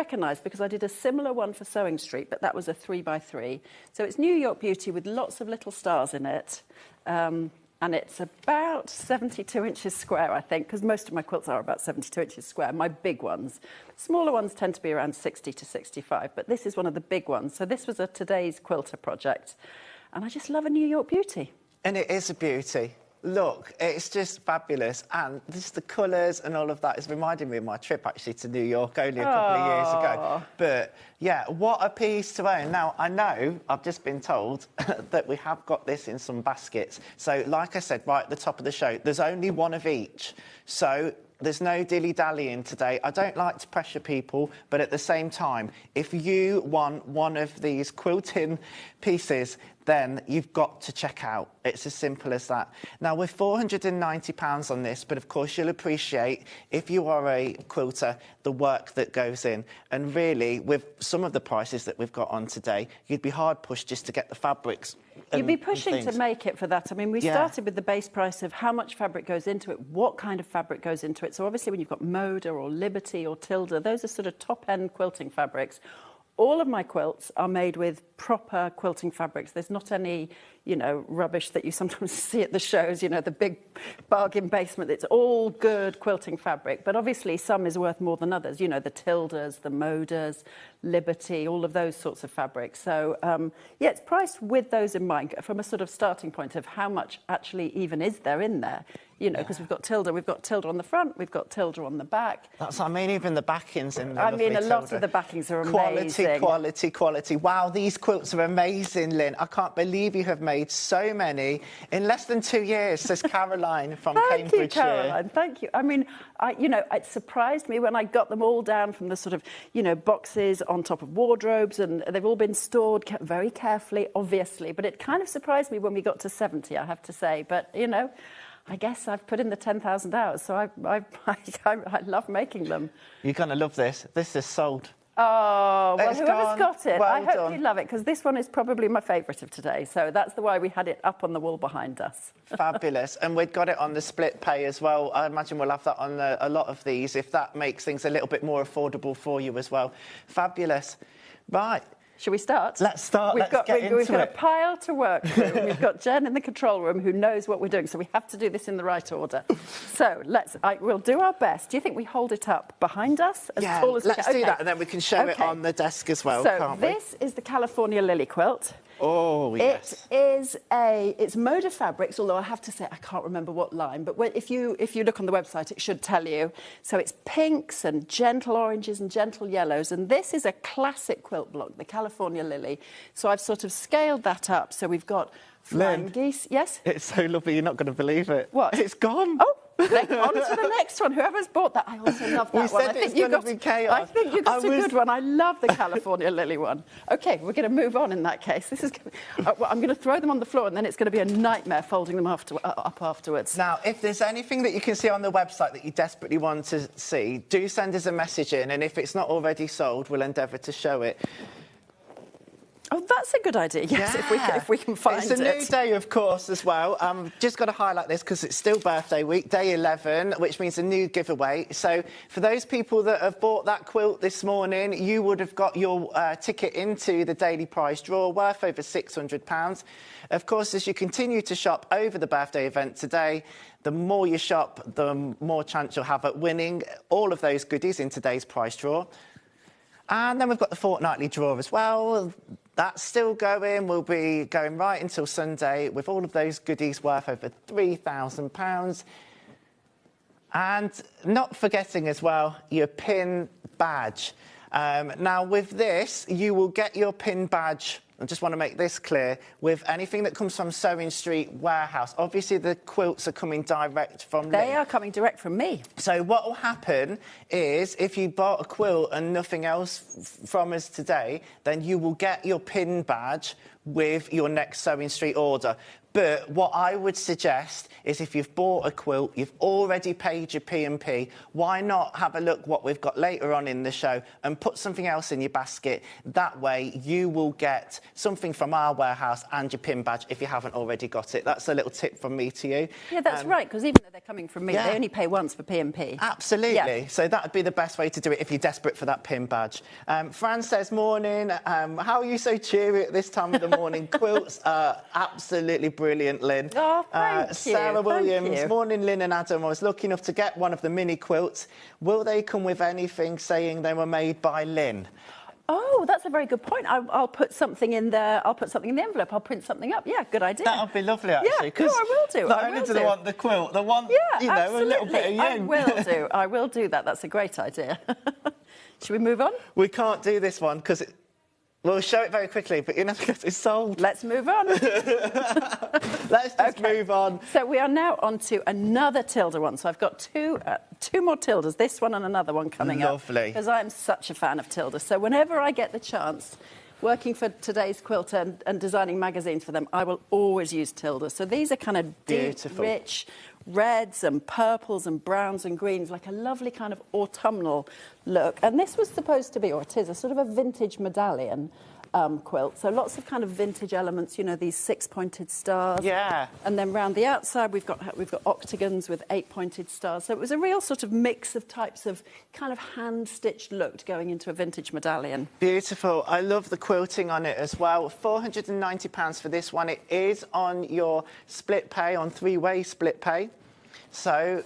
recognise because I did a similar one for Sewing Street, but that was a 3x3. So it's New York Beauty with lots of little stars in it. And it's about 72 inches square, I think, because most of my quilts are about 72 inches square, my big ones. Smaller ones tend to be around 60 to 65, but this is one of the big ones. So this was a Today's Quilter project, and I just love a New York Beauty. And it is a beauty. Look, it's just fabulous. And just the colours and all of that is reminding me of my trip, actually, to New York only a couple of years ago. But, yeah, what a piece to own. Now, I know, I've just been told that we have got this in some baskets. So, like I said, right at the top of the show, there's only one of each. So there's no dilly-dallying today. I don't like to pressure people, but at the same time, if you want one of these quilting pieces, then you've got to check out. It's as simple as that. Now, we're £490 on this, but of course you'll appreciate, if you are a quilter, the work that goes in. And really, with some of the prices that we've got on today, you'd be hard-pushed just to get the fabrics. You'd be pushing to make it for that. I mean, we started with the base price of how much fabric goes into it, what kind of fabric goes into it. So obviously when you've got Moda or Liberty or Tilda, those are sort of top-end quilting fabrics. All of my quilts are made with proper quilting fabrics. There's not any, you know, rubbish that you sometimes see at the shows, you know, the big bargain basement. It's all good quilting fabric. But obviously some is worth more than others. You know, the Tildas, the Modas, Liberty, all of those sorts of fabrics. So, yeah, it's priced with those in mind from a sort of starting point of how much actually even is there in there. You know, because we've got Tilda on the front, we've got Tilda on the back. That's, I mean, even the backings in there. I mean, a lot of the backings are amazing. Quality. Wow, these quilts are amazing, Lynn. I can't believe you have made so many in less than 2 years, says Caroline from Cambridgeshire. Thank you, Caroline. Thank you. I mean, you know, it surprised me when I got them all down from the sort of, you know, boxes on top of wardrobes, and they've all been stored very carefully, obviously. But it kind of surprised me when we got to 70, I have to say. But, you know, I guess I've put in the 10,000 hours, so I love making them. You're going to love this. This is sold. Oh, well, whoever's got it, well I hope done. you love it, because this one is probably my favourite of today. So that's the why we had it up on the wall behind us. Fabulous. And we've got it on the split pay as well. I imagine we'll have that on a lot of these, if that makes things a little bit more affordable for you as well. Fabulous. Right. Shall we start? Let's start. We've got a pile to work through. We've got Jen in the control room who knows what we're doing, so we have to do this in the right order. So we'll do our best. Do you think we hold it up behind us as tall as we can? Let's do that, and then we can show it on the desk as well, can't we? So this is the California Lily quilt. Oh, yes. It's Moda Fabrics, although I have to say I can't remember what line, but if you look on the website, it should tell you. So it's pinks and gentle oranges and gentle yellows, and this is a classic quilt block, the California Lily. So I've sort of scaled that up. So we've got flying geese. Yes? It's so lovely, you're not going to believe it. What? It's gone. Oh! On to the next one. Whoever's bought that, I also love that one. I think you got chaos. I think you got a good one. I love the California Lily one. OK, we're going to move on in that case. This is. Well, I'm going to throw them on the floor, and then it's going to be a nightmare folding them up afterwards. Now, if there's anything that you can see on the website that you desperately want to see, do send us a message in, and if it's not already sold, we'll endeavour to show it. Oh, that's a good idea, yes, if we can find it. It's a new day, of course, as well. Just got to highlight this because it's still birthday week, day 11, which means a new giveaway. So for those people that have bought that quilt this morning, you would have got your ticket into the daily prize draw worth over £600. Of course, as you continue to shop over the birthday event today, the more you shop, the more chance you'll have at winning all of those goodies in today's prize draw. And then we've got the fortnightly draw as well. That's still going. We'll be going right until Sunday with all of those goodies worth over £3,000. And not forgetting as well your pin badge. Now, with this, you will get your pin badge. I just want to make this clear, with anything that comes from Sewing Street Warehouse. Obviously, the quilts are coming direct from Lynn. They are coming direct from me. So what will happen is, if you bought a quilt and nothing else from us today, then you will get your pin badge with your next Sewing Street order. But what I would suggest is if you've bought a quilt, you've already paid your P&P, why not have a look what we've got later on in the show and put something else in your basket? That way you will get something from our warehouse and your pin badge if you haven't already got it. That's a little tip from me to you. Yeah, that's right, because even though they're coming from me, they only pay once for P&P. Absolutely. Yeah. So that would be the best way to do it if you're desperate for that pin badge. Fran says, morning. How are you so cheery at this time of the morning? Quilts are absolutely brilliant, Lynn. Oh, thank you. Sarah Williams, morning, Lynn and Adam. I was lucky enough to get one of the mini quilts. Will they come with anything saying they were made by Lynn? Oh, that's a very good point. I'll put something in there. I'll put something in the envelope. I'll print something up. Yeah, good idea. That would be lovely, actually. Yeah, no, I will do. Not only do they want the quilt, they want, you know, absolutely. a little bit of you. I will do. I will do that. That's a great idea. Should we move on? We can't do this one because we'll show it very quickly, but you know, because it's sold. Let's move on. Let's just move on. So we are now on to another Tilda one. So I've got two more Tildas, this one and another one coming up. Lovely. Because I'm such a fan of Tilda. So whenever I get the chance, working for Today's Quilt and designing magazines for them, I will always use Tilda. So these are kind of deep, rich reds and purples and browns and greens, like a lovely kind of autumnal look. And this was supposed to be, or it is, a sort of a vintage medallion quilt. So lots of kind of vintage elements, you know, these 6-pointed stars. Yeah. And then round the outside, we've got octagons with 8-pointed stars. So it was a real sort of mix of types of kind of hand-stitched look going into a vintage medallion. Beautiful. I love the quilting on it as well. £490 for this one. It is on your split pay, on 3-way split pay. So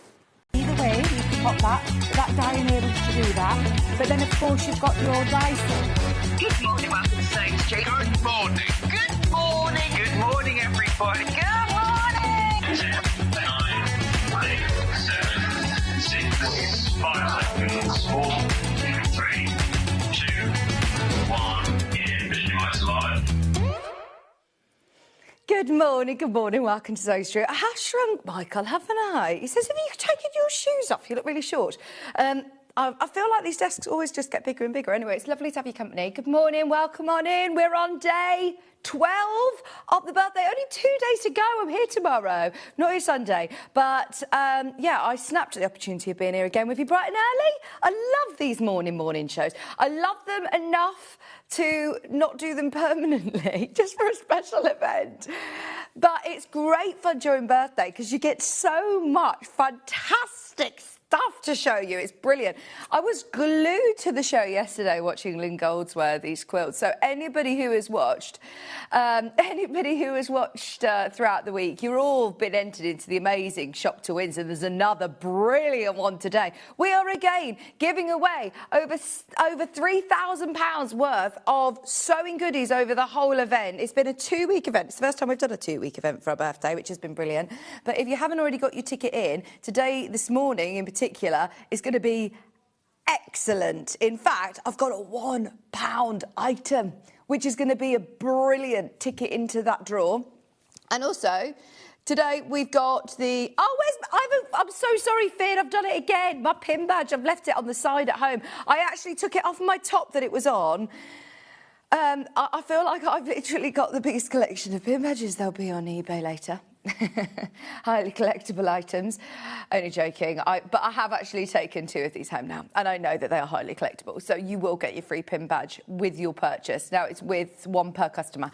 either way, you can pop that die enables to do that. But then, of course, you've got your dice. Good morning, welcome to Sage Street. Good morning. Good morning. Good morning, everybody. Good morning. 10, 9, 8, 7, 6, 5 seconds, 4, 3, 2, 1, in Visualise Live. Good morning, welcome to Sage Street. I have shrunk, Michael, haven't I? He says, have you taken your shoes off? You look really short. I feel like these desks always just get bigger and bigger. Anyway, it's lovely to have your company. Good morning, welcome on in. We're on day 12 of the birthday. Only 2 days to go. I'm here tomorrow. Not here Sunday. But, yeah, I snapped at the opportunity of being here again with you bright and early. I love these morning shows. I love them enough to not do them permanently, just for a special event. But it's great fun during birthday because you get so much fantastic stuff to show you. It's brilliant. I was glued to the show yesterday watching Lynn Goldsworthy's quilts. So anybody who has watched throughout the week, you're all been entered into the amazing Shop to Wins, and there's another brilliant one today. We are again giving away over £3,000 worth of sewing goodies over the whole event. It's been a 2-week event. It's the first time we've done a 2-week event for our birthday, which has been brilliant. But if you haven't already got your ticket in, today, this morning in particular, is going to be excellent. In fact, I've got a £1 item, which is going to be a brilliant ticket into that draw. And also, today we've got the... I'm so sorry, Finn, I've done it again. My pin badge, I've left it on the side at home. I actually took it off my top that it was on. I feel like I've literally got the biggest collection of pin badges. They'll be on eBay later. Highly collectible items. Only joking. But I have actually taken 2 of these home now, and I know that they are highly collectible. So you will get your free pin badge with your purchase. Now, it's with 1 per customer.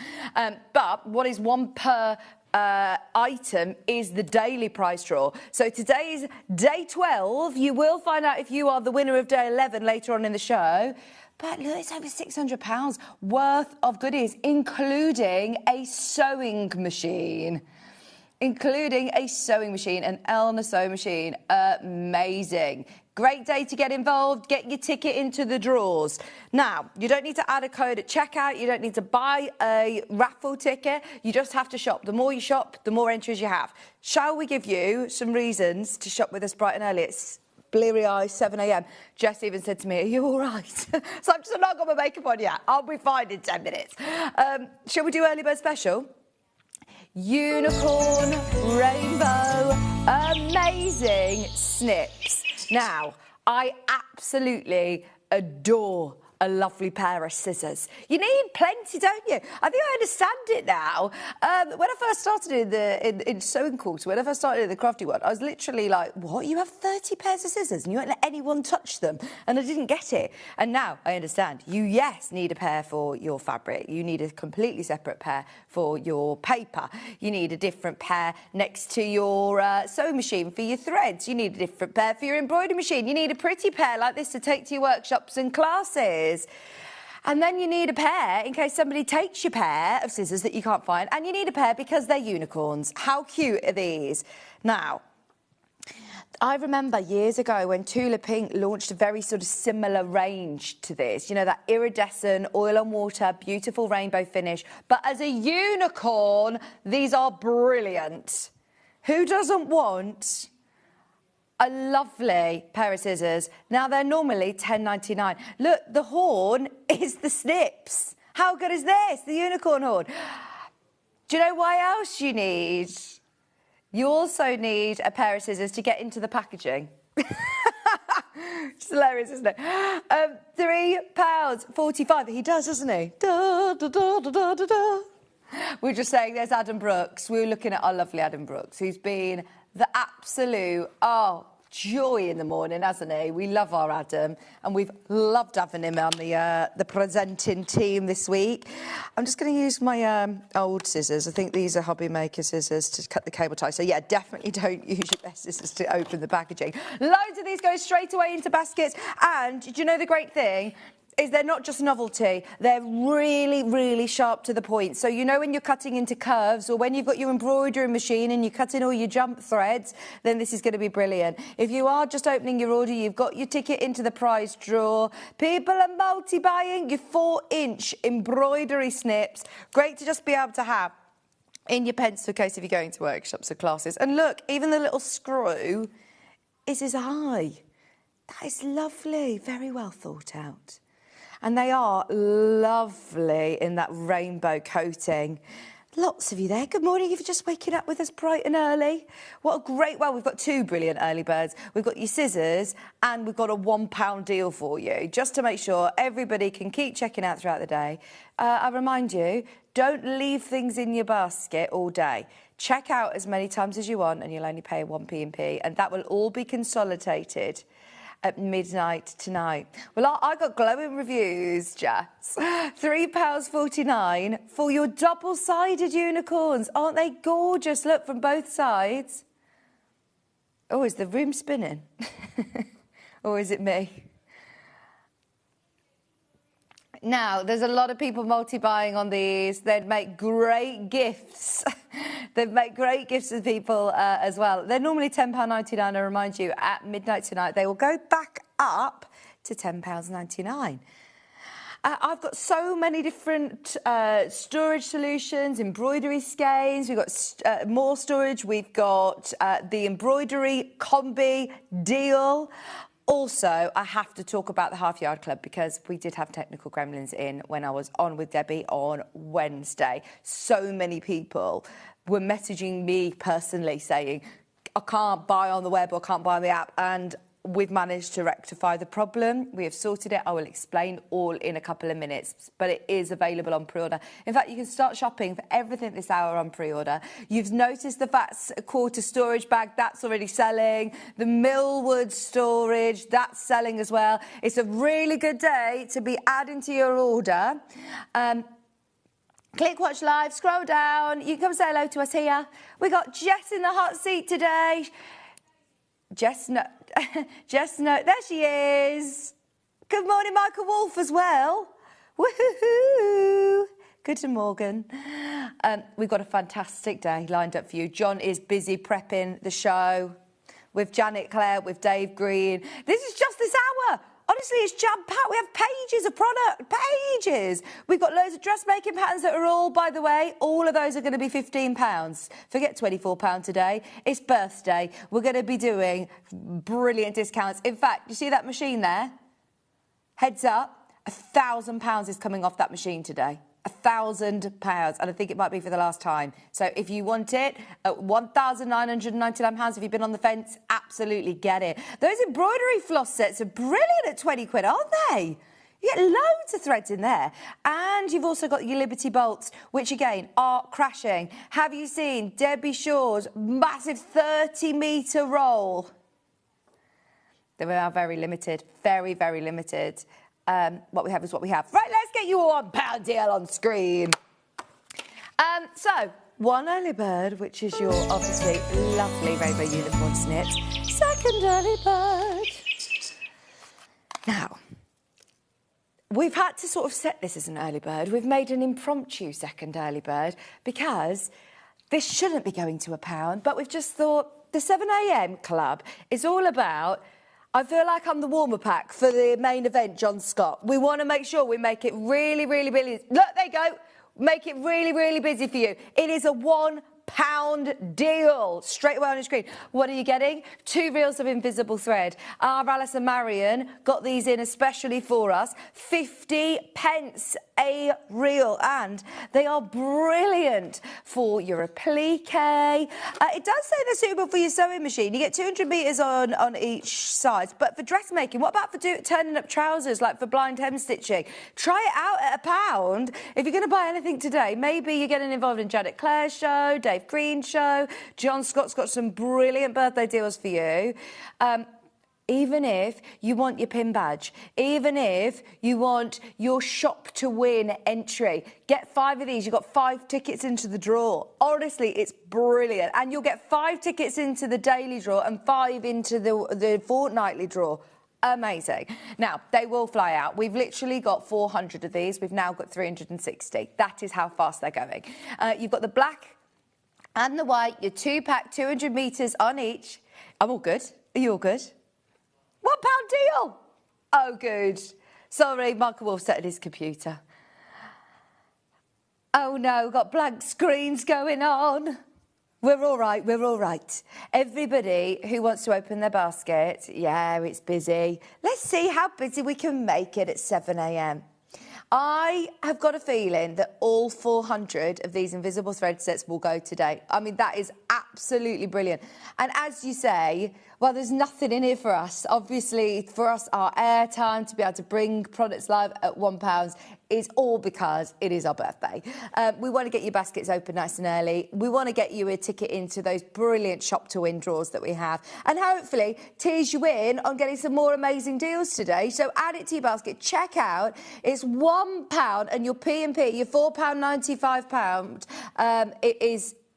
But what is 1 per item is the daily prize draw. So today's day 12. You will find out if you are the winner of day 11 later on in the show. But look, it's over £600 worth of goodies, including a sewing machine. An Elna sewing machine. Amazing. Great day to get involved. Get your ticket into the draws. Now, you don't need to add a code at checkout. You don't need to buy a raffle ticket. You just have to shop. The more you shop, the more entries you have. Shall we give you some reasons to shop with us bright and early? It's bleary eyes, 7 a.m. Jess even said to me, are you all right? So I've just not got my makeup on yet. I'll be fine in 10 minutes. Shall we do early bird special? Unicorn, rainbow, amazing snips. Now, I absolutely adore a lovely pair of scissors. You need plenty, don't you? I think I understand it now. When I first started in sewing course, when I first started in the crafty world, I was literally like, what? You have 30 pairs of scissors and you won't let anyone touch them? And I didn't get it. And now I understand. You, yes, need a pair for your fabric. You need a completely separate pair for your paper. You need a different pair next to your sewing machine for your threads. You need a different pair for your embroidery machine. You need a pretty pair like this to take to your workshops and classes. And then you need a pair in case somebody takes your pair of scissors that you can't find. And you need a pair because they're unicorns. How cute are these? Now, I remember years ago when Tula Pink launched a very sort of similar range to this. You know, that iridescent, oil on water, beautiful rainbow finish. But as a unicorn, these are brilliant. Who doesn't want a lovely pair of scissors? Now, they're normally $10.99. Look, the horn is the snips. How good is this? The unicorn horn. Do you know what else you need? You also need a pair of scissors to get into the packaging. It's hilarious, isn't it? £3.45. He does, doesn't he? Da, da, da, da, da, da, da. We're just saying there's Adam Brooks. We were looking at our lovely Adam Brooks, who's been the absolute, joy in the morning, hasn't he? We love our Adam, and we've loved having him on the presenting team this week. I'm just going to use my old scissors. I think these are Hobby Maker scissors to cut the cable tie. So, yeah, definitely don't use your best scissors to open the packaging. Loads of these go straight away into baskets. And do you know the great thing? Is they're not just novelty, they're really, really sharp to the point. So you know when you're cutting into curves or when you've got your embroidery machine and you're cutting all your jump threads, then this is going to be brilliant. If you are just opening your order, you've got your ticket into the prize draw. People are multi-buying your 4-inch embroidery snips. Great to just be able to have in your pencil case if you're going to workshops or classes. And look, even the little screw is his eye. That is lovely, very well thought out. And they are lovely in that rainbow coating. Lots of you there. Good morning if you're just waking up with us bright and early. What a great, well, we've got two brilliant early birds. We've got your scissors and we've got a £1 deal for you, just to make sure everybody can keep checking out throughout the day. I remind you, don't leave things in your basket all day. Check out as many times as you want and you'll only pay 1 P&P, and that will all be consolidated at midnight tonight. Well, I got glowing reviews, Jess. £3.49 for your double-sided unicorns. Aren't they gorgeous? Look, from both sides. Oh, is the room spinning? Or is it me? Now, there's a lot of people multi-buying on these. They'd make great gifts. They'd make great gifts to people as well. They're normally £10.99, I remind you, at midnight tonight. They will go back up to £10.99. I've got so many different storage solutions, embroidery skeins. We've got more storage. We've got the embroidery combi deal. Also, I have to talk about the Halfyard Club because we did have technical gremlins in when I was on with Debbie on Wednesday. So many people were messaging me personally saying, I can't buy on the web or can't buy on the app, and we've managed to rectify the problem. We have sorted it. I will explain all in a couple of minutes, but it is available on pre-order. In fact, you can start shopping for everything this hour on pre-order. You've noticed the fat quarter storage bag, that's already selling. The Millwood storage, that's selling as well. It's a really good day to be adding to your order. Click Watch Live, scroll down. You can come say hello to us here. We got Jess in the hot seat today. Jess, no, there she is. Good morning, Michael Wolf as well. Woohoo! Good morning. We've got a fantastic day lined up for you. John is busy prepping the show with Janet Clare, with Dave Green. This is just this hour. Honestly, it's jam-packed. We have pages of product, pages. We've got loads of dressmaking patterns that are all, by the way, all of those are going to be £15. Forget £24 today. It's birthday. We're going to be doing brilliant discounts. In fact, you see that machine there? Heads up, £1,000 is coming off that machine today. £1,000, and I think it might be for the last time. So if you want it at £1,999, if you've been on the fence, absolutely get it. Those embroidery floss sets are brilliant at 20 quid, aren't they? You get loads of threads in there. And you've also got your Liberty bolts, which again are crashing. Have you seen Debbie Shaw's massive 30-metre roll? They are very limited, very, very limited. What we have is what we have. Right, let's get you a £1 deal on screen. So, one early bird, which is your obviously lovely rainbow unicorn snips. Second early bird. Now, we've had to sort of set this as an early bird. We've made an impromptu second early bird because this shouldn't be going to £1, but we've just thought the 7 a.m. club is all about, I feel like I'm the warmer pack for the main event, John Scott. We want to make sure we make it really, really, really... Look, there you go. Make it really, really busy for you. It is a £1 deal. Straight away on your screen. What are you getting? 2 reels of invisible thread. Our Alice and Marion got these in especially for us. 50p a reel, and they are brilliant for your applique. It does say they're suitable for your sewing machine. You get 200 metres on each side, but for dressmaking, what about for turning up trousers, like for blind hem stitching? Try it out at £1. If you're going to buy anything today, maybe you're getting involved in Janet Clare's show, Dave Green's show. John Scott's got some brilliant birthday deals for you. Even if you want your pin badge, even if you want your shop to win entry, get 5 of these. You've got 5 tickets into the draw. Honestly, it's brilliant. And you'll get 5 tickets into the daily draw and 5 into the fortnightly draw. Amazing. Now, they will fly out. We've literally got 400 of these. We've now got 360. That is how fast they're going. You've got the black and the white, your 2-pack, 200 metres on each. I'm all good. Are you all good? £1 deal. Oh, good. Sorry, Michael Wolf set at his computer. Oh, no, got blank screens going on. We're all right, we're all right. Everybody who wants to open their basket, yeah, it's busy. Let's see how busy we can make it at 7 a.m. I have got a feeling that all 400 of these invisible thread sets will go today. I mean, that is absolutely brilliant. And as you say, well, there's nothing in here for us. Obviously, for us, our airtime to be able to bring products live at £1 is all because it is our birthday. We want to get your baskets open nice and early. We want to get you a ticket into those brilliant shop to win draws that we have. And hopefully tease you in on getting some more amazing deals today. So add it to your basket. Check out. It's £1 and your P&P, your £4.95, it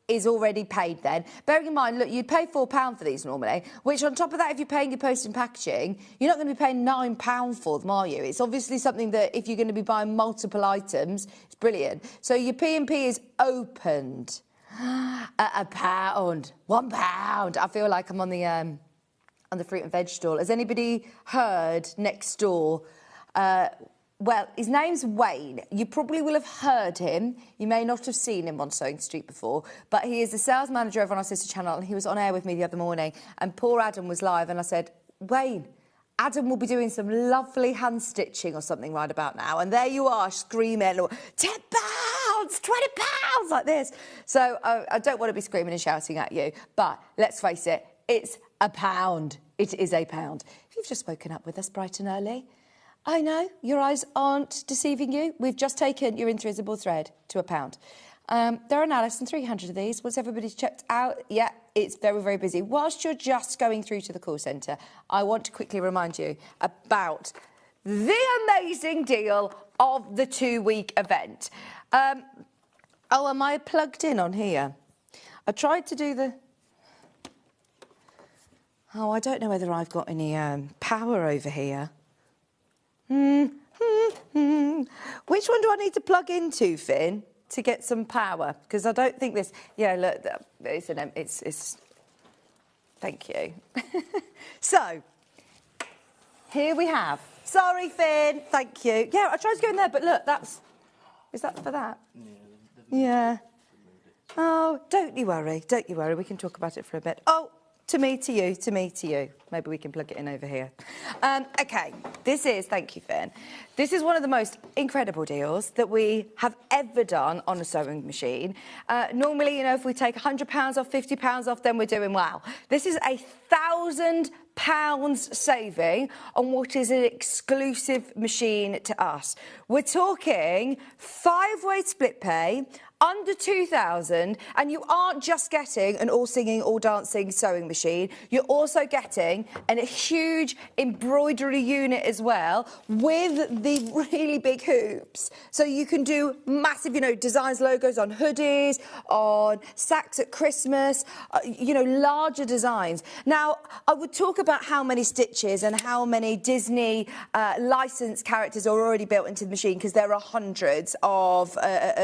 is already paid then. Bearing in mind, look, you'd pay £4 for these normally, which on top of that, if you're paying your post and packaging, you're not going to be paying £9 for them, are you? It's obviously something that if you're going to be buying multiple items, it's brilliant. So your P&P is opened at £1. £1. I feel like I'm on the fruit and veg stall. Has anybody heard next door? Well, his name's Wayne. You probably will have heard him. You may not have seen him on Sewing Street before, but he is the sales manager over on our sister channel, and he was on air with me the other morning, and poor Adam was live, and I said, Wayne, Adam will be doing some lovely hand stitching or something right about now, and there you are screaming, £10, £20, like this. So I don't want to be screaming and shouting at you, but let's face it, it's £1. It is £1. If you've just woken up with us bright and early, I know, your eyes aren't deceiving you. We've just taken your invisible thread to £1. There are an Alice and 300 of these. Once everybody's checked out, yeah, it's very, very busy. Whilst you're just going through to the call centre, I want to quickly remind you about the amazing deal of the 2-week event. Oh, am I plugged in on here? I tried to do the... Oh, I don't know whether I've got any power over here. Which one do I need to plug into, Finn, to get some power? Because I don't think this... Yeah, look, it's... Thank you. So, here we have... Sorry, Finn. Thank you. Yeah, I tried to go in there, but look, that's... Is that for that? Yeah. Oh, don't you worry. Don't you worry. We can talk about it for a bit. Oh... To me, to you, to me, to you. Maybe we can plug it in over here. OK, this is, thank you, Finn, this is one of the most incredible deals that we have ever done on a sewing machine. Normally, you know, if we take £100 off, £50 off, then we're doing well. This is £1,000 saving on what is an exclusive machine to us. We're talking 5-way split pay, under 2,000, and you aren't just getting an all singing, all dancing sewing machine, you're also getting a huge embroidery unit as well with the really big hoops. So you can do massive, you know, designs, logos on hoodies, on sacks at Christmas, you know, larger designs. Now, I would talk about how many stitches and how many Disney licensed characters are already built into the machine, because there are hundreds of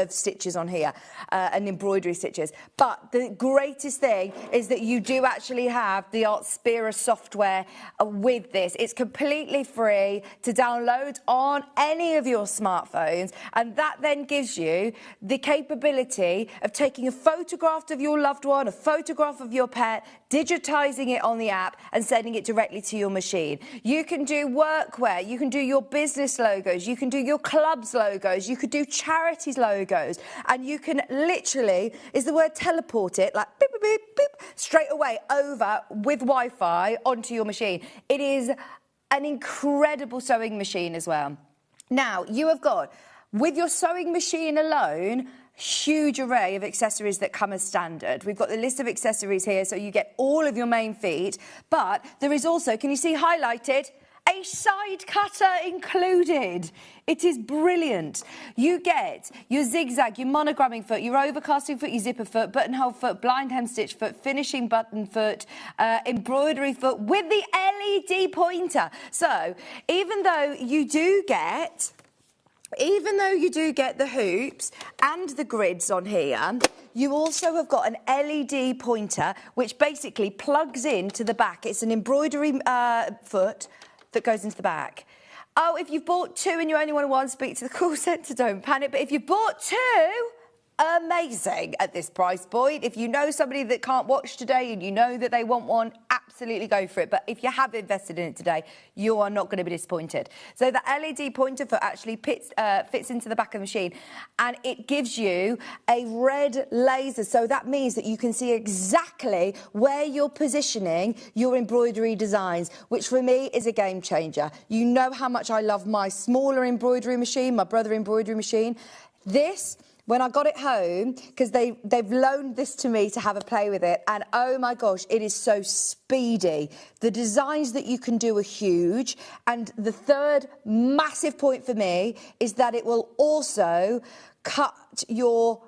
stitches on here. And embroidery stitches. But the greatest thing is that you do actually have the Artspira software with this. It's completely free to download on any of your smartphones, and that then gives you the capability of taking a photograph of your loved one, a photograph of your pet, digitizing it on the app and sending it directly to your machine. You can do workwear, you can do your business logos, you can do your club's logos, you could do charities logos, and you can literally, is the word teleport it, like beep, beep, beep, beep, straight away over with Wi-Fi onto your machine. It is an incredible sewing machine as well. Now, you have got, with your sewing machine alone, huge array of accessories that come as standard. We've got the list of accessories here, so you get all of your main feet, but there is also, can you see highlighted, a side cutter included. It is brilliant. You get your zigzag, your monogramming foot, your overcasting foot, your zipper foot, buttonhole foot, blind hem stitch foot, finishing button foot, embroidery foot with the LED pointer. So even though you do get the hoops and the grids on here, you also have got an LED pointer which basically plugs into the back. It's an embroidery foot that goes into the back. Oh, if you've bought two and you only want one, speak to the call centre, don't panic. But if you've bought two, amazing at this price point. If you know somebody that can't watch today and you know that they want one, absolutely go for it. But if you have invested in it today, you are not going to be disappointed. So the LED pointer foot actually fits into the back of the machine, and it gives you a red laser. So that means that you can see exactly where you're positioning your embroidery designs, which for me is a game changer. You know how much I love my smaller embroidery machine, my brother embroidery machine. This, when I got it home, because they've loaned this to me to have a play with it, and oh my gosh, it is so speedy. The designs that you can do are huge, and the third massive point for me is that it will also cut your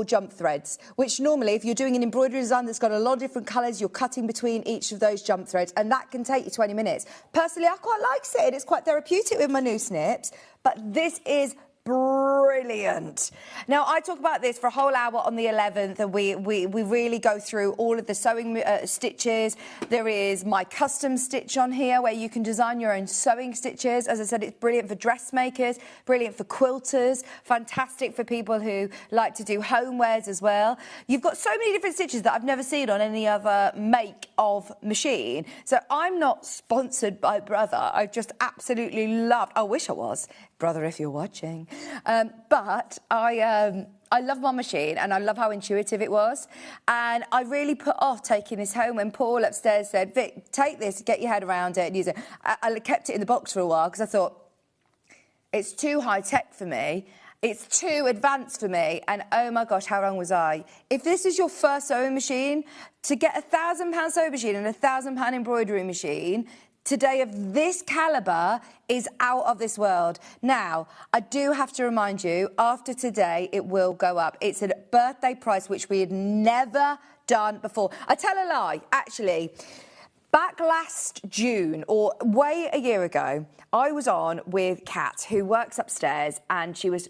jump threads, which normally, if you're doing an embroidery design that's got a lot of different colours, you're cutting between each of those jump threads, and that can take you 20 minutes. Personally, I quite like it. It's quite therapeutic with my new snips, but this is brilliant. Now, I talk about this for a whole hour on the 11th, and we really go through all of the sewing stitches. There is my custom stitch on here where you can design your own sewing stitches. As I said, it's brilliant for dressmakers, brilliant for quilters, fantastic for people who like to do homewares as well. You've got so many different stitches that I've never seen on any other make of machine. So I'm not sponsored by Brother. I just absolutely love, I wish I was. Brother, if you're watching. But I love my machine, and I love how intuitive it was. And I really put off taking this home when Paul upstairs said, Vic, take this, get your head around it and use it. I kept it in the box for a while because I thought, it's too high-tech for me. It's too advanced for me. And oh my gosh, how wrong was I? If this is your first sewing machine, to get a £1,000 sewing machine and a £1,000 embroidery machine, today of this calibre is out of this world. Now, I do have to remind you, after today, it will go up. It's a birthday price, which we had never done before. I tell a lie, actually. Back last June, or way a year ago, I was on with Kat, who works upstairs, and she was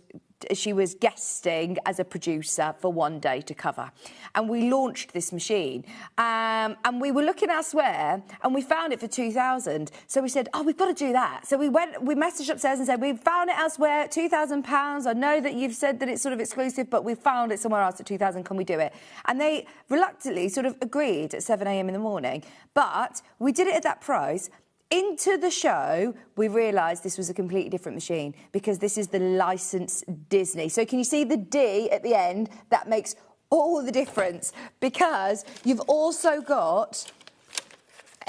guesting as a producer for one day to cover. And we launched this machine. And we were looking elsewhere, and we found it for 2,000. So we said, oh, we've got to do that. So we messaged upstairs and said, we found it elsewhere, £2,000. I know that you've said that it's sort of exclusive, but we found it somewhere else at 2,000. Can we do it? And they reluctantly sort of agreed at 7 a.m. in the morning. But we did it at that price. Into the show, we realised this was a completely different machine because this is the licensed Disney. So can you see the D at the end? That makes all the difference because you've also got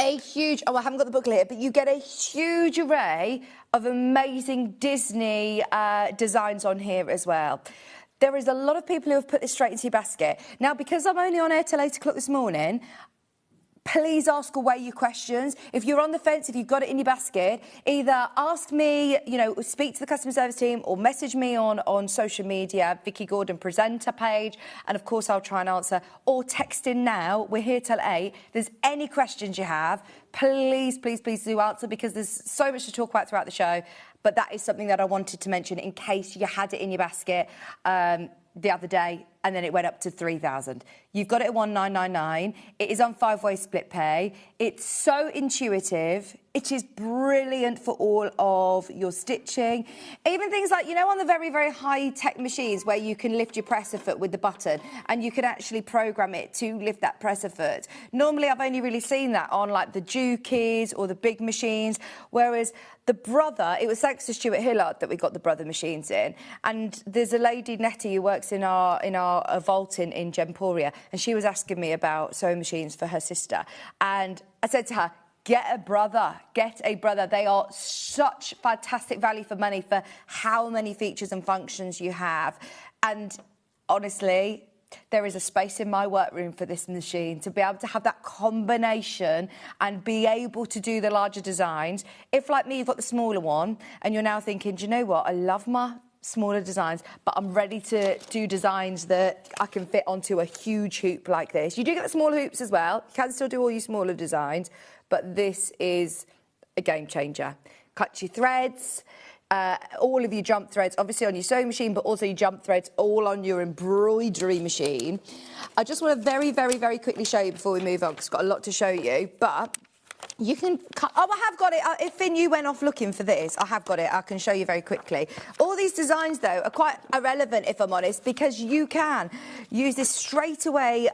a huge, I haven't got the booklet here, but you get a huge array of amazing Disney designs on here as well. There is a lot of people who have put this straight into your basket. Now, because I'm only on air till 8 o'clock this morning, please ask away your questions. If you're on the fence, if you've got it in your basket, either ask me, you know, speak to the customer service team, or message me on social media, Vicky Gordon presenter page, and of course I'll try and answer, or text in now. We're here till 8. If there's any questions you have, please, please, please do answer, because there's so much to talk about throughout the show. But that is something that I wanted to mention in case you had it in your basket the other day, and then it went up to 3,000. You've got it at 1,999. It is on 5-way split pay. It's so intuitive. It is brilliant for all of your stitching. Even things like, you know, on the very, very high-tech machines where you can lift your presser foot with the button and you can actually program it to lift that presser foot. Normally, I've only really seen that on, like, the Jukies or the big machines, whereas the Brother, it was thanks to Stuart Hillard that we got the Brother machines in. And there's a lady, Nettie, who works in our vault in Gemporia, and she was asking me about sewing machines for her sister. And I said to her, get a Brother. They are such fantastic value for money for how many features and functions you have. And honestly, there is a space in my workroom for this machine to be able to have that combination and be able to do the larger designs. If, like me, you've got the smaller one and you're now thinking, do you know what, I love my smaller designs, but I'm ready to do designs that I can fit onto a huge hoop like this. You do get the smaller hoops as well. You can still do all your smaller designs, but this is a game changer. Cut your threads, all of your jump threads, obviously on your sewing machine, but also your jump threads all on your embroidery machine. I just want to very, very, very quickly show you before we move on, because I've got a lot to show you, but you can cut. Oh, I have got it. If Finn, you went off looking for this, I have got it. I can show you very quickly. All these designs, though, are quite irrelevant, if I'm honest, because you can use this straight away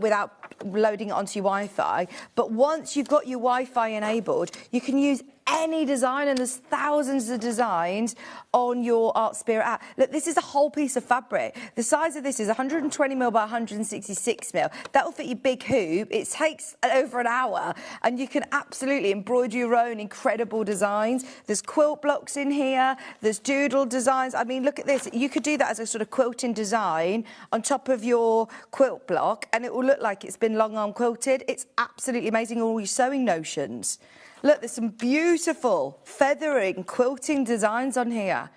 without loading it onto your Wi-Fi. But once you've got your Wi-Fi enabled, you can use any design, and there's thousands of designs on your Art Spirit app. Look, this is a whole piece of fabric. The size of this is 120mm by 166mm. That will fit your big hoop. It takes over an hour, and you can absolutely embroider your own incredible designs. There's quilt blocks in here. There's doodle designs. I mean, look at this. You could do that as a sort of quilting design on top of your quilt block, and it will look like it's been long arm quilted. It's absolutely amazing. All your sewing notions. Look, there's some beautiful feathering quilting designs on here.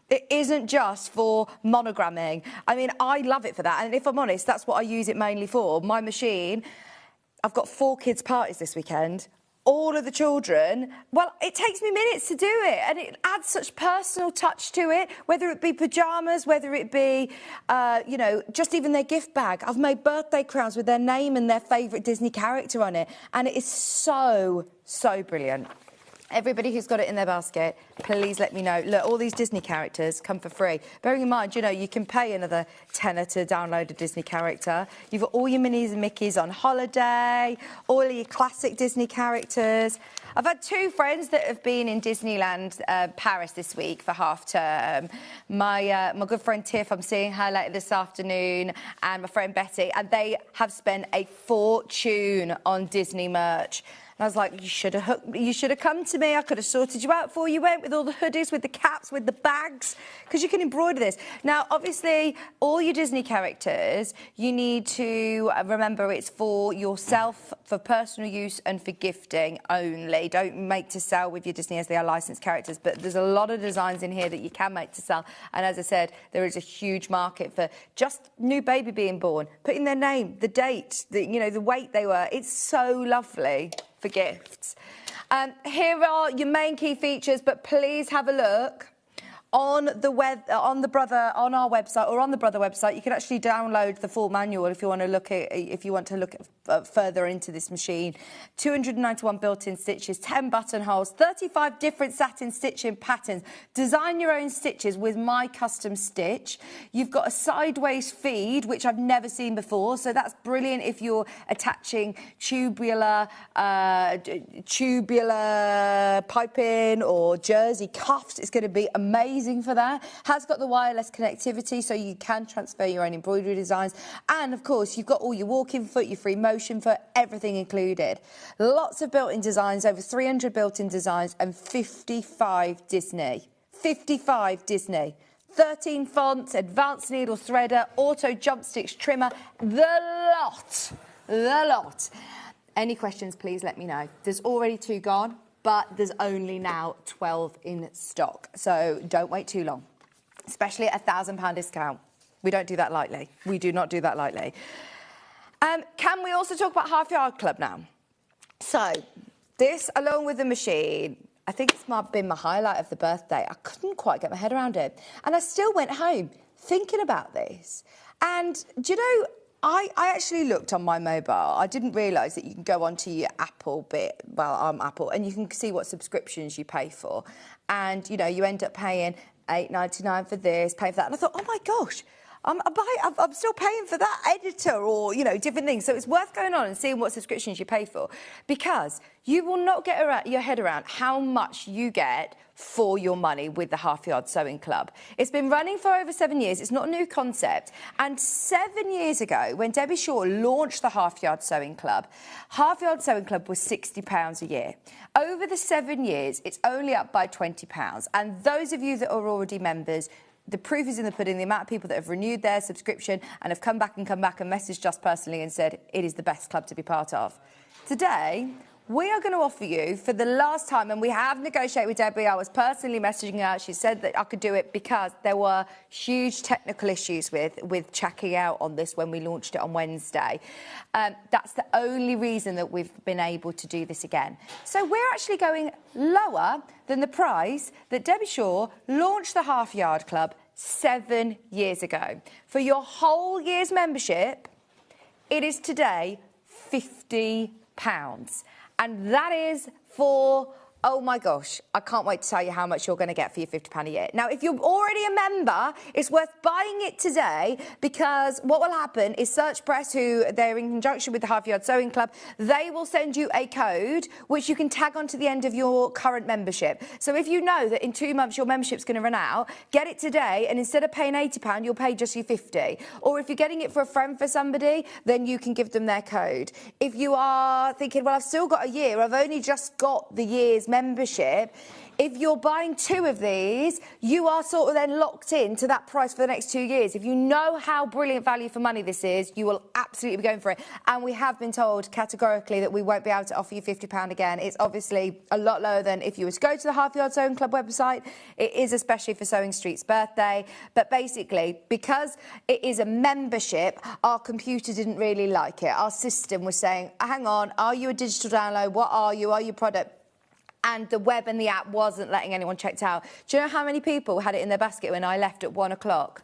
It isn't just for monogramming. I mean, I love it for that. And if I'm honest, that's what I use it mainly for. My machine, I've got 4 kids' parties this weekend. All of the children, well, it takes me minutes to do it, and it adds such personal touch to it, whether it be pyjamas, whether it be, you know, just even their gift bag. I've made birthday crowns with their name and their favourite Disney character on it, and it is so, so brilliant. Everybody who's got it in their basket, please let me know. Look, all these Disney characters come for free. Bearing in mind, you know, you can pay another tenner to download a Disney character. You've got all your Minnies and Mickeys on holiday, all of your classic Disney characters. I've had 2 friends that have been in Disneyland Paris this week for half term. My good friend Tiff, I'm seeing her later this afternoon, and my friend Betty, and they have spent a fortune on Disney merch. I was like, you should have come to me. I could have sorted you out before you went, with all the hoodies, with the caps, with the bags, because you can embroider this. Now, obviously, all your Disney characters, you need to remember it's for yourself, for personal use and for gifting only. Don't make to sell with your Disney as they are licensed characters, but there's a lot of designs in here that you can make to sell. And as I said, there is a huge market for just new baby being born, putting their name, the date, you know, the weight they were. It's so lovely for gifts. Here are your main key features, but please have a look on our website, or on the Brother website. You can actually download the full manual if you want to look further into this machine. 291 built-in stitches, 10 buttonholes, 35 different satin stitching patterns. Design your own stitches with My Custom Stitch. You've got a sideways feed, which I've never seen before, so that's brilliant if you're attaching tubular piping or jersey cuffs. It's going to be amazing. amazing for that. Has got the wireless connectivity, so you can transfer your own embroidery designs. And, of course, you've got all your walk-in foot, your free motion foot, everything included. Lots of built-in designs, over 300 built-in designs, and 55 Disney. 55 Disney. 13 fonts, advanced needle threader, auto jump stitch trimmer, the lot. The lot. Any questions, please let me know. There's already 2 gone, but there's only now 12 in stock. So don't wait too long, especially at a £1,000 discount. We don't do that lightly. We do not do that lightly. Can we also talk about Halfyard Club now? So this, along with the machine, I think it's been my highlight of the birthday. I couldn't quite get my head around it. And I still went home thinking about this. And do you know, I actually looked on my mobile. I didn't realise that you can go onto your Apple bit, well, I'm Apple, and you can see what subscriptions you pay for. And, you know, you end up paying $8.99 for this, pay for that. And I thought, oh, my gosh, I'm still paying for that editor or, you know, different things. So it's worth going on and seeing what subscriptions you pay for, because you will not get your head around how much you get for your money with the Halfyard Sewing Club. It's been running for over 7 years. It's not a new concept. And 7 years ago, when Debbie Shaw launched the Halfyard Sewing Club was £60 a year. Over the 7 years, it's only up by £20. And those of you that are already members, the proof is in the pudding. The amount of people that have renewed their subscription and have come back and messaged us personally and said it is the best club to be part of. Today, we are going to offer you, for the last time, and we have negotiated with Debbie. I was personally messaging her. She said that I could do it because there were huge technical issues with checking out on this when we launched it on Wednesday. That's the only reason that we've been able to do this again. So we're actually going lower than the price that Debbie Shaw launched the Halfyard Club 7 years ago. For your whole year's membership, it is today £50. And that is for, oh my gosh, I can't wait to tell you how much you're going to get for your £50 a year. Now, if you're already a member, it's worth buying it today, because what will happen is Search Press, who they're in conjunction with the Halfyard Sewing Club, they will send you a code which you can tag onto the end of your current membership. So if you know that in 2 months your membership's going to run out, get it today, and instead of paying £80, you'll pay just your £50. Or if you're getting it for a friend, for somebody, then you can give them their code. If you are thinking, well, I've still got a year, I've only just got the year's membership, if you're buying 2 of these, you are sort of then locked in to that price for the next 2 years. If you know how brilliant value for money this is, you will absolutely be going for it. And we have been told categorically that we won't be able to offer you £50 again. It's obviously a lot lower than if you were to go to the Halfyard Sewing Club website. It is especially for Sewing Street's birthday. But basically, because it is a membership, our computer didn't really like it. Our system was saying, hang on, are you a digital download? What are you? Are you a product? And the web and the app wasn't letting anyone check out. Do you know how many people had it in their basket when I left at 1 o'clock?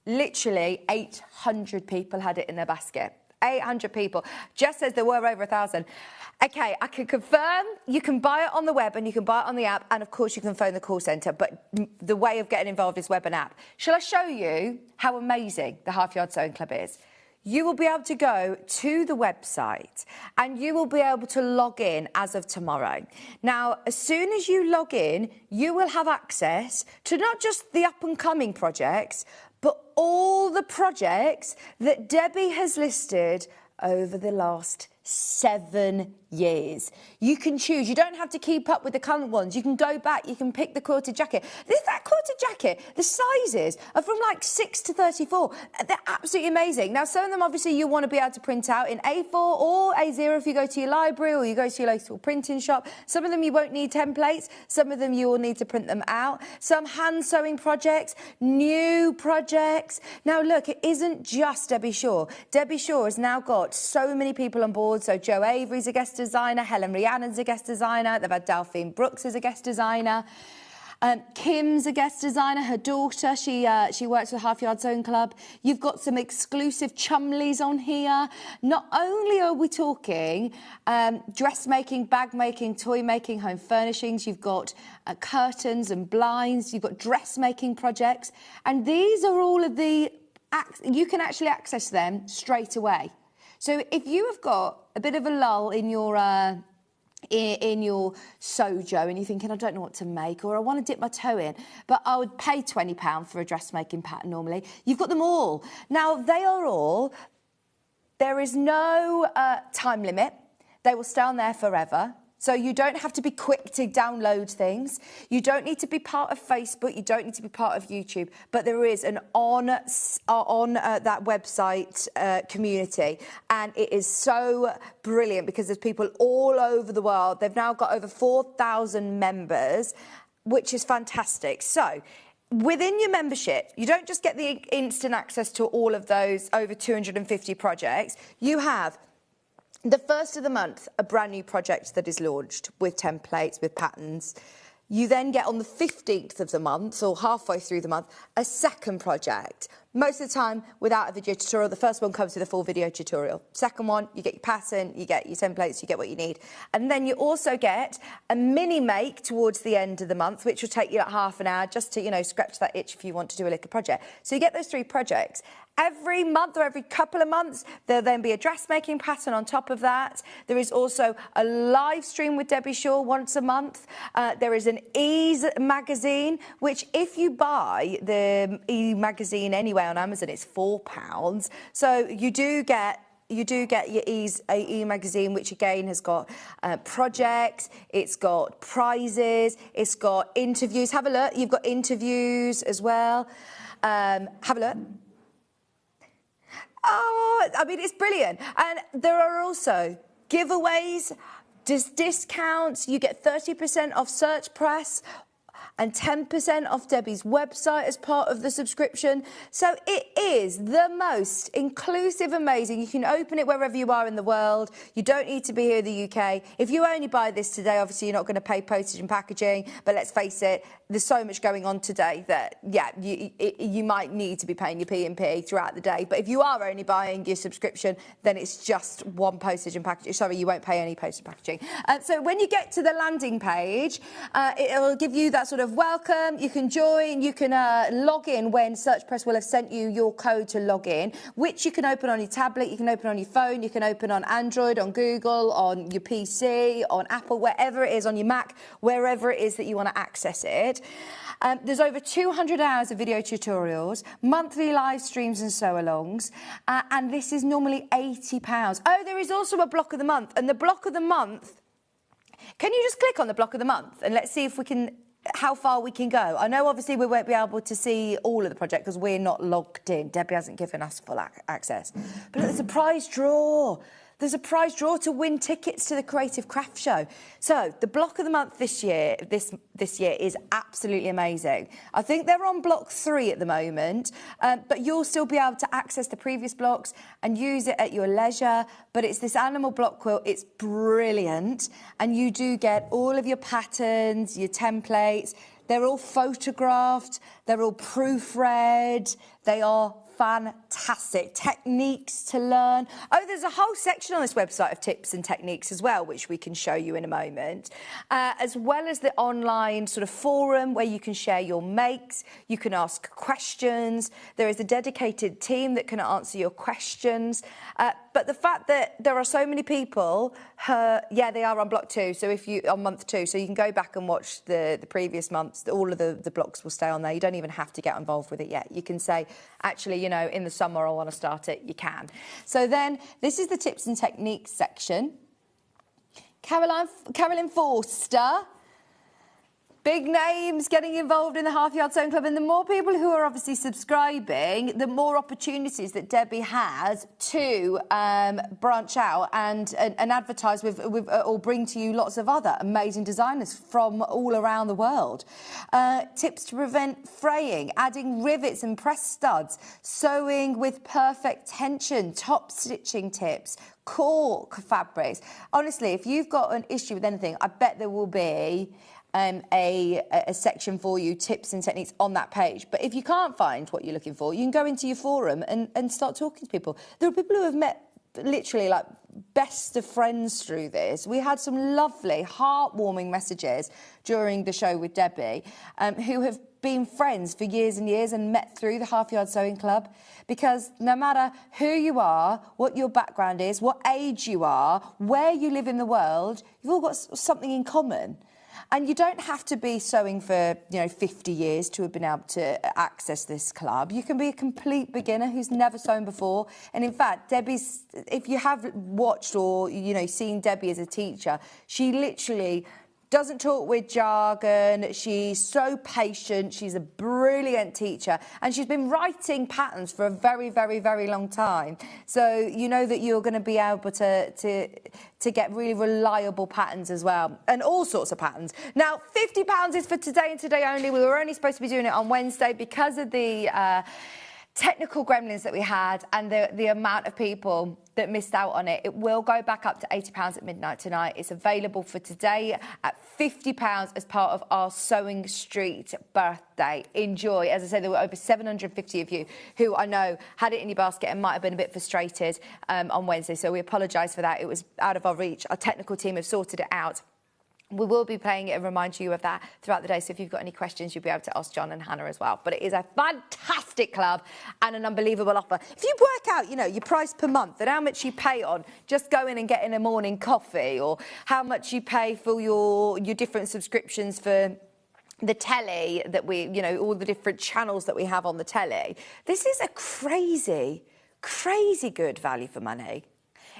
Literally 800 people had it in their basket. 800 people. Jess says there were over 1,000. OK, I can confirm you can buy it on the web and you can buy it on the app, and, of course, you can phone the call centre, but the way of getting involved is web and app. Shall I show you how amazing the Halfyard Sewing Club is? You will be able to go to the website and you will be able to log in as of tomorrow. Now, as soon as you log in, you will have access to not just the up-and-coming projects, but all the projects that Debbie has listed over the last 7 years. You can choose. You don't have to keep up with the current ones. You can go back. You can pick the quilted jacket. That quilted jacket, the sizes are from like 6 to 34. They're absolutely amazing. Now, some of them, obviously, you want to be able to print out in A4 or A0 if you go to your library or you go to your local printing shop. Some of them you won't need templates. Some of them you will need to print them out. Some hand sewing projects, new projects. Now, look, it isn't just Debbie Shaw. Debbie Shaw has now got so many people on board. So Jo Avery's a guest designer, Helen Rhiannon's a guest designer, they've had Delphine Brooks as a guest designer, Kim's a guest designer, her daughter, she works with Halfyard Sewing Club. You've got some exclusive Chumleys on here. Not only are we talking dressmaking, bag making, toy making, home furnishings, you've got curtains and blinds, you've got dressmaking projects, and these are all of the, you can actually access them straight away. So if you have got a bit of a lull in your in your sojo and you're thinking, I don't know what to make, or I want to dip my toe in, but I would pay £20 for a dressmaking pattern normally. You've got them all. Now, they are all, there is no time limit. They will stay on there forever. So you don't have to be quick to download things. You don't need to be part of Facebook. You don't need to be part of YouTube. But there is an on that website community. And it is so brilliant because there's people all over the world. They've now got over 4,000 members, which is fantastic. So within your membership, you don't just get the instant access to all of those over 250 projects. You have the first of the month, a brand new project that is launched with templates, with patterns. You then get on the 15th of the month, or halfway through the month, a second project. Most of the time, without a video tutorial. The first one comes with a full video tutorial. Second one, you get your pattern, you get your templates, you get what you need. And then you also get a mini make towards the end of the month, which will take you like half an hour just to, you know, scratch that itch if you want to do a little project. So you get those 3 projects. Every month or every couple of months, there'll then be a dressmaking pattern on top of that. There is also a live stream with Debbie Shaw once a month. There is an Ease magazine, which if you buy the E magazine anyway on Amazon, it's £4. So you do get your E magazine, which again has got projects, it's got prizes, it's got interviews. Have a look. You've got interviews as well. Have a look. Oh, I mean, it's brilliant. And there are also giveaways, discounts. You get 30% off Search Press and 10% off Debbie's website as part of the subscription. So it is the most inclusive, amazing. You can open it wherever you are in the world. You don't need to be here in the UK. If you only buy this today, obviously you're not going to pay postage and packaging, but let's face it, there's so much going on today that, yeah, you might need to be paying your P&P throughout the day. But if you are only buying your subscription, then it's just one postage and packaging. Sorry, you won't pay any postage and packaging. So when you get to the landing page, it will give you that sort of welcome. You can join. You can log in when Search Press will have sent you your code to log in, which you can open on your tablet, you can open on your phone, you can open on Android, on Google, on your PC, on Apple, wherever it is, on your Mac, wherever it is that you want to access it. There's over 200 hours of video tutorials, monthly live streams and sew-alongs, and this is normally £80. Oh, there is also a block of the month, and the block of the month, can you just click on the block of the month and let's see if we can, how far we can go? I know obviously we won't be able to see all of the project because we're not logged in. Debbie hasn't given us full access. But there's a prize draw. There's a prize draw to win tickets to the Creative Craft Show. So the block of the month this year is absolutely amazing. I think they're on block 3 at the moment, but you'll still be able to access the previous blocks and use it at your leisure. But it's this animal block quilt. It's brilliant. And you do get all of your patterns, your templates. They're all photographed. They're all proofread. They are fantastic. Techniques to learn. Oh, there's a whole section on this website of tips and techniques as well, which we can show you in a moment, as well as the online sort of forum where you can share your makes, you can ask questions. There is a dedicated team that can answer your questions. But the fact that there are so many people, yeah, they are on block 2. So if you on month 2, so you can go back and watch the previous months. All of the blocks will stay on there. You don't even have to get involved with it yet. You can say, actually, you know, in the summer I want to start it. You can. So then this is the tips and techniques section. Carolyn Forster. Big names getting involved in the Halfyard Sewing Club, and the more people who are obviously subscribing, the more opportunities that Debbie has to branch out and advertise with or bring to you lots of other amazing designers from all around the world. Tips to prevent fraying, adding rivets and press studs, sewing with perfect tension, top stitching tips, cork fabrics. Honestly, if you've got an issue with anything, I bet there will be a section for you, tips and techniques on that page. But if you can't find what you're looking for, you can go into your forum and start talking to people. There are people who have met literally like best of friends through this. We had some lovely, heartwarming messages during the show with Debbie who have been friends for years and years and met through the Halfyard Sewing Club, because no matter who you are, what your background is, what age you are, where you live in the world, you've all got something in common. And you don't have to be sewing for, 50 years to have been able to access this club. You can be a complete beginner who's never sewn before. And in fact, Debbie's, if you have watched or, seen Debbie as a teacher, she literally doesn't talk with jargon. She's so patient. She's a brilliant teacher. And she's been writing patterns for a very, very, very long time. So you know that you're going to be able to get really reliable patterns as well. And all sorts of patterns. Now, £50 is for today and today only. We were only supposed to be doing it on Wednesday because of the technical gremlins that we had and the amount of people that missed out on it. It will go back up to £80 at midnight tonight. It's available for today at £50 as part of our Sewing Street birthday. Enjoy. As I said, there were over 750 of you who I know had it in your basket and might have been a bit frustrated on Wednesday, so we apologise for that. It was out of our reach. Our technical team have sorted it out. We will be playing it and remind you of that throughout the day. So if you've got any questions, you'll be able to ask John and Hannah as well. But it is a fantastic club and an unbelievable offer. If you work out, your price per month and how much you pay on just going and getting a morning coffee, or how much you pay for your different subscriptions for the telly that we, all the different channels that we have on the telly, this is a crazy, crazy good value for money.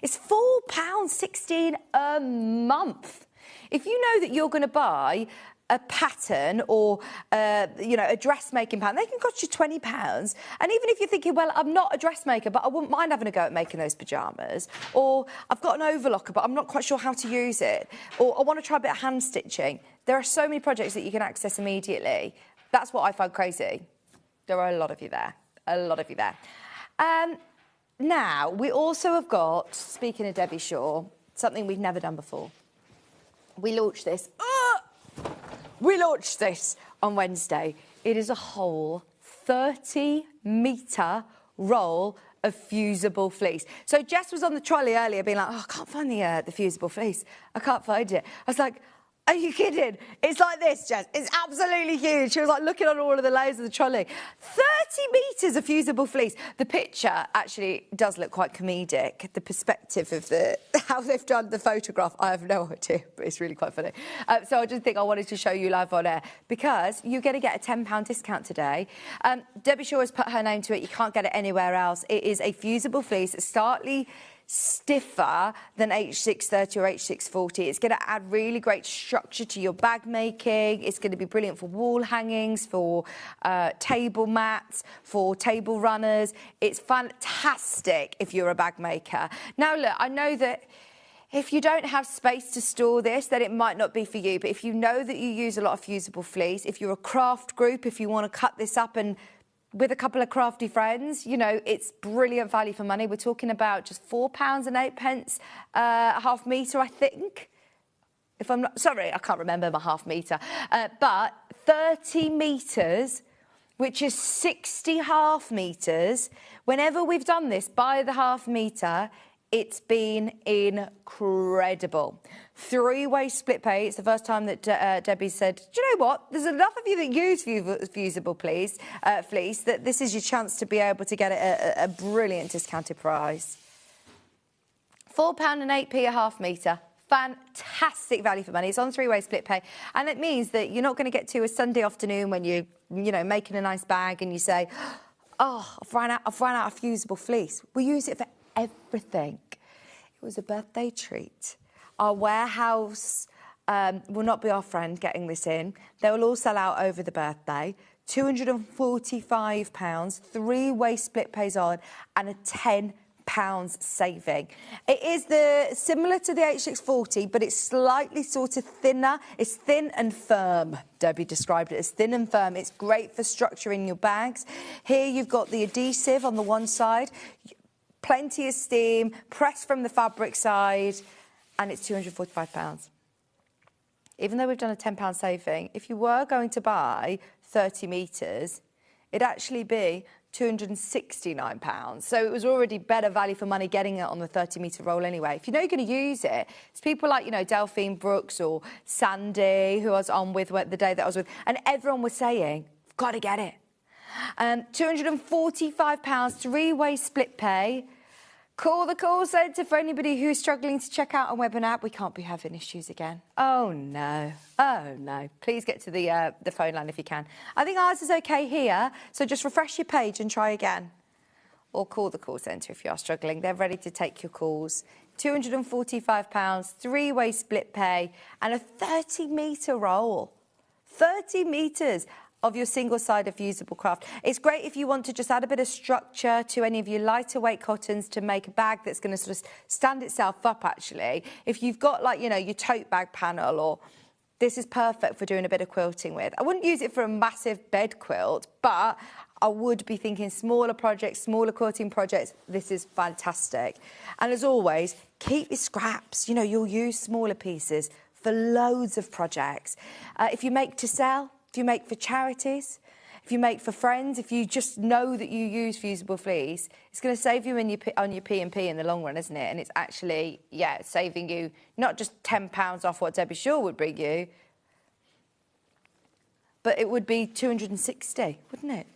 It's £4.16 a month. If you know that you're going to buy a pattern or, a dressmaking pattern, they can cost you £20. And even if you're thinking, well, I'm not a dressmaker, but I wouldn't mind having a go at making those pyjamas, or I've got an overlocker, but I'm not quite sure how to use it, or I want to try a bit of hand stitching. There are so many projects that you can access immediately. That's what I find crazy. There are a lot of you there. A lot of you there. Now, we also have got, speaking of Debbie Shaw, something we've never done before. We launched this. We launched this on Wednesday. It is a whole 30-metre roll of fusible fleece. So Jess was on the trolley earlier being like, I can't find the fusible fleece. I can't find it. I was like, are you kidding? It's like this, Jess. It's absolutely huge. She was like looking on all of the layers of the trolley. 30 metres of fusible fleece. The picture actually does look quite comedic. The perspective of how they've done the photograph, I have no idea, but it's really quite funny. So I just think I wanted to show you live on air because you're going to get a £10 discount today. Debbie Shaw has put her name to it. You can't get it anywhere else. It is a fusible fleece, slightly stiffer than H630 or H640. It's going to add really great structure to your bag making. It's going to be brilliant for wall hangings, for table mats, for table runners. It's fantastic if you're a bag maker. Now, look, I know that if you don't have space to store this, then it might not be for you. But if you know that you use a lot of fusible fleece, if you're a craft group, if you want to cut this up and with a couple of crafty friends, it's brilliant value for money. We're talking about just £4.08 a half metre, I think. If I'm not... Sorry, I can't remember my half metre. But 30 metres, which is 60 half metres. Whenever we've done this by the half metre, it's been incredible. 3-way split pay. It's the first time that Debbie said, do you know what? There's enough of you that use fusible fleece that this is your chance to be able to get it at a brilliant discounted price. £4.08 a half metre. Fantastic value for money. It's on 3-way split pay. And it means that you're not going to get to a Sunday afternoon when you're, making a nice bag and you say, oh, I've run out of fusible fleece. We use it for everything. It was a birthday treat. Our warehouse will not be our friend getting this in. They will all sell out over the birthday. £245, 3-way split pays on, and a £10 saving. It is similar to the H640, but it's slightly sort of thinner. It's thin and firm. Debbie described it as thin and firm. It's great for structuring your bags. Here you've got the adhesive on the one side. Plenty of steam, pressed from the fabric side, and it's £245. Even though we've done a £10 saving, if you were going to buy 30 metres, it'd actually be £269. So it was already better value for money getting it on the 30-metre roll anyway. If you know you're going to use it, it's people like, Delphine Brooks or Sandy, who I was on with the day that I was with, and everyone was saying, got to get it. £245, three-way split pay. Call the call centre for anybody who's struggling to check out a web and app. We can't be having issues again. Oh, no. Oh, no. Please get to the phone line if you can. I think ours is OK here, so just refresh your page and try again. Or call the call centre if you are struggling. They're ready to take your calls. £245, three-way split pay, and a 30-metre roll. 30 metres of your single-sided fusible craft. It's great if you want to just add a bit of structure to any of your lighter weight cottons to make a bag that's going to sort of stand itself up, actually. If you've got, like, you know, your tote bag panel, or this is perfect for doing a bit of quilting with. I wouldn't use it for a massive bed quilt, but I would be thinking smaller projects, smaller quilting projects. This is fantastic. And as always, keep your scraps. You know, you'll use smaller pieces for loads of projects. If you make to sell, if you make for charities, if you make for friends, if you just know that you use fusible fleece, it's going to save you on your P&P in the long run, isn't it? And it's actually, yeah, saving you not just £10 off what Debbie Shaw would bring you, but it would be 260, wouldn't it?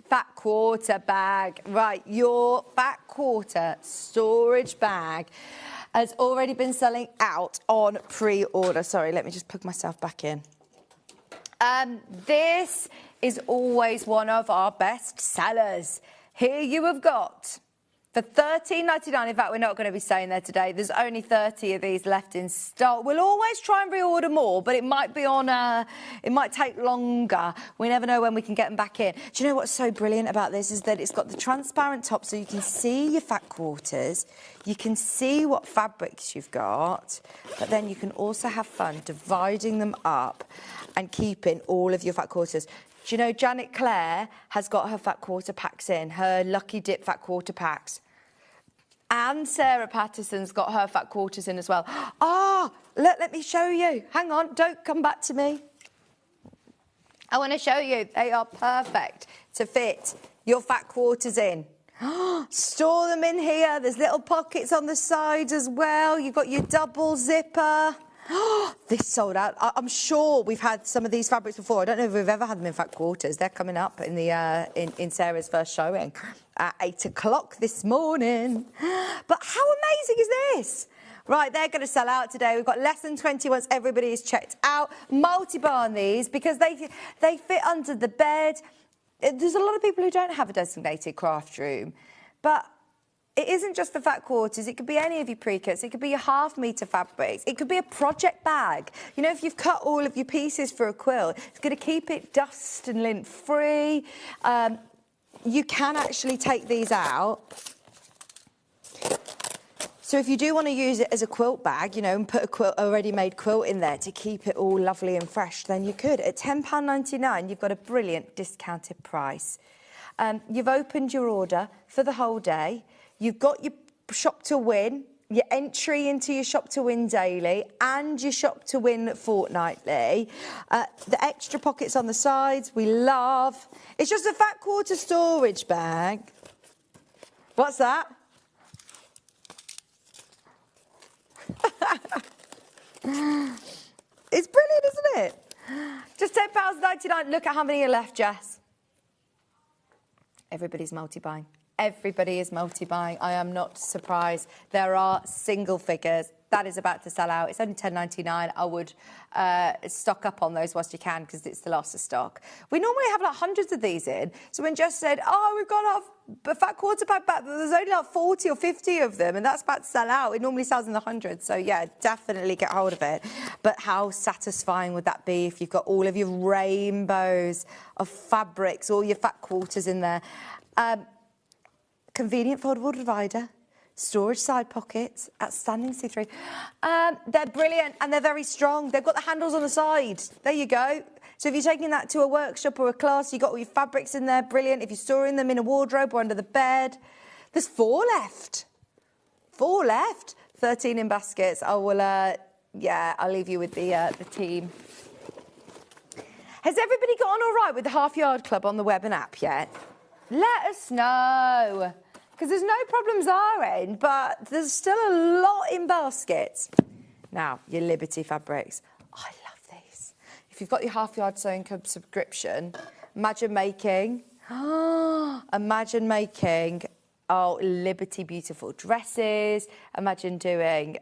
Fat quarter bag. Right, your fat quarter storage bag has already been selling out on pre-order. Sorry, let me just plug myself back in. This is always one of our best sellers. Here you have got, for £13.99, in fact, we're not going to be staying there today. There's only 30 of these left in stock. We'll always try and reorder more, but it might be on it might take longer. We never know when we can get them back in. Do you know what's so brilliant about this is that it's got the transparent top, so you can see your fat quarters. You can see what fabrics you've got, but then you can also have fun dividing them up and keeping all of your fat quarters. Do you know Janet Clare has got her fat quarter packs in, her Lucky Dip fat quarter packs. And Sarah Patterson's got her fat quarters in as well. Ah, look, let me show you. Hang on, don't come back to me. I want to show you. They are perfect to fit your fat quarters in. Store them in here. There's little pockets on the side as well. You've got your double zipper. This sold out. I'm sure we've had some of these fabrics before. I don't know if we've ever had them in fat quarters. They're coming up in the in Sarah's first showing at 8 o'clock this morning. But how amazing is this? Right, they're going to sell out today. We've got less than 20 once everybody is checked out. Multi-bar these because they fit under the bed. There's a lot of people who don't have a designated craft room, but it isn't just for fat quarters. It could be any of your pre-cuts. It could be your half-metre fabrics. It could be a project bag. You know, if you've cut all of your pieces for a quilt, it's going to keep it dust and lint free. You can actually take these out. So if you do want to use it as a quilt bag, you know, and put a ready-made quilt in there to keep it all lovely and fresh, then you could. At £10.99, you've got a brilliant discounted price. You've opened your order for the whole day. You've got your shop to win, your entry into your shop to win daily and your shop to win fortnightly. The extra pockets on the sides, we love. It's just a fat quarter storage bag. What's that? It's brilliant, isn't it? Just £10.99. Look at how many are left, Jess. Everybody's multi-buying. Everybody is multi-buying. I am not surprised. There are single figures. That is about to sell out. It's only £10.99. I would stock up on those whilst you can because it's the loss of stock. We normally have like hundreds of these in. So when Jess said, oh, we've got a fat quarter pack back, but there's only like 40 or 50 of them and that's about to sell out. It normally sells in the hundreds. So yeah, definitely get hold of it. But how satisfying would that be if you've got all of your rainbows of fabrics, all your fat quarters in there? Convenient foldable divider, storage side pockets, outstanding see-through. They're brilliant and they're very strong. They've got the handles on the side. There you go. So if you're taking that to a workshop or a class, you've got all your fabrics in there, brilliant. If you're storing them in a wardrobe or under the bed, there's 4 left. 4 left. 13 in baskets. I will, yeah, I'll leave you with the team. Has everybody got on all right with the Halfyard Club on the web and app yet? Let us know, because there's no problems our end, but there's still a lot in baskets. Now, your Liberty fabrics. I love these. If you've got your Halfyard Sewing Club subscription, imagine making, oh, Liberty beautiful dresses. Imagine doing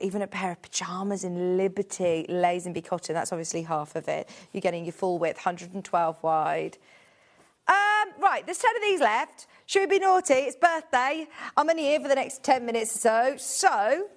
even a pair of pyjamas in Liberty Lazenby cotton. That's obviously half of it. You're getting your full width, 112 wide. Right, there's 10 of these left. Should we be naughty? It's birthday. I'm only here for the next 10 minutes or so. So,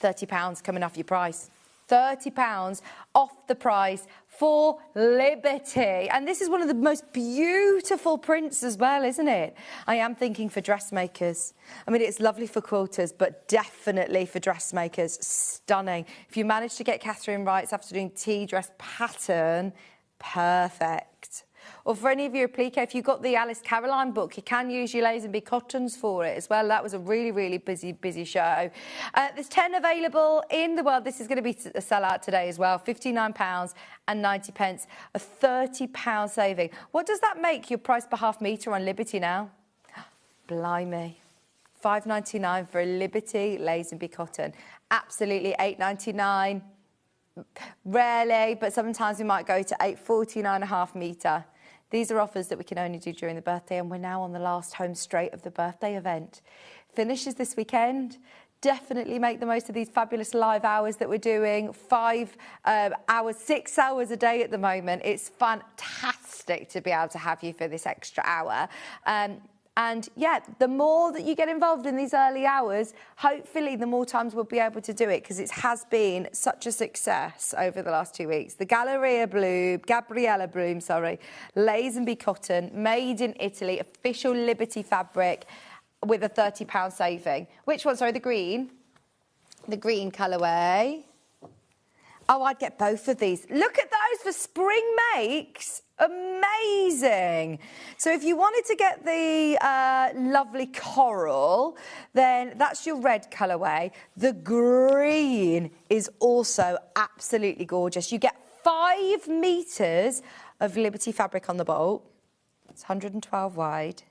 £30 coming off your price. £30 off the price for Liberty. And this is one of the most beautiful prints as well, isn't it? I am thinking for dressmakers. I mean, it's lovely for quilters, but definitely for dressmakers. Stunning. If you manage to get Catherine Wright's afternoon tea dress pattern, perfect. Or for any of your applique, if you've got the Alice Caroline book, you can use your Lazenby cottons for it as well. That was a really, really busy show. There's 10 available in the world. This is going to be a sellout today as well. £59.90, a £30 saving. What does that make your price per half metre on Liberty now? Blimey. £5.99 for a Liberty Lazenby cotton. Absolutely £8.99. Rarely, but sometimes we might go to £8.49 a half metre. These are offers that we can only do during the birthday, and we're now on the last home straight of the birthday event. Finishes this weekend. Definitely make the most of these fabulous live hours that we're doing. 5 hours, 6 hours a day at the moment. It's fantastic to be able to have you for this extra hour. And yeah, the more that you get involved in these early hours, hopefully the more times we'll be able to do it, because it has been such a success over the last 2 weeks. The Gabriella Bloom, Lazenby cotton, made in Italy, official Liberty fabric with a £30 saving. Which one? Sorry, the green. The green colourway. Oh, I'd get both of these. Look at those for spring makes. Amazing. So if you wanted to get the lovely coral, then that's your red colourway. The green is also absolutely gorgeous. You get 5 metres of Liberty fabric on the bolt. It's 112 wide,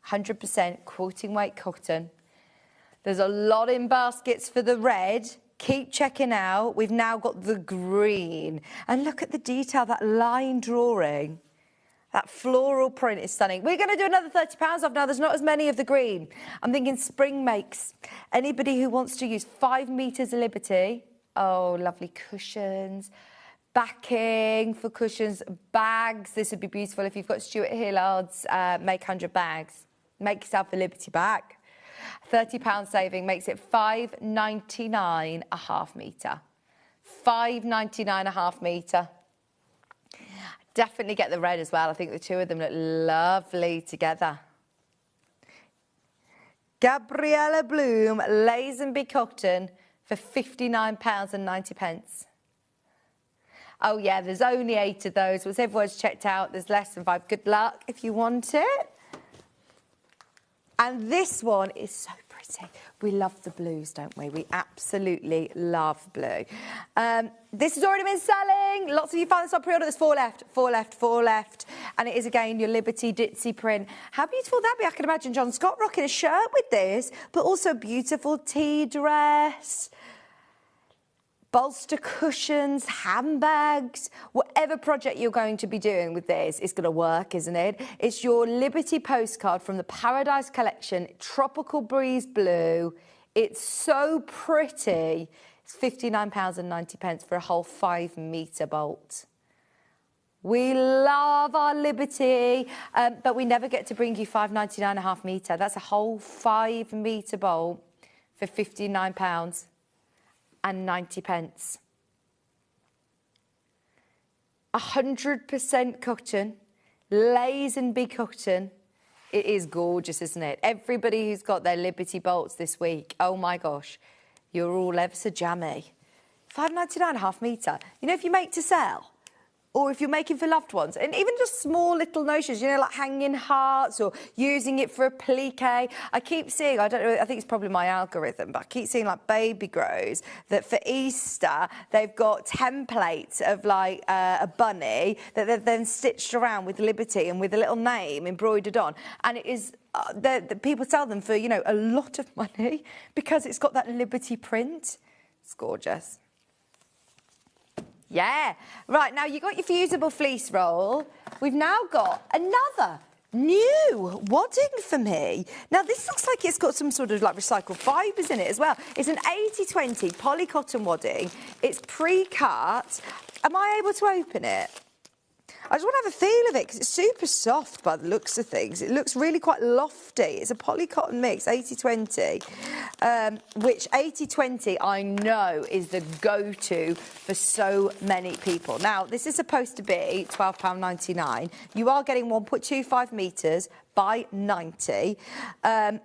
100% quilting weight cotton. There's a lot in baskets for the red. Keep checking out. We've now got the green. And look at the detail, that line drawing. That floral print is stunning. We're going to do another £30 off now. There's not as many of the green. I'm thinking spring makes. Anybody who wants to use 5 metres of Liberty. Oh, lovely cushions. Backing for cushions. Bags. This would be beautiful if you've got Stuart Hillard's Make 100 Bags. Make yourself a Liberty bag. £30 saving makes it £5.99 a half metre. £5.99 a half metre. Definitely get the red as well. I think the two of them look lovely together. Gabriella Bloom Lazenby cotton for £59.90. Oh yeah, there's only 8 of those. Once everyone's checked out, there's less than 5. Good luck if you want it. And this one is so pretty. We love the blues, don't we? We absolutely love blue. This has already been selling. Lots of you found this on pre-order. There's 4 left, 4 left, 4 left. And it is, again, your Liberty Ditzy print. How beautiful would that be? I can imagine John Scott rocking a shirt with this, but also a beautiful tea dress. Bolster cushions, handbags, whatever project you're going to be doing with this is going to work, isn't it? It's your Liberty postcard from the Paradise Collection, Tropical Breeze Blue. It's so pretty. It's £59.90 for a whole 5 metre bolt. We love our Liberty, but we never get to bring you £5.99 a half metre. That's a whole 5 metre bolt for £59.90. 100% cotton, Lazenby cotton. It is gorgeous, isn't it? Everybody who's got their Liberty bolts this week, oh my gosh, you're all ever so jammy. £5.99 a half metre. You know, if you make to sell, or if you're making for loved ones, and even just small little notions, you know, like hanging hearts or using it for applique. I keep seeing, I don't know, I think it's probably my algorithm, but I keep seeing like baby grows that for Easter, they've got templates of like a bunny that they've then stitched around with Liberty and with a little name embroidered on. And it is, the people sell them for, you know, a lot of money because it's got that Liberty print. It's gorgeous. Yeah. Right, now you've got your fusible fleece roll. We've now got another new wadding for me. Now, this looks like it's got some sort of like recycled fibres in it as well. It's an 80/20 poly cotton wadding. It's pre-cut. Am I able to open it? I just want to have a feel of it because it's super soft by the looks of things. It looks really quite lofty. It's a poly cotton mix, 80/20, which 80/20 I know is the go-to for so many people. Now, this is supposed to be £12.99. You are getting 1.25 metres by 90. Yeah,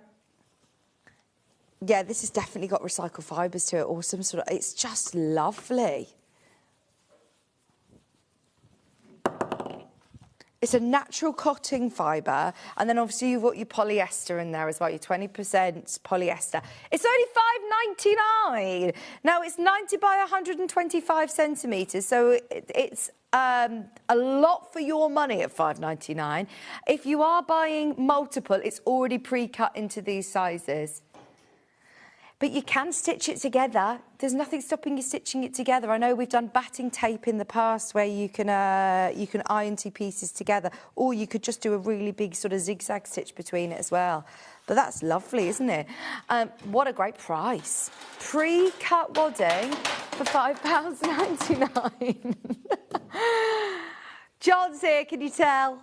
this has definitely got recycled fibres to it or some sort of... It's just lovely. It's a natural cotton fibre, and then obviously you've got your polyester in there as well, your 20% polyester. It's only £5.99. Now, it's 90 by 125 centimetres, so it's a lot for your money at £5.99. If you are buying multiple, it's already pre-cut into these sizes. But you can stitch it together. There's nothing stopping you stitching it together. I know we've done batting tape in the past where you can iron two pieces together, or you could just do a really big sort of zigzag stitch between it as well. But that's lovely, isn't it? What a great price. Pre-cut wadding for £5.99. John's here, can you tell?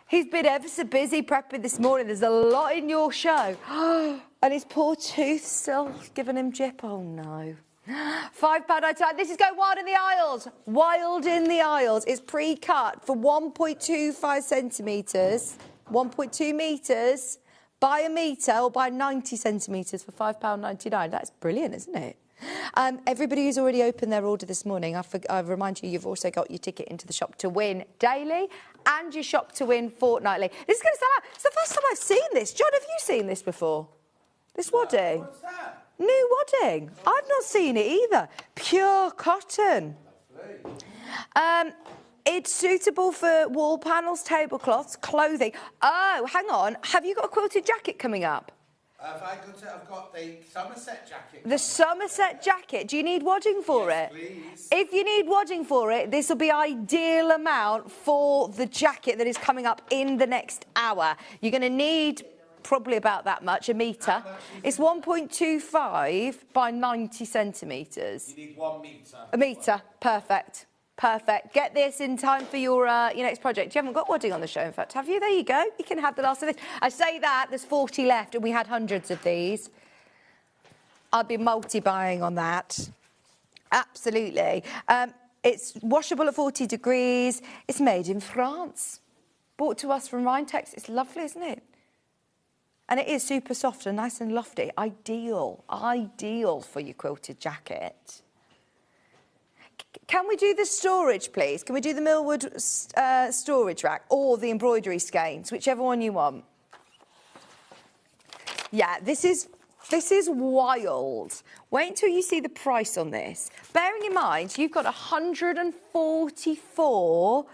He's been ever so busy prepping this morning. There's a lot in your show. And his poor tooth still giving him jip. Oh, no. £5.99. This is going wild in the aisles. Wild in the aisles. It's pre-cut for 1.25 centimetres, 1.2 metres, by a metre or by 90 centimetres for £5.99. That's brilliant, isn't it? Everybody who's already opened their order this morning, I remind you, you've also got your ticket into the shop to win daily and your shop to win fortnightly. This is going to sell out. It's the first time I've seen this. John, have you seen this before? This wadding? What's that? New wadding. I've not seen it either. Pure cotton. It's suitable for wall panels, tablecloths, clothing. Oh, hang on. Have you got a quilted jacket coming up? I've got the Somerset jacket. The Somerset jacket. Do you need wadding for it? Please. If you need wadding for it, this will be ideal amount for the jacket that is coming up in the next hour. You're going to need probably about that much, a metre. It's 1.25 by 90 centimetres. You need 1 metre. A metre. Perfect. Perfect. Get this in time for your next project. You haven't got wadding on the show, in fact, have you? There you go. You can have the last of this. I say that, there's 40 left, and we had hundreds of these. I'd be multi-buying on that. Absolutely. It's washable at 40 degrees. It's made in France. Brought to us from Rhinetex. It's lovely, isn't it? And it is super soft and nice and lofty. Ideal. Ideal for your quilted jacket. Can we do the storage, please? Can we do the Millwood storage rack or the embroidery skeins, whichever one you want? Yeah, this is wild. Wait until you see the price on this. Bearing in mind, you've got 144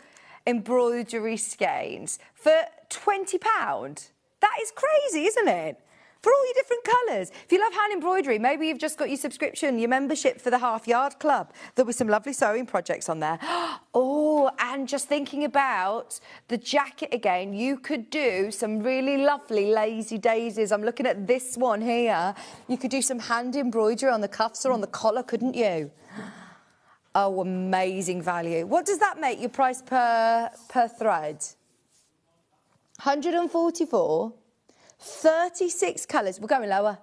embroidery skeins for £20. That is crazy, isn't it? For all your different colours. If you love hand embroidery, maybe you've just got your subscription, your membership for the Halfyard Club. There'll be some lovely sewing projects on there. Oh, and just thinking about the jacket again, you could do some really lovely lazy daisies. I'm looking at this one here. You could do some hand embroidery on the cuffs or on the collar, couldn't you? Oh, amazing value. What does that make your price per thread? 144. 36 colours. We're going lower.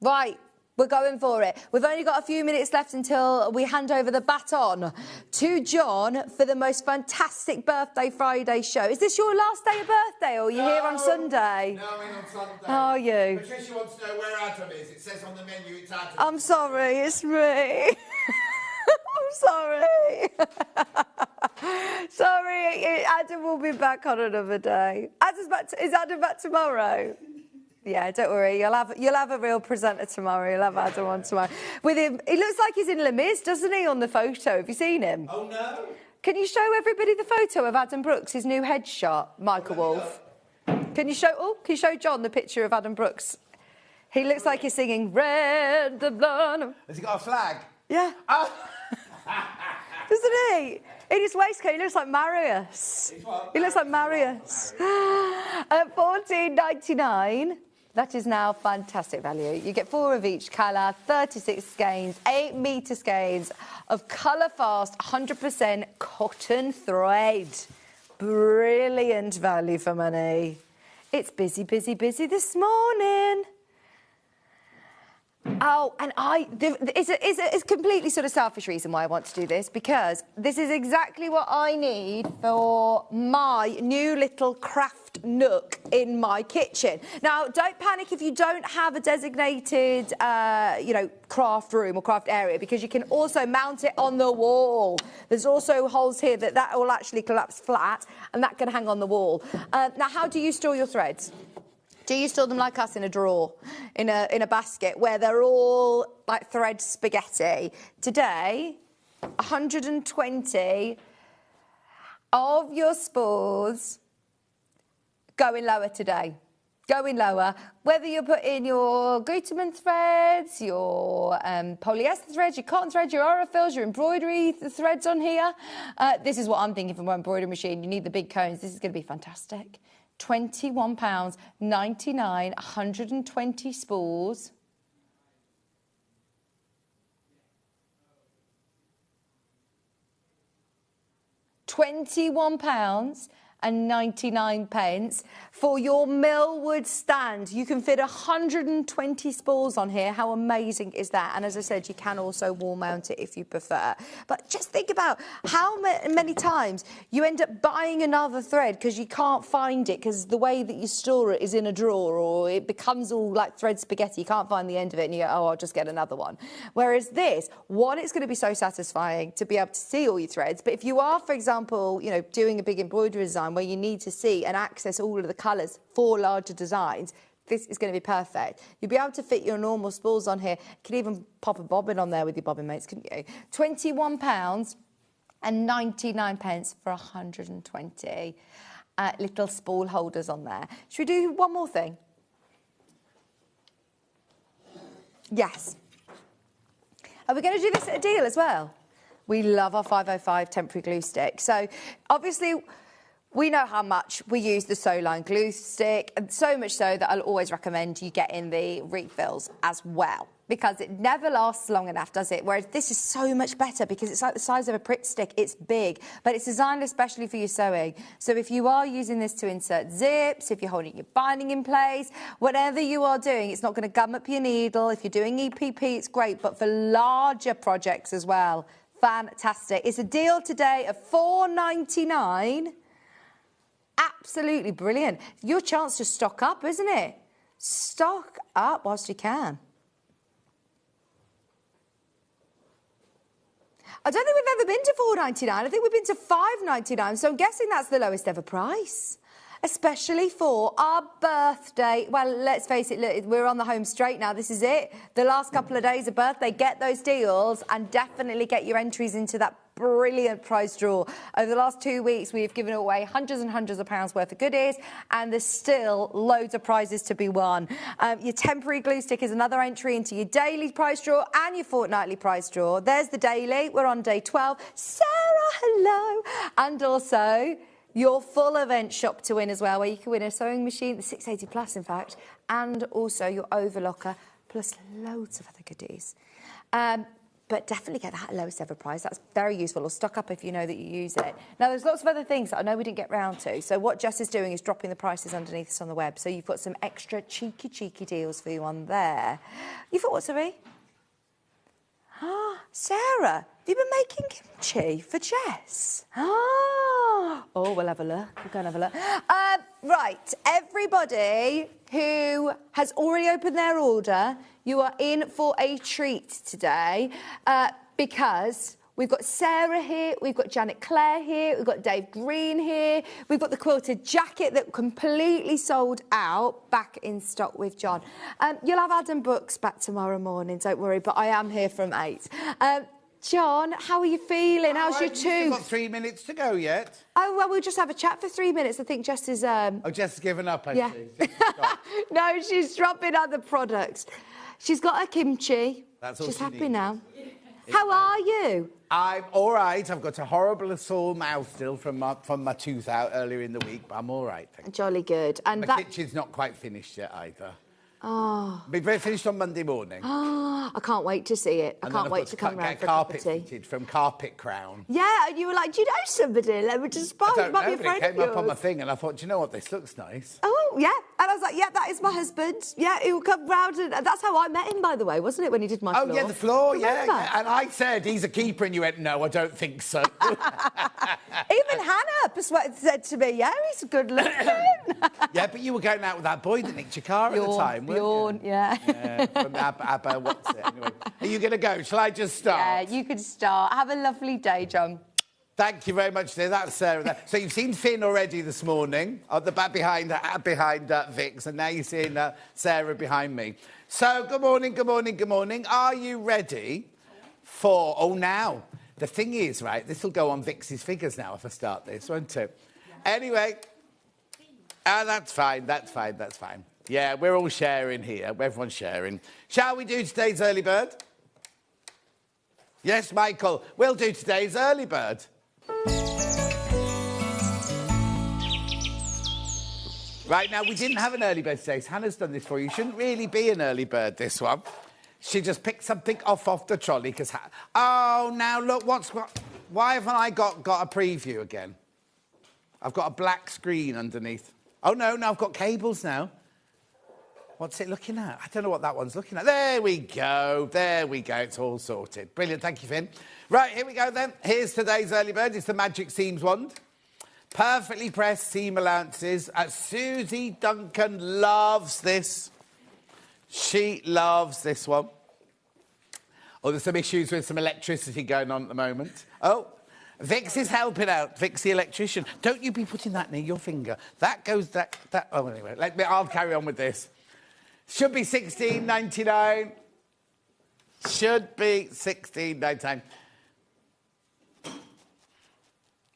Right, we're going for it. We've only got a few minutes left until we hand over the baton to John for the most fantastic Birthday Friday show. Is this your last day of birthday, or are you here on Sunday? No, I'm in on Sunday. Are you? Patricia wants to know where Adam is. It says on the menu it's Adam. I'm sorry, it's me. I'm sorry. Sorry, Adam will be back on another day. Is Adam back tomorrow? Yeah, don't worry. You'll have a real presenter tomorrow. You'll have Adam on tomorrow. With him, he looks like he's in Les Mis, doesn't he, on the photo? Have you seen him? Oh, no. Can you show everybody the photo of Adam Brooks, his new headshot, Michael Wolff? Can you show John the picture of Adam Brooks? He looks like he's singing Red the Blood. Has he got a flag? Yeah. Oh. Doesn't he? In his waistcoat, he looks like Marius. He looks like Marius. At $14.99, that is now fantastic value. You get 4 of each colour, 36 skeins, 8 metre skeins of colour-fast, 100% cotton thread. Brilliant value for money. It's busy, busy, busy this morning. Oh, and it's a completely sort of selfish reason why I want to do this, because this is exactly what I need for my new little craft nook in my kitchen. Now, don't panic if you don't have a designated, craft room or craft area, because you can also mount it on the wall. There's also holes here that will actually collapse flat, and that can hang on the wall. Now, how do you store your threads? Do you store them like us in a drawer, in a basket, where they're all like thread spaghetti? Today, 120 of your spools going lower today. Going lower. Whether you're putting your Gutermann threads, your polyester threads, your cotton threads, your Aurifils, your embroidery threads on here. This is what I'm thinking for my embroidery machine. You need the big cones. This is going to be fantastic. £21.99, 120 spools. £21.99 for your millwood stand. You can fit 120 spools on here. How amazing is that? And as I said, you can also wall mount it if you prefer. But just think about how many times you end up buying another thread because you can't find it, because the way that you store it is in a drawer, or it becomes all like thread spaghetti. You can't find the end of it and you go, oh, I'll just get another one. Whereas this, one, it's going to be so satisfying to be able to see all your threads. But if you are, for example, doing a big embroidery design where you need to see and access all of the colours for larger designs, this is going to be perfect. You'll be able to fit your normal spools on here. You can even pop a bobbin on there with your bobbin mates, couldn't you? £21.99 for 120 little spool holders on there. Should we do one more thing? Yes. Are we going to do this at a deal as well? We love our 505 temporary glue stick. So obviously, we know how much we use the Soline glue stick, and so much so that I'll always recommend you get in the refills as well, because it never lasts long enough, does it? Whereas this is so much better because it's like the size of a Pritt stick. It's big, but it's designed especially for your sewing. So if you are using this to insert zips, if you're holding your binding in place, whatever you are doing, it's not going to gum up your needle. If you're doing EPP, it's great, but for larger projects as well, fantastic. It's a deal today of £4.99. Absolutely brilliant. Your chance to stock up, isn't it? Stock up whilst you can. I don't think we've ever been to £4.99. I think we've been to £5.99, so I'm guessing that's the lowest ever price. Especially for our birthday. Well, let's face it, look, we're on the home straight now. This is it. The last couple of days of birthday, get those deals and definitely get your entries into that brilliant prize draw. Over the last 2 weeks, we have given away hundreds and hundreds of pounds worth of goodies, and there's still loads of prizes to be won. Your temporary glue stick is another entry into your daily prize draw and your fortnightly prize draw. There's the daily. We're on day 12. Sarah, hello. And also your full event shop to win as well, where you can win a sewing machine, the 680 Plus, in fact, and also your overlocker, plus loads of other goodies. But definitely get that lowest ever price. That's very useful. Or stock up if you know that you use it. Now, there's lots of other things that I know we didn't get round to. So what Jess is doing is dropping the prices underneath us on the web. So you've got some extra cheeky deals for you on there. You thought, what, sorry? Sarah, have you been making kimchi for Jess? Oh, we'll have a look. We'll go and have a look. Right, everybody who has already opened their order, you are in for a treat today, because we've got Sarah here, we've got Janet Clare here, we've got Dave Green here, we've got the quilted jacket that completely sold out, back in stock with John. You'll have Adam Books back tomorrow morning, don't worry, but I am here from 8. John, how are you feeling? How's your You've tooth? got 3 minutes to go yet. Oh, well, we'll just have a chat for 3 minutes. I think Jess is... Oh, Jess has given up, Yeah. No, she's dropping other products. She's got her kimchi. That's all she's she happy needs. now. How are you? I'm all right. I've got a horrible sore mouth still from my tooth out earlier in the week, but I'm all right. Thank you. Jolly good. And My kitchen's not quite finished yet either. Oh. Be very finished on Monday morning. Oh, I can't wait to see it. I can't wait to come round get for a carpet cup of tea. fitted from Carpet Crown. Yeah, and you were like, do you know somebody? Let me just buy I it. don't Might be know, a but friend it came of up on my yours. thing and I thought, do you know what, this looks nice. Oh, yeah. And I was like, yeah, that is my husband. Yeah, he'll come round. And that's how I met him, by the way, wasn't it, when he did my floor? Oh, yeah, the floor, yeah, Remember? yeah. And I said, he's a keeper, and you went, no, I don't think so. Even Hannah said to me, yeah, he's good looking. Yeah, but you were going out with that boy that nicked your car at the time, weren't you? Yeah. Yeah, from Abba, what's it? Anyway, are you going to go? Shall I just start? Yeah, you could start. Have a lovely day, John. Thank you very much, dear. That's Sarah there. So you've seen Finn already this morning, at the back behind Vix, and now you're seeing Sarah behind me. So, good morning, good morning, good morning. Are you ready for... Oh, now, the thing is, right, this will go on Vix's figures now if I start this, won't it? Yeah. Anyway, that's fine, that's fine, that's fine. Yeah, we're all sharing here. Everyone's sharing. Shall we do today's early bird? Yes, Michael, we'll do today's early bird. Right, now, we didn't have an early bird today, so Hannah's done this for you. You shouldn't really be an early bird, this one. She just picked something off the trolley, because... Oh, now, look, why haven't I got a preview again? I've got a black screen underneath. Oh, no, I've got cables now. What's it looking at? I don't know what that one's looking at. There we go. There we go. It's all sorted. Brilliant. Thank you, Finn. Right, here we go then. Here's today's early bird. It's the Magic Seams wand. Perfectly pressed seam allowances. Susie Duncan loves this. She loves this one. Oh, there's some issues with some electricity going on at the moment. Oh, Vix is helping out. Vix, the electrician. Don't you be putting that near your finger. That goes... Oh, anyway. I'll carry on with this. Should be $16.99. Should be $16.99.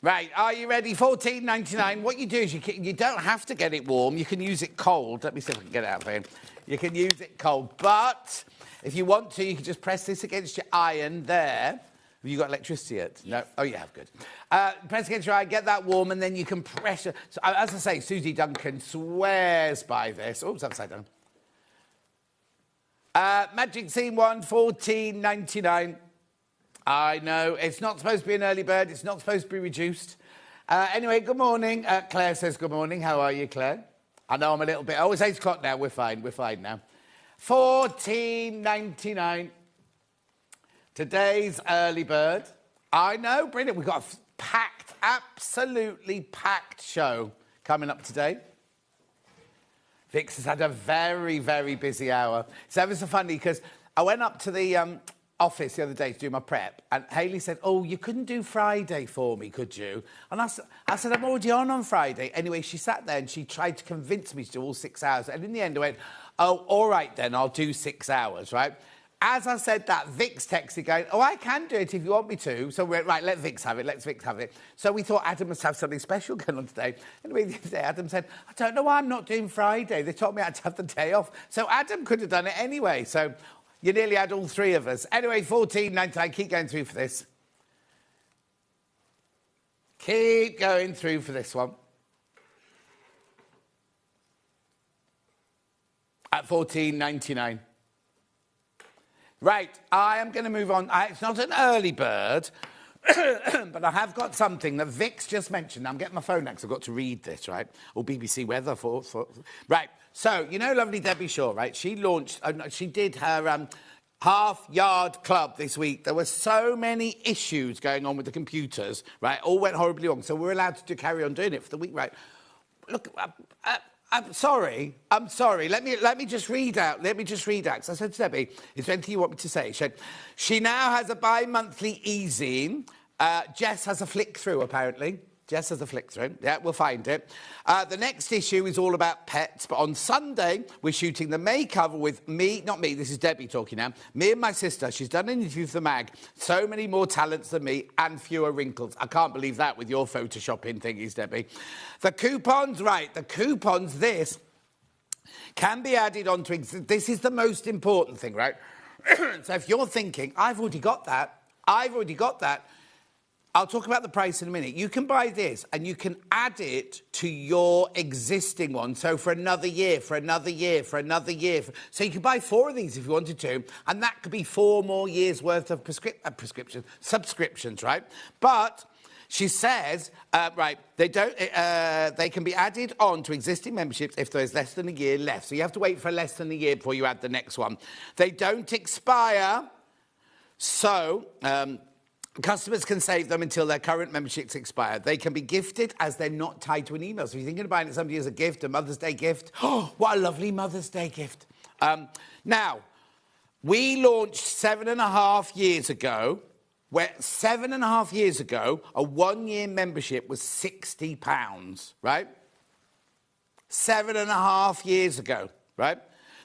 Right, are you ready? $14.99. What you do is you don't have to get it warm. You can use it cold. Let me see if I can get it out for you. You can use it cold. But if you want to, you can just press this against your iron there. Have you got electricity yet? Yes. No? Oh, you have, good. Press against your iron, get that warm, and then you can pressure. So, as I say, Susie Duncan swears by this. Oops, upside down. Magic Seam wand, $14.99. I know, it's not supposed to be an early bird. It's not supposed to be reduced. Anyway, good morning. Claire says good morning. How are you, Claire? I know I'm a little bit... Oh, it's 8 o'clock now. We're fine now. $14.99. Today's early bird. I know, brilliant. We've got a packed, absolutely packed show coming up today. Vix has had a very, very busy hour. It's ever so funny because I went up to the office the other day to do my prep and Hayley said, oh, you couldn't do Friday for me, could you? And I said, I'm already on Friday. Anyway, she sat there and she tried to convince me to do all 6 hours. And in the end, I went, oh, all right then, I'll do 6 hours, right? As I said that, Vix texted going, oh, I can do it if you want me to. So we went, right, let Vix have it, let's Vix have it. So we thought Adam must have something special going on today. Anyway, the other day, Adam said, I don't know why I'm not doing Friday. They told me I had to have the day off. So Adam could have done it anyway. So you nearly had all 3 of us. Anyway, $14.99, keep going through for this. Keep going through for this one. At $14.99. Right, I am going to move on. It's not an early bird, but I have got something that Vix just mentioned. Now, I'm getting my phone next. I've got to read this, right? Or BBC Weather for... Right, so, you know lovely Debbie Shaw, right? She launched... she did her Halfyard Club this week. There were so many issues going on with the computers, right? All went horribly wrong, so we're allowed to carry on doing it for the week, right? Look... I'm sorry. Let me just read out. Because I said to Debbie, is there anything you want me to say? She said, she now has a bi-monthly e-zine. Jess has a flick through, apparently. Jess has a flick through. Yeah, we'll find it. The next issue is all about pets, but on Sunday, we're shooting the May cover with me, not me, this is Debbie talking now, me and my sister. She's done an interview for the mag. So many more talents than me and fewer wrinkles. I can't believe that with your photoshopping thingies, Debbie. The coupons, right, the coupons, this can be added on to... This is the most important thing, right? So if you're thinking, I've already got that, I'll talk about the price in a minute. You can buy this and you can add it to your existing one. So for another year, for another year, for another year. So you can buy 4 of these if you wanted to, and that could be 4 more years' worth of subscriptions, right? But she says, right, they can be added on to existing memberships if there's less than a year left. So you have to wait for less than a year before you add the next one. They don't expire, so... customers can save them until their current memberships expire. They can be gifted as they're not tied to an email. So if you're thinking of buying it somebody as a gift, a Mother's Day gift, oh, what a lovely Mother's Day gift. Now, we launched 7.5 years ago, where 7.5 years ago, a 1-year membership was £60, right? 7.5 years ago, right?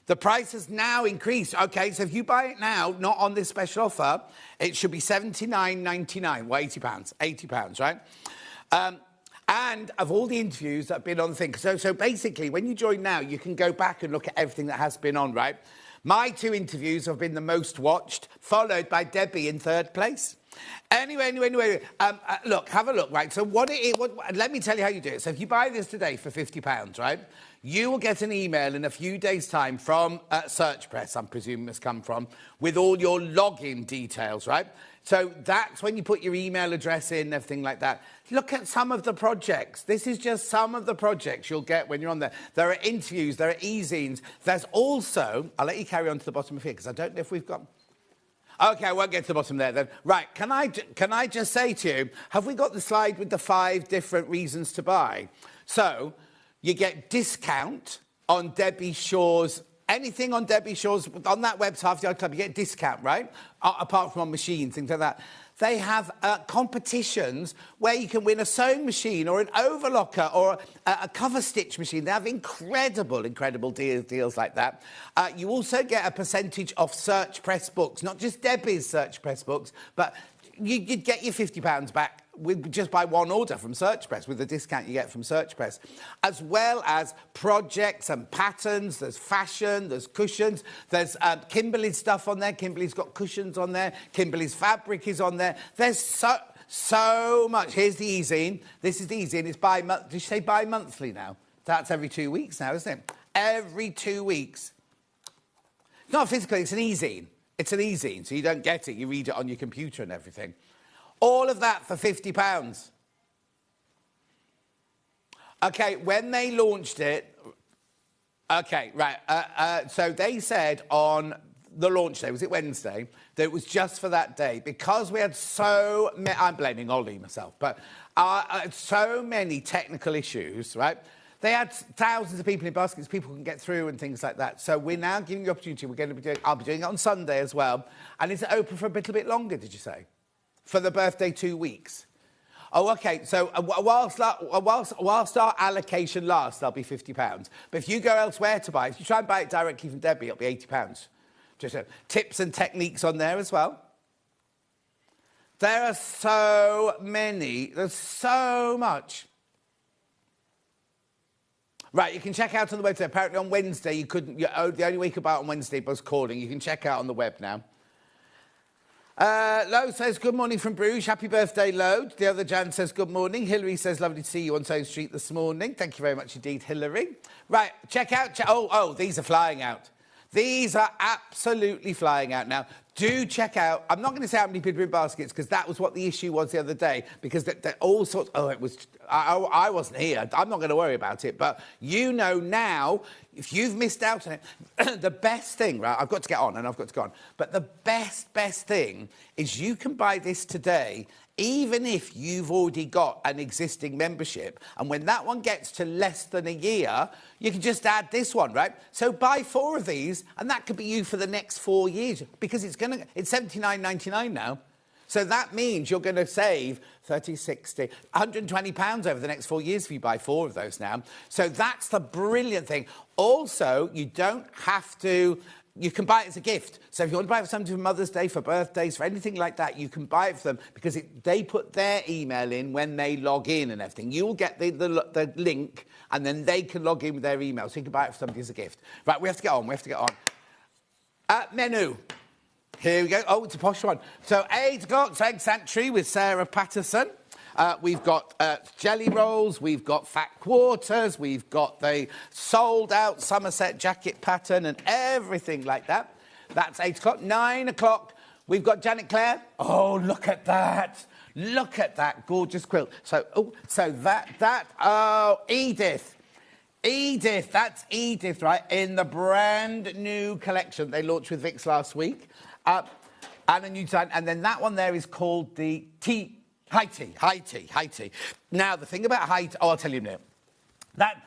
The price has now increased. OK, so if you buy it now, not on this special offer, it should be £79.99, well, £80, right? And of all the interviews that have been on the thing, so basically, when you join now, you can go back and look at everything that has been on, right? My 2 interviews have been the most watched, followed by Debbie in 3rd place. Anyway, look, have a look, right? So what it is, let me tell you how you do it. So if you buy this today for £50, right, you will get an email in a few days' time from SearchPress, I'm presuming it's come from, with all your login details, right? So that's when you put your email address in, everything like that. Look at some of the projects. This is just some of the projects you'll get when you're on there. There are interviews, there are e-zines. There's also, I'll let you carry on to the bottom of here, because I don't know if we've got... OK, I won't get to the bottom there then. Right, can I just say to you, have we got the slide with the 5 different reasons to buy? So, you get discount on Debbie Shaw's, anything on Debbie Shaw's, on that website, Halfyard Club, you get discount, right? Apart from on machines, things like that. They have competitions where you can win a sewing machine or an overlocker or a cover stitch machine. They have incredible deals like that. You also get a percentage off SearchPress books, not just Debbie's SearchPress books, but you'd get your £50 back with just by 1 order from SearchPress, with the discount you get from SearchPress, as well as projects and patterns. There's fashion, there's cushions, there's Kimberly's stuff on there. Kimberly's got cushions on there. Kimberly's fabric is on there. There's so much. Here's the e-zine. This is the e-zine. It's did you say bi-monthly now? That's every 2 weeks now, isn't it? Every 2 weeks. It's not physical, it's an e-zine. It's an e-zine, so you don't get it. You read it on your computer and everything. All of that for £50. OK, when they launched it... OK, right. So they said on the launch day, was it Wednesday, that it was just for that day. Because we had so many... I'm blaming Ollie myself, but so many technical issues, right? They had thousands of people in baskets, people can get through and things like that. So we're now giving you the opportunity. I'll be doing it on Sunday as well. And is it open for a little bit longer, did you say? For the birthday 2 weeks. Oh, OK, so whilst our allocation lasts, that'll be £50. But if you go elsewhere to buy it, if you try and buy it directly from Debbie, it'll be £80. Just tips and techniques on there as well. There are so many. There's so much. Right, you can check out on the website. Apparently on Wednesday, you couldn't... the only way you could buy it on Wednesday was calling. You can check out on the web now. Lo says, good morning from Bruges. Happy birthday, Lo. The other Jan says, good morning. Hilary says, lovely to see you on Stone Street this morning. Thank you very much indeed, Hilary. Right, check out... these are flying out. These are absolutely flying out now. Do check out... I'm not going to say how many people are in baskets, because that was what the issue was the other day, because they're all sorts... Oh, it was... I wasn't here. I'm not going to worry about it. But you know now, if you've missed out on it, the best thing, right, I've got to get on, and I've got to go on. But the best thing is you can buy this today, even if you've already got an existing membership. And when that one gets to less than a year, you can just add this one, right? So buy 4 of these, and that could be you for the next 4 years, because it's £79.99 now. So that means you're going to save 30, 60, £120 over the next 4 years if you buy 4 of those now. So that's the brilliant thing. Also, you don't have to... You can buy it as a gift. So if you want to buy it for something for Mother's Day, for birthdays, for anything like that, you can buy it for them because they put their email in when they log in and everything. You'll get the link and then they can log in with their email. So you can buy it for somebody as a gift. Right, we have to get on. Menu. Here we go. Oh, it's a posh one. So 8 o'clock, Egg Sanctuary with Sarah Patterson. We've got jelly rolls, we've got fat quarters, we've got the sold-out Somerset jacket pattern and everything like that. That's 8 o'clock. 9 o'clock, we've got Janet Clare. Oh, look at that. Look at that gorgeous quilt. Edith. Edith, that's Edith, right, in the brand new collection they launched with Vix last week. And a new design. And then that one there is called the High tea. Now, the thing about high tea... Oh, I'll tell you now.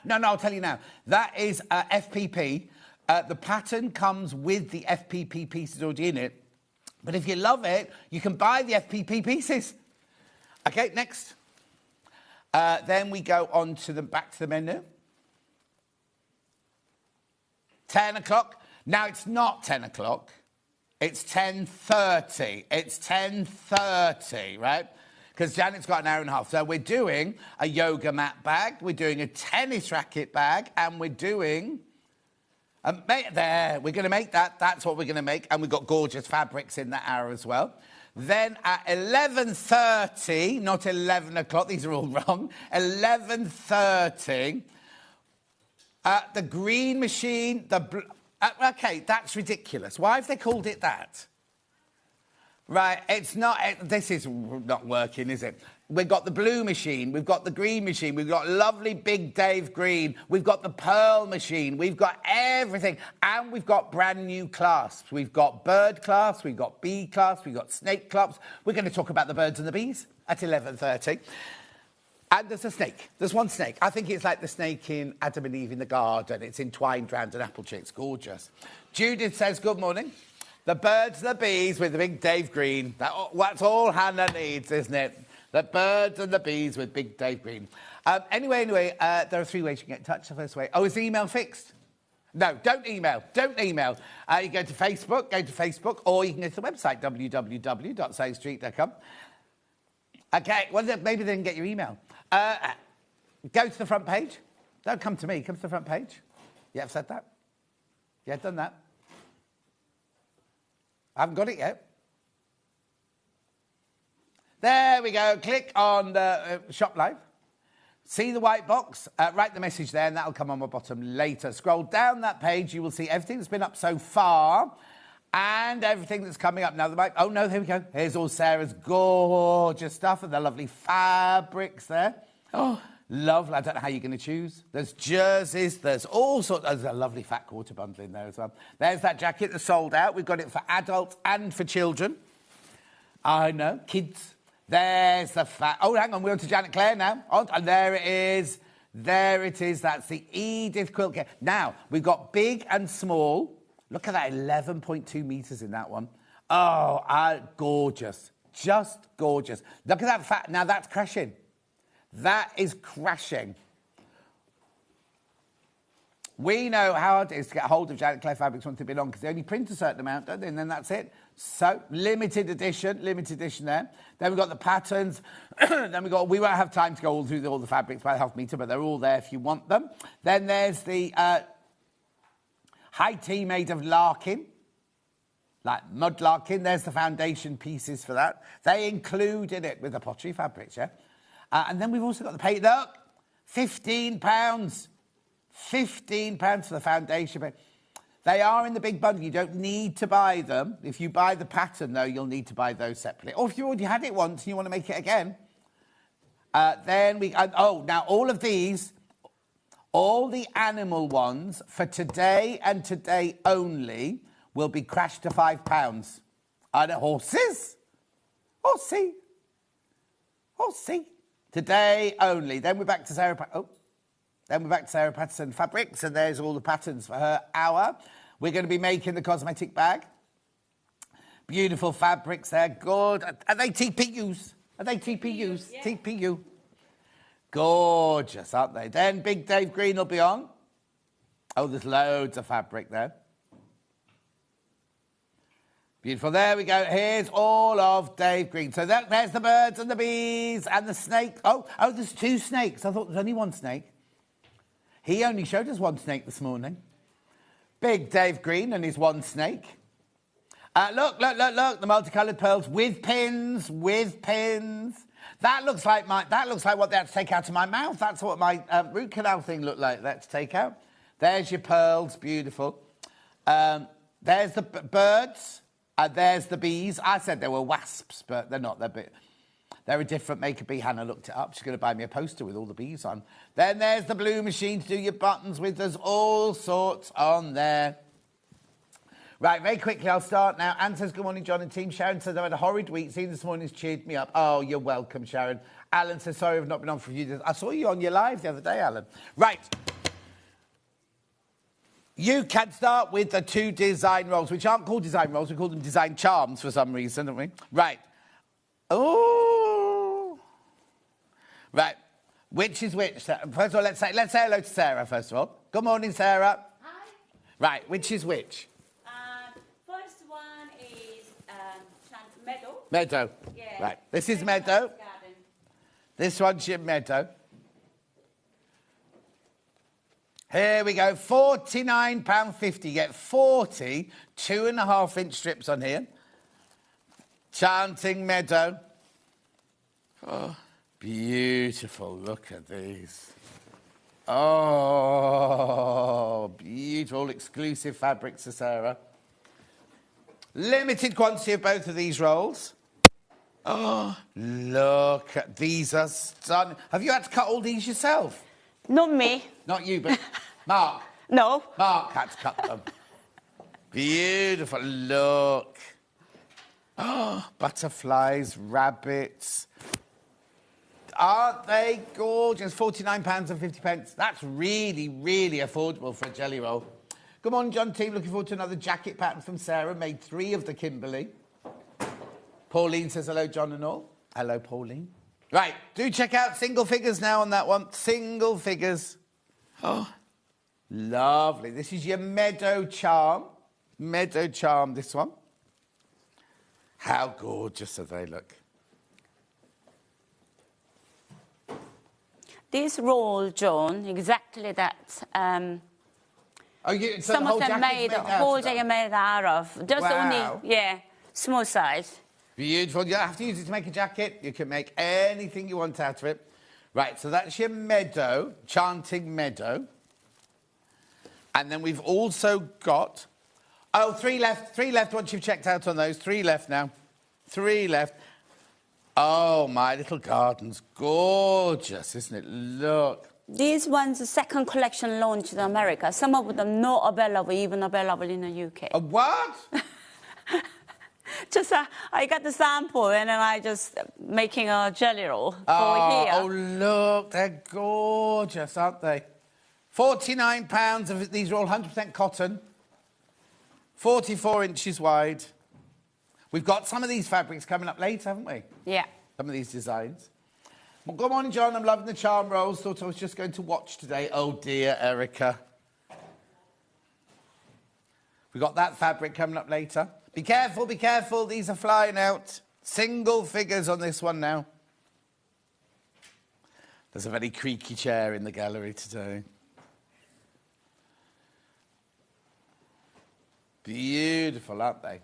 I'll tell you now. That is FPP. The pattern comes with the FPP pieces already in it. But if you love it, you can buy the FPP pieces. OK, next. Then we go on to back to the menu. 10 o'clock. Now, it's not 10 o'clock. It's 10:30. It's 10:30, right? Because Janet's got an hour and a half. So we're doing a yoga mat bag, we're doing a tennis racket bag, and we're doing... we're going to make that. That's what we're going to make. And we've got gorgeous fabrics in that hour as well. Then at 11:30, not 11 o'clock, these are all wrong, 11:30, the green machine, OK, that's ridiculous. Why have they called it that? Right, it's not... This is not working, is it? We've got the blue machine, we've got the green machine, we've got lovely Big Dave Green, we've got the pearl machine, we've got everything, and we've got brand new clasps. We've got bird clasps, we've got bee clasps, we've got snake clasps. We're going to talk about the birds and the bees at 11:30. And there's a snake. There's one snake. I think it's like the snake in Adam and Eve in the garden. It's entwined round an apple tree. It's gorgeous. Judith says, good morning. The birds and the bees with the Big Dave Green. That's all Hannah needs, isn't it? The birds and the bees with Big Dave Green. Anyway, there are 3 ways you can get in touch. The first way. Oh, is the email fixed? No, don't email. Don't email. You go to Facebook, or you can go to the website, www.sewingstreet.com. OK, well, maybe they didn't get your email. Go to the front page. Don't come to me. Come to the front page. Yeah, I've said that. Yeah, I've done that. I haven't got it yet. There we go. Click on the Shop Live. See the white box. Write the message there, and that'll come on my bottom later. Scroll down that page. You will see everything that's been up so far and everything that's coming up. Now, oh, no, here we go. Here's all Sarah's gorgeous stuff and the lovely fabrics there. Oh, lovely. I don't know how you're going to choose. There's jerseys. There's all sorts. There's a lovely fat quarter bundle in there as well. There's that jacket that's sold out. We've got it for adults and for children. I know. Kids. There's the fat... Oh, hang on. We're on to Janet Clare now. Oh, and there it is. There it is. That's the Edith quilt care. Now, we've got big and small. Look at that, 11.2 metres in that one. Oh, gorgeous. Just gorgeous. Look at that fat. Now, that's crashing. That is crashing. We know how hard it is to get hold of Janet Clare fabrics once they've been on, because they only print a certain amount, don't they? And then that's it. So, limited edition there. Then we've got the patterns. Then we won't have time to go all through all the fabrics by the half metre, but they're all there if you want them. Then there's the high tea made of larkin, like mud larkin. There's the foundation pieces for that. They include in it with the pottery fabrics, yeah? And then we've also got the paint. Look, £15. £15 for the foundation. They are in the big bundle. You don't need to buy them. If you buy the pattern, though, you'll need to buy those separately. Or if you already had it once and you want to make it again. Now all of these, all the animal ones for today and today only will be crashed to £5. And horses? Horsey. Today only. Then we're back to Sarah Patterson Fabrics, and there's all the patterns for her hour. We're going to be making the cosmetic bag. Beautiful fabrics there, good. Are they TPUs? Are they TPUs? Yeah. TPU. Gorgeous, aren't they? Then Big Dave Green will be on. Oh, there's loads of fabric there. Beautiful, there we go. Here's all of Dave Green. So there's the birds and the bees and the snake. Oh, there's 2 snakes. I thought there was only 1 snake. He only showed us 1 snake this morning. Big Dave Green and his 1 snake. Look, the multicoloured pearls with pins, That looks like what they had to take out of my mouth. That's what my root canal thing looked like. That's take out. There's your pearls, beautiful. There's the birds, there's the bees. I said they were wasps, but they're not. They're a different maker bee. Hannah looked it up. She's going to buy me a poster with all the bees on. Then there's the blue machine to do your buttons with. There's all sorts on there. Right, very quickly, I'll start now. Anne says, good morning, John and team. Sharon says, I've had a horrid week. Seeing this morning's cheered me up. Oh, you're welcome, Sharon. Alan says, sorry, I've not been on for a few days. I saw you on your live the other day, Alan. Right. You can start with the 2 design rolls, which aren't called design rolls. We call them design charms for some reason, don't we? Right. Oh. Right. Which is which? First of all, let's say hello to Sarah, first of all. Good morning, Sarah. Hi. Right, which is which? First one is Meadow. Meadow. Yeah. Right. This is Meadow. Garden. This one's your Meadow. Here we go. £49.50. You get 40 2.5-inch strips on here. Chanting Meadow. Oh, beautiful. Look at these. Oh, beautiful exclusive fabrics to Sarah. Limited quantity of both of these rolls. Oh, look at these are stunning. Have you had to cut all these yourself? Not me. Not you, but Mark. No. Mark had to cut them. Beautiful. Look. Oh, butterflies, rabbits. Aren't they gorgeous? £49.50. That's really, really affordable for a jelly roll. Good morning, John team. Looking forward to another jacket pattern from Sarah. Made 3 of the Kimberley. Pauline says hello, John and all. Hello, Pauline. Right, do check out single figures now on that one. Single figures. Oh, lovely. This is your Meadow Charm. Meadow Charm, this one. How gorgeous do they look? This roll, John, exactly that. So some of them made whole jacket made out of. Just Wow. only, small size. Beautiful. You don't have to use it to make a jacket. You can make anything you want out of it. Right, so that's your Meadow, Chanting Meadow. And then we've also got... Oh, 3 left. 3 left once you've checked out on those. 3 left now. 3 left. Oh, my little garden's gorgeous, isn't it? Look. These ones, the second collection launched in America. Some of them not available, even available in the UK. A what? Just I got the sample and then I just making a jelly roll for here. Oh, look, they're gorgeous, aren't they? £49 of it. These are all 100% cotton. 44 inches wide. We've got some of these fabrics coming up later, haven't we? Yeah. Some of these designs. Well, good morning, John. I'm loving the charm rolls. Thought I was just going to watch today. Oh, dear, Erica. We've got that fabric coming up later. Be careful, be careful. These are flying out. Single figures on this one now. There's a very creaky chair in the gallery today. Beautiful, aren't they?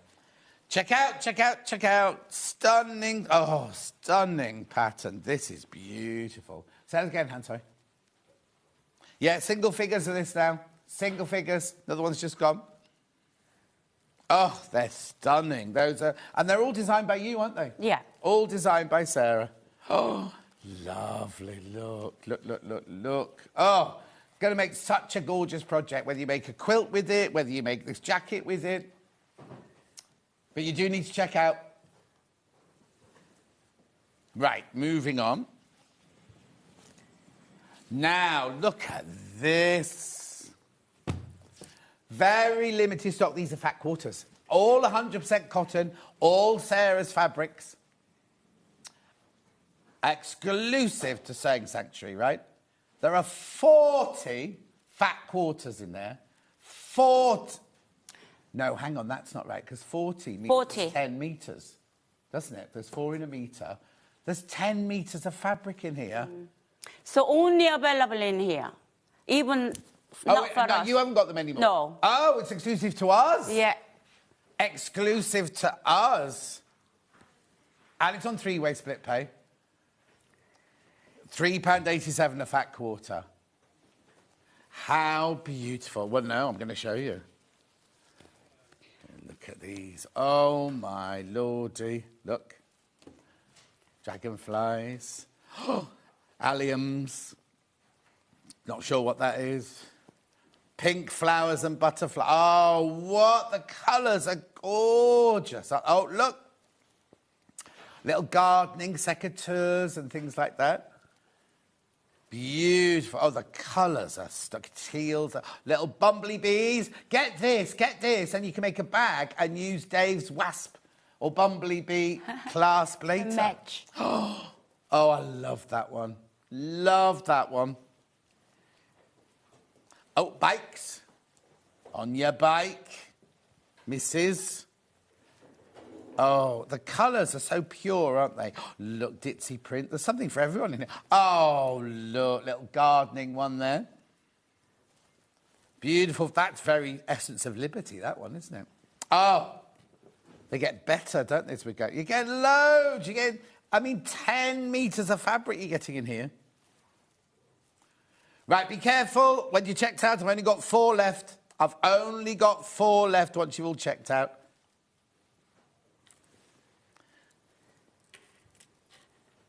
Check out, check out, check out. Stunning, oh, stunning pattern. This is beautiful. Say that again, Han, sorry. Yeah, single figures of this now. Single figures. Another one's just gone. Oh, they're stunning. Those are, and they're all designed by you, aren't they? Yeah. All designed by Sarah. Oh, lovely. Look, look, look, look, look. Oh, going to make such a gorgeous project, whether you make a quilt with it, whether you make this jacket with it. But you do need to check out. Right, moving on. Now, look at this. Very limited stock. These are fat quarters. All 100% cotton, All Sarah's fabrics. Exclusive to Sewing Sanctuary, right? There are 40 fat quarters in there. 40. No, hang on, that's not right, because 40 metres 10 metres, doesn't it? There's 4 in a metre. There's 10 metres of fabric in here. So only available in here, even not for us. You haven't got them anymore? No. Oh, it's exclusive to us? Yeah. Exclusive to us. And it's on 3-way split pay. £3.87 a fat quarter. How beautiful. Well, no, I'm going to show you. Look at these. Oh, my lordy. Look. Dragonflies. Alliums. Not sure what that is. Pink flowers and butterflies. Oh, what? The colours are gorgeous. Oh, look. Little gardening secateurs and things like that. Beautiful. Oh, the colours are stuck. Teals. Little bumblebees. Get this. And you can make a bag and use Dave's wasp or bumblebee clasp later. Match. Oh, I love that one. Love that one. Oh, bikes. On your bike, Mrs. Oh, the colours are so pure, aren't they? Look, ditzy print. There's something for everyone in here. Oh, look, little gardening one there. Beautiful. That's very essence of liberty, that one, isn't it? Oh, they get better, don't they, as we go? You get loads. You get, 10 metres of fabric you're getting in here. Right, be careful when you're checked out. I've only got 4 left. I've only got 4 left once you've all checked out.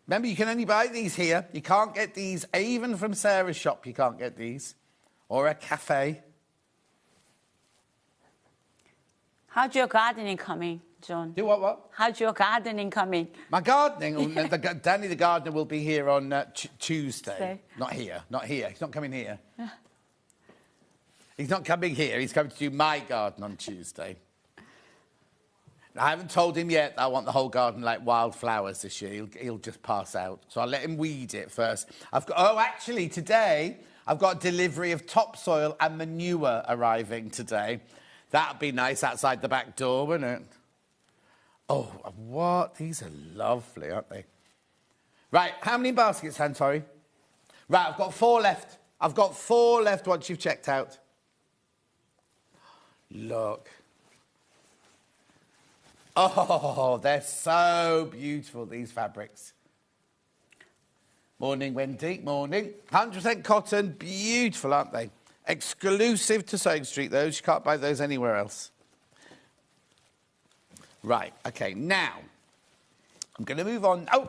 Remember, you can only buy these here. You can't get these, even from Sarah's shop, you can't get these. Or a cafe. How's your gardening coming, John? Do what? How's your gardening coming? My gardening? Danny the gardener will be here on Tuesday. Not here. He's not coming here. He's not coming here. He's coming to do my garden on Tuesday. I haven't told him yet that I want the whole garden like wildflowers this year. He'll just pass out. So I'll let him weed it first. Actually, today, I've got delivery of topsoil and manure arriving today. That'd be nice outside the back door, wouldn't it? Oh, what? These are lovely, aren't they? Right, how many baskets, Han, sorry? Right, I've got 4 left. I've got 4 left once you've checked out. Look. Oh, they're so beautiful, these fabrics. Morning, Wendy. Morning. 100% cotton. Beautiful, aren't they? Exclusive to Sewing Street, those. You can't buy those anywhere else. Right, OK, now, I'm going to move on. Oh,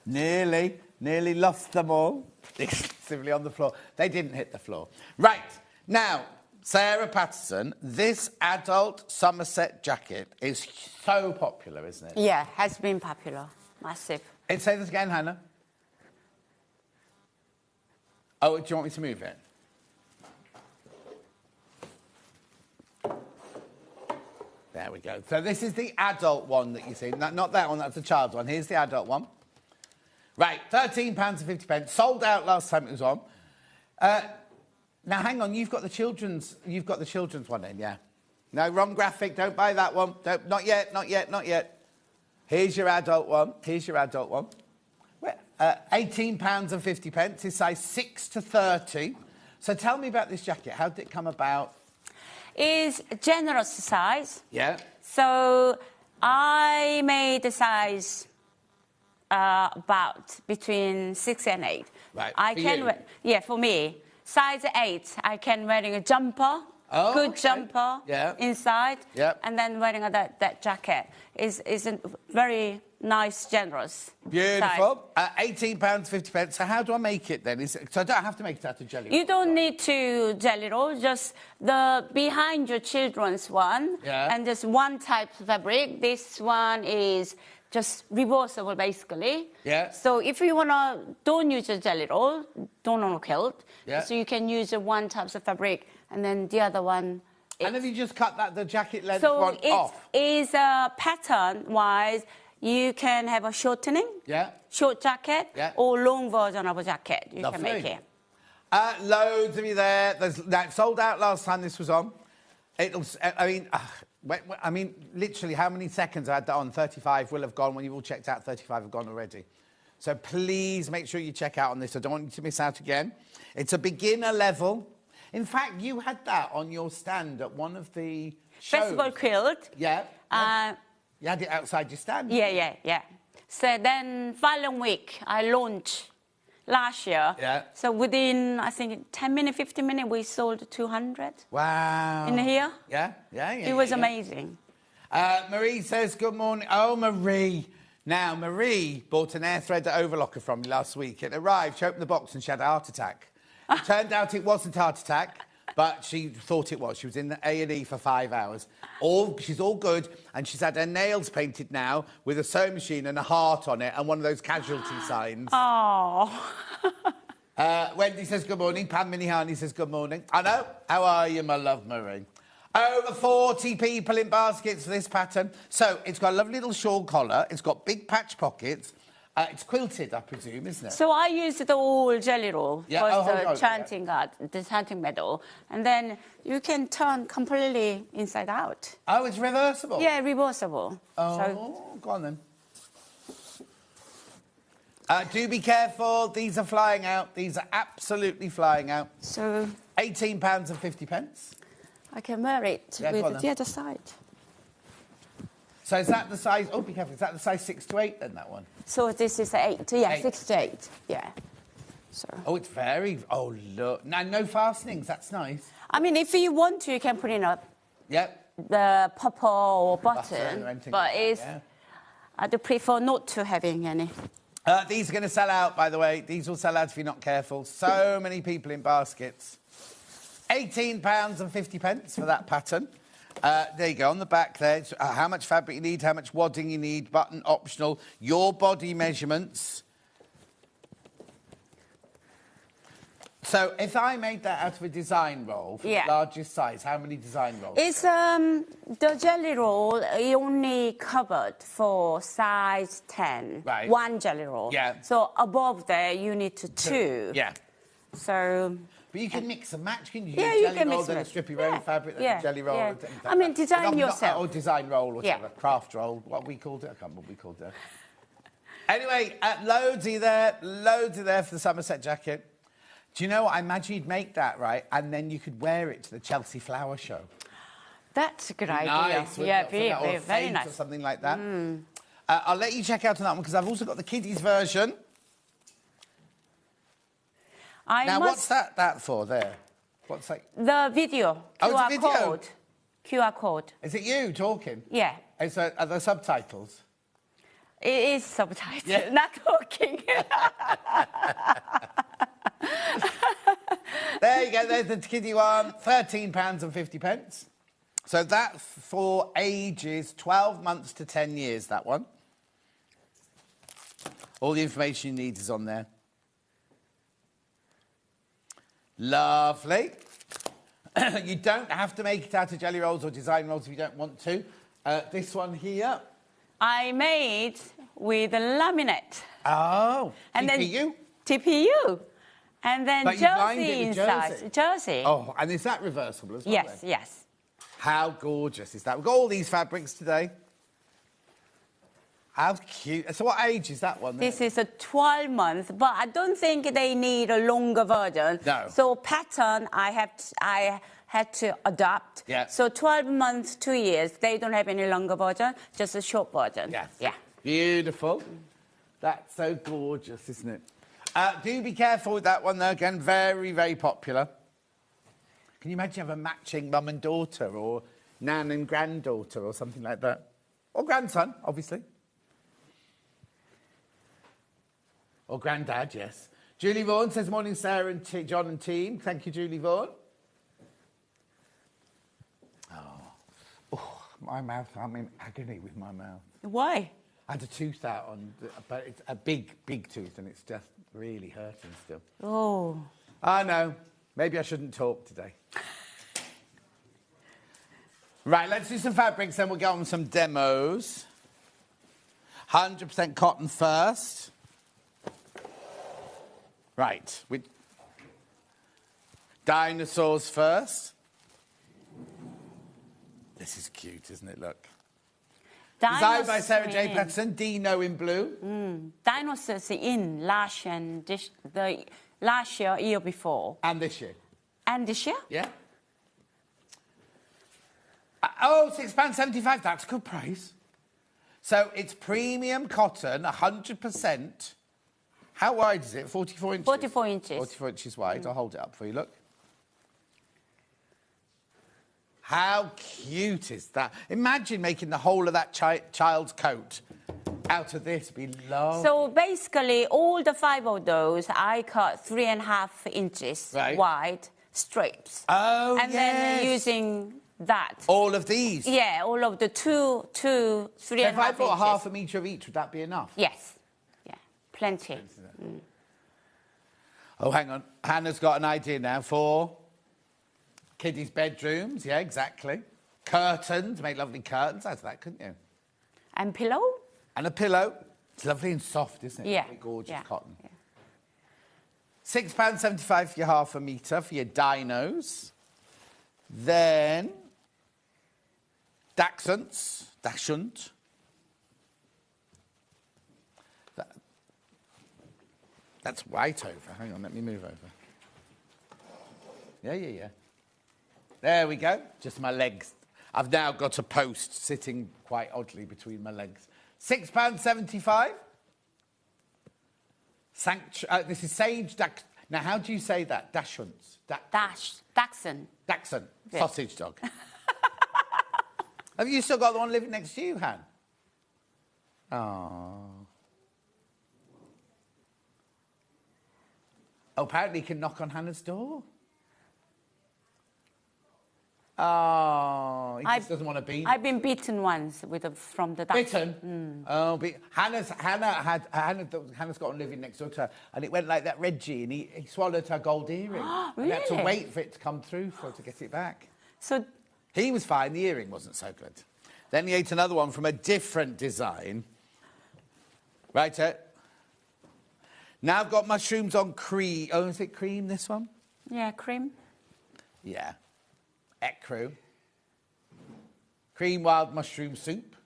nearly lost them all. Exclusively on the floor. They didn't hit the floor. Right, now, Sarah Patterson, this adult Somerset jacket is so popular, isn't it? Yeah, has been popular. Massive. Say this again, Hannah. Oh, do you want me to move it? There we go. So this is the adult one that you see. Not that one, that's the child's one. Here's the adult one. Right, £13.50. Sold out last time it was on. Now, hang on, you've got the children's one in, yeah? No, wrong graphic, don't buy that one. Not yet. Here's your adult one. £18.50 is size 6 to 30. So tell me about this jacket. How did it come about? It's generous size. Yeah. So I made the size about between 6 and 8. Right, for me. Size 8, I can wearing a jumper, good jumper inside, and then wearing that jacket. Is a very nice, generous Beautiful. £18.50. So how do I make it then? So I don't have to make it out of jelly roll? You don't need to jelly roll, just the behind your children's one, and just one type of fabric. This one is just reversible, basically. Yeah. So if you don't use a jelly roll, don't on a quilt, so you can use one type of fabric, and then the other one And have you just cut the jacket length one off? So it is pattern-wise, you can have a shortening, short jacket, or long version of a jacket. You can make it. Loads of you there. That sold out last time this was on. I mean, literally, how many seconds I had that on? 35 will have gone. When you've all checked out, 35 have gone already. So please make sure you check out on this. I don't want you to miss out again. It's a beginner level. In fact, you had that on your stand at one of the shows. Festival Quilt. Yeah. You had it outside your stand. Yeah. So then following week, I launched last year. Yeah. So within, I think, 10 minutes, 15 minutes, we sold 200. Wow. In here. Yeah. It was amazing. Marie says, good morning. Oh, Marie. Now, Marie bought an air threader overlocker from me last week. It arrived, she opened the box and she had a heart attack. It turned out it wasn't a heart attack, but she thought it was. She was in the A&E for 5 hours. She's all good, and she's had her nails painted now with a sewing machine and a heart on it and one of those casualty signs. Oh. Wendy says, good morning. Pam Minihani says, good morning. I know. How are you, my love, Marie? Over 40 people in baskets for this pattern. So it's got a lovely little shawl collar. It's got big patch pockets. It's quilted, I presume, isn't it? So I used the old jelly roll for the chanting medal. And then you can turn completely inside out. Oh, it's reversible? Yeah, reversible. Oh, go on then. Do be careful. These are flying out. These are absolutely flying out. So... £18.50. I can wear it with the other side. So is that the size... Oh, be careful. Is that the size 6 to 8 then, that one? So this is 8. Yeah, 6 to 8. Yeah. So. Oh, it's very... Oh, look. No fastenings. That's nice. I mean, if you want to, you can put in the popper or button. But I'd prefer not to having any. These are going to sell out, by the way. These will sell out if you're not careful. So many people in baskets. £18.50 for that pattern. There you go, on the back there. How much fabric you need, how much wadding you need, button optional, your body measurements. So if I made that out of a design roll for the largest size, how many design rolls? It's the jelly roll only covered for size 10. Right. 1 jelly roll. Yeah. So above there you need 2. Yeah. So... But you can mix and match, can you? Yeah, you can mix and match. Then a strip your own fabric, then a jelly roll. Yeah. I mean, design yourself. Or design roll, or whatever. Craft roll, what we called it. I can't remember what we called it. Anyway, loads of there for the Somerset jacket. Do you know what? I imagine you'd make that, right? And then you could wear it to the Chelsea Flower Show. That's a good idea. Nice, very nice. Or something like that. I'll let you check out on that one, because I've also got the kiddies version. What's that for there? What's that? The video. QR code. QR code. Is it you talking? Yeah. Are there subtitles? It is subtitles, not talking. There you go, there's the kiddie one, £13.50. So that's for ages 12 months to 10 years, that one. All the information you need is on there. Lovely. You don't have to make it out of jelly rolls or design rolls if you don't want to. This one here. I made with a laminate. Oh, and TPU? Then TPU. And then jersey inside. Jersey. Oh, and is that reversible as well? Yes, then? Yes. How gorgeous is that? We've got all these fabrics today. How cute. So what age is that one then? This is a 12 months, but I don't think they need a longer version. No. So pattern I had to adapt. Yeah. So 12 months, 2 years, they don't have any longer version, just a short version. Yes. Yeah. Beautiful. That's so gorgeous, isn't it? Do be careful with that one, though. Again, very, very popular. Can you imagine you have a matching mum and daughter, or nan and granddaughter, or something like that? Or grandson, obviously. Or granddad, yes. Julie Vaughan says, morning, Sarah and John and team. Thank you, Julie Vaughan. Oh, my mouth. I'm in agony with my mouth. Why? I had a tooth out but it's a big, big tooth, and it's just really hurting still. Oh. I know. Maybe I shouldn't talk today. Right, let's do some fabrics, then we'll go on some demos. 100% cotton first. Right, with Dinosaurs first. This is cute, isn't it? Look. Designed by Sarah J. Patterson, Dino in blue. Dinosaurs in last year before. And this year. And this year? Yeah. Oh, £6.75. That's a good price. So it's premium cotton, 100%. How wide is it? 44 inches? 44 inches. 44 inches wide. I'll hold it up for you. Look. How cute is that? Imagine making the whole of that child's coat out of this. It'd be lovely. So basically, all the 5 of those, I cut 3.5 inches wide strips. Oh, and then using that. All of these? Yeah, all of the 3.5 inches. So if I bought half a metre of each, would that be enough? Yes. Yeah, plenty. Oh, hang on. Hannah's got an idea now for kiddies' bedrooms. Yeah, exactly. Curtains. Make lovely curtains out of that, couldn't you? And pillow? And a pillow. It's lovely and soft, isn't it? Yeah. Really gorgeous cotton. Yeah. £6.75 for your half a metre for your dinos. Then Dachshunds. That's right over. Hang on, let me move over. Yeah. There we go. Just my legs. I've now got a post sitting quite oddly between my legs. £6.75. This is Sage Dachshund. Now, how do you say that? Dachshunds. Dachshund. Dachshund. Yeah. Sausage dog. Have you still got the one living next to you, Han? Oh. Oh, apparently he can knock on Hannah's door. Oh, he just doesn't want to be. I've been beaten once from the dachshund. Bitten? Oh, Hannah's got one living next door to her, and it went like that, Reggie, and he swallowed her gold earring. Really? And he had to wait for it to come through for her to get it back. So he was fine, the earring wasn't so good. Then he ate another one from a different design. Right, now I've got mushrooms on cream. Oh, is it cream, this one? Yeah, cream. Yeah. Ecru. Cream wild mushroom soup.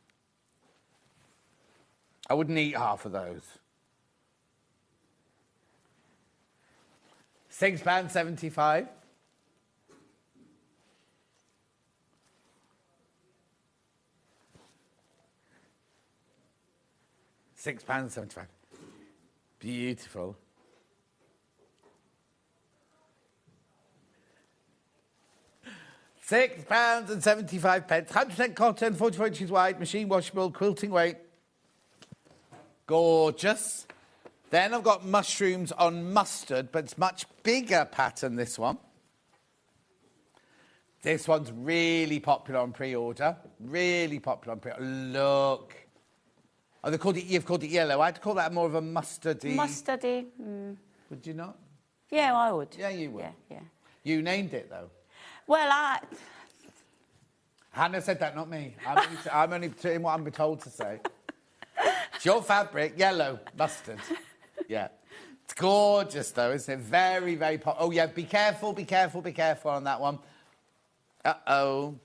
I wouldn't eat half of those. £6.75. £6.75. Beautiful. £6.75. 100% cotton, 44 inches wide, machine washable, quilting weight. Gorgeous. Then I've got mushrooms on mustard, but it's much bigger pattern, this one. This one's really popular on pre-order. Really popular on pre-order. Look. Oh, you've called it yellow. I'd call that more of a mustardy. Mustardy. Would you not? Yeah, I would. Yeah, you would. Yeah. You named it, though. Well, Hannah said that, not me. I'm only saying what I'm told to say. It's your fabric, yellow, mustard. Yeah. It's gorgeous, though, isn't it? Very, very Oh, yeah, be careful on that one. Uh-oh.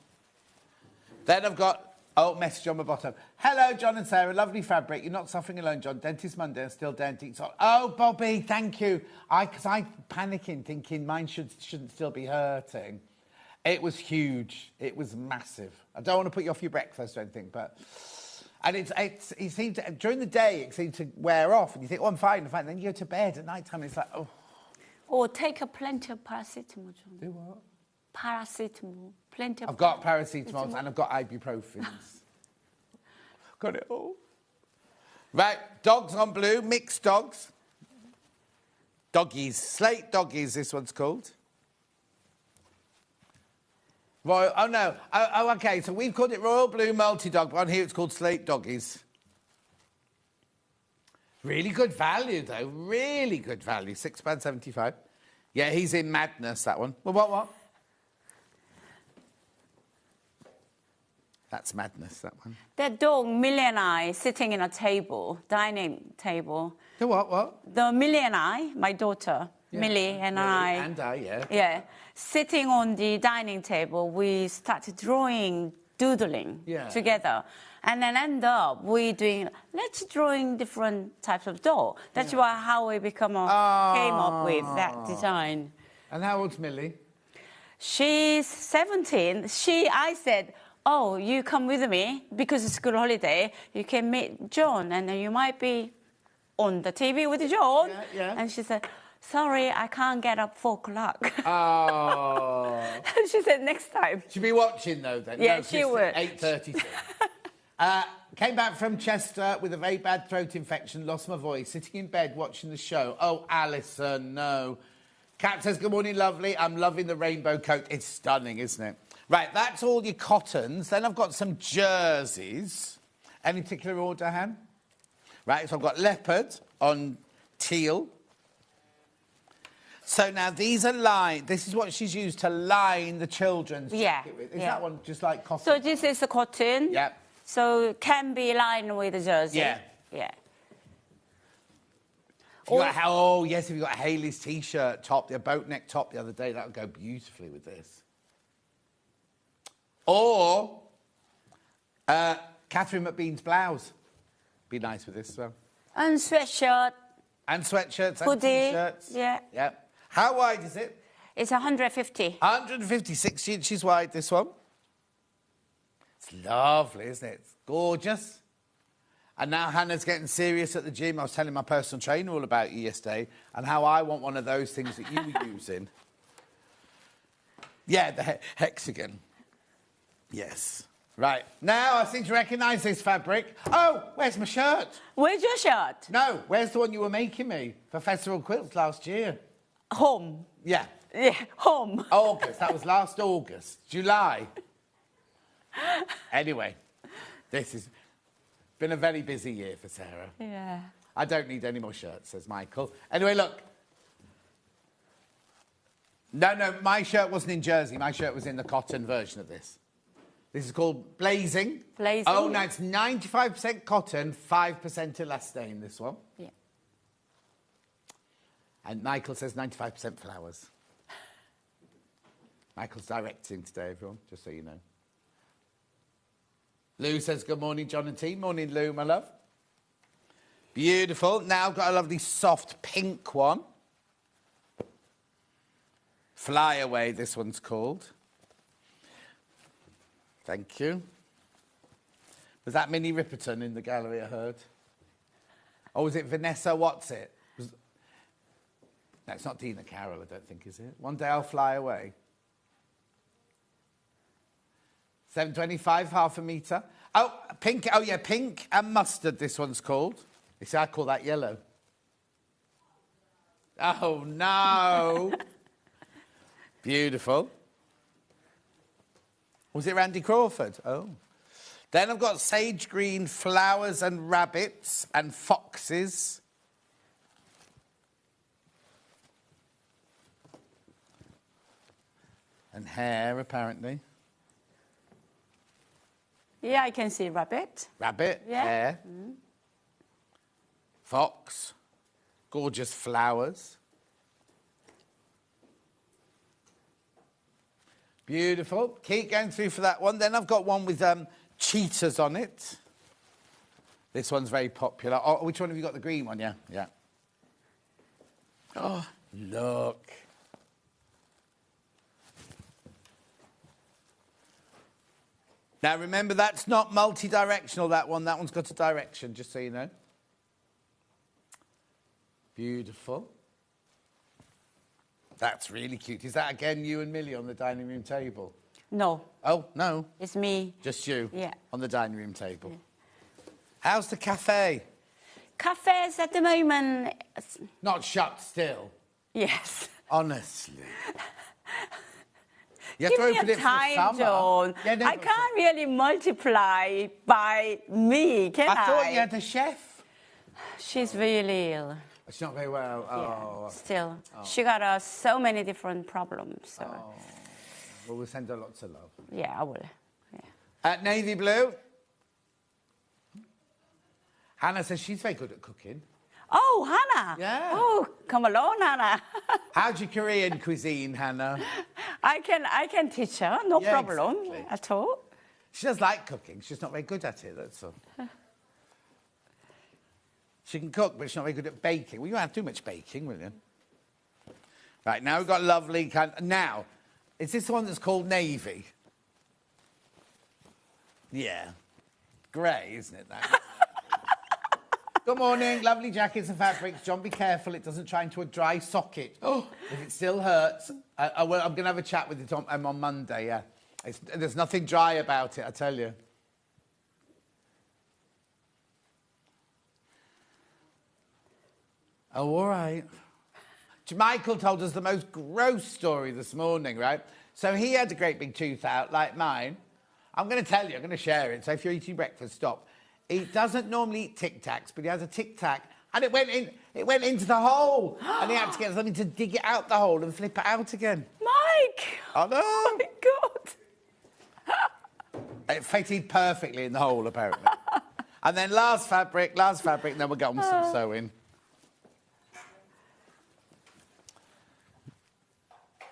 Then I've got... Oh, message on my bottom. Hello, John and Sarah. Lovely fabric. You're not suffering alone, John. Dentist Monday and still denting. So, oh, Bobby, thank you. Because I'm panicking, thinking mine shouldn't still be hurting. It was huge. It was massive. I don't want to put you off your breakfast or anything, but... And it seemed to, during the day, it seemed to wear off. And you think, oh, I'm fine. Then you go to bed at night time, and it's like, oh. Or take plenty of paracetamol, John. Do what? Paracetamol. Plenty of I've got paracetamols and I've got ibuprofens. Got it all. Right, dogs on blue, mixed dogs. Doggies, slate doggies, this one's called. Royal, oh no, okay, so we've called it Royal Blue Multi-Dog, but on here it's called slate doggies. Really good value, though, really good value, £6.75. Yeah, he's in madness, that one. Well, what? That's madness, that one. That dog, Millie and I, sitting in a table, dining table. The what? The Millie and I, my daughter, Millie and I. And I, yeah. Yeah. Sitting on the dining table, we started drawing, doodling together. And then end up let's drawing different types of dog. That's why how we came up with that design. And how old's Millie? She's 17. I said, oh, you come with me because it's school holiday. You can meet John and then you might be on the TV with John. Yeah. And she said, sorry, I can't get up 4 o'clock. Oh. She said, next time. She'll be watching though then. Yeah, no, she will. 8:32. Came back from Chester with a very bad throat infection, lost my voice, sitting in bed watching the show. Oh, Alison, no. Kat says, good morning, lovely. I'm loving the rainbow coat. It's stunning, isn't it? Right, that's all your cottons. Then I've got some jerseys. Any particular order, Han? Right, so I've got leopard on teal. So now these are lined. This is what she's used to line the children's jacket with. Is that one just like cotton? So this is the cotton. Yeah. So it can be lined with the jersey. Yeah. Yeah. If you've got Hayley's T-shirt top, the boat neck top the other day, that would go beautifully with this. Or Catherine McBean's blouse. Be nice with this as well. And sweatshirt. And sweatshirts and hoodie. T-shirts. Yeah. How wide is it? It's 150. 156 inches wide, this one. It's lovely, isn't it? It's gorgeous. And now Hannah's getting serious at the gym. I was telling my personal trainer all about you yesterday and how I want one of those things that you were using. Yeah, the hexagon. Yes. Right. Now, I seem to recognise this fabric. Oh, where's my shirt? Where's your shirt? No, where's the one you were making me for Festival Quilts last year? Home. Yeah. Yeah, home. August. That was last August. July. Anyway, this has been a very busy year for Sarah. Yeah. I don't need any more shirts, says Michael. Anyway, look. No, my shirt wasn't in jersey. My shirt was in the cotton version of this. This is called Blazing. Blazing. Oh, now it's 95% cotton, 5% elastane, this one. Yeah. And Michael says 95% flowers. Michael's directing today, everyone, just so you know. Lou says, good morning, John and T. Morning, Lou, my love. Beautiful. Now I've got a lovely soft pink one. Fly Away, this one's called. Thank you. Was that Minnie Ripperton in the gallery, I heard? Or was it Vanessa, what's it? No, it's not Dina Carroll, I don't think, is it? One Day I'll Fly Away. 725, half a metre. Oh, pink. Oh, yeah, pink and mustard, this one's called. You see, I call that yellow. Oh, no. Beautiful. Was it Randy Crawford? Oh. Then I've got sage green, flowers and rabbits and foxes. And hair, apparently. Yeah, I can see rabbit. Rabbit, yeah. Hair. Mm. Fox. Gorgeous flowers. Beautiful. Keep going through for that one. Then I've got one with cheetahs on it. This one's very popular. Oh, which one have you got? The green one, yeah? Yeah. Oh, look. Now, remember, that's not multi-directional, that one. That one's got a direction, just so you know. Beautiful. That's really cute. Is that, again, you and Millie on the dining room table? No. Oh, no. It's me. Just you? Yeah. On the dining room table. Yeah. How's the cafe? Cafes at the moment... Not shut still? Yes. Honestly. You have to open it time, for the summer. John. Yeah, no, I can't really multiply by me, can I? I thought you had a chef. She's really ill. She's not very well. Oh. Yeah, still. Oh. She got so many different problems. So. Oh. Well, we'll send her lots of love. Yeah, I will. Yeah. Navy blue. Hannah says she's very good at cooking. Oh, Hannah. Yeah. Oh, come along, Hannah. How's your Korean cuisine, Hannah? I can teach her, no problem exactly. at all. She does like cooking. She's not very good at it, that's all. She can cook, but she's not very good at baking. Well, you won't have too much baking, will you? Right, now we've got lovely kind... Now, is this the one that's called Navy? Yeah. Grey, isn't it, that? Good morning. Lovely jackets and fabrics. John, be careful it doesn't try into a dry socket. Oh, if it still hurts. I'm going to have a chat with it on Monday, yeah. There's nothing dry about it, I tell you. Oh, all right. Michael told us the most gross story this morning, right? So he had a great big tooth out, like mine. I'm going to tell you, I'm going to share it. So if you're eating breakfast, stop. He doesn't normally eat Tic Tacs, but he has a Tic Tac, and it went into the hole, and he had to get something to dig it out the hole and flip it out again. Mike! I know. Oh, my God. It fitted perfectly in the hole, apparently. And then last fabric, and then we'll get on with some sewing.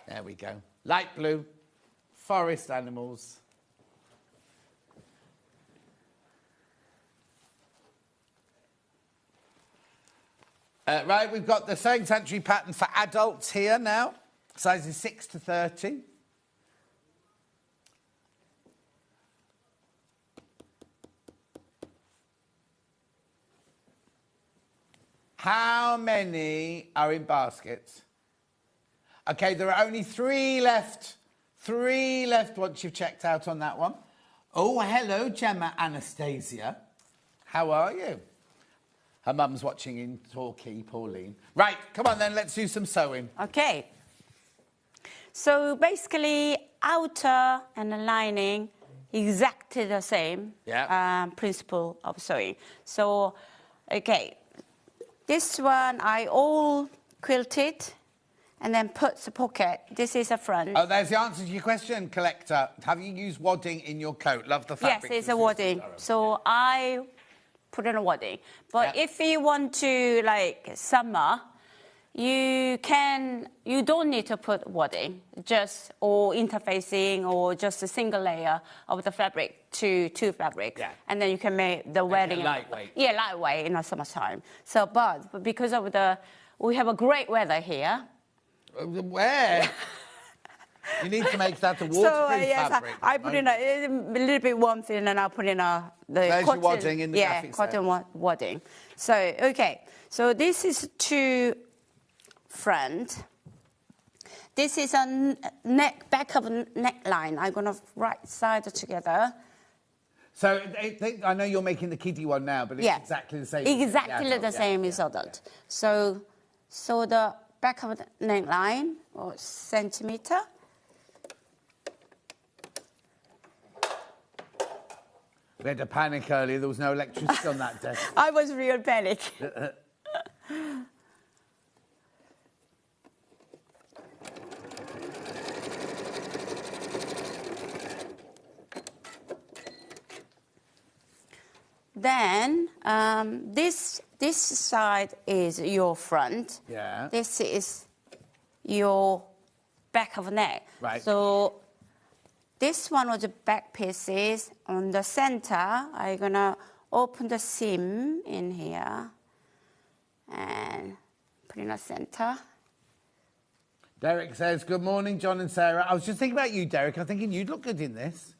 There we go. Light blue, forest animals. Right, we've got the Sewing Sanctuary pattern for adults here now. Sizes 6 to 30. How many are in baskets? OK, there are only 3 left. 3 left once you've checked out on that one. Oh, hello, Gemma Anastasia. How are you? Her mum's watching in Torquay, Pauline. Right, come on then, let's do some sewing. OK. So basically, outer and the lining, exactly the same principle of sewing. So, OK, this one I all quilted and then put the pocket. This is a front. Oh, there's the answer to your question, collector. Have you used wadding in your coat? Love the fabric. Yes, it's a wadding. So I put in a wadding. But if you want to, like, summer, you don't need to put wadding, just, or interfacing, or just a single layer of the fabric to 2 fabrics. Yeah. And then you can make the wedding. Lightweight. Yeah, lightweight in the summertime. So, but because of we have a great weather here. Where? You need to make that the waterproof fabric. I put in a little bit warmth in, and I'll put in the There's cotton. Your wadding in the graphics cotton wadding. So, OK. So this is 2 front. This is a back of a neckline. I'm going to right side together. So I know you're making the kiddie one now, but it's exactly the same. Exactly the same as adult. So the back of the neckline, or centimeter. We had a panic earlier. There was no electricity on that desk. I was real panic. Then this side is your front. Yeah. This is your back of the neck. Right. So this one was the back pieces. On the center, I'm gonna open the seam in here and put in the center. Derek says, good morning, John and Sarah. I was just thinking about you, Derek. I'm thinking you'd look good in this.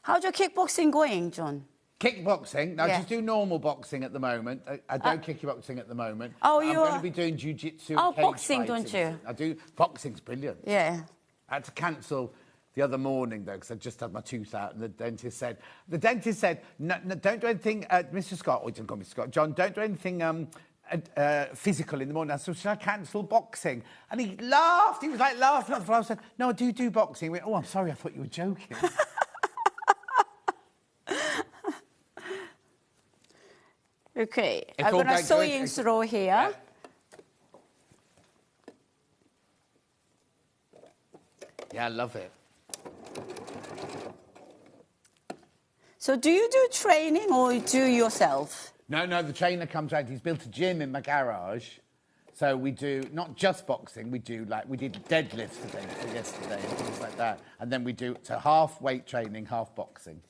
How's your kickboxing going, John? Kickboxing? No, just do normal boxing at the moment. I don't kickboxing at the moment. Oh, I'm going to be doing jiu-jitsu. Oh, cage boxing, fighting. don't you? I do. Boxing's brilliant. Yeah. I had to cancel the other morning, though, because I just had my tooth out, and the dentist said, no, don't do anything, Mr. Scott, or don't call me Scott, John, don't do anything physical in the morning. I said, should I cancel boxing? And he laughed. He was like laughing at the floor. I said, no, I do boxing. He went, oh, I'm sorry, I thought you were joking. Okay, I'm going to sewing through here. Yeah. Yeah, I love it. So do you do training or you do yourself? No, the trainer comes round. He's built a gym in my garage. So we do not just boxing, we do we did deadlifts today, yesterday and things like that. And then we do half weight training, half boxing.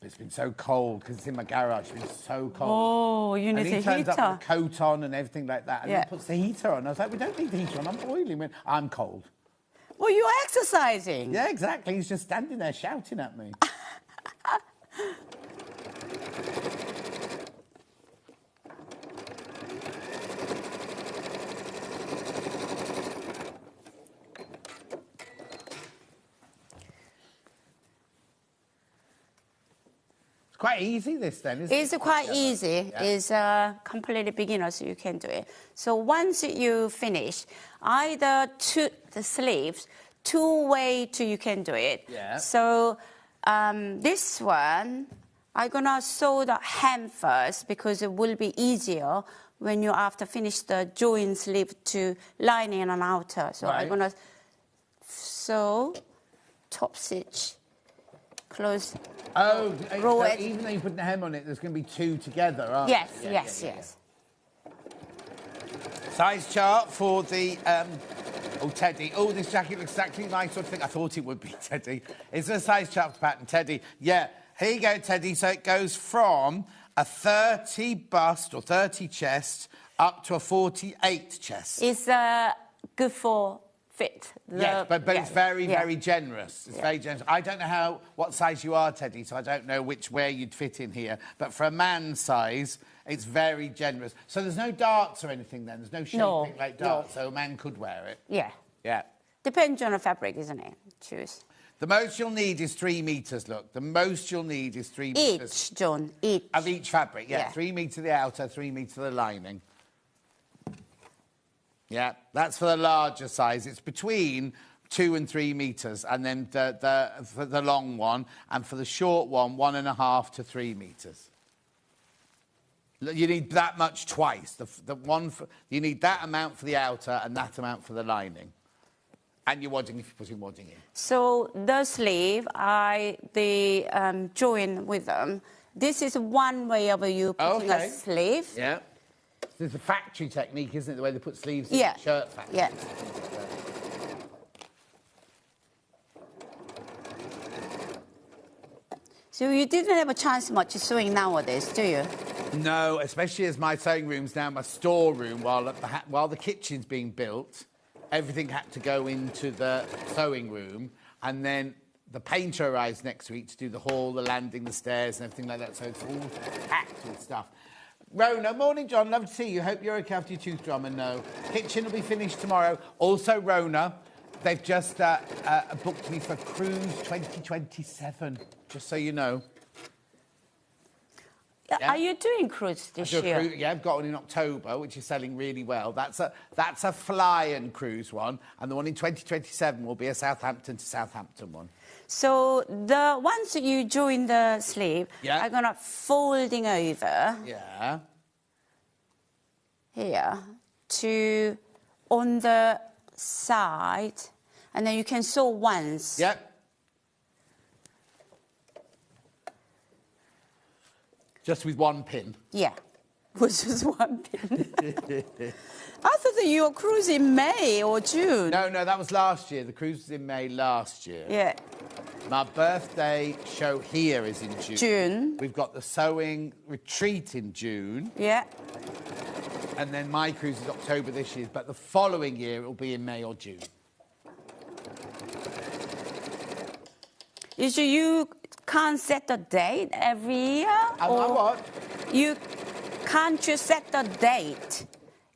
It's been so cold because it's in my garage. It's been so cold. Oh, you need a heater. And he turns up with a coat on and everything like that. And he puts the heater on. I was like, we don't need the heater on. I'm boiling. I'm cold. Well, you're exercising. Yeah, exactly. He's just standing there shouting at me. Quite easy, this then, isn't it? It's quite easy. Yeah. It's completely beginner, so you can do it. So once you finish, either the sleeves, two way you can do it. Yeah. So this one, I'm gonna sew the hem first because it will be easier when you after finish the join sleeve to lining and outer. So I'm gonna sew top stitch, close. Oh, so even though you put the hem on it, there's going to be two together, aren't yes, there? Yes. Size chart for the... Teddy. Oh, this jacket looks exactly like sort of thing. I thought it would be, Teddy. It's a size chart pattern, Teddy. Yeah, here you go, Teddy. So it goes from a 30 bust or 30 chest up to a 48 chest. It's good for... fit. Yes, but it's very, very generous. It's very generous. I don't know what size you are, Teddy, so I don't know where you'd fit in here. But for a man's size, it's very generous. So there's no darts or anything then? There's no shaping like darts, so a man could wear it? Yeah. Yeah. Depends on the fabric, isn't it? Choose. The most you'll need is 3 metres, look. The most you'll need is 3 metres. Each, John, each. Of each fabric, yeah. 3 metres the outer, 3 metres the lining. Yeah, that's for the larger size. It's between 2 and 3 metres, and then for the long one, and for the short one, 1.5 to 3 metres. You need that much twice. You need that amount for the outer and that amount for the lining. And your wadding if you're putting wadding in. So the sleeve, join with them. This is one way of you putting a sleeve. Yeah. There's a factory technique, isn't it? The way they put sleeves in shirt factories. Yeah. So you didn't have a chance much of sewing nowadays, do you? No, especially as my sewing room's now my storeroom while the kitchen's being built. Everything had to go into the sewing room, and then the painter arrives next week to do the hall, the landing, the stairs, and everything like that. So it's all packed with stuff. Rona, morning, John. Love to see you. Hope you're okay after your tooth drama. No. Kitchen will be finished tomorrow. Also, Rona, they've just booked me for Cruise 2027, just so you know. Yeah. Are you doing cruise this year? Yeah, I've got one in October, which is selling really well. That's a fly and cruise one, and the one in 2027 will be a Southampton to Southampton one. So once you join the sleeve, I'm gonna folding over. Yeah. Here to on the side, and then you can sew once. Yep. Just with one pin? Yeah, with just one pin. I thought that you were cruising in May or June. No, that was last year. The cruise was in May last year. Yeah. My birthday show here is in June. We've got the sewing retreat in June. Yeah. And then my cruise is October this year, but the following year it will be in May or June. You can't set a date every year? Or what? Can't you set a date?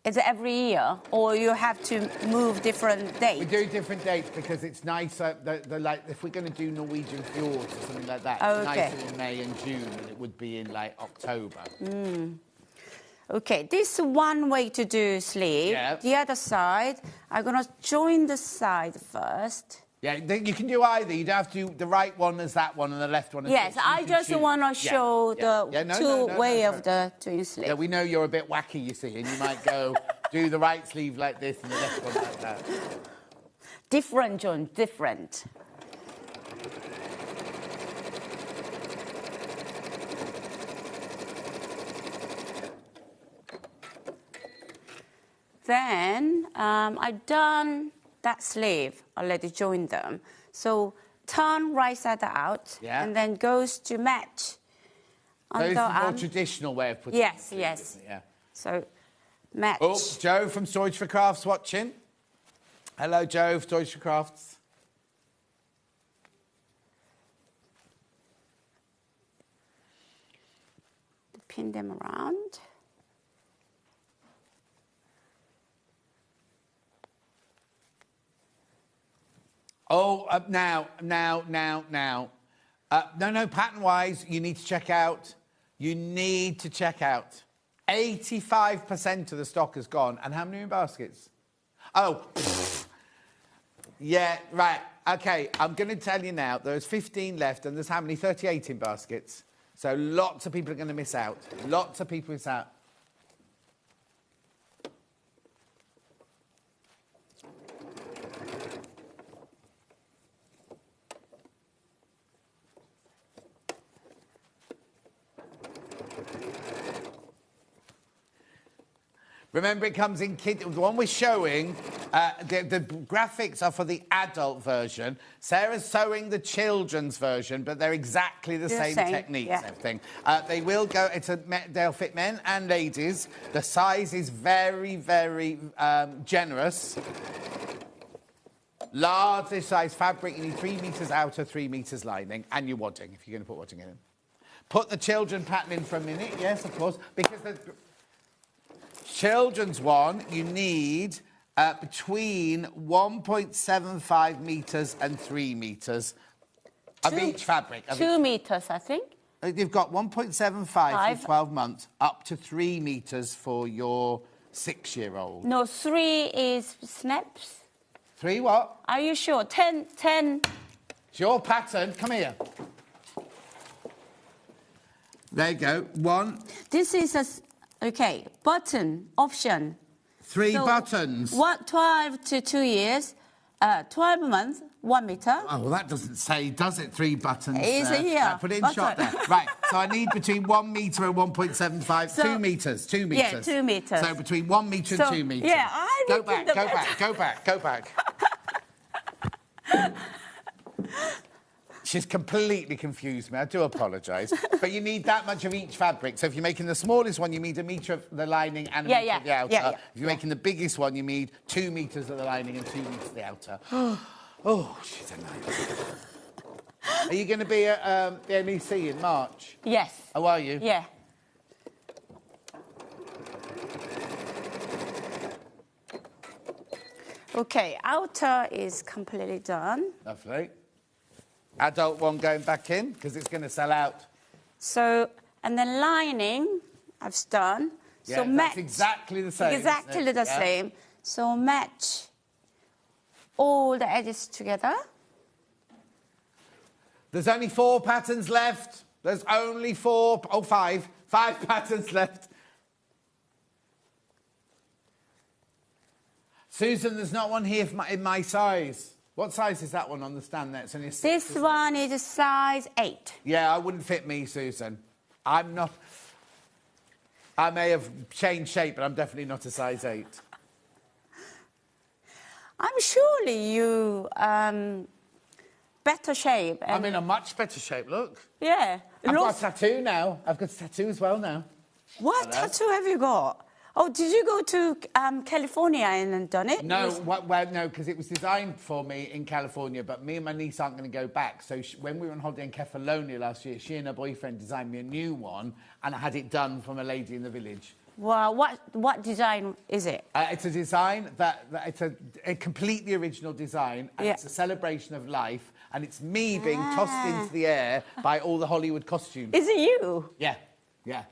Is it every year, or you have to move different dates? We do different dates because it's nicer. Like if we're going to do Norwegian fjords or something like that, it's nicer in May and June than it would be in like October. Okay, this is one way to do sleeve. Yeah. The other side, I'm going to join the side first. Yeah, you can do either. You don't have to do the right one as that one and the left one as Yes, I just want to show the two-way of the twin sleeve. Yeah, we know you're a bit wacky, you see, and you might go do the right sleeve like this and the left one like that. Different, John, different. Then I've done that sleeve, already joined them. So turn right side out and then goes to match. So it's the more traditional way of putting it. Yes. Yeah. So match. Oh, Joe from Storage for Crafts watching. Hello, Joe, Storage for Crafts. Pin them around. Oh, now. No, pattern-wise, you need to check out. 85% of the stock has gone. And how many in baskets? Oh, yeah, right. OK, I'm going to tell you now, there's 15 left, and there's how many? 38 in baskets. So lots of people are going to miss out. Lots of people miss out. Remember, it comes in kit. The one we're showing, the graphics are for the adult version. Sarah's sewing the children's version, but they're exactly the same techniques, everything. They will go, they'll fit men and ladies. The size is very, very generous. Large size fabric, you need 3 metres outer, 3 metres lining, and your wadding, if you're going to put wadding in. Put the children pattern in for a minute, yes, of course, because the children's one, you need between 1.75 metres and 3 metres of each fabric. 2 metres, I think. You've got 1.75 for 12 months, up to 3 metres for your 6-year-old. No, 3 is snips. 3 what? Are you sure? 10. It's your pattern. Come here. There you go. 1. This is a... OK, button option. 3 buttons. 12 to 2 years, 12 months, 1 metre. Oh, well, that doesn't say, does it? 3 buttons. It's here. Put it in shot there. Right, so I need between 1 metre and 1.75, so, 2 metres, 2 metres. Yeah, 2 metres. So between 1 metre and 2 metres. Yeah, I go back. She's completely confused me. I do apologise. But you need that much of each fabric. So if you're making the smallest one, you need 1 metre of the lining and 1 metre of the outer. If you're making the biggest one, you need 2 metres of the lining and 2 metres of the outer. Oh, she's a nightmare. Are you going to be at the NEC in March? Yes. Oh, are you? Yeah. OK, outer is completely done. Lovely. Adult one going back in, because it's going to sell out. So, and then lining, I've done. Yeah, so that's exactly the same. Exactly the same. So match all the edges together. There's only 4 patterns left. There's only 4, oh, 5. 5 patterns left. Susan, there's not one here in my size. What size is that one on the stand there? It's only 6, this one is a size 8. Yeah, I wouldn't fit me, Susan. I'm not... I may have changed shape, but I'm definitely not a size 8. I'm surely you better shape. I'm in a much better shape, look. Yeah. I've got a tattoo now. I've got a tattoo as well now. What tattoo have you got? Oh, did you go to California and done it? No, no, because it was designed for me in California, but me and my niece aren't going to go back. So when we were on holiday in Kefalonia last year, she and her boyfriend designed me a new one, and I had it done from a lady in the village. Wow, what design is it? It's a design it's a completely original design, and it's a celebration of life, and it's me being tossed into the air by all the Hollywood costumes. Is it you? Yeah, yeah.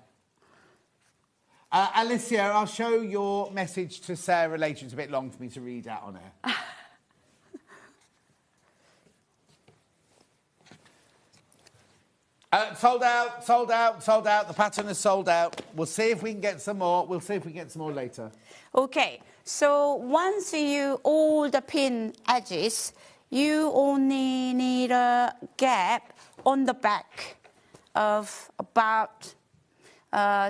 Alicia, I'll show your message to Sarah later. It's a bit long for me to read out on air. Sold out, sold out, sold out. The pattern is sold out. We'll see if we can get some more. We'll see if we get some more later. Okay, so once you all the pin edges, you only need a gap on the back of about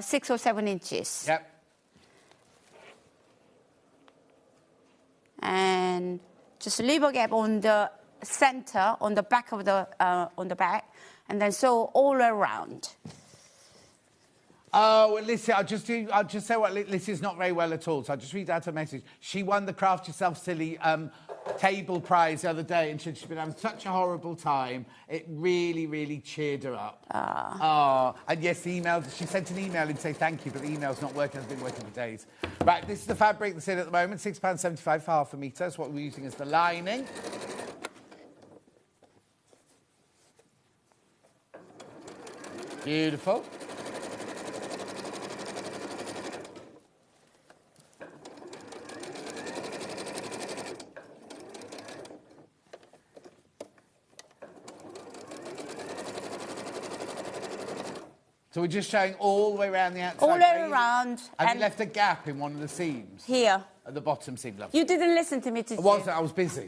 6 or 7 inches. Yep. And just leave a gap on the center, on the back of the and then sew all around. Oh, Lissy, I'll just say what Lissy's not very well at all, so I'll just read out her message. She won the Craft Yourself Silly table prize the other day, and she's been having such a horrible time. It really, really cheered her up. And yes, the email, she sent an email and say thank you, but the email's not working. It's been working for days. Right, this is the fabric that's in at the moment, £6.75 for half a metre. That's what we're using as the lining. Beautiful. So we're just showing all the way around the outside. All the way around. And you left a gap in one of the seams. Here. At the bottom seam. Lovely. You didn't listen to me, did you? I was busy.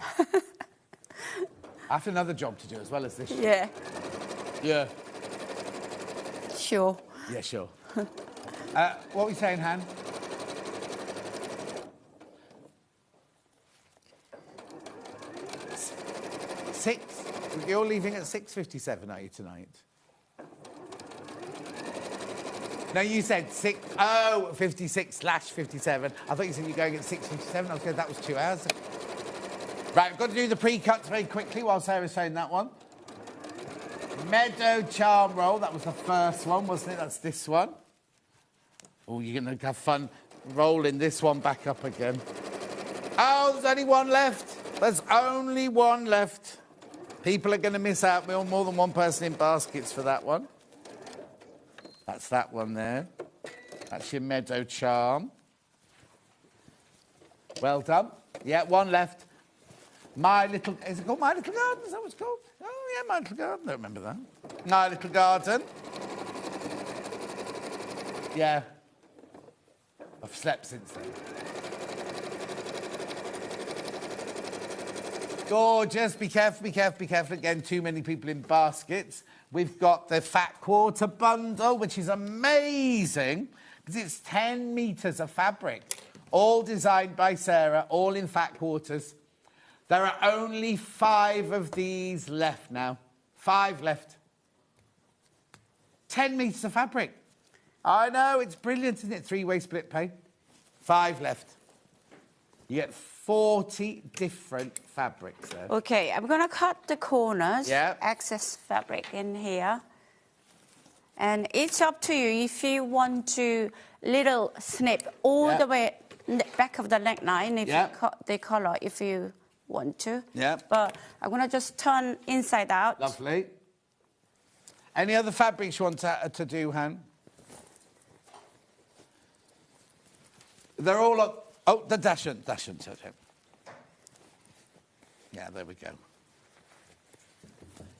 I have another job to do as well as this. Yeah. Yeah. Sure. Yeah, sure. What were you saying, Han? Six? You're leaving at 6:57, are you, tonight? No, you said 56/57. I thought you said you're going at 6:57. I was going, that was 2 hours. Right, I've got to do the pre-cuts very quickly while Sarah's showing that one. Meadow charm roll, that was the first one, wasn't it? That's this one. Oh, you're going to have fun rolling this one back up again. Oh, there's only one left. There's only one left. People are going to miss out. More than one person in baskets for that one. That's that one there. That's your meadow charm. Well done. Yeah, one left. Is it called My Little Garden? Is that what it's called? Oh, yeah, My Little Garden. I don't remember that. My Little Garden. Yeah. I've slept since then. Gorgeous. Be careful, be careful, be careful. Again, too many people in baskets. We've got the fat quarter bundle, which is amazing because it's 10 metres of fabric, all designed by Sarah, all in fat quarters. There are only 5 of these left now. 5 left. 10 metres of fabric. I know, it's brilliant, isn't it? 3-way split pay. 5 left. You get 40 different fabrics there. Okay, I'm going to cut the corners. Yeah. Excess fabric in here. And it's up to you if you want to little snip all the way back of the neckline if you cut the collar if you want to. Yeah. But I'm going to just turn inside out. Lovely. Any other fabrics you want to do, Han? They're all on... Oh, the dashant. Yeah, there we go.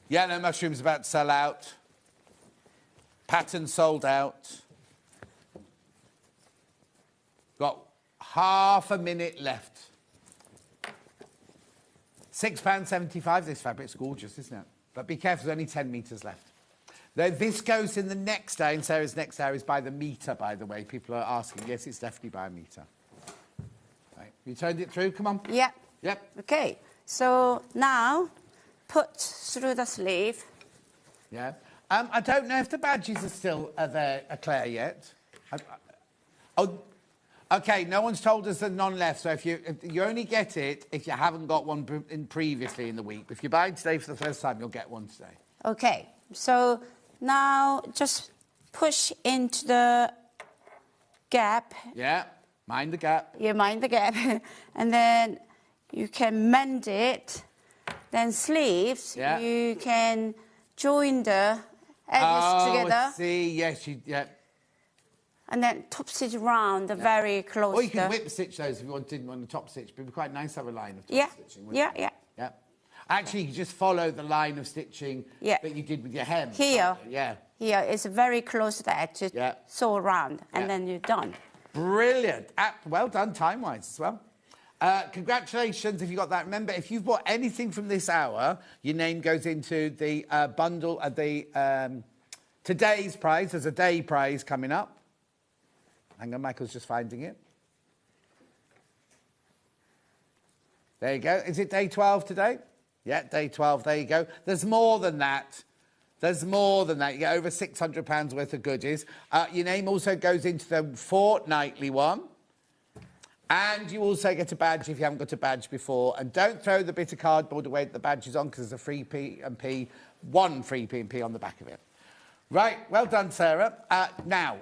Yeah, no, mushroom's about to sell out. Pattern sold out. Got half a minute left. £6.75, this fabric's gorgeous, isn't it? But be careful, there's only 10 metres left. Now, this goes in the next hour, and Sarah's next hour is by the metre, by the way. People are asking. Yes, it's definitely by a metre. Right, you turned it through, come on. Yep. Yep. Okay, so now put through the sleeve. Yeah. I don't know if the badges are still there, Claire, yet. Oh, OK, no one's told us that none left, so if you only get it if you haven't got one previously in the week. If you're buying today for the first time, you'll get one today. OK, so now just push into the gap. Yeah, mind the gap. You mind the gap. And then you can mend it. Then sleeves, you can join the edges together. I see, yes, And then top stitch around very close. Or you can whip stitch those if you didn't want to top stitch, but it'd be quite nice to have a line of top stitching. Yeah. Actually, you just follow the line of stitching that you did with your hem. Here. Yeah. Here, it's very close to the edge. Sew around, and then you're done. Brilliant. Well done time-wise as well. Congratulations if you got that. Remember, if you've bought anything from this hour, your name goes into the bundle of the today's prize. There's a day prize coming up. Hang on, Michael's just finding it. There you go. Is it day 12 today? Yeah, day 12. There you go. There's more than that. There's more than that. You get over £600 worth of goodies. Your name also goes into the fortnightly one. And you also get a badge if you haven't got a badge before. And don't throw the bit of cardboard away that the badge is on, because there's a free P&P, one free P&P on the back of it. Right, well done, Sarah. Now,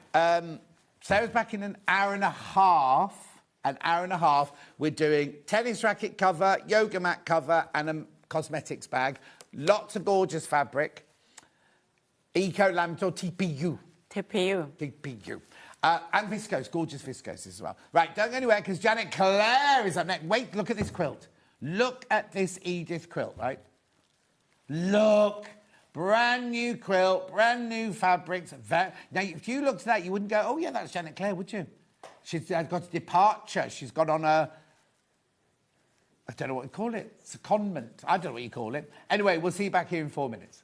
Sarah's back in an hour and a half. We're doing tennis racket cover, yoga mat cover, and a cosmetics bag. Lots of gorgeous fabric. Eco Lamitor TPU. TPU. And viscose, gorgeous viscose as well. Right, don't go anywhere, because Janet Clare is up next. Wait, look at this quilt. Look at this Edith quilt, right? Look. Brand new quilt, brand new fabrics. Now, if you looked at that, you wouldn't go, oh, yeah, that's Janet Clare, would you? She's got a departure. She's got on a... I don't know what you call it. It's a convent. I don't know what you call it. Anyway, we'll see you back here in 4 minutes.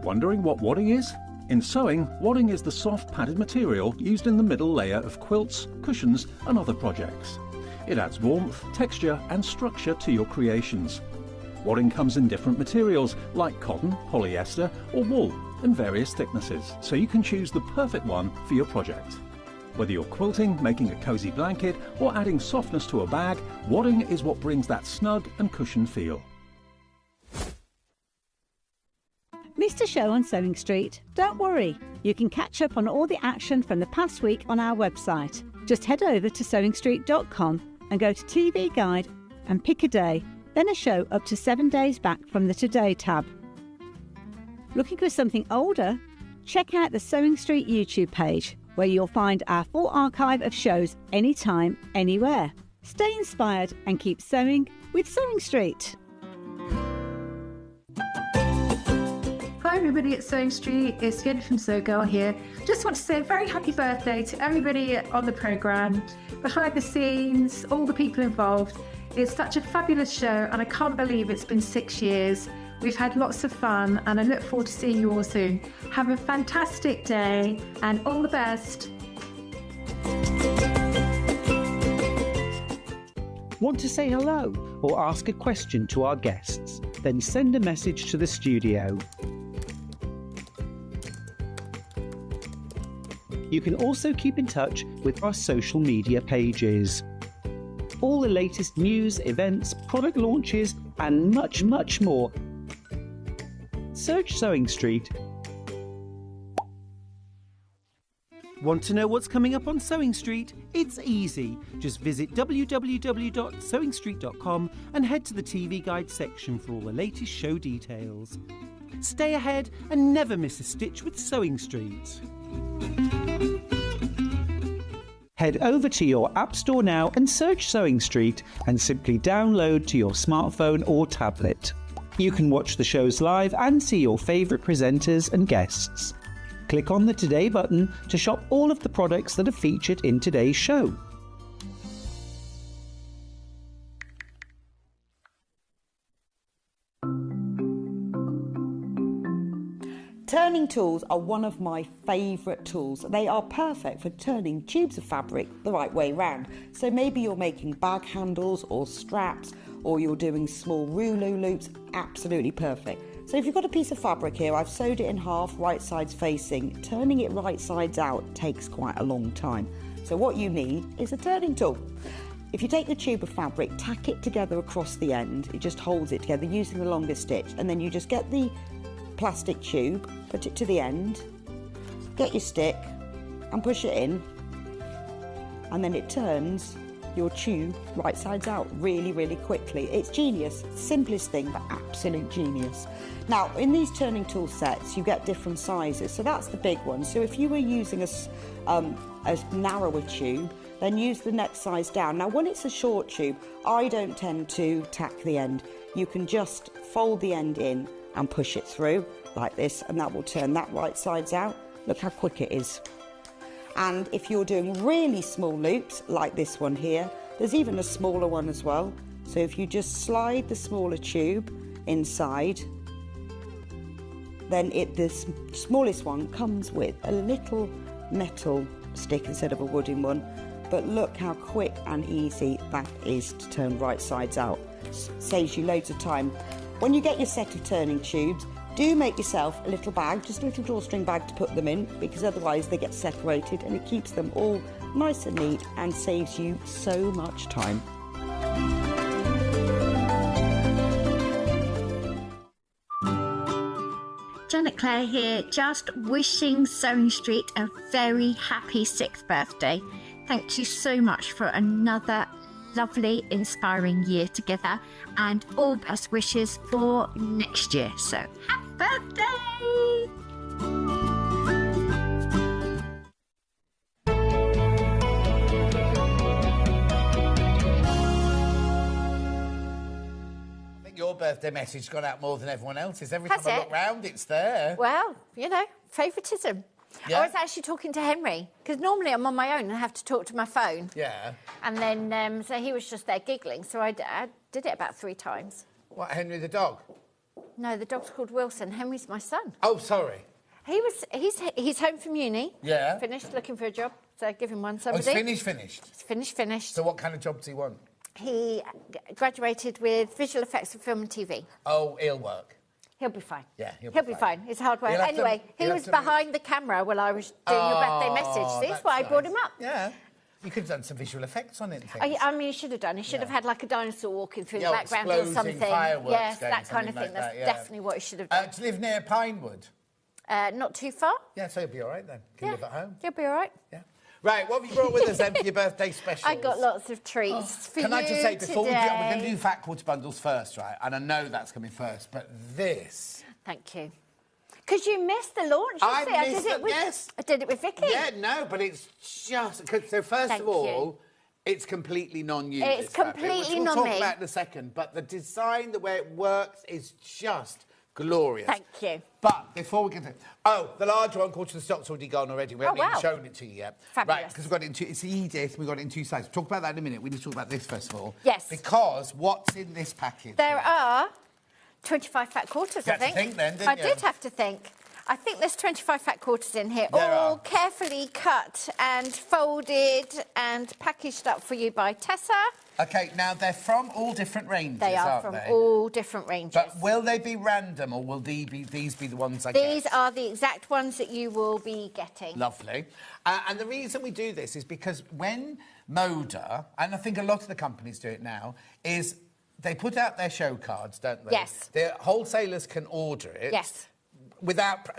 Wondering what wadding is? In sewing, wadding is the soft padded material used in the middle layer of quilts, cushions and other projects. It adds warmth, texture and structure to your creations. Wadding comes in different materials like cotton, polyester or wool in various thicknesses, so you can choose the perfect one for your project. Whether you're quilting, making a cosy blanket or adding softness to a bag, wadding is what brings that snug and cushioned feel. Missed a show on Sewing Street? Don't worry, you can catch up on all the action from the past week on our website. Just head over to sewingstreet.com and go to TV Guide and pick a day, then a show up to 7 days back from the Today tab. Looking for something older? Check out the Sewing Street YouTube page, where you'll find our full archive of shows anytime, anywhere. Stay inspired and keep sewing with Sewing Street. Hi everybody at Sewing Street, it's Fiona from Sew Girl here. Just want to say a very happy birthday to everybody on the programme, behind the scenes, all the people involved. It's such a fabulous show and I can't believe it's been 6 years. We've had lots of fun and I look forward to seeing you all soon. Have a fantastic day and all the best. Want to say hello or ask a question to our guests? Then send a message to the studio. You can also keep in touch with our social media pages. All the latest news, events, product launches, and much, much more. Search Sewing Street. Want to know what's coming up on Sewing Street? It's easy. Just visit www.sewingstreet.com and head to the TV Guide section for all the latest show details. Stay ahead and never miss a stitch with Sewing Street. Head over to your App Store now and search Sewing Street and simply download to your smartphone or tablet. You can watch the shows live and see your favourite presenters and guests. Click on the Today button to shop all of the products that are featured in today's show. Turning tools are one of my favourite tools. They are perfect for turning tubes of fabric the right way round. So maybe you're making bag handles or straps, or you're doing small rouleau loops, absolutely perfect. So if you've got a piece of fabric here, I've sewed it in half, right sides facing. Turning it right sides out takes quite a long time. So what you need is a turning tool. If you take the tube of fabric, tack it together across the end, it just holds it together using the longest stitch, and then you just get the plastic tube, put it to the end, get your stick and push it in, and then it turns your tube right sides out really, really quickly. It's genius. Simplest thing, but absolute genius. Now, in these turning tool sets, you get different sizes. So that's the big one. So if you were using a narrower tube, then use the next size down. Now, when it's a short tube, I don't tend to tack the end. You can just fold the end in and push it through like this, and that will turn that right sides out. Look how quick it is. And if you're doing really small loops, like this one here, there's even a smaller one as well. So if you just slide the smaller tube inside, then the smallest one comes with a little metal stick instead of a wooden one. But look how quick and easy that is to turn right sides out. Saves you loads of time. When you get your set of turning tubes, do make yourself a little bag, just a little drawstring bag to put them in, because otherwise they get separated and it keeps them all nice and neat and saves you so much time. Janet Clare here, just wishing Sewing Street a very happy 6th birthday. Thank you so much for another lovely, inspiring year together, and all best wishes for next year. So, happy birthday! I think your birthday message got out more than everyone else's. Every time I look round, it's there. Well, you know, favouritism. Yeah. I was actually talking to Henry, because normally I'm on my own and I have to talk to my phone. Yeah. And then, so he was just there giggling, so I did it about 3 times. What, Henry the dog? No, the dog's called Wilson. Henry's my son. Oh, sorry. He's home from uni. Yeah. Finished, looking for a job, so give him one, somebody. Oh, he's finished? He's finished. So what kind of job does he want? He graduated with visual effects for film and TV. Oh, he'll work. He'll be fine. Yeah, he'll be fine. It's hard work. Anyway, he was behind the camera while I was doing your birthday message. See, that's why I brought him up. Yeah. You could have done some visual effects on it. I mean, you should have done. He should have had like a dinosaur walking through the background or something. Yes, that kind of thing. That's definitely what he should have done. Do you live near Pinewood? Not too far. Yeah, so you'll be all right then. You can live at home. You'll be all right. Yeah. Right, what have you brought with us then for your birthday special? I got lots of treats for you. Can I just say, before we're going to do fat quarter bundles first, right? And I know that's coming first, but this... Thank you. Because you missed the launch, Yes. I did it with Vicky. Yeah, no, but it's just... So first of all, it's completely non-you. It's completely non-me. We'll talk about in a second, but the design, the way it works is just glorious. Thank you. But before we get to... Oh, the larger one, quarter of the stock's already gone already. We haven't even shown it to you yet. Fabulous. Right, because we've got it in two... It's Edith, we've got it in 2 sizes. Talk about that in a minute. We need to talk about this first of all. Yes. Because what's in this package? There are 25 fat quarters, I think. You had to think then, didn't you? I did have to think. I think there's 25 fat quarters in here, all carefully cut and folded and packaged up for you by Tessa. OK, now they're from all different ranges, They are from all different ranges. But will they be random, or will these be the ones I get? These are the exact ones that you will be getting. Lovely. And the reason we do this is because when Moda, and I think a lot of the companies do it now, is they put out their show cards, don't they? Yes. The wholesalers can order it. Yes. They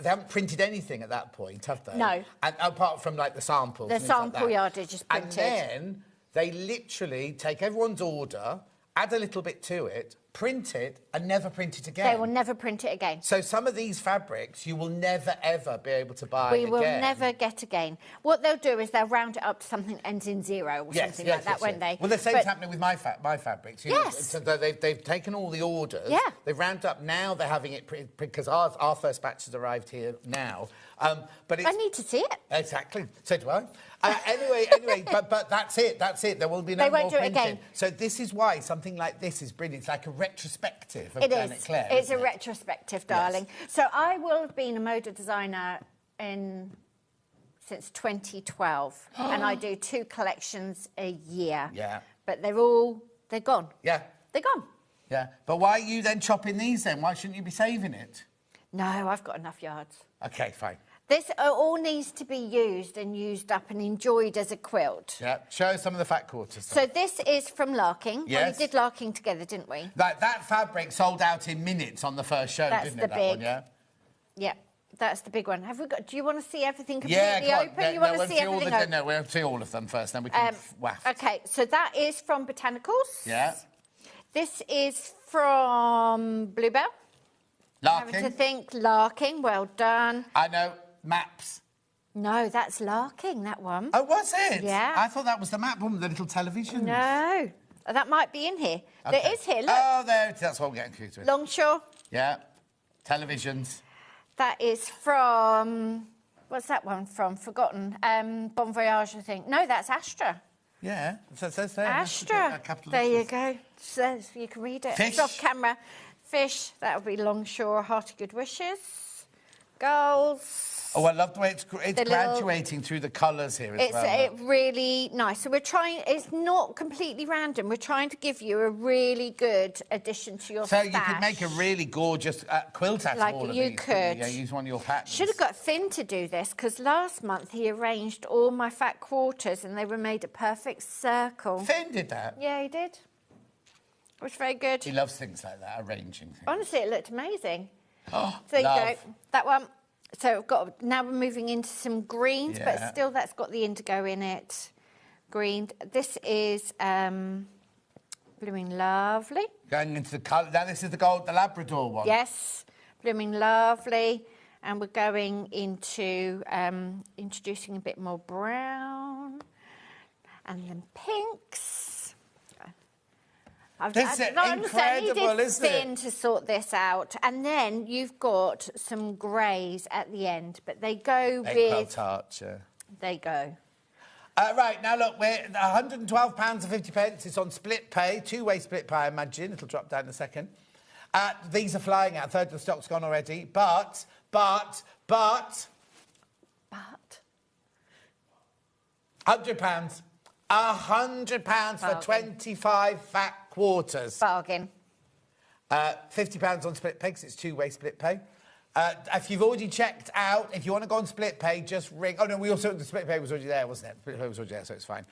haven't printed anything at that point, have they? No. And apart from, like, the samples. The sample yardage is printed. And then they literally take everyone's order, add a little bit to it, print it, and never print it again. They will never print it again. So some of these fabrics you will never, ever be able to buy again. We will never get again. What they'll do is they'll round it up to something that ends in 0 or something like that, won't they? Well, the same's happening with my fabrics. You know, so they've taken all the orders. Yeah. They've rounded up. Now they're having it because our first batch has arrived here now. But I need to see it. Exactly. So do I. Anyway, but that's it. That's it. There will be no more printing. They won't do it again. So this is why something like this is brilliant. It's like a retrospective of It Janet is. Clare. It's a retrospective, darling. Yes. So I will have been a Moda designer since 2012, and I do 2 collections a year. Yeah. But they're gone. Yeah. They're gone. Yeah. But why are you then chopping these then? Why shouldn't you be saving it? No, I've got enough yards. OK, fine. This all needs to be used and used up and enjoyed as a quilt. Yeah, show us some of the fat quarters. So this is from Larking. Yes. Well, we did Larking together, didn't we? That fabric sold out in minutes on the first show, That's didn't the it? big. That one, yeah? Yeah. That's the big one. Have we got? Do you want to see everything completely open? You want to see everything open? No, we'll see all of them first, then we can waft. Okay, so that is from Botanicals. Yeah. This is from Bluebell. Larking. Having to think. Larking, well done. I know. Maps. No, that's Larking, that one. Oh, was it? Yeah. I thought that was the map one with the little television. No. That might be in here. Okay. There is here, look. Oh, there. That's what I'm getting confused with. Longshore. Yeah. Televisions. That is from... What's that one from? Forgotten. Bon Voyage, I think. No, that's Astra. Yeah. It says there. Astra. There you go. It says, you can read it. Fish. It's off camera. Fish. That would be Longshore. Hearty Good Wishes. Gulls. Oh, I love the way it's graduating through the colours here as well. It's really nice. So we're trying... It's not completely random. We're trying to give you a really good addition to your stash. So you could make a really gorgeous quilt out of all of these. Like you could. Yeah, use one of your patterns. Should have got Finn to do this, because last month he arranged all my fat quarters and they were made a perfect circle. Finn did that? Yeah, he did. It was very good. He loves things like that, arranging things. Honestly, it looked amazing. Oh, there you go. That one. So now we're moving into some greens, but still that's got the indigo in it. Green. This is Blooming Lovely. Going into the colour. Now this is the gold, the Labrador one. Yes, Blooming Lovely. And we're going into introducing a bit more brown. And then pinks. This is incredible, isn't it? Finn to sort this out. And then you've got some greys at the end, but they go with... Tart, yeah. They go. Right, now look, we're £112.50. It's on split pay, two-way split pay, I imagine. It'll drop down in a second. These are flying out. A third of the stock's gone already. But... £100. £100 for 25 fat quarters. Bargain. £50 on split pay, because it's two-way split pay. If you've already checked out, if you want to go on split pay, just ring... Oh, no, the split pay was already there, wasn't it? Split pay was already there, so it's fine.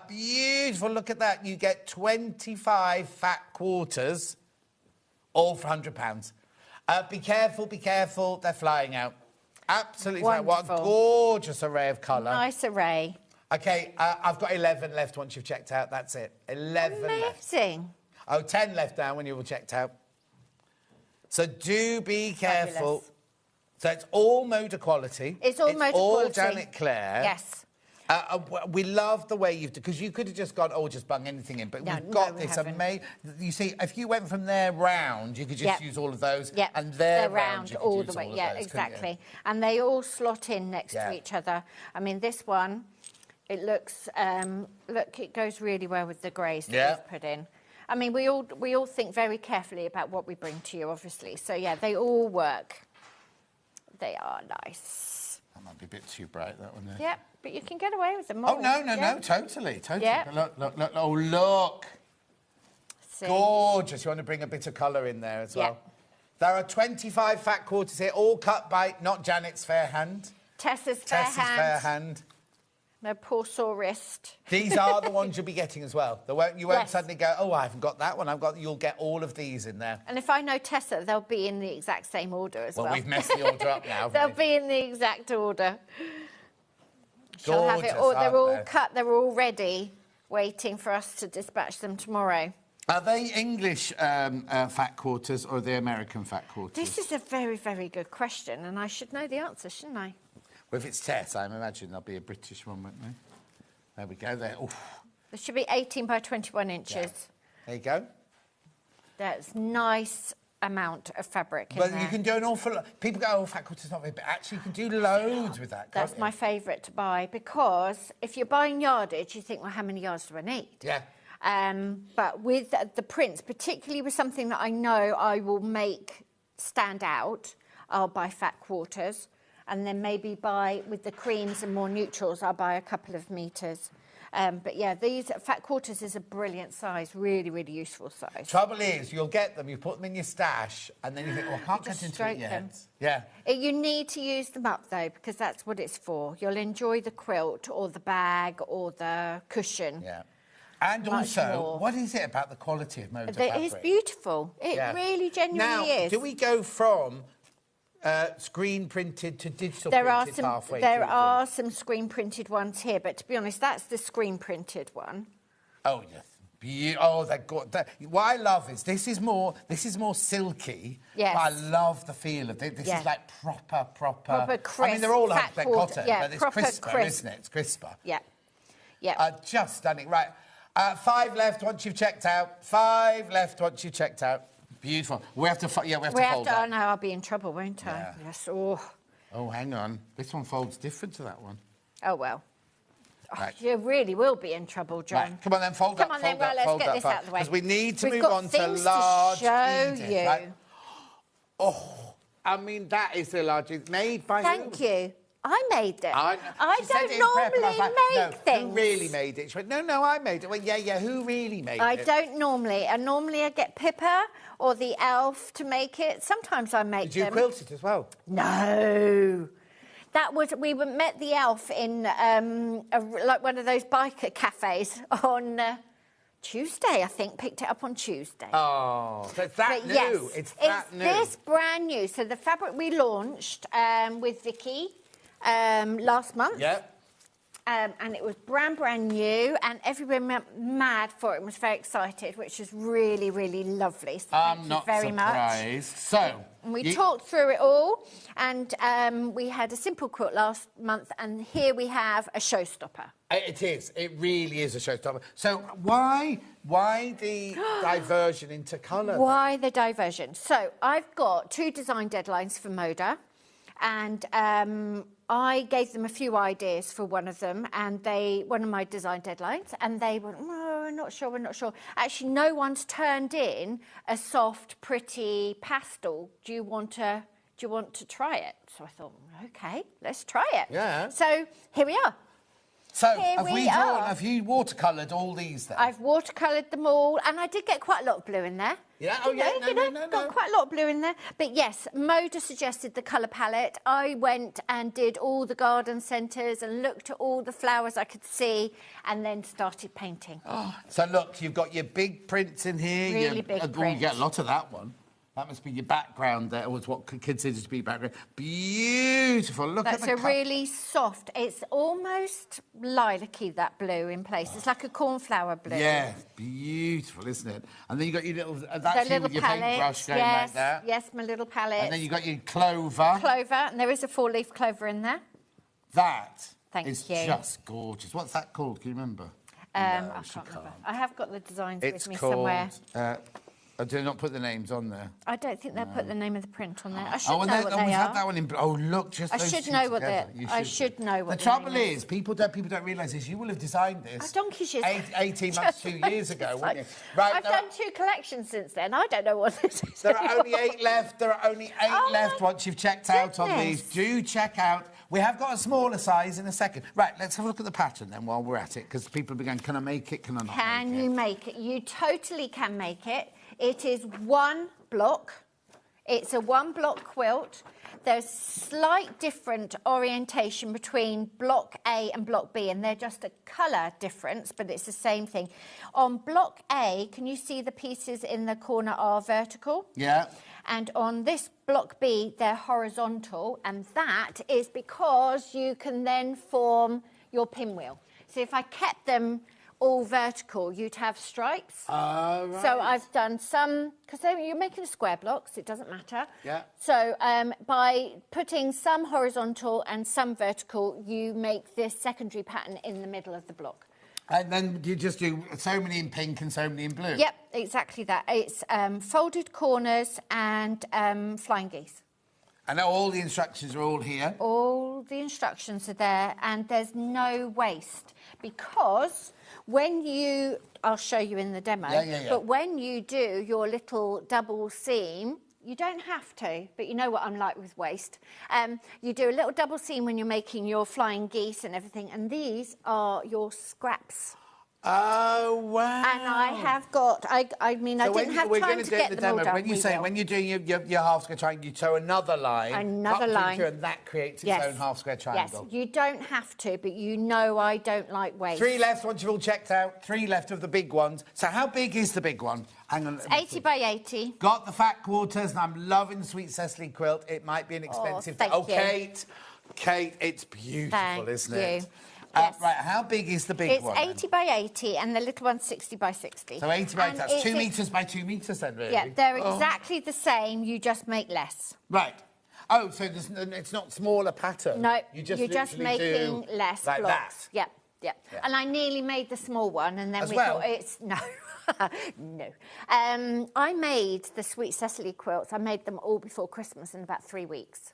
Beautiful, look at that. You get 25 fat quarters, all for £100. Be careful, they're flying out. Absolutely flying. What a gorgeous array of colour. Nice array. OK, I've got 11 left once you've checked out. That's it. 11 left. Amazing. Oh, 10 left now when you've all checked out. So do be careful. Fabulous. So it's all mode equality. It's all mode quality. It's all Janet Claire. Yes. We love the way you've... Because you could have just gone, just bung anything in. But we've got this amazing... You see, if you went from there round, you could just use all of those. Yep. And there round, all the way. Yeah, exactly. And they all slot in next to each other. I mean, this one... It looks, look, it goes really well with the greys that we've put in. I mean, we all think very carefully about what we bring to you, obviously. So, yeah, they all work. They are nice. That might be a bit too bright, that one there. Yeah, but you can get away with them all. Oh, no, totally. Yeah. But look. Oh, look. See? Gorgeous. You want to bring a bit of colour in there as well. There are 25 fat quarters here, all cut by, not Janet's fair hand. Tessa's fair hand. No poor sore wrist. These are the ones you'll be getting as well. You won't suddenly go, I haven't got that one. You'll get all of these in there. And if I know Tessa, they'll be in the exact same order as well. Well, we've messed the order up now. They'll be in the exact order. She'll Gorgeous, have it all. They're all cut. They're all ready, waiting for us to dispatch them tomorrow. Are they English fat quarters or the American fat quarters? This is a very, very good question, and I should know the answer, shouldn't I? Well, if it's Tess, I imagine there'll be a British one, won't there? There we go. There. Oof. There should be 18 by 21 inches. Yeah. There you go. That's nice amount of fabric in there. there. You can do an awful lot. People go, fat quarter's not very big. Actually, you can do loads with that, That's my favourite to buy, because if you're buying yardage, you think, well, how many yards do I need? Yeah. But with the prints, particularly with something that I know I will make stand out, I'll buy fat quarters. And then maybe with the creams and more neutrals, I'll buy a couple of metres. But yeah, these fat quarters is a brilliant size, really, really useful size. Trouble is, you'll get them, you put them in your stash, and then you think, I can't get into it yet. Them. Yeah. You need to use them up, though, because that's what it's for. You'll enjoy the quilt or the bag or the cushion. Yeah. And also, what is it about the quality of mode of fabric? It is beautiful. It really genuinely is. Now, do we go from screen printed to digital There printed are halfway there through. are some screen printed ones here, but to be honest, that's the screen printed one. Oh yes. Oh, they've got that. What I love is this is more silky. Yes. But I love the feel of it. This is like proper crisp. I mean, they're all 100% fat-forward, cotton, yeah, but it's proper crisper, crisp. isn't it? It's crisper. Yeah. Yeah. Just stunning. Right. 5 left once you've checked out. 5 left once you've checked out. Beautiful. We have to fold that. Oh no, I'll be in trouble, won't I? Yeah. Yes. Oh. Oh, hang on. This one folds different to that one. Oh well. Right. You really will be in trouble, John. Right, come on then, fold Come on then, right, let's get this out of the way. Because we need to We've move got on to things large to show Edith, you. right? Oh, I mean, that is the largest. Made by Thank you. I made it. I She said it don't in prep, and I was normally like, make no, things. Who really made it? She went, no, I made it. Well, yeah, who really made it? I don't normally. And normally I get Pippa or the elf to make it. Sometimes I make them. Did you quilt it as well? No. That was, we met the elf in like one of those biker cafes on Tuesday, I think. Picked it up on Tuesday. Oh, so it's that new. Yes, it's that new. This brand new. So the fabric we launched with Vicky last month. Yeah. And it was brand new, and everyone went mad for it and was very excited, which is really, really lovely. So thank you very much. So and we talked through it all, and we had a simple quilt last month, and here we have a showstopper. It is. It really is a showstopper. So why the diversion into colour? Why the diversion? So I've got 2 design deadlines for Moda, and I gave them a few ideas for one of them, and one of my design deadlines, and they went, oh, we're not sure. Actually, no one's turned in a soft, pretty pastel. Do you want to try it? So I thought, okay, let's try it. Yeah. So here we are. So have you watercoloured all these then? I've watercoloured them all, and I did get quite a lot of blue in there. Yeah, Got quite a lot of blue in there. But yes, Moda suggested the colour palette. I went and did all the garden centres and looked at all the flowers I could see, and then started painting. Oh, so look, you've got your big prints in here. Really big print. You get a lot of that one. That must be your background there, was what considers to be background. Beautiful. Look at the That's a really soft, it's almost lilac-y, that blue in place. It's like a cornflower blue. Yeah, beautiful, isn't it? And then you got your little, that's you with your palette, paintbrush going like that. Yes, my little palette. And then you got your clover. Clover, and there is a 4-leaf clover in there. That Thank is you. just gorgeous. What's that called? Can you remember? I can't remember. I have got the designs with me somewhere. I did not put the names on there. I don't think they'll put the name of the print on there. I should know what they we are. had that one in. Oh, look, just I those should two know what together. I should know what the trouble is. People don't realise this. You will have designed this. Donkey's years. 18 months, 2 years ago, wouldn't you? Right. I've done 2 collections since then. I don't know what this is. There are only 8 left. There are only 8 left once you've checked out on these. Do check out. We have got a smaller size in a second. Right, let's have a look at the pattern then while we're at it, because people will be going, can I make it, can I not Can you make it? You totally can make it. It is 1 block. It's a 1-block quilt. There's slight different orientation between block A and block B, and they're just a colour difference, but it's the same thing. On block A, can you see the pieces in the corner are vertical? Yeah. And on this block B, they're horizontal, and that is because you can then form your pinwheel. So if I kept them all vertical, you'd have stripes. Right. So I've done some, because you're making square blocks, it doesn't matter. Yeah. So by putting some horizontal and some vertical, you make this secondary pattern in the middle of the block. And then you just do so many in pink and so many in blue? Yep, exactly that. It's folded corners and flying geese. And all the instructions are all here? All the instructions are there, and there's no waste, because when you, I'll show you in the demo, but when you do your little double seam, you don't have to, but you know what I'm like with waste. You do a little double seam when you're making your flying geese and everything, and these are your scraps. Oh, wow. And I have got, I mean, so I didn't have time to get them all done. When you say, when you're doing your half square triangle, you sew another line. Another line. Through, and that creates its own half square triangle. Yes, you don't have to, but you know I don't like waste. 3 left once you've all checked out. 3 left of the big ones. So how big is the big one? Hang on. It's 80 by 80. Got the fat quarters, and I'm loving the Sweet Cecily quilt. It might be an expensive... thank you. Kate, it's beautiful, isn't it? Yes. Right, how big is the big one? It's 80 by 80, and the little one's 60 by 60. So 80 by 80, that's 2 metres by 2 metres then, really? Yeah, they're exactly the same, you just make less. Right. Oh, so it's not smaller pattern? No, you're just making less like blocks. That. Yeah. And I nearly made the small one, and then thought it's... No. No. I made the Sweet Cecily quilts, I made them all before Christmas in about 3 weeks.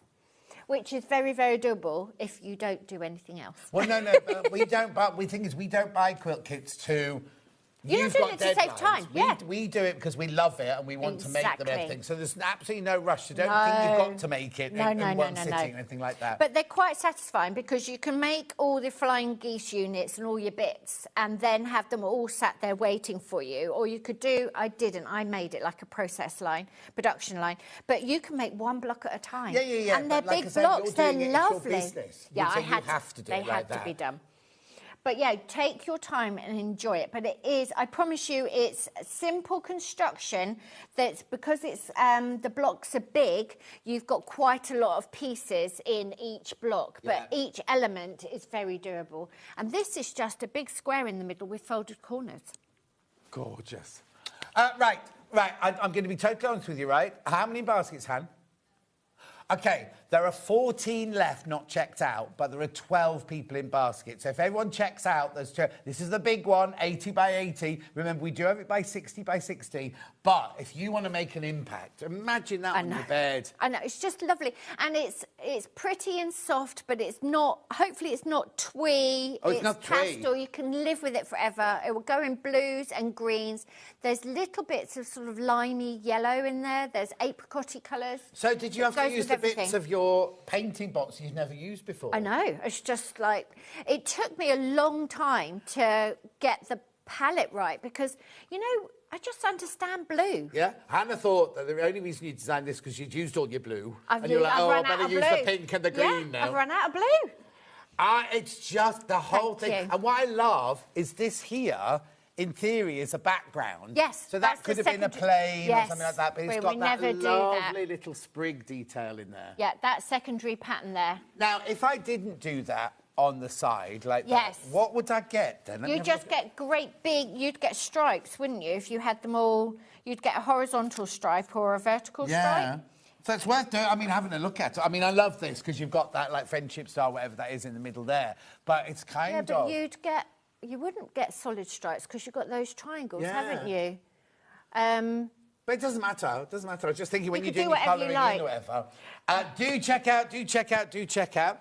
Which is very, very doable if you don't do anything else. Well, no, but we don't. But the thing is, we don't buy quilt kits to. You're doing it to save time. We do it because we love it and we want to make them everything. So there's absolutely no rush. So don't think you've got to make it in one sitting or anything like that. But they're quite satisfying because you can make all the flying geese units and all your bits and then have them all sat there waiting for you. Or you could do, I made it like a process line, production line. But you can make one block at a time. Yeah. And they're big blocks, they're lovely. Yeah, I have to do it like that. They had to be done. But yeah, take your time and enjoy it. But it is, I promise you, it's simple construction that's because it's the blocks are big, you've got quite a lot of pieces in each block, but each element is very durable. And this is just a big square in the middle with folded corners. Gorgeous. Right. I'm going to be totally honest with you, right? How many baskets, Han? OK, there are 14 left not checked out, but there are 12 people in baskets. So if everyone checks out, this is the big one, 80 by 80. Remember, we do have it by 60 by 60. But if you want to make an impact, imagine that on your bed. I know, it's just lovely. And it's pretty and soft, but it's not, hopefully it's not twee. Oh, it's not twee. Pastel, you can live with it forever. It will go in blues and greens. There's little bits of sort of limey yellow in there. There's apricot-y colours. So did you have to use the bits of your painting box you've never used before? I know. It's just like... It took me a long time to get the palette right because, you know, I just understand blue. Yeah? Hannah thought that the only reason you designed this because you'd used all your blue. I've you're like, I better use the pink and the green now. I've run out of blue. It's just the whole thing. And what I love is this here... in theory, is a background. Yes, so that could have been a plane or something like that, but it's got that lovely little sprig detail in there. Yeah, that secondary pattern there. Now, if I didn't do that on the side like that, what would I get then? You'd just get great big, you'd get stripes, wouldn't you? If you had them all, you'd get a horizontal stripe or a vertical stripe. So it's worth doing, having a look at it. I love this because you've got that, like, friendship style, whatever that is in the middle there. But it's kind of... Yeah, but you wouldn't get solid stripes because you've got those triangles, haven't you? But it doesn't matter. It doesn't matter. I was just thinking when you're doing your colouring in or whatever. Do check out.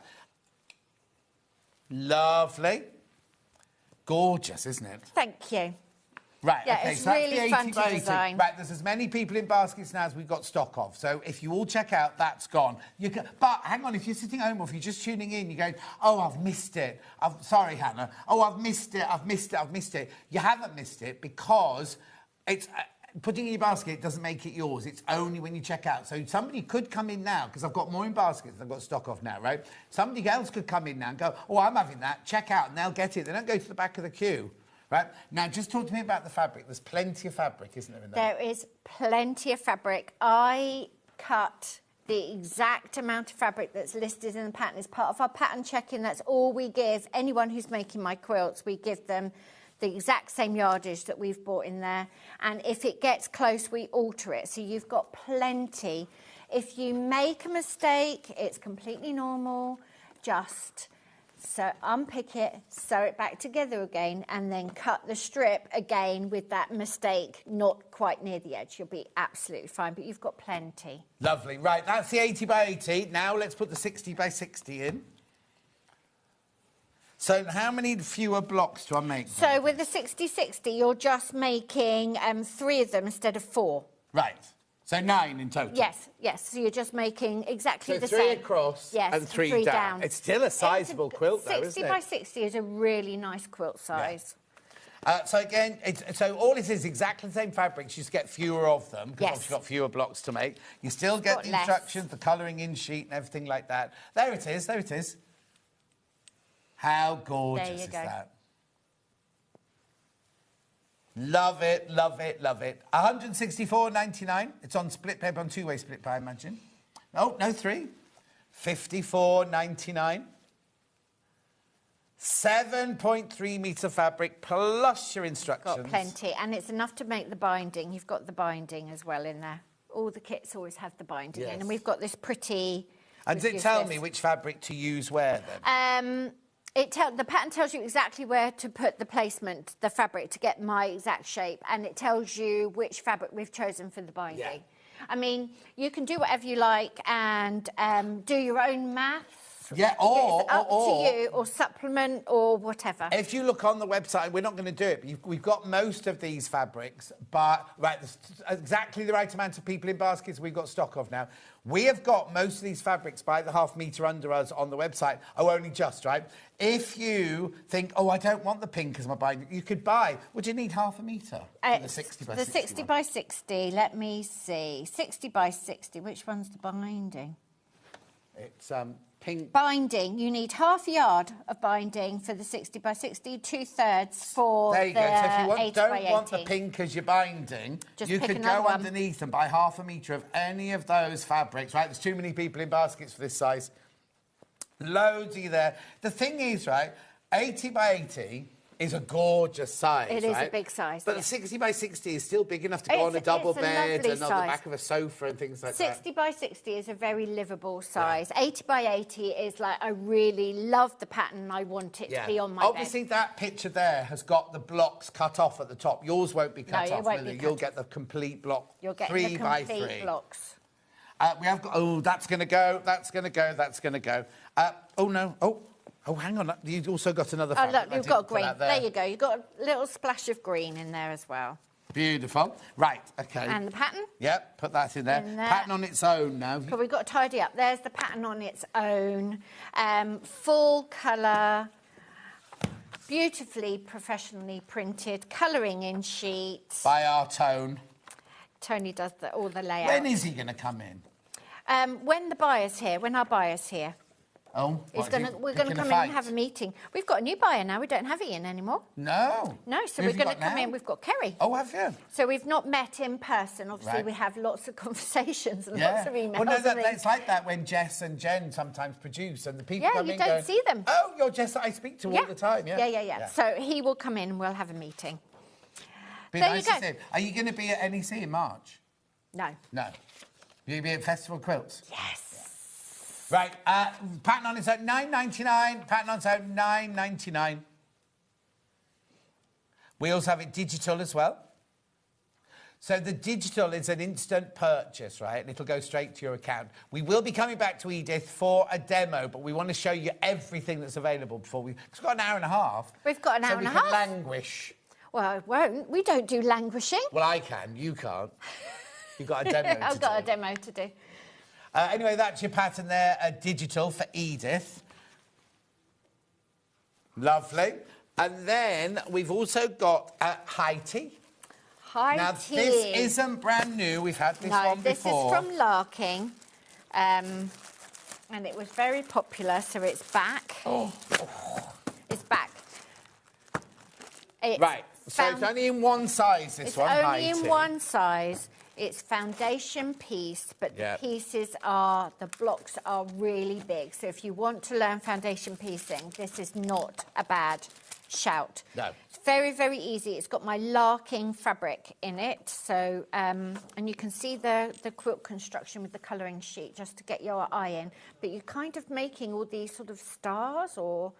Lovely. Gorgeous, isn't it? Thank you. Right, yeah, okay, it's so that's really the 80 fun to by 80. design. Right, there's as many people in baskets now as we've got stock of. So if you all check out, that's gone. But hang on, if you're sitting home or if you're just tuning in, you're going, oh, I've missed it. Sorry, Hannah. Oh, I've missed it. You haven't missed it because it's... putting in your basket doesn't make it yours. It's only when you check out. So somebody could come in now, because I've got more in baskets than I've got stock of now, right? Somebody else could come in now and go, oh, I'm having that. Check out, and they'll get it. They don't go to the back of the queue. Right? Now, just talk to me about the fabric. There's plenty of fabric, isn't there, in there? There is plenty of fabric. I cut the exact amount of fabric that's listed in the pattern. It's part of our pattern check-in. That's all we give anyone who's making my quilts. We give them the exact same yardage that we've bought in there. And if it gets close, we alter it. So you've got plenty. If you make a mistake, it's completely normal. Just... so unpick it, sew it back together again, and then cut the strip again with that mistake not quite near the edge. You'll be absolutely fine, but you've got plenty. Lovely. Right, that's the 80 by 80. Now let's put the 60 by 60 in. So how many fewer blocks do I make? So with the 60-60, you're just making 3 of them instead of 4. Right. So 9 in total? Yes. So you're just making exactly the same. same. So 3 across and 3 down. It's still a sizable quilt, though, isn't it? 60 by 60 is a really nice quilt size. So again, so all this is exactly the same fabrics. You just get fewer of them because you've got fewer blocks to make. You still get the instructions, the colouring in sheet, and everything like that. There it is. There it is. How gorgeous is that? Love it, love it, love it. 164.99. It's on split paper, on two-way split paper, I imagine. Oh, no, 3. 54.99. 7.3 metre fabric plus your instructions. Got plenty, and it's enough to make the binding. You've got the binding as well in there. All the kits always have the binding in, and we've got this pretty... And does it tell me which fabric to use where, then? The pattern tells you exactly where to put the placement, the fabric, to get my exact shape, and it tells you which fabric we've chosen for the binding. Yeah. I mean, you can do whatever you like and do your own maths. Yeah, it's up to you, or supplement, or whatever. If you look on the website, we're not going to do it, but we've got most of these fabrics, but there's exactly the right amount of people in baskets we've got stock of now. We have got most of these fabrics by the half metre under us on the website. Oh, only just, right? If you think, oh, I don't want the pink as my binding, you could buy. Would you need half a metre? The 60 by 60. The 60 by 60, let me see. 60 by 60, which one's the binding? It's pink. Binding, you need half a yard of binding for the 60 by 60, 2/3 for there you the go. So if you 80 don't by 80. want the pink as your binding, you could go underneath and buy half a metre of any of those fabrics, right? There's too many people in baskets for this size. Loads of you there. The thing is, right, 80 by 80 is a gorgeous size, It is a big size, But the 60 by 60 is still big enough to go on a double bed and on the back of a sofa and things like that. 60 by 60 is a very livable size. 80 by 80 is like, I really love the pattern. I want it to be on my Obviously, bed. that picture there has got the blocks cut off at the top. Yours won't be cut off, will it? You'll get the complete block. You'll get 3 the by complete 3 blocks. We have got... Oh, that's going to go. That's going to go. That's going to go. Oh, no. Oh, hang on. You've also got another fabric. Oh, look, you've got green. There you go. You've got a little splash of green in there as well. Beautiful. Right, OK. And the pattern? Yep, put that in there. Pattern on its own now. But we've got to tidy up. There's the pattern on its own. Full colour, beautifully, professionally printed, colouring in sheets. By our Tone. Tony does all the layout. When is he going to come in? When the buyer's here, when our buyer's here. Oh, we're going to come in and have a meeting. We've got a new buyer now. We don't have Ian anymore. No. No, so we're going to come in. We've got Kerry. Oh, have you? So we've not met in person. Obviously, we have lots of conversations and lots of emails. Well, no, it's like that when Jess and Jen sometimes produce and the people come in you don't see them. Oh, you're Jess that I speak to all the time, Yeah. So he will come in and we'll have a meeting. Be nice to see him. Are you going to be at NEC in March? No. No. You'll be at Festival Quilts? Yes. Right, pattern on its own, £9.99. Pattern on its own, £9.99. We also have it digital as well. So the digital is an instant purchase, right? And it'll go straight to your account. We will be coming back to Edith for a demo, but we want to show you everything that's available before we... It's got an hour and a half. We've got an hour and a half. So we can languish. Well, it won't. We don't do languishing. Well, I can. You can't. You've got a demo to do. I've got a demo to do. Anyway, that's your pattern there, digital for Edith. Lovely. And then we've also got Haiti. Haiti. Now, this isn't brand new. We've had this one before. This is from Larking. And it was very popular, so it's back. It's back. Right. So it's only in one size, this one, Haiti. It's only in one size. It's foundation piece, but the pieces are, the blocks are really big. So if you want to learn foundation piecing, this is not a bad shout. No. It's very, very easy. It's got my Larking fabric in it. So, and you can see the quilt construction with the colouring sheet, just to get your eye in. But you're kind of making all these sort of stars, or...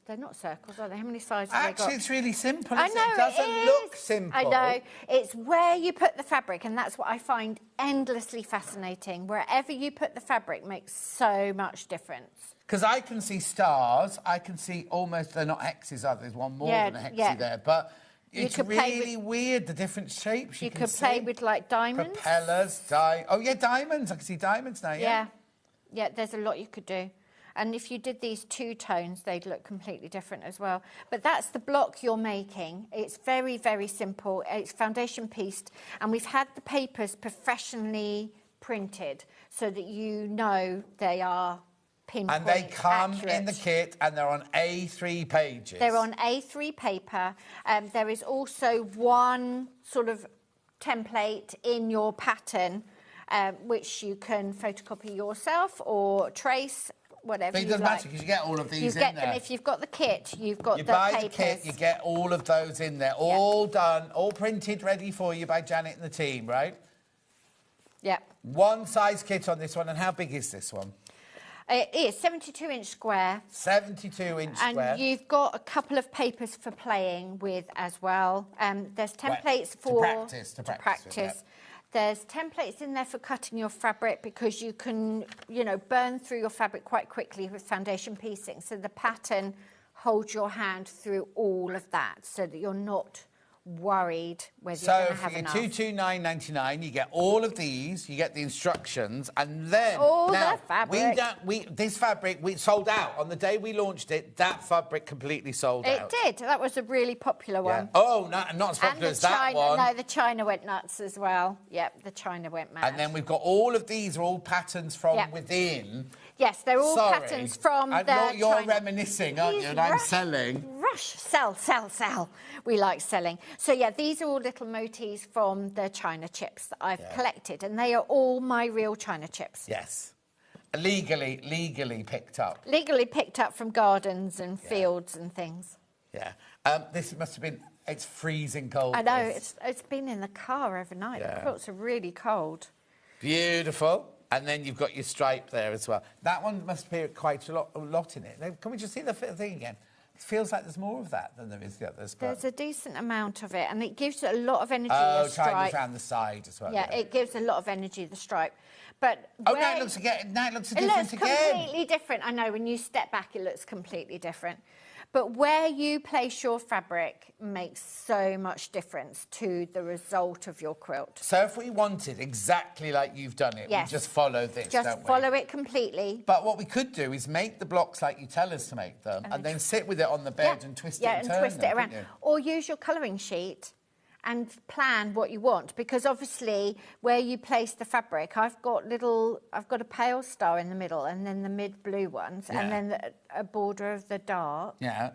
They're not circles, are they? How many sizes have they got? Actually, it's really simple, I know, it doesn't look simple. I know. It's where you put the fabric, and that's what I find endlessly fascinating. Wherever you put the fabric makes so much difference. Because I can see stars, I can see almost, they're not hexes, are there? There's one more than a hex there, but it's really weird, the different shapes you can see. You could play with, like, diamonds. Propellers, diamonds. I can see diamonds now, Yeah, there's a lot you could do. And if you did these two tones, they'd look completely different as well. But that's the block you're making. It's very, very simple. It's foundation pieced, and we've had the papers professionally printed so that you know they are pinpoint And they come accurate. in the kit, and they're on A3 pages. They're on A3 paper. There is also one sort of template in your pattern, which you can photocopy yourself or trace, whatever But it you doesn't like. matter because you get all of these You in get there. them if you've got the kit. You've got You the buy papers. the kit, you get all of those in there, all done, all printed, ready for you by Janet and the team, right? Yeah. One size kit on this one, and how big is this one? It is 72-inch square. 72-inch square. And you've got a couple of papers for playing with as well. There's templates for... To practice. With, There's templates in there for cutting your fabric because you can, you know, burn through your fabric quite quickly with foundation piecing. So the pattern holds your hand through all of that so that you're not worried whether you're going to have enough. So for your $229.99, you get all of these, you get the instructions, and then... All now, the fabric. This fabric, we sold out. On the day we launched it, that fabric completely sold out. It did. That was a really popular one. Oh, not as popular as that one. No, the China went nuts as well. Yep, the China went mad. And then we've got all of these are all patterns from within. Yes, they're all patterns from the You're China. reminiscing, aren't you? And I'm selling. Sell. We like selling. So, yeah, these are all little motifs from the China chips that I've collected, and they are all my real China chips. Yes. Legally picked up. Legally picked up from gardens and fields and things. Yeah. This must have been... It's freezing cold. I know. It's been in the car overnight. Yeah. The quilts are really cold. Beautiful. And then you've got your stripe there as well. That one must be quite a lot in it. Now, can we just see the thing again? It feels like there's more of that than there is the others. There's a decent amount of it, and it gives a lot of energy, Oh, the stripe. trying around the side as well. Yeah, it gives a lot of energy, the stripe. But now it looks different again. It looks completely different. I know, when you step back, it looks completely different. But where you place your fabric makes so much difference to the result of your quilt. So if we wanted exactly like you've done it, we just follow this, don't we? Just follow it completely. But what we could do is make the blocks like you tell us to make them, and then sit with it on the bed and twist it and turn twist them, it around. couldn't you? Or use your colouring sheet and plan what you want, because obviously where you place the fabric, I've got a pale star in the middle, and then the mid blue ones, and then a border of the dark. Yeah.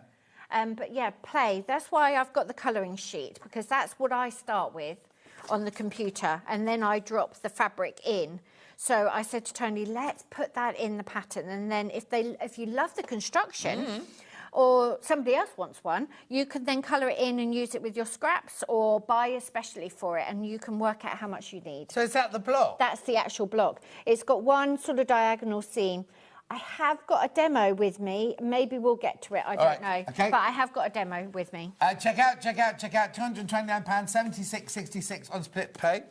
But yeah, play. That's why I've got the colouring sheet, because that's what I start with on the computer, and then I drop the fabric in. So I said to Tony, let's put that in the pattern, and then if you love the construction, or somebody else wants one, you can then colour it in and use it with your scraps, or buy especially for it, and you can work out how much you need. So is that the block? That's the actual block. It's got one sort of diagonal seam. I have got a demo with me. Maybe we'll get to it. I don't know. Okay. But I have got a demo with me. Check out. £229, 76.66 on split pay.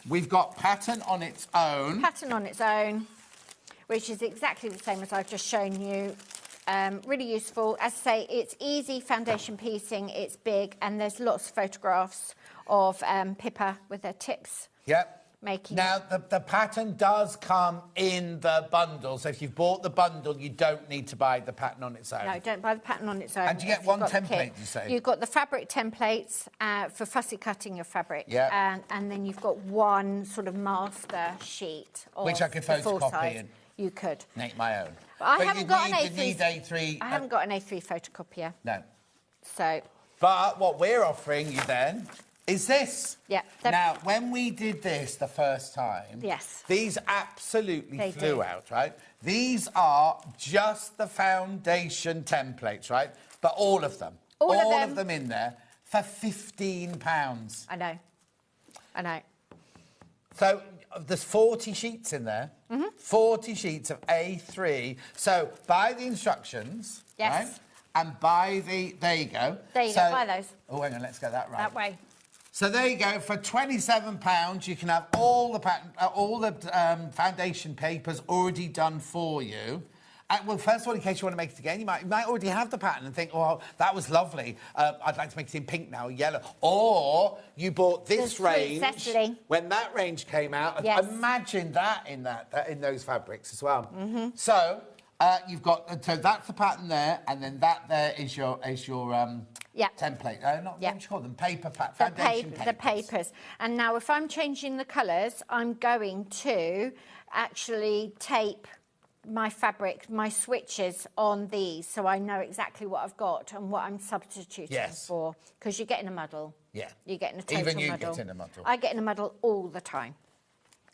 We've got pattern on its own. Pattern on its own, which is exactly the same as I've just shown you. Really useful. As I say, it's easy foundation piecing. It's big, and there's lots of photographs of Pippa with her tips. Yep. Making now, the pattern does come in the bundle, so if you've bought the bundle, you don't need to buy the pattern on its own. No, don't buy the pattern on its own. And you get one template, you say? You've got the fabric templates for fussy cutting your fabric. Yeah. And then you've got one sort of master sheet of which I could the full photocopy size. and You could. make my own. But I But haven't you got need- an you need A3. I haven't got an A3 photocopier. No. So. But what we're offering you then is this. Yeah. Now, when we did this the first time, yes, these absolutely They flew do. out, right? These are just the foundation templates, right? But all of them. All of of them. them in there for £15. I know. So there's 40 sheets in there. 40 sheets of A3. So buy the instructions. Yes. Right? And buy the... There you go. There you go, buy those. Oh, hang on, let's get that right. That way. So there you go. For £27, you can have all the foundation papers already done for you. Well, first of all, in case you want to make it again, you might already have the pattern and think, oh, that was lovely. I'd like to make it in pink now, yellow. Or you bought this range when that range came out. Yes. Imagine that in those fabrics as well. So You've got, so that's the pattern there, and then that there is your template. Not what you call them, paper foundation papers. The papers. And now if I'm changing the colours, I'm going to actually tape my fabric, my switches on these, so I know exactly what I've got and what I'm substituting for. Because you're getting a muddle. Yeah. You're getting a total muddle. Even you get in a muddle. I get in a muddle all the time.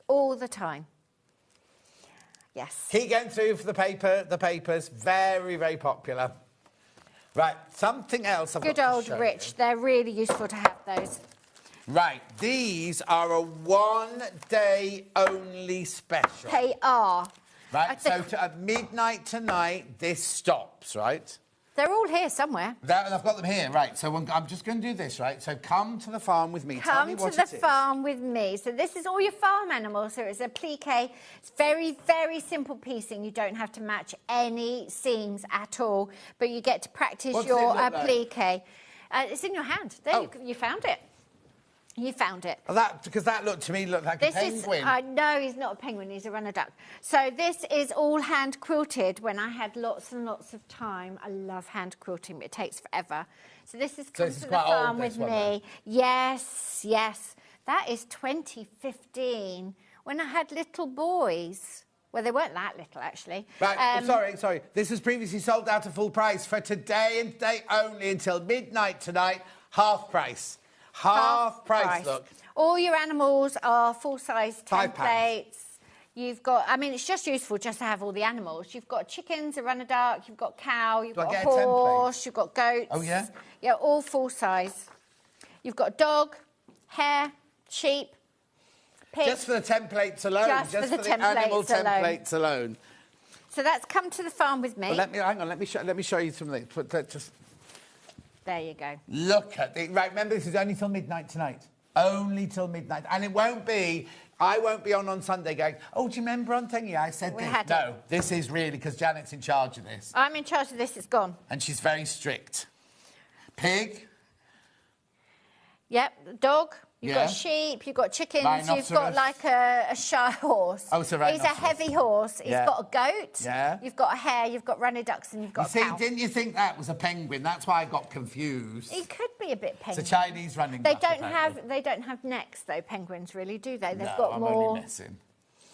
All the time. Yes. Keep going through for the papers. Very, very popular. Right, something else I've got to show you. Good old Rich. They're really useful to have those. Right, these are a one-day only special. They are. Right, so at midnight tonight, this stops, right? They're all here somewhere. I've got them here, right. So I'm just going to do this, right? So come to the farm with me. Tell me what it is. Come to the farm with me. So this is all your farm animals. So it's applique. It's very, very simple piecing. You don't have to match any seams at all, but you get to practice your applique. It's in your hand. There, you found it. You found it. Because that looked to me like a penguin. No, he's not a penguin. He's a runner duck. So this is all hand quilted when I had lots and lots of time. I love hand quilting, but it takes forever. So this is come to the farm with me. Yes, yes. That is 2015 when I had little boys. Well, they weren't that little, actually. Right, sorry. This was previously sold out at full price. For today and today only until midnight tonight, half price. Half price, look. All your animals are full-size templates. You've got, I mean, it's just useful just to have all the animals. You've got chickens, a runner duck, you've got cow, you've got a horse, you've got goats. Oh, yeah? Yeah, all full-size. You've got dog, hare, sheep, pig. Just for the templates alone. Just for the animal templates alone. So that's come to the farm with me. Well, hang on, let me show you some of these. There you go. Look at it. Right, remember, this is only till midnight tonight. Only till midnight. And it won't be... I won't be on Sunday going, oh, do you remember on Thingy I said this? No, this is really... Because Janet's in charge of this. I'm in charge of this. It's gone. And she's very strict. Pig. Yep, dog. You've got sheep, you've got chickens, you've got like a shy horse. Oh, it's a rhinoceros. He's a heavy horse. He's got a goat. Yeah. You've got a hare, you've got runner ducks, and you've got a cow. Didn't you think that was a penguin? That's why I got confused. He could be a bit penguin. It's a Chinese running They duck, don't have necks though, penguins really, do they? They've no, got more. I'm only messing.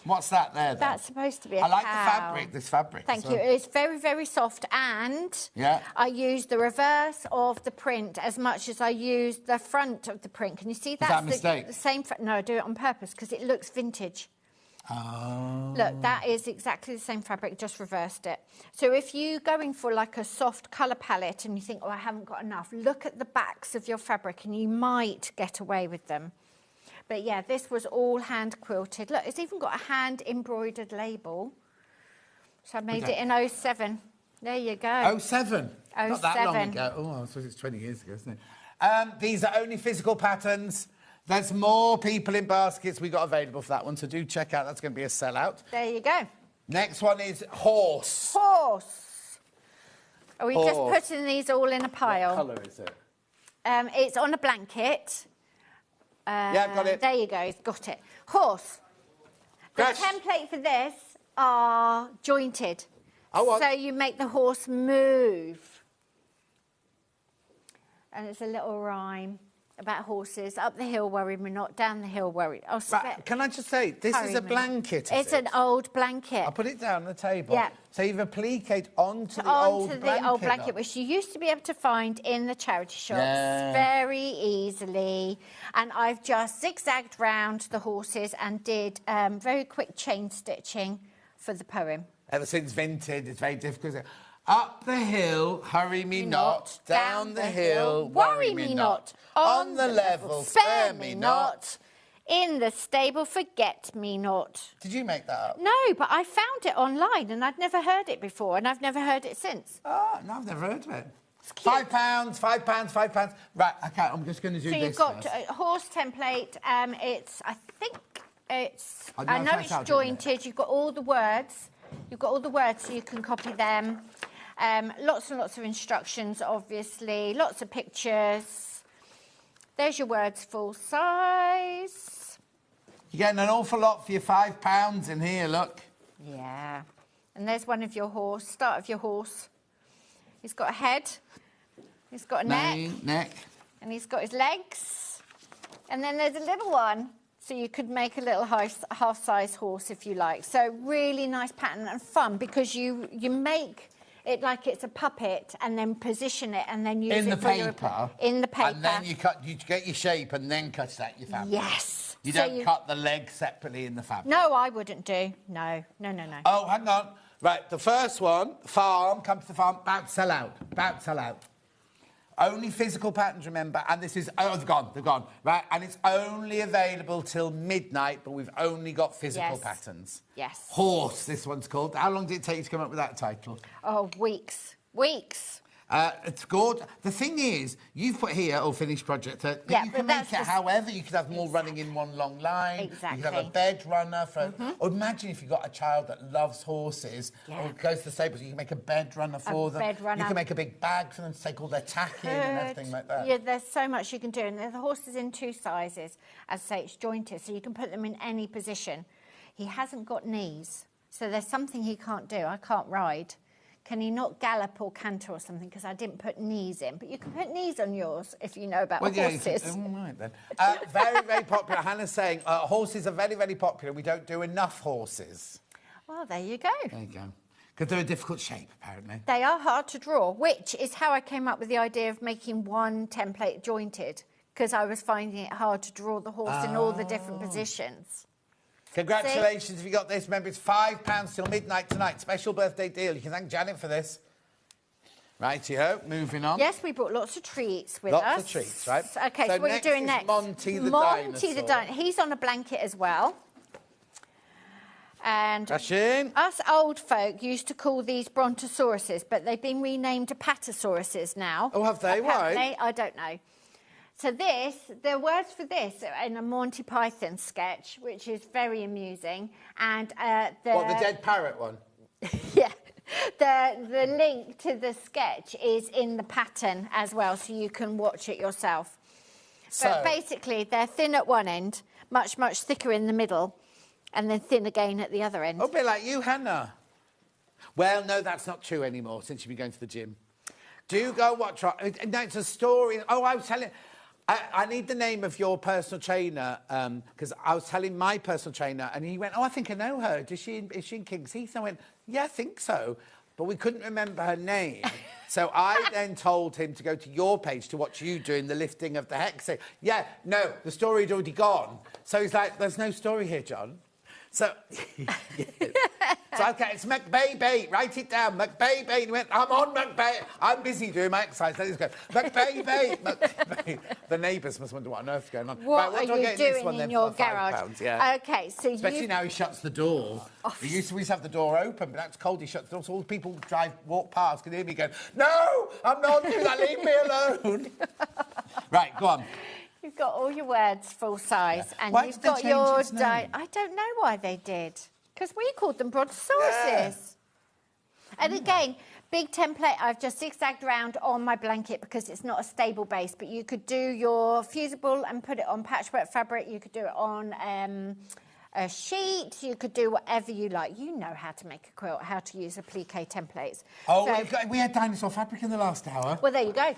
What's that there, then? That's supposed to be a I like cow. the fabric, this fabric. Thank you. It's very, very soft, and I use the reverse of the print as much as I use the front of the print. Can you see that? Is that a mistake? The same. No, I do it on purpose because it looks vintage. Oh. Look, that is exactly the same fabric, just reversed it. So if you're going for like a soft colour palette and you think, oh, I haven't got enough, look at the backs of your fabric and you might get away with them. But yeah, this was all hand quilted. Look, it's even got a hand embroidered label. So I made it in 07. There you go. 07? Not that long ago. Oh, I suppose it's 20 years ago, isn't it? These are only physical patterns. There's more people in baskets we got available for that one, so do check out. That's going to be a sellout. There you go. Next one is horse. Horse. Are we just putting these all in a pile? What colour is it? It's on a blanket. Yeah, got it. There you go, got it. Horse. The template for this are jointed. Oh, what? So you make the horse move. And it's a little rhyme about horses. Up the hill, worry me not. Down the hill, worry. Oh, right, can I just say, this is a blanket, It's an old blanket. I'll put it down on the table. Yeah. So you've appliqued onto the old blanket. Which you used to be able to find in the charity shops very easily. And I've just zigzagged round the horses and did very quick chain stitching for the poem. Ever since vintage, it's very difficult. Up the hill, hurry me not. Down the hill, worry me not. On the level, spare me not. In the stable, forget me not. Did you make that up? No, but I found it online and I'd never heard it before and I've never heard it since. Oh, no, I've never heard of it. It's cute. £5. Right, okay, I'm just going to do this. So you've got a horse template. I know it's jointed. You've got all the words. You've got all the words so you can copy them. Lots and lots of instructions, obviously. Lots of pictures. There's your words full size. You're getting an awful lot for your £5 in here, look. Yeah. And there's one of your horse, start of your horse. He's got a head, he's got a neck, and he's got his legs. And then there's a little one, so you could make a little half-size horse if you like. So really nice pattern and fun, because you make it like it's a puppet and then position it and then use in it the for paper. In the paper. And then you get your shape and then cut out your fabric. Yes. You don't cut the leg separately in the fabric. No, I wouldn't do. No. Oh, hang on. Right, the first one, farm, come to the farm, about to sell out. Only physical patterns, remember, and this is, they're gone, right, and it's only available till midnight, but we've only got physical patterns. Yes. Horse, this one's called. How long did it take you to come up with that title? Oh, weeks. It's good. The thing is, you've put here, finished project, but you can make it however. You could have them all running in one long line. Exactly. You could have a bed runner. Or imagine if you've got a child that loves horses or goes to the stables, you can make a bed runner for them. Bed runner. You can make a big bag for them to take all their tack in and everything like that. Yeah, there's so much you can do. And the horse is in 2 sizes. As I say, it's jointed, so you can put them in any position. He hasn't got knees, so there's something he can't do. I can't ride. Can he not gallop or canter or something? Because I didn't put knees in. But you can put knees on yours if you know about horses. All right, then. Very, very popular. Hannah's saying horses are very, very popular. We don't do enough horses. Well, there you go. There you go. Because they're a difficult shape, apparently. They are hard to draw, which is how I came up with the idea of making one template jointed, because I was finding it hard to draw the horse in all the different positions. Congratulations if you got this. Remember, it's £5 till midnight tonight. Special birthday deal. You can thank Janet for this. Rightio, moving on. Yes, we brought lots of treats with us. Lots of treats, right? OK, so what are you doing next? Monty the Dinosaur. Monty the Dinosaur. He's on a blanket as well. And us old folk used to call these brontosauruses, but they've been renamed apatosauruses now. Oh, have they? Why? I don't know. So the words for this are in a Monty Python sketch, which is very amusing. And the dead parrot one? Yeah. The link to the sketch is in the pattern as well, so you can watch it yourself. But basically, they're thin at one end, much thicker in the middle, and then thin again at the other end. A bit like you, Hannah. Well, no, that's not true anymore since you've been going to the gym. Do go watch... No, it's a story... Oh, I was telling... I need the name of your personal trainer, because I was telling my personal trainer, and he went, oh, I think I know her. Is she in King's Heath? And I went, yeah, I think so. But we couldn't remember her name. So I then told him to go to your page to watch you doing the lifting of the hex. Yeah, no, the story had already gone. So he's like, there's no story here, John. So, so OK, it's McBaby. Write it down, McBaby. And he went, I'm on McBaby. I'm busy doing my exercise. Then he's going, McBaby. The neighbours must wonder what on earth's going on. What are you doing in your garage? Yeah. OK, so especially now he shuts the door. We used to have the door open, but now it's cold. He shuts the door, so all the people walk past can hear me going, no, I'm not doing that. Leave me alone. Right, go on. You've got all your words full size, and why you've got your... I don't know why they did, because we called them brontosauruses. Yeah. And again, big template, I've just zigzagged around on my blanket because it's not a stable base, but you could do your Fusible and put it on patchwork fabric. You could do it on a sheet. You could do whatever you like. You know how to make a quilt, how to use applique templates. Oh, so, we had dinosaur fabric in the last hour. Well, there you go.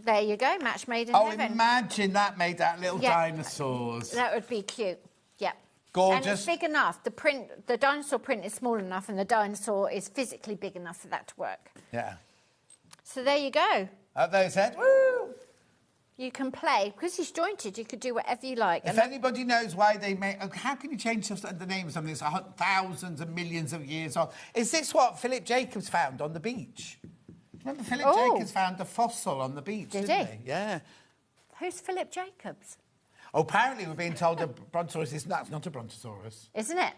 There you go, match made in heaven. Oh, imagine that made out little dinosaurs. That would be cute, yeah. Gorgeous. And it's big enough. The dinosaur print is small enough and the dinosaur is physically big enough for that to work. Yeah. So there you go. Up those heads, woo! You can play. Because he's jointed, you could do whatever you like. If anybody knows why they make... How can you change the name of something that's thousands and millions of years old? Is this what Philip Jacobs found on the beach? Remember, Philip Jacobs found a fossil on the beach, didn't he? Yeah. Who's Philip Jacobs? Oh, apparently we're being told a brontosaurus is not a brontosaurus. Isn't it?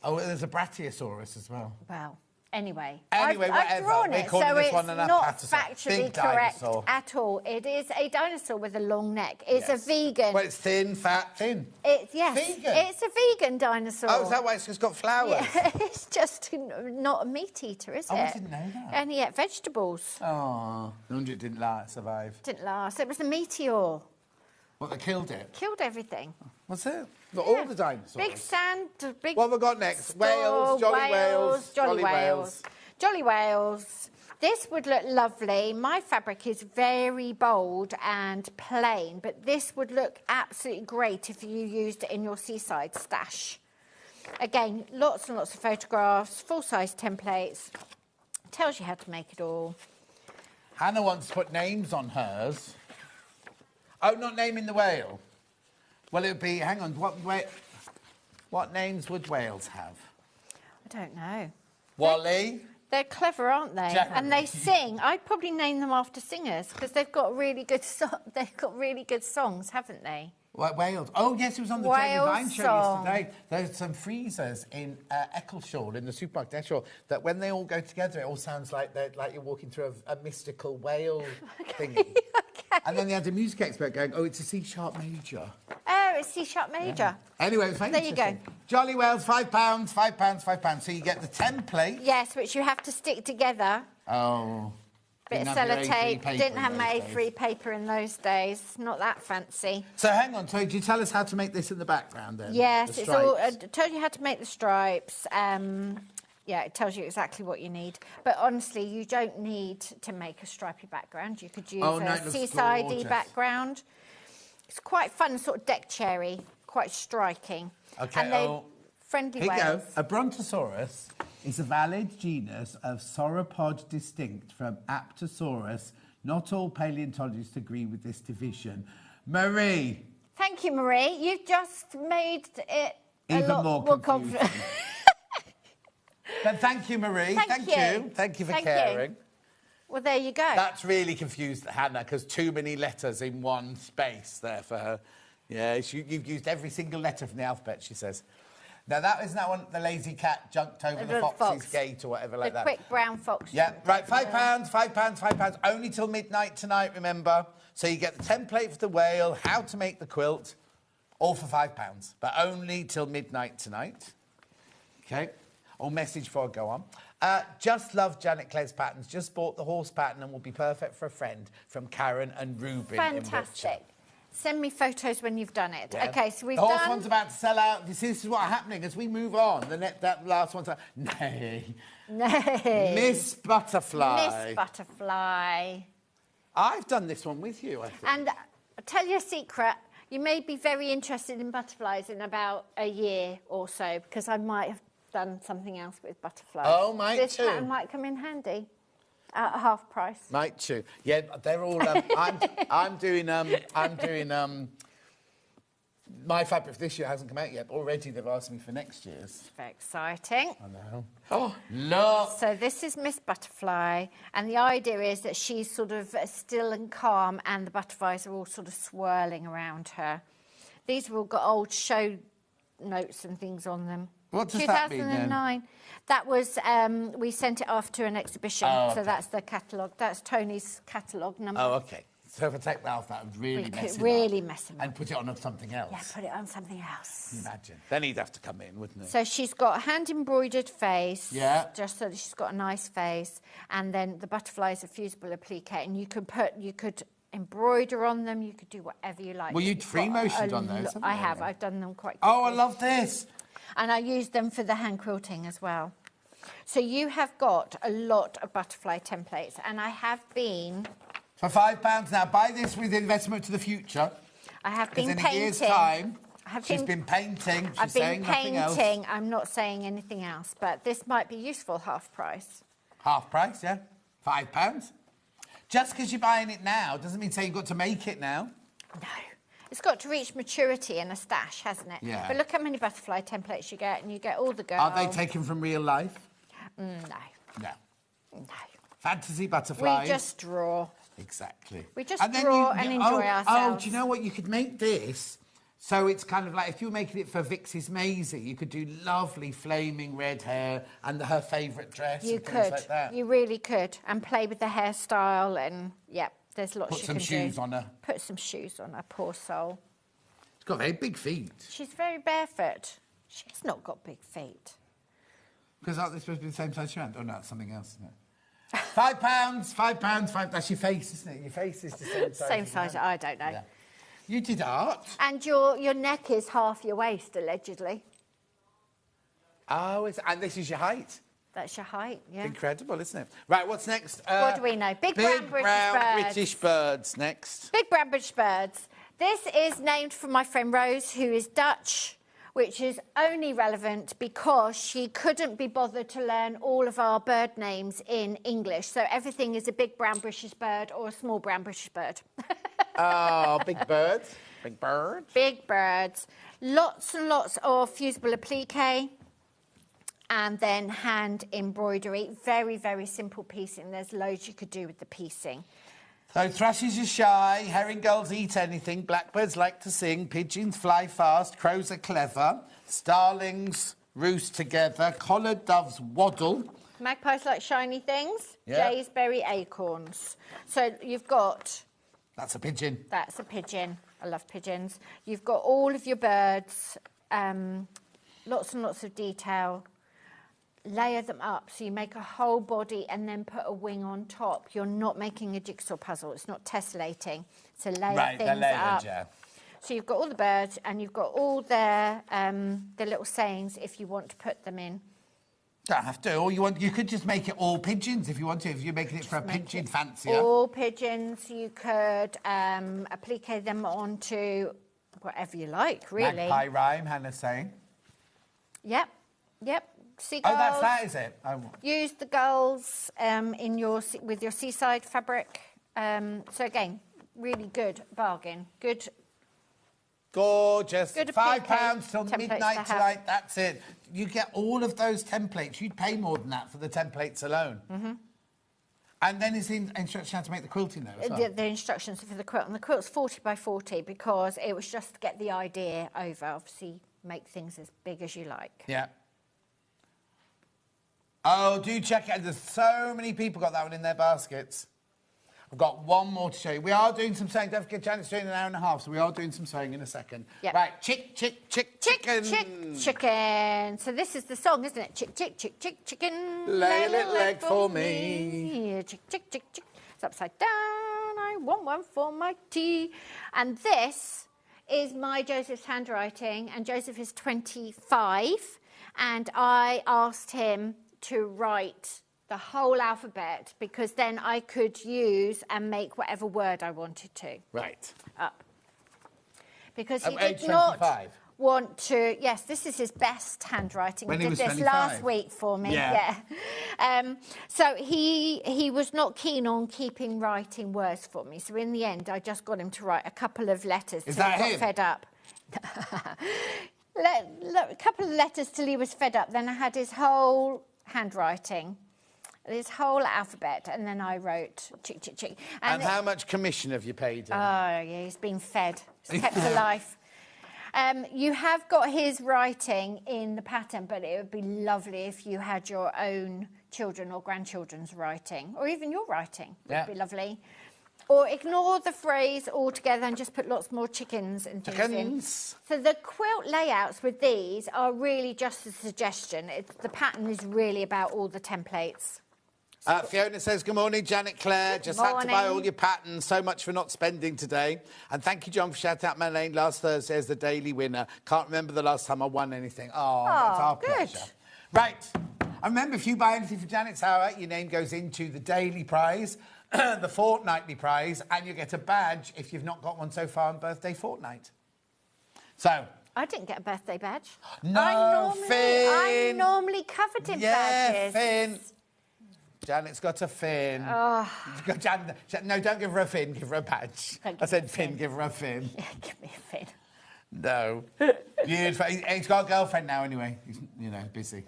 Oh, there's a brachiosaurus as well. Well, anyway. Anyway, I've drawn it, so this it's one an not apatosaurus. factually correct at all. It is a dinosaur with a long neck. It's a vegan. Well, it's thin, fat, thin. Yes, vegan. It's a vegan dinosaur. Oh, is that why it's just got flowers? Yeah, it's just not a meat eater, is it? Oh, I didn't know that. And he ate vegetables. Oh, no wonder it didn't survive. Didn't last. It was a meteor. What, they killed it? Killed everything. What's it? Got all the dinosaurs. Big sand, big... What have we got next? Store, Whales, Jolly Whales. Jolly Whales. Jolly Whales. This would look lovely. My fabric is very bold and plain, but this would look absolutely great if you used it in your seaside stash. Again, lots and lots of photographs, full-size templates. Tells you how to make it all. Hannah wants to put names on hers. Oh, not naming the whale. Well, it would be, hang on, what names would whales have? I don't know. Wally? They're clever, aren't they? Jeremy. And they sing. I'd probably name them after singers because they've got really good songs, haven't they? Like Wales. Oh, yes, it was on the Jamie Vine show yesterday. There's some freezers in Eccleshall, in the supermarket Eccleshall, that when they all go together, it all sounds like you're walking through a mystical whale thingy. Okay. And then they had a music expert going, oh, it's a C-sharp major. Oh, it's C-sharp major. Yeah. Anyway, it was very there you go. Jolly Whales, £5, £5. So you get the template. Yes, which you have to stick together. Oh. Bit of sellotape. Didn't have my A3 paper in those days. Not that fancy. So hang on, so do you tell us how to make this in the background then? Yes, it's all. Told you how to make the stripes. Yeah, it tells you exactly what you need. But honestly, you don't need to make a stripy background. You could use a seaside-y background. It's quite fun, sort of deck cherry, quite striking. Okay. And they're friendly Here whales. you go. A Brontosaurus is a valid genus of sauropod distinct from Apatosaurus. Not all paleontologists agree with this division. Marie. Thank you, Marie. You've just made it even a lot more confusing. But thank you, Marie. Thank you. Thank you for caring. Well, there you go. That's really confused Hannah, because too many letters in one space there for her. Yeah, you've used every single letter from the alphabet, she says. Now, isn't that one the lazy cat jumped over the fox's gate or whatever like that? The quick brown fox. Yeah, right, £5, only till midnight tonight, remember. So you get the template for the whale, how to make the quilt, all for £5, but only till midnight tonight. OK? Or message before I go on. Just love Janet Clare's patterns. Just bought the horse pattern and will be perfect for a friend, from Karen and Ruben. Fantastic. Send me photos when you've done it. Yeah. OK, so we've done... done... The horse one's about to sell out. This is what's happening as we move on. That last one's... Nay. Miss Butterfly. Miss Butterfly. I've done this one with you, I think. And I'll tell you a secret. You may be very interested in butterflies in about a year or so, because I might have done something else with butterflies. Oh, might this too. This pattern might come in handy at half price. Might too. Yeah, they're all. I'm doing. My fabric for this year hasn't come out yet. But already they've asked me for next year's. Very exciting. I know. Oh, look. So this is Miss Butterfly, and the idea is that she's sort of still and calm, and the butterflies are all sort of swirling around her. These have all got old show notes and things on them. What does that mean, then? 2009. That was, we sent it off to an exhibition, so that's the catalogue. That's Tony's catalogue number. Oh, OK. So if I take that off, that would really mess him up. And put it on something else. Yeah, put it on something else. Can you imagine? Then he'd have to come in, wouldn't he? So she's got a hand-embroidered face. Yeah. Just so that she's got a nice face. And then the butterflies are fusible applique. And you could embroider on them. You could do whatever you like. Well, you'd free motioned on those, haven't you? I have. I've done them quite quickly. Oh, I love this. And I use them for the hand quilting as well. So you have got a lot of butterfly templates, and I have been... For £5 now, buy this with investment to the future. I have been painting. In a year's time, she's been painting. She's saying nothing else. I've been painting. I'm not saying anything else, but this might be useful half price. Half price, yeah. £5. Just because you're buying it now doesn't mean say you've got to make it now. No. It's got to reach maturity in a stash, hasn't it? Yeah. But look how many butterfly templates you get, and you get all the girls. Are they taken from real life? No. No. No. Fantasy butterflies. We just draw. Exactly. We just draw and enjoy ourselves. Oh, do you know what? You could make this so it's kind of like if you were making it for Vix's Maisie, you could do lovely flaming red hair and her favourite dress. You and could. Things like that. You really could. And play with the hairstyle and, yeah, there's lots you can do. Put some shoes on her. Put some shoes on her, poor soul. She's got very big feet. She's very barefoot. She's not got big feet. Because aren't they supposed to be the same size around? Oh, no, it's something else, isn't it? £5, £5. That's your face, isn't it? Your face is the same size. Same size, I don't know. Yeah. You did art? And your neck is half your waist, allegedly. Oh, and this is your height? That's your height, yeah. Incredible, isn't it? Right, what's next? What do we know? Big brown British birds next. Big brown British birds. This is named for my friend Rose, who is Dutch, which is only relevant because she couldn't be bothered to learn all of our bird names in English. So everything is a big brown British bird or a small brown British bird. Oh, big birds. Big birds. Big birds. Lots and lots of fusible applique. And then hand embroidery. Very, very simple piecing. There's loads you could do with the piecing. So thrushes are shy, herring gulls eat anything, blackbirds like to sing, pigeons fly fast, crows are clever, starlings roost together, collared doves waddle. Magpies like shiny things, Yeah. jays bury acorns. So you've got... That's a pigeon. That's a pigeon. I love pigeons. You've got all of your birds, lots and lots of detail. Layer them up so you make a whole body and then put a wing on top. You're not making a jigsaw puzzle. It's not tessellating. So layer things up. Yeah. So you've got all the birds and you've got all the little sayings if you want to put them in. Don't have to. Or you could just make it all pigeons if you want to. If you're making it for a pigeon fancier. All pigeons. You could applique them onto whatever you like, really. Magpie rhyme, Hannah's saying. Yep. Seagulls. Oh, that's that, is it? Use the gulls with your seaside fabric. So again, really good bargain. Good. Gorgeous. Good £5 till templates midnight to have. tonight. That's it. You get all of those templates. You'd pay more than that for the templates alone. Mm-hmm. And then is the instruction how to make the quilting though as well? The instructions for the quilt. And the quilt's 40 by 40 because it was just to get the idea over. Obviously, make things as big as you like. Yeah. Oh, do check it. There's so many people got that one in their baskets. I've got one more to show you. We are doing some sewing. Don't forget, Janet's doing an hour and a half, so we are doing some sewing in a second. Yep. Right, chicken. Chicken. So this is the song, isn't it? Chicken. Lay a little egg for me. Chick. It's upside down. I want one for my tea. And this is my Joseph's handwriting, and Joseph is 25, and I asked him to write the whole alphabet because then I could use and make whatever word I wanted to. Right. Up. Because he age did not 25. want to... Yes, this is his best handwriting. When he he did was this 25. last week for me. Yeah. So he was not keen on keeping writing words for me. So in the end, I just got him to write a couple of letters. Is till that he got him? fed up. A couple of letters till he was fed up. Then I had his whole handwriting, his whole alphabet, and then I wrote chick. And how much commission have you paid him? Oh, yeah, he's been fed. He's kept alive. You have got his writing in the pattern, but it would be lovely if you had your own children or grandchildren's writing, or even your writing. Would be lovely. Or ignore the phrase altogether and just put lots more chickens and things in. So the quilt layouts with these are really just a suggestion. The pattern is really about all the templates. Fiona says, good morning, Janet Clare. Just had to buy all your patterns. So much for not spending today. And thank you, John, for shouting out Madeleine last Thursday as the daily winner. Can't remember the last time I won anything. Oh, that's our pleasure. Right. And remember, if you buy anything for Janet's Hour, your name goes into the daily prize, the fortnightly prize, and you get a badge if you've not got one so far on birthday fortnight. So... I didn't get a birthday badge. No, Finn! I'm normally covered in badges. Finn. Janet's got a fin. Oh. No, don't give her a fin, give her a badge. I said fin, give her a fin. Yeah, give me a fin. No. He's got a girlfriend now anyway. He's, busy.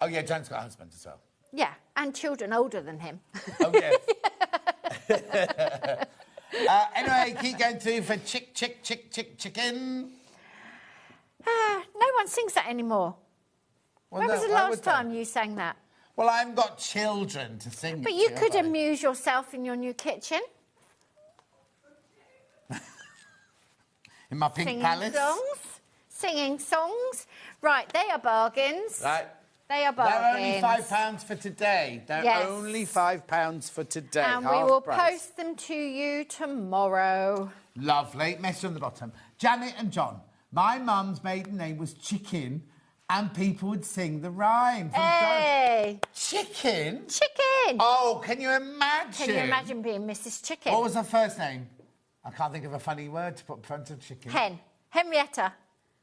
Oh, yeah, Janet's got a husband as well. Yeah, and children older than him. Oh, yes. Anyway, keep going through for chicken. No one sings that anymore. Well, when was the last time you sang that? Well, I haven't got children to sing But it you to, could have I? amuse yourself in your new kitchen. In my pink palace. Singing songs. Right, they are bargains. Right. They are bargains. They're only £5 for today. They're only £5 for today. And we will post them to you tomorrow. Lovely. Message on the bottom. Janet and John. My mum's maiden name was Chicken, and people would sing the rhyme. Hey! Chicken? Chicken! Oh, can you imagine? Can you imagine being Mrs. Chicken? What was her first name? I can't think of a funny word to put in front of chicken. Hen. Henrietta.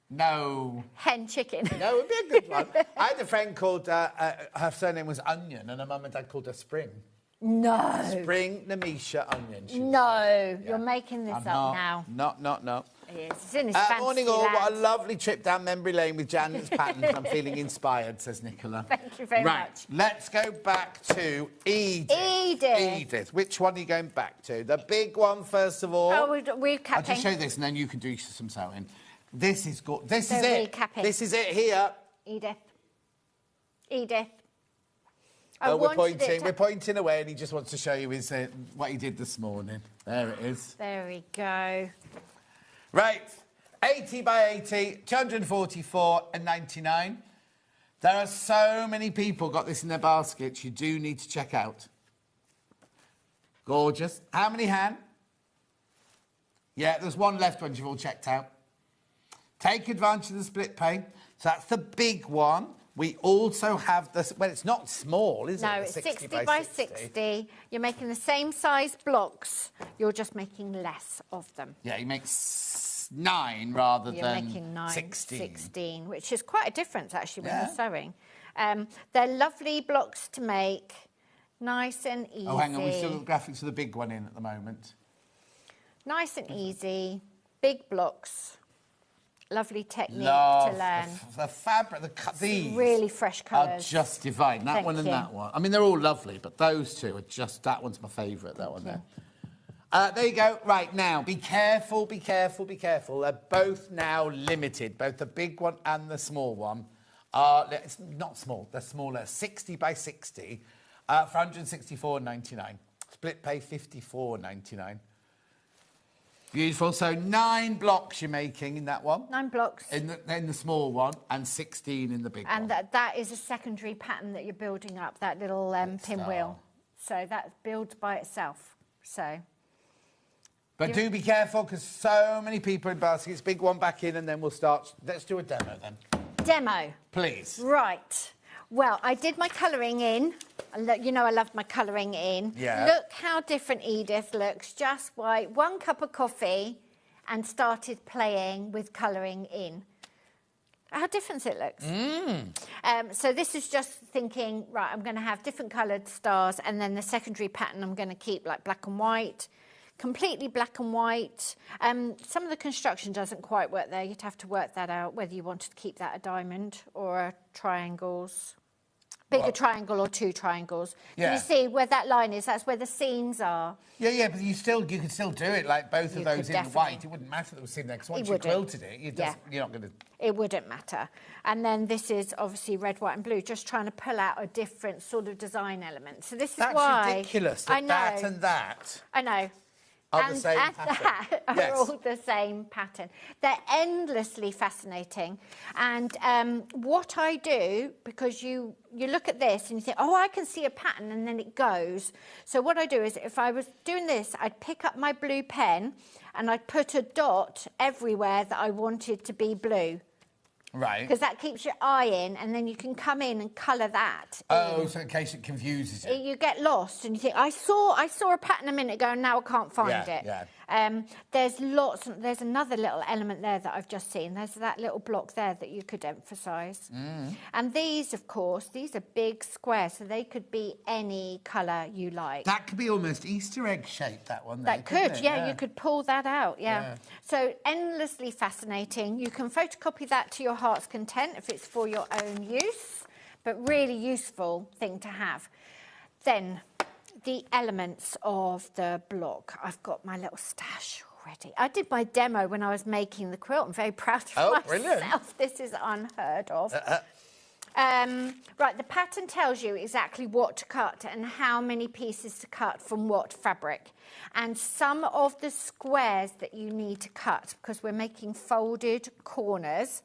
No. Hen chicken. No, it would be a good one. I had a friend called, her surname was Onion, and her mum and dad called her Spring. No. Spring Namisha Onion. No, you're making this up now. No. It's in his fancy morning all, land. what a lovely trip down memory lane with Janet's patterns. I'm feeling inspired, says Nicola. Thank you very much. Let's go back to Edith. Which one are you going back to? The big one, first of all. Oh, we're capping. I'll just show you this, and then you can do some sewing. This is good. This is They're it. recapping. This is it here. Edith. We're pointing away, and he just wants to show you his what he did this morning. There it is. There we go. Right, 80 by 80, 244.99. There are so many people got this in their baskets. You do need to check out. Gorgeous. How many, Han? Yeah, there's one left once you've all checked out. Take advantage of the split pay. So that's the big one. We also have this, well, it's not small, is it? No, it's 60 by 60. You're making the same size blocks. You're just making less of them. Yeah, you make 9 rather You're than making 9, 16. 16, which is quite a difference, actually, when you're sewing. They're lovely blocks to make, nice and easy. Oh, hang on, we've still got graphics for the big one in at the moment. Nice and easy, big blocks. Lovely technique to learn. The fabric, these really fresh colours. are just divine. That one and that one. I mean, they're all lovely, but those two are just, that one's my favourite, that one there. There you go. Right, now, be careful, be careful, be careful. They're both now limited. Both the big one and the small one are, it's not small, they're smaller. 60 by 60 for £164.99. Split pay £54.99. Beautiful. So 9 blocks you're making in that one. 9 blocks. In the small one, and 16 in the big one. And that is a secondary pattern that you're building up, that little pinwheel. So that builds by itself. So. But do be careful, because so many people in baskets. Big one back in, and then we'll start. Let's do a demo then. Demo. Please. Right. Well, I did my colouring in. You know I loved my colouring in. Yeah. Look how different Edith looks, just by 1 cup of coffee and started playing with colouring in. How different it looks. So this is just thinking, right, I'm going to have different coloured stars, and then the secondary pattern I'm going to keep like black and white. Completely black and white. Some of the construction doesn't quite work there. You'd have to work that out, whether you wanted to keep that a diamond or a triangles. Bigger triangle or 2 triangles. Yeah. Can you see where that line is? That's where the seams are. Yeah, but you could still do it, like both of those in white. It wouldn't matter that was in there, because once you quilted it, you're not going to... It wouldn't matter. And then this is obviously red, white and blue, just trying to pull out a different sort of design element. So this is why... That's ridiculous, that and that... I know. And that are all the same pattern. They're endlessly fascinating. And what I do, because you look at this and you think, oh, I can see a pattern, and then it goes. So what I do is, if I was doing this, I'd pick up my blue pen and I'd put a dot everywhere that I wanted to be blue. Right. Because that keeps your eye in, and then you can come in and colour that. Oh, so in case it confuses you. You get lost, and you think, I saw a pattern a minute ago, and now I can't find it. Yeah. There's another little element there that I've just seen. There's that little block there that you could emphasise. And these, of course, these are big squares, so they could be any colour you like. That could be almost Easter egg shaped, that one. That could, yeah, you could pull that out, yeah. So endlessly fascinating. You can photocopy that to your heart's content if it's for your own use, but really useful thing to have. Then the elements of the block. I've got my little stash already. I did my demo when I was making the quilt. I'm very proud of myself. Brilliant. This is unheard of. Right, the pattern tells you exactly what to cut and how many pieces to cut from what fabric. And some of the squares that you need to cut, because we're making folded corners,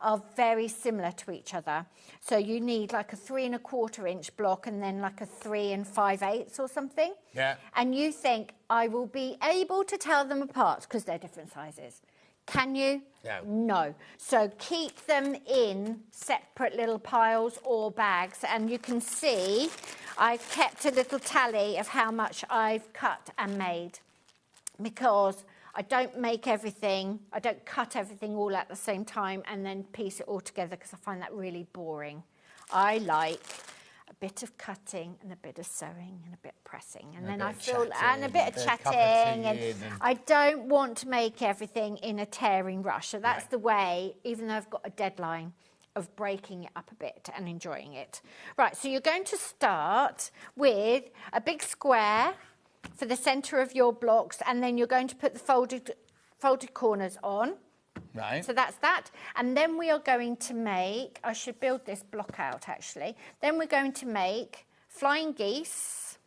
are very similar to each other. So you need like a 3 1/4 inch block and then like a 3 5/8 or something. Yeah. And you think, I will be able to tell them apart because they're different sizes. Can you? No. No. So keep them in separate little piles or bags. And you can see I've kept a little tally of how much I've cut and made, because I don't make everything, I don't cut everything all at the same time and then piece it all together, because I find that really boring. I like a bit of cutting and a bit of sewing and a bit of pressing, and then I feel, and a bit of chatting, and I don't want to make everything in a tearing rush. So that's the way, even though I've got a deadline, of breaking it up a bit and enjoying it. Right, so you're going to start with a big square for the centre of your blocks, and then you're going to put the folded corners on. Right. So that's that. And then we are going to make, I should build this block out actually, then we're going to make flying geese.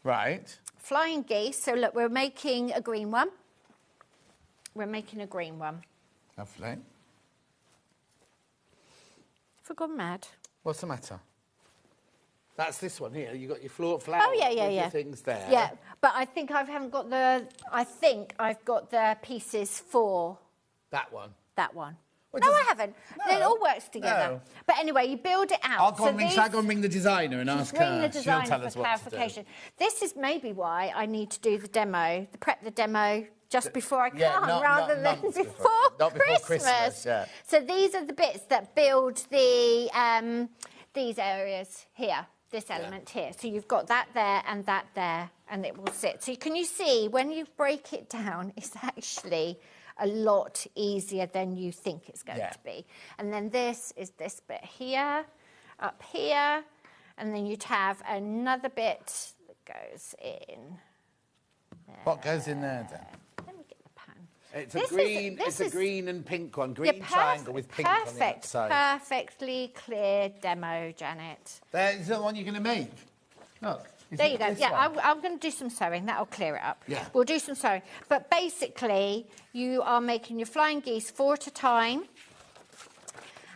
Right. Flying geese, so look, we're making a green one. We're making a green one. Lovely. Have I gone mad? What's the matter? That's this one here. You got your floor flower. Oh yeah, with your things there. Yeah, but I think I haven't got the. I think I've got the pieces for that one. That one. Well, no, I haven't. No. It all works together. No. But anyway, you build it out. I'll go and ring the designer and ask her. Ring the designer She'll tell us for what clarification. This is maybe why I need to do the demo, prep the demo just before I come, rather than before Christmas. Yeah. So these are the bits that build the these areas here. This element here. So you've got that there, and it will sit. So can you see, when you break it down, it's actually a lot easier than you think it's going to be. And then this is this bit here, up here, and then you'd have another bit that goes in there. What goes in there then? Let me get the pan. It's a green. It's a green and pink one. Green triangle with pink on the outside. Perfectly clear demo, Janet. There's the one you're going to make. Look. There you go. Yeah, I'm going to do some sewing. That'll clear it up. Yeah. We'll do some sewing. But basically, you are making your flying geese 4 at a time.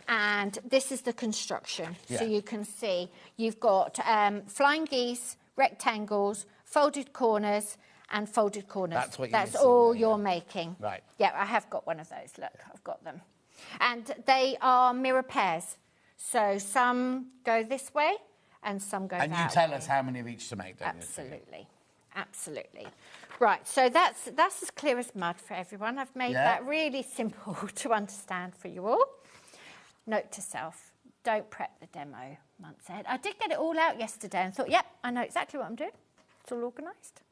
And this is the construction. Yeah. So you can see you've got flying geese, rectangles, folded corners, and folded corners. That's what you're That's all you're making. Right. Yeah, I have got one of those. Look, I've got them. And they are mirror pairs. So some go this way, and some go that way. And you tell us how many of each to make, don't you? Absolutely. Absolutely. Right, so that's as clear as mud for everyone. I've made that really simple to understand for you all. Note to self, don't prep the demo months ahead. I did get it all out yesterday and thought, yep, I know exactly what I'm doing. It's all organised.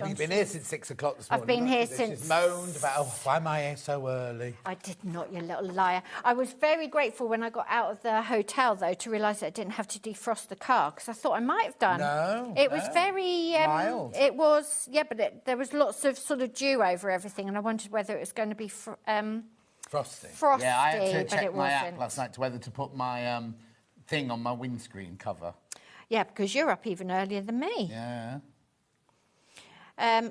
You've been here since 6 o'clock this morning. I've been here since... She's moaned about, why am I here so early? I did not, you little liar. I was very grateful when I got out of the hotel, though, to realise that I didn't have to defrost the car, because I thought I might have done. No. It was very... mild. It was, yeah, but there was lots of sort of dew over everything, and I wondered whether it was going to be... Frosty. Frosty, yeah, I had to but check it my wasn't. app last night to whether to put my thing on my windscreen cover. Yeah, because you're up even earlier than me. Yeah.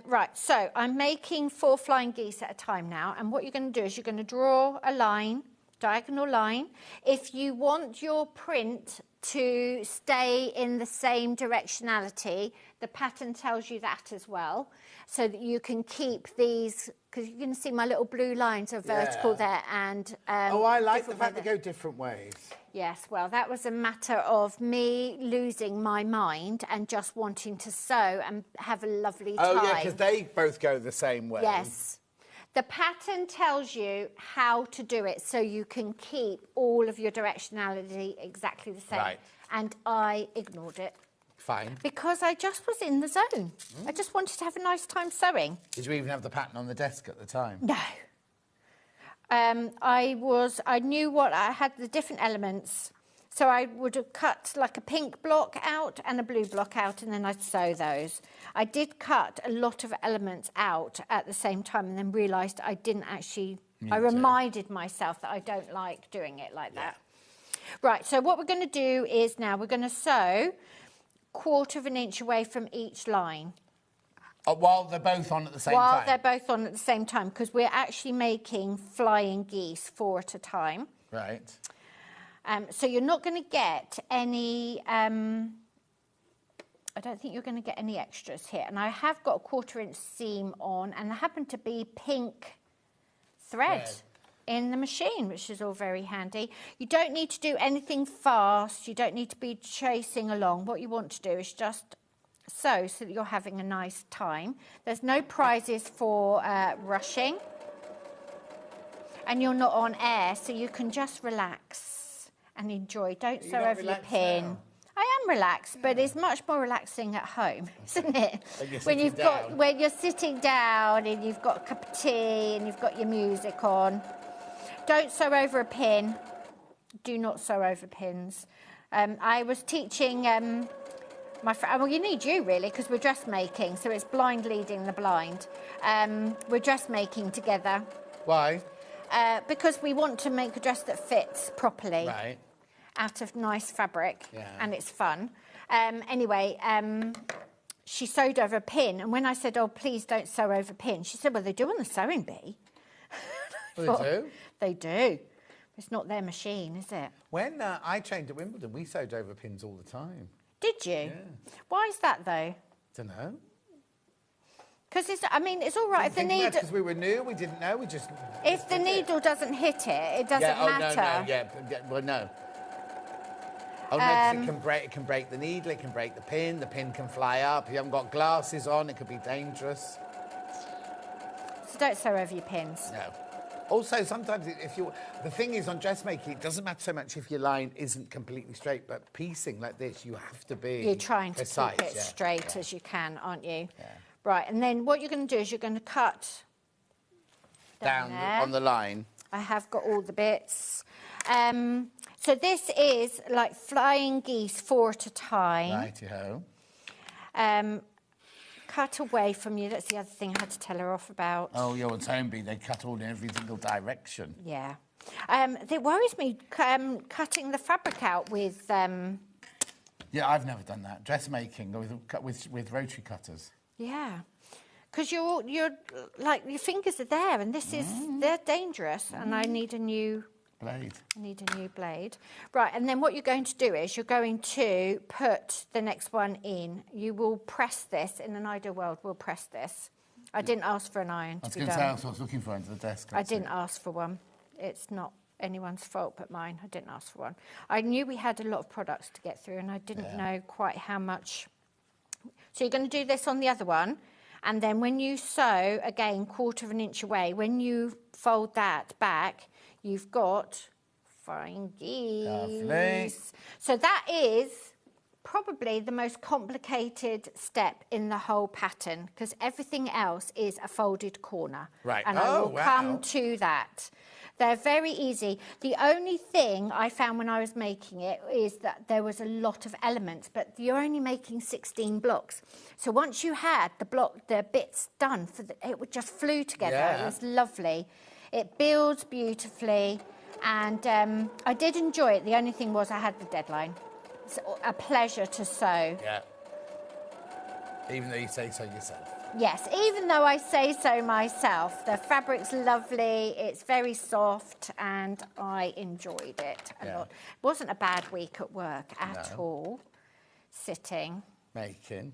Right, so I'm making 4 flying geese at a time now, and what you're going to do is you're going to draw a line, diagonal line. If you want your print to stay in the same directionality, the pattern tells you that as well, so that you can keep these, because you can see my little blue lines are vertical there, and oh, I like the fact they go different ways. Yes, well, that was a matter of me losing my mind and just wanting to sew and have a lovely time. Oh, yeah, because they both go the same way. Yes. The pattern tells you how to do it so you can keep all of your directionality exactly the same. Right. And I ignored it. Fine. Because I just was in the zone. I just wanted to have a nice time sewing. Did you even have the pattern on the desk at the time? No. I knew what I had, the different elements. So I would have cut like a pink block out and a blue block out, and then I'd sew those. I did cut a lot of elements out at the same time, and then realised I didn't actually... I reminded myself that I don't like doing it like that. Right, so what we're going to do is now we're going to sew 1/4 inch away from each line. While they're both on at the same time? While they're both on at the same time, because we're actually making flying geese 4 at a time. Right. So you're not going to get any... I don't think you're going to get any extras here. And I have got a 1/4 inch seam on, and there happened to be pink thread in the machine, which is all very handy. You don't need to do anything fast. You don't need to be chasing along. What you want to do is just sew so that you're having a nice time. There's no prizes for rushing. And you're not on air, so you can just relax and enjoy. Don't sew over your pin. Now? I am relaxed, but it's much more relaxing at home, isn't it? When you're sitting down and you've got a cup of tea and you've got your music on. Don't sew over a pin. Do not sew over pins. I was teaching my friend. Well, you need you really, because we're dressmaking, so it's blind leading the blind. We're dressmaking together. Why? Because we want to make a dress that fits properly. Right. Out of nice fabric, and it's fun. Anyway, she sewed over a pin, and when I said, oh, please don't sew over pin, she said, well, they do on the sewing bee. Well, they do? They do. It's not their machine, is it? When I trained at Wimbledon, we sewed over pins all the time. Did you? Yeah. Why is that, though? Don't know. Because it's all right if the needle... Because we were new, we didn't know, we just... If the needle doesn't hit it, it doesn't matter. Well, no. Oh, no, 'cause it can break the needle, it can break the pin can fly up. If you haven't got glasses on, it could be dangerous. So don't sew over your pins. No. Also, sometimes the thing is on dressmaking, it doesn't matter so much if your line isn't completely straight, but piecing like this, you have to be You're trying to precise, keep it straight as you can, aren't you? Yeah. Right, and then what you're going to do is you're going to cut down on the line. I have got all the bits. So this is like flying geese 4 at a time. Righty-ho. Cut away from you. That's the other thing I had to tell her off about. Oh, you're on home bee. They cut all in every single direction. Yeah. It worries me cutting the fabric out with... Yeah, I've never done that. Dressmaking with rotary cutters. Yeah. Because you're like, your fingers are there, and they're dangerous, and I need a new... blade. I need a new blade. Right, and then what you're going to do is you're going to put the next one in. You will press this. In an ideal world, we'll press this. I didn't ask for an iron to be done. I was looking for under the desk. I didn't ask for one. It's not anyone's fault but mine. I didn't ask for one. I knew we had a lot of products to get through, and I didn't know quite how much. So you're going to do this on the other one. And then when you sew, again, 1/4 inch away, when you fold that back, you've got flying geese. Lovely. So that is probably the most complicated step in the whole pattern, because everything else is a folded corner. Right. And I will come to that. They're very easy. The only thing I found when I was making it is that there was a lot of elements, but you're only making 16 blocks. So once you had the bits done, it would just flew together. Yeah. It was lovely. It builds beautifully, and I did enjoy it. The only thing was I had the deadline. It's a pleasure to sew. Yeah. Even though you say so yourself. Yes, even though I say so myself. The fabric's lovely, it's very soft, and I enjoyed it a lot. It wasn't a bad week at work at all. Sitting. Making.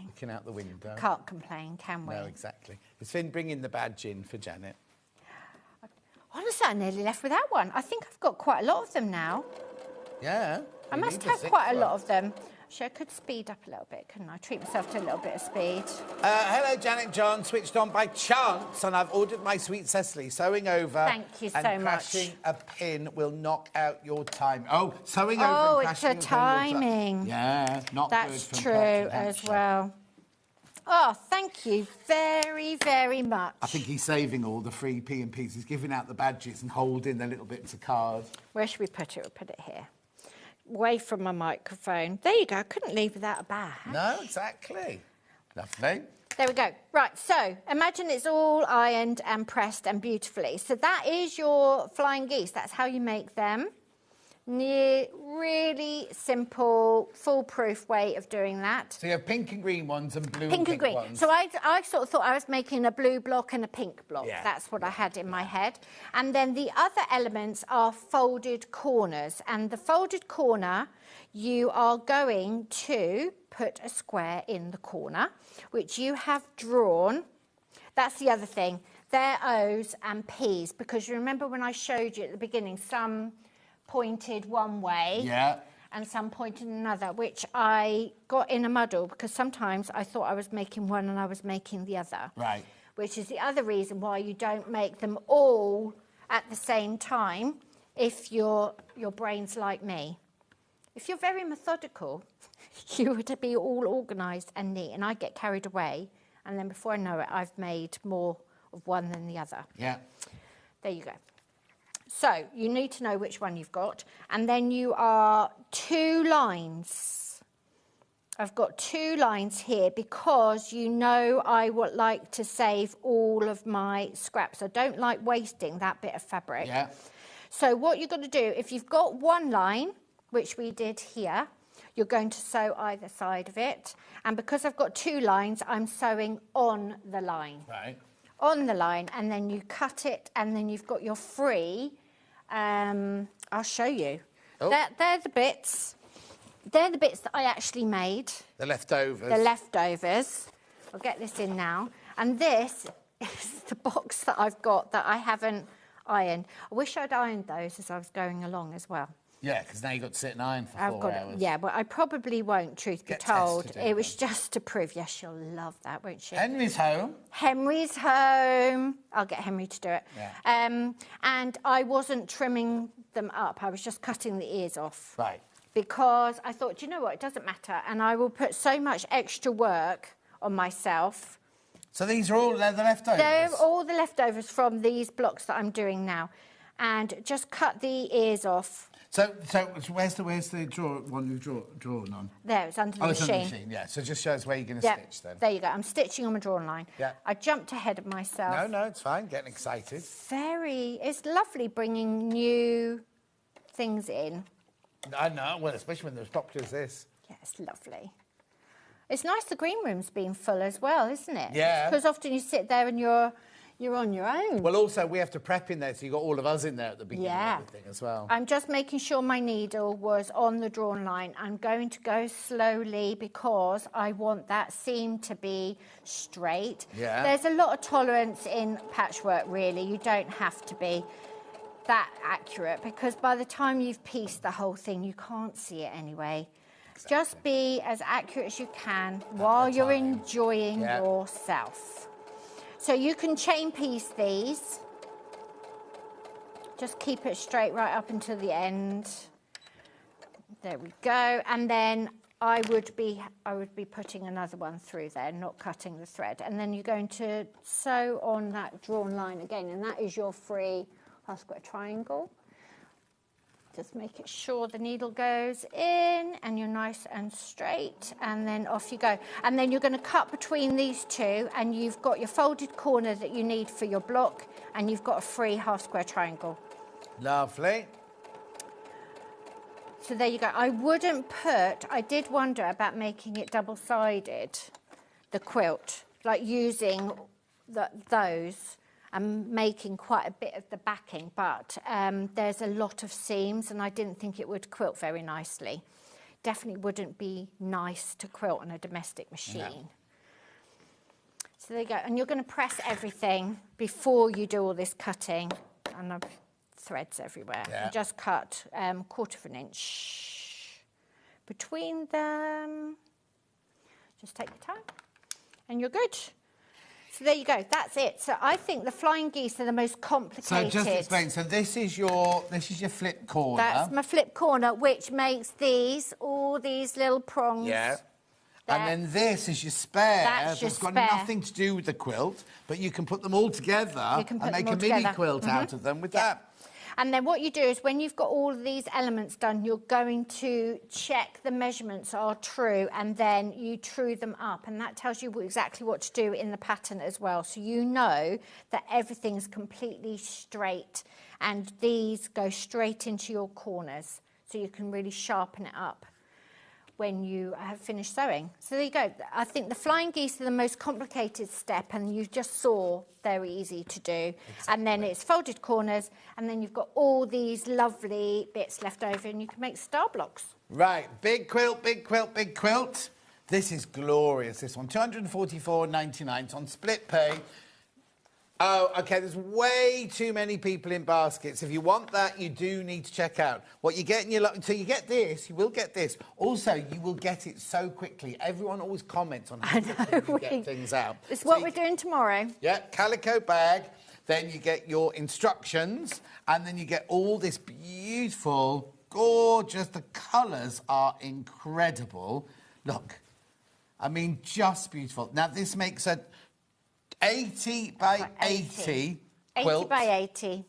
Looking out the window. Can't complain, can we? No, exactly. Is Finn bringing the badge in for Janet? Honestly, I nearly left without one. I think I've got quite a lot of them now. Yeah. I must have quite a lot of them. Actually, I could speed up a little bit, couldn't I? Treat myself to a little bit of speed. Hello, Janet John. Switched on by chance, and I've ordered my sweet Cecily. Sewing over. Thank you so much. And crashing a pin will knock out your time. Oh, sewing over and crashing a pin. Oh, it's a timing. Yeah, not good. That's true as well. Oh, thank you very, very much. I think he's saving all the free P&Ps. He's giving out the badges and holding the little bits of card. Where should we put it? We'll put it here. Away from my microphone. There you go. I couldn't leave without a bag. No, exactly. Lovely. There we go. Right, so imagine it's all ironed and pressed and beautifully. So that is your flying geese. That's how you make them. Really simple, foolproof way of doing that. So you have pink and green ones and blue pink and and green ones. So I sort of thought I was making a blue block and a pink block. Yeah. That's what I had in my head. And then the other elements are folded corners. And the folded corner, you are going to put a square in the corner, which you have drawn. That's the other thing. They're O's and P's, because you remember when I showed you at the beginning, some pointed one way and some pointed another, which I got in a muddle because sometimes I thought I was making one and I was making the other. Right. Which is the other reason why you don't make them all at the same time if your brain's like me. If you're very methodical, you would be all organised and neat, and I get carried away, and then before I know it, I've made more of one than the other. Yeah. There you go. So you need to know which one you've got, and then you are 2 lines. I've got 2 lines here because you know I would like to save all of my scraps. I don't like wasting that bit of fabric. Yeah. So what you're going to do, if you've got 1 line, which we did here, you're going to sew either side of it. And because I've got 2 lines, I'm sewing on the line. Right. On the line, and then you cut it, and then you've got your free. I'll show you. Oh. They're the bits. They're the bits that I actually made. The leftovers. The leftovers. I'll get this in now. And this is the box that I've got that I haven't ironed. I wish I'd ironed those as I was going along as well. Yeah, because now you've got to sit and iron for 4 hours. Yeah, but I probably won't, truth be told. It was just to prove. Yes, she'll love that, won't she? Henry's home. Henry's home. I'll get Henry to do it. Yeah. And I wasn't trimming them up. I was just cutting the ears off. Right. Because I thought, you know what, it doesn't matter. And I will put so much extra work on myself. So these are all the leftovers? They're all the leftovers from these blocks that I'm doing now. And just cut the ears off. So where's the one you've drawn on? There, it's under the machine. It's under the machine, yeah. So just show us where you're going to stitch then. There you go. I'm stitching on my drawn line. Yeah. I jumped ahead of myself. No, it's fine. Getting excited. It's lovely bringing new things in. I know, well, especially when they're as popular as this. Yeah, it's lovely. It's nice the green room's been full as well, isn't it? Yeah. Because often you sit there and you're on your own. Well, also, we have to prep in there, so you've got all of us in there at the beginning of everything as well. I'm just making sure my needle was on the drawn line. I'm going to go slowly because I want that seam to be straight. Yeah. There's a lot of tolerance in patchwork, really. You don't have to be that accurate because by the time you've pieced the whole thing, you can't see it anyway. Exactly. Just be as accurate as you can while you're enjoying yourself. So you can chain piece these. Just keep it straight right up until the end. There we go. And then I would be putting another one through there, not cutting the thread. And then you're going to sew on that drawn line again, and that is your free half square triangle. Just make it sure the needle goes in and you're nice and straight, and then off you go. And then you're going to cut between these two, and you've got your folded corner that you need for your block, and you've got a free half square triangle. Lovely. So there you go. I did wonder about making it double-sided, the quilt, like using those. I'm making quite a bit of the backing, but there's a lot of seams and I didn't think it would quilt very nicely. Definitely wouldn't be nice to quilt on a domestic machine. No. So there you go. And you're going to press everything before you do all this cutting. And I've threads everywhere. Yeah. You just cut 1/4 of an inch between them. Just take your time and you're good. So there you go, that's it. So I think the flying geese are the most complicated. So just explain, so this is your flip corner. That's my flip corner, which makes all these little prongs. Yeah. And then this is your spare. That's got nothing to do with the quilt, but you can put them all together and make a mini quilt out of them with that. And then what you do is when you've got all of these elements done, you're going to check the measurements are true, and then you true them up. And that tells you exactly what to do in the pattern as well. So you know that everything's completely straight, and these go straight into your corners. so you can really sharpen it up when you have finished sewing. So there you go. I think the flying geese are the most complicated step, and you just saw very easy to do. Exactly. And then it's folded corners, and then you've got all these lovely bits left over, and you can make star blocks. Right, big quilt, big quilt, big quilt. This is glorious, this one. £244.99. It's on split pay. Oh, OK, there's way too many people in baskets. If you want that, you do need to check out what you get in your... So you get this, you will get this. Also, you will get it so quickly. Everyone always comments on how quickly you get things out. It's what we're doing tomorrow. Yeah, calico bag. Then you get your instructions, and then you get all this beautiful, gorgeous... The colours are incredible. Look, I mean, just beautiful. Now, this makes a... 80 by 80 quilt. 80 by 80.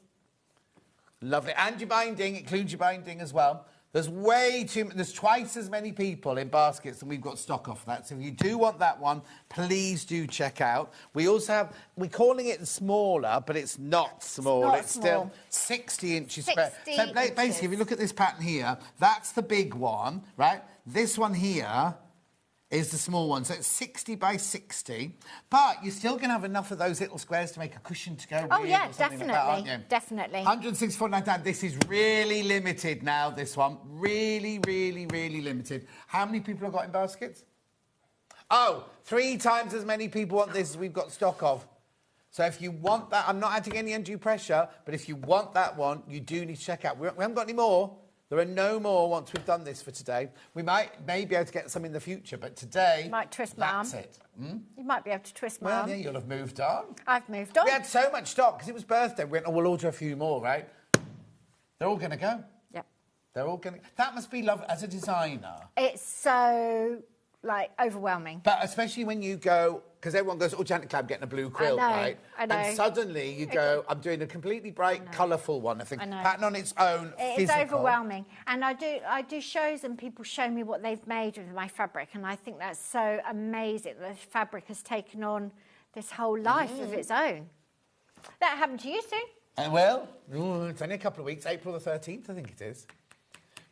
Lovely. And your binding, includes your binding as well. There's there's twice as many people in baskets than we've got stock of that. So if you do want that one, please do check out. We also have, we're calling it smaller, but it's not small. It's still 60 inches square. So basically, if you look at this pattern here, that's the big one, right? This one here is the small one, so it's 60 by 60, but you're still going to have enough of those little squares to make a cushion to go with. Oh, yeah, definitely. Like that, aren't you? Definitely. 164.99. This is really limited now, this one. Really, really, really limited. How many people have got in baskets? Oh, 3 times as many people want this as we've got stock of. So if you want that, I'm not adding any undue pressure, but if you want that one, you do need to check out. We haven't got any more. There are no more once we've done this for today. We may be able to get some in the future, but today, you might twist my arm. That's it. You might be able to twist my arm. Well, yeah, you'll have moved on. I've moved on. We had so much stock because it was birthday. We went, oh, we'll order a few more, right? They're all going to go. Yep. They're all going to... That must be lovely as a designer. It's so, like, overwhelming. But especially when you go... Because everyone goes, oh, Janet Clay, I'm getting a blue quilt, right? I know. And suddenly you go, I'm doing a completely bright, colourful one. I think pattern on its own, It's overwhelming. And I do shows and people show me what they've made with my fabric, and I think that's so amazing. The fabric has taken on this whole life of its own. That happened to you, Sue? Well, it's only a couple of weeks. April the 13th, I think it is.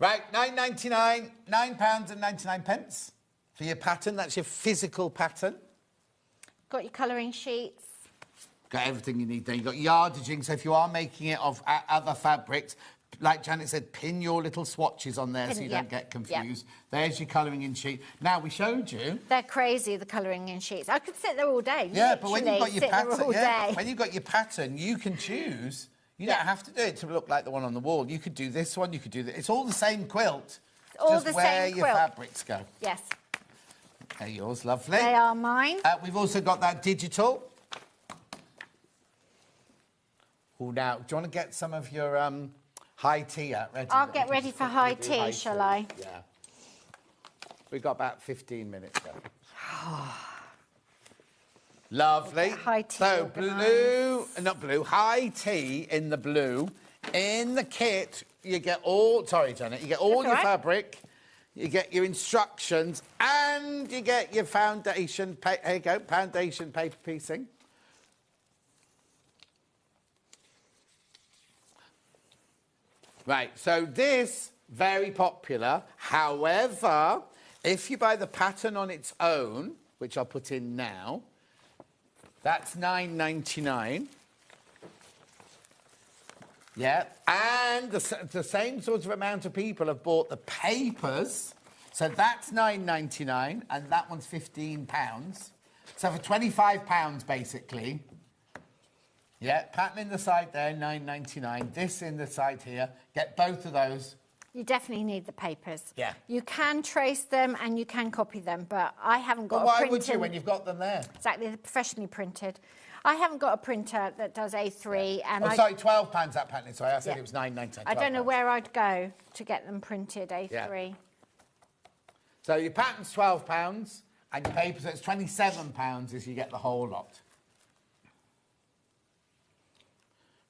Right, £9.99, £9.99 for your pattern. That's your physical pattern. Got your colouring sheets. Got everything you need there. You've got yardaging, so if you are making it of other fabrics, like Janet said, pin your little swatches on there so you don't get confused. There's your colouring in sheet. Now, we showed you... They're crazy, the colouring in sheets. I could sit there all day. Yeah, but when you've got your pattern, when you've got your pattern, you can choose. You don't have to do it to look like the one on the wall. You could do this one, you could do that. It's all the same quilt. Just where your fabrics go. Yes. They're yours, lovely. They are mine. We've also got that digital. Oh, now, do you want to get some of your high tea out ready? I'll get ready for high tea, shall I? Yeah. We've got about 15 minutes left. Lovely. High tea. So, blue, not blue, high tea in the blue. In the kit, you get all... Sorry, Janet. You get all your fabric. You get your instructions, and you get your foundation. Here you go, foundation paper piecing. Right, so this, very popular. However, if you buy the pattern on its own, which I'll put in now, that's £9.99. Yeah, and the same sort of amount of people have bought the papers, so that's £9.99, and that one's £15. So for £25, basically, yeah, pattern in the side there, £9.99. This in the side here, get both of those. You definitely need the papers. Yeah. You can trace them and you can copy them, but I haven't got a printer. Why would you when you've got them there? Exactly, they're professionally printed. I haven't got a printer that does A3. And sorry, £12 that pattern. Sorry, I said it was £9.99. I don't know where I'd go to get them printed A3. Yeah. So your pattern's £12 and your paper, so it's £27 as you get the whole lot.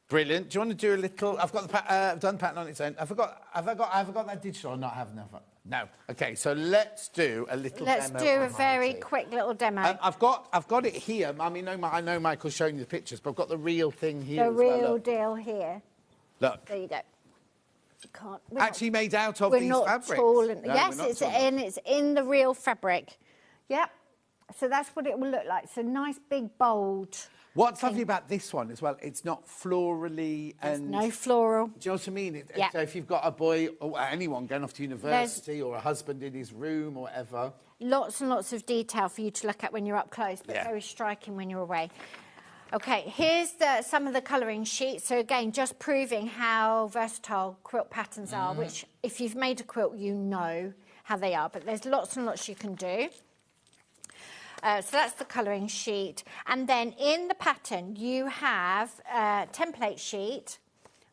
Brilliant. Do you want to do a little? I've got the I've done the pattern on its own. Have I got that digital or not? I haven't. No. Okay, so let's do a little demo. Let's do a very quick little demo. I've got it here. I mean, I know Michael's showing you the pictures, but I've got the real thing here. The real deal here. Look. There you go. can't. Actually made out of we're these not fabrics. Tall No, yes, we're not it's in the real fabric. Yep. So that's what it will look like. So nice, big, bold. What's lovely about this one as well, it's not florally and... There's no floral. Do you know what I mean? Yeah. So if you've got a boy or anyone going off to university or a husband in his room or whatever... Lots and lots of detail for you to look at when you're up close, but Yeah. very striking when you're away. Okay, here's some of the colouring sheets. So again, just proving how versatile quilt patterns are, which if you've made a quilt, you know how they are, but there's lots and lots you can do. So that's the colouring sheet. And then in the pattern, you have a template sheet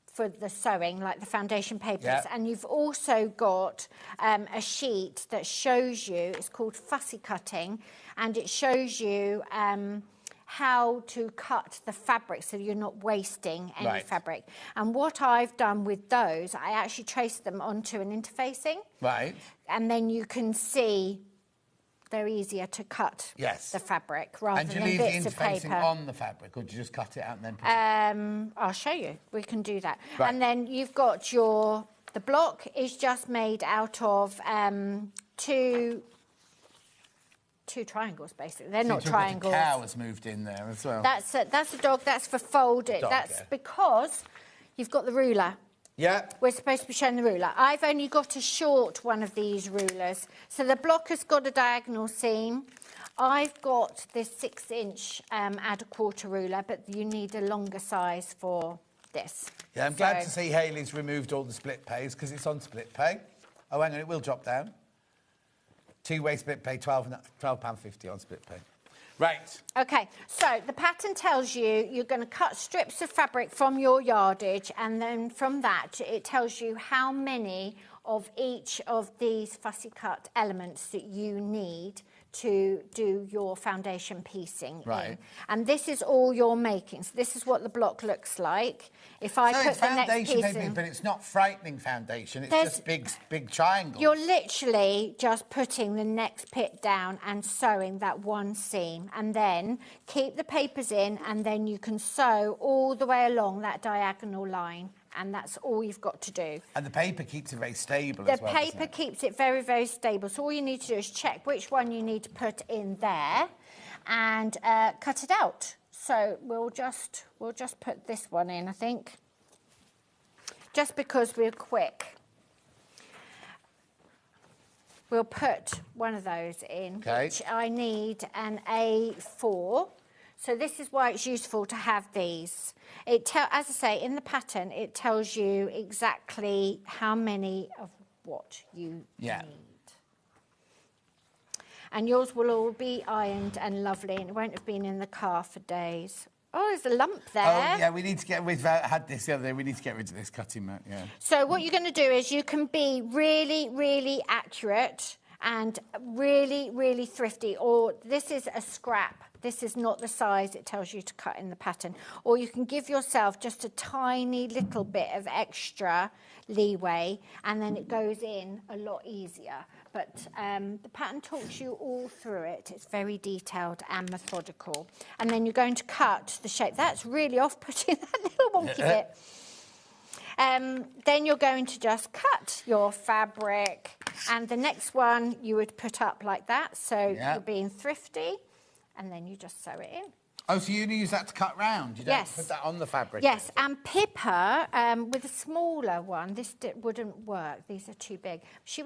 for the sewing, like the foundation papers. Yeah. And you've also got a sheet that shows you, it's called Fussy cutting, and it shows you how to cut the fabric so you're not wasting any fabric. And what I've done with those, I actually traced them onto an interfacing. Right. And then you can see they're easier to cut the fabric rather than bits of paper. And do you leave the interfacing on the fabric, or do you just cut it out and then put it... I'll show you. We can do that. Right. And then you've got the block is just made out of two triangles, basically. They're not triangles. The cow has moved in there as well. That's a dog. That's for folded. That's because you've got the ruler. Yeah. We're supposed to be showing the ruler. I've only got a short one of these rulers. So the block has got a diagonal seam. I've got this 6-inch add a quarter ruler, but you need a longer size for this. Yeah, I'm glad to see Hayley's removed all the split pays because it's on split pay. Oh, hang on, it will drop down. Two-way split pay, £12.50 on split pay. Right. OK, so the pattern tells you you're going to cut strips of fabric from your yardage, and then from that it tells you how many of each of these fussy cut elements that you need to do your foundation piecing in. And this is all you're making. So this is what the block looks like. If I put the next piece in... But it's not frightening foundation, it's just big triangles. You're literally just putting the next pit down and sewing that one seam, and then keep the papers in, and then you can sew all the way along that diagonal line. And that's all you've got to do. And the paper keeps it very stable as well. The paper keeps it very, very stable. So all you need to do is check which one you need to put in there and cut it out. So we'll just put this one in, I think, just because we're quick. We'll put one of those in, which I need an A4. So this is why it's useful to have these. As I say, in the pattern, it tells you exactly how many of what you need. And yours will all be ironed and lovely, and it won't have been in the car for days. Oh, there's a lump there. Oh, yeah, we need to get... We've had this the other day. We need to get rid of this cutting mat, yeah. So what you're going to do is you can be really, really accurate and really, really thrifty, or this is a scrap. This is not the size it tells you to cut in the pattern. Or you can give yourself just a tiny little bit of extra leeway, and then it goes in a lot easier. But the pattern talks you all through it. It's very detailed and methodical. And then you're going to cut the shape. That's really off-putting, that little wonky bit. Then you're going to just cut your fabric, and the next one you would put up like that. So you're being thrifty. And then you just sew it in. Oh, so you use that to cut round? You don't put that on the fabric? Yes, and Pippa, with a smaller one, this wouldn't work. These are too big. She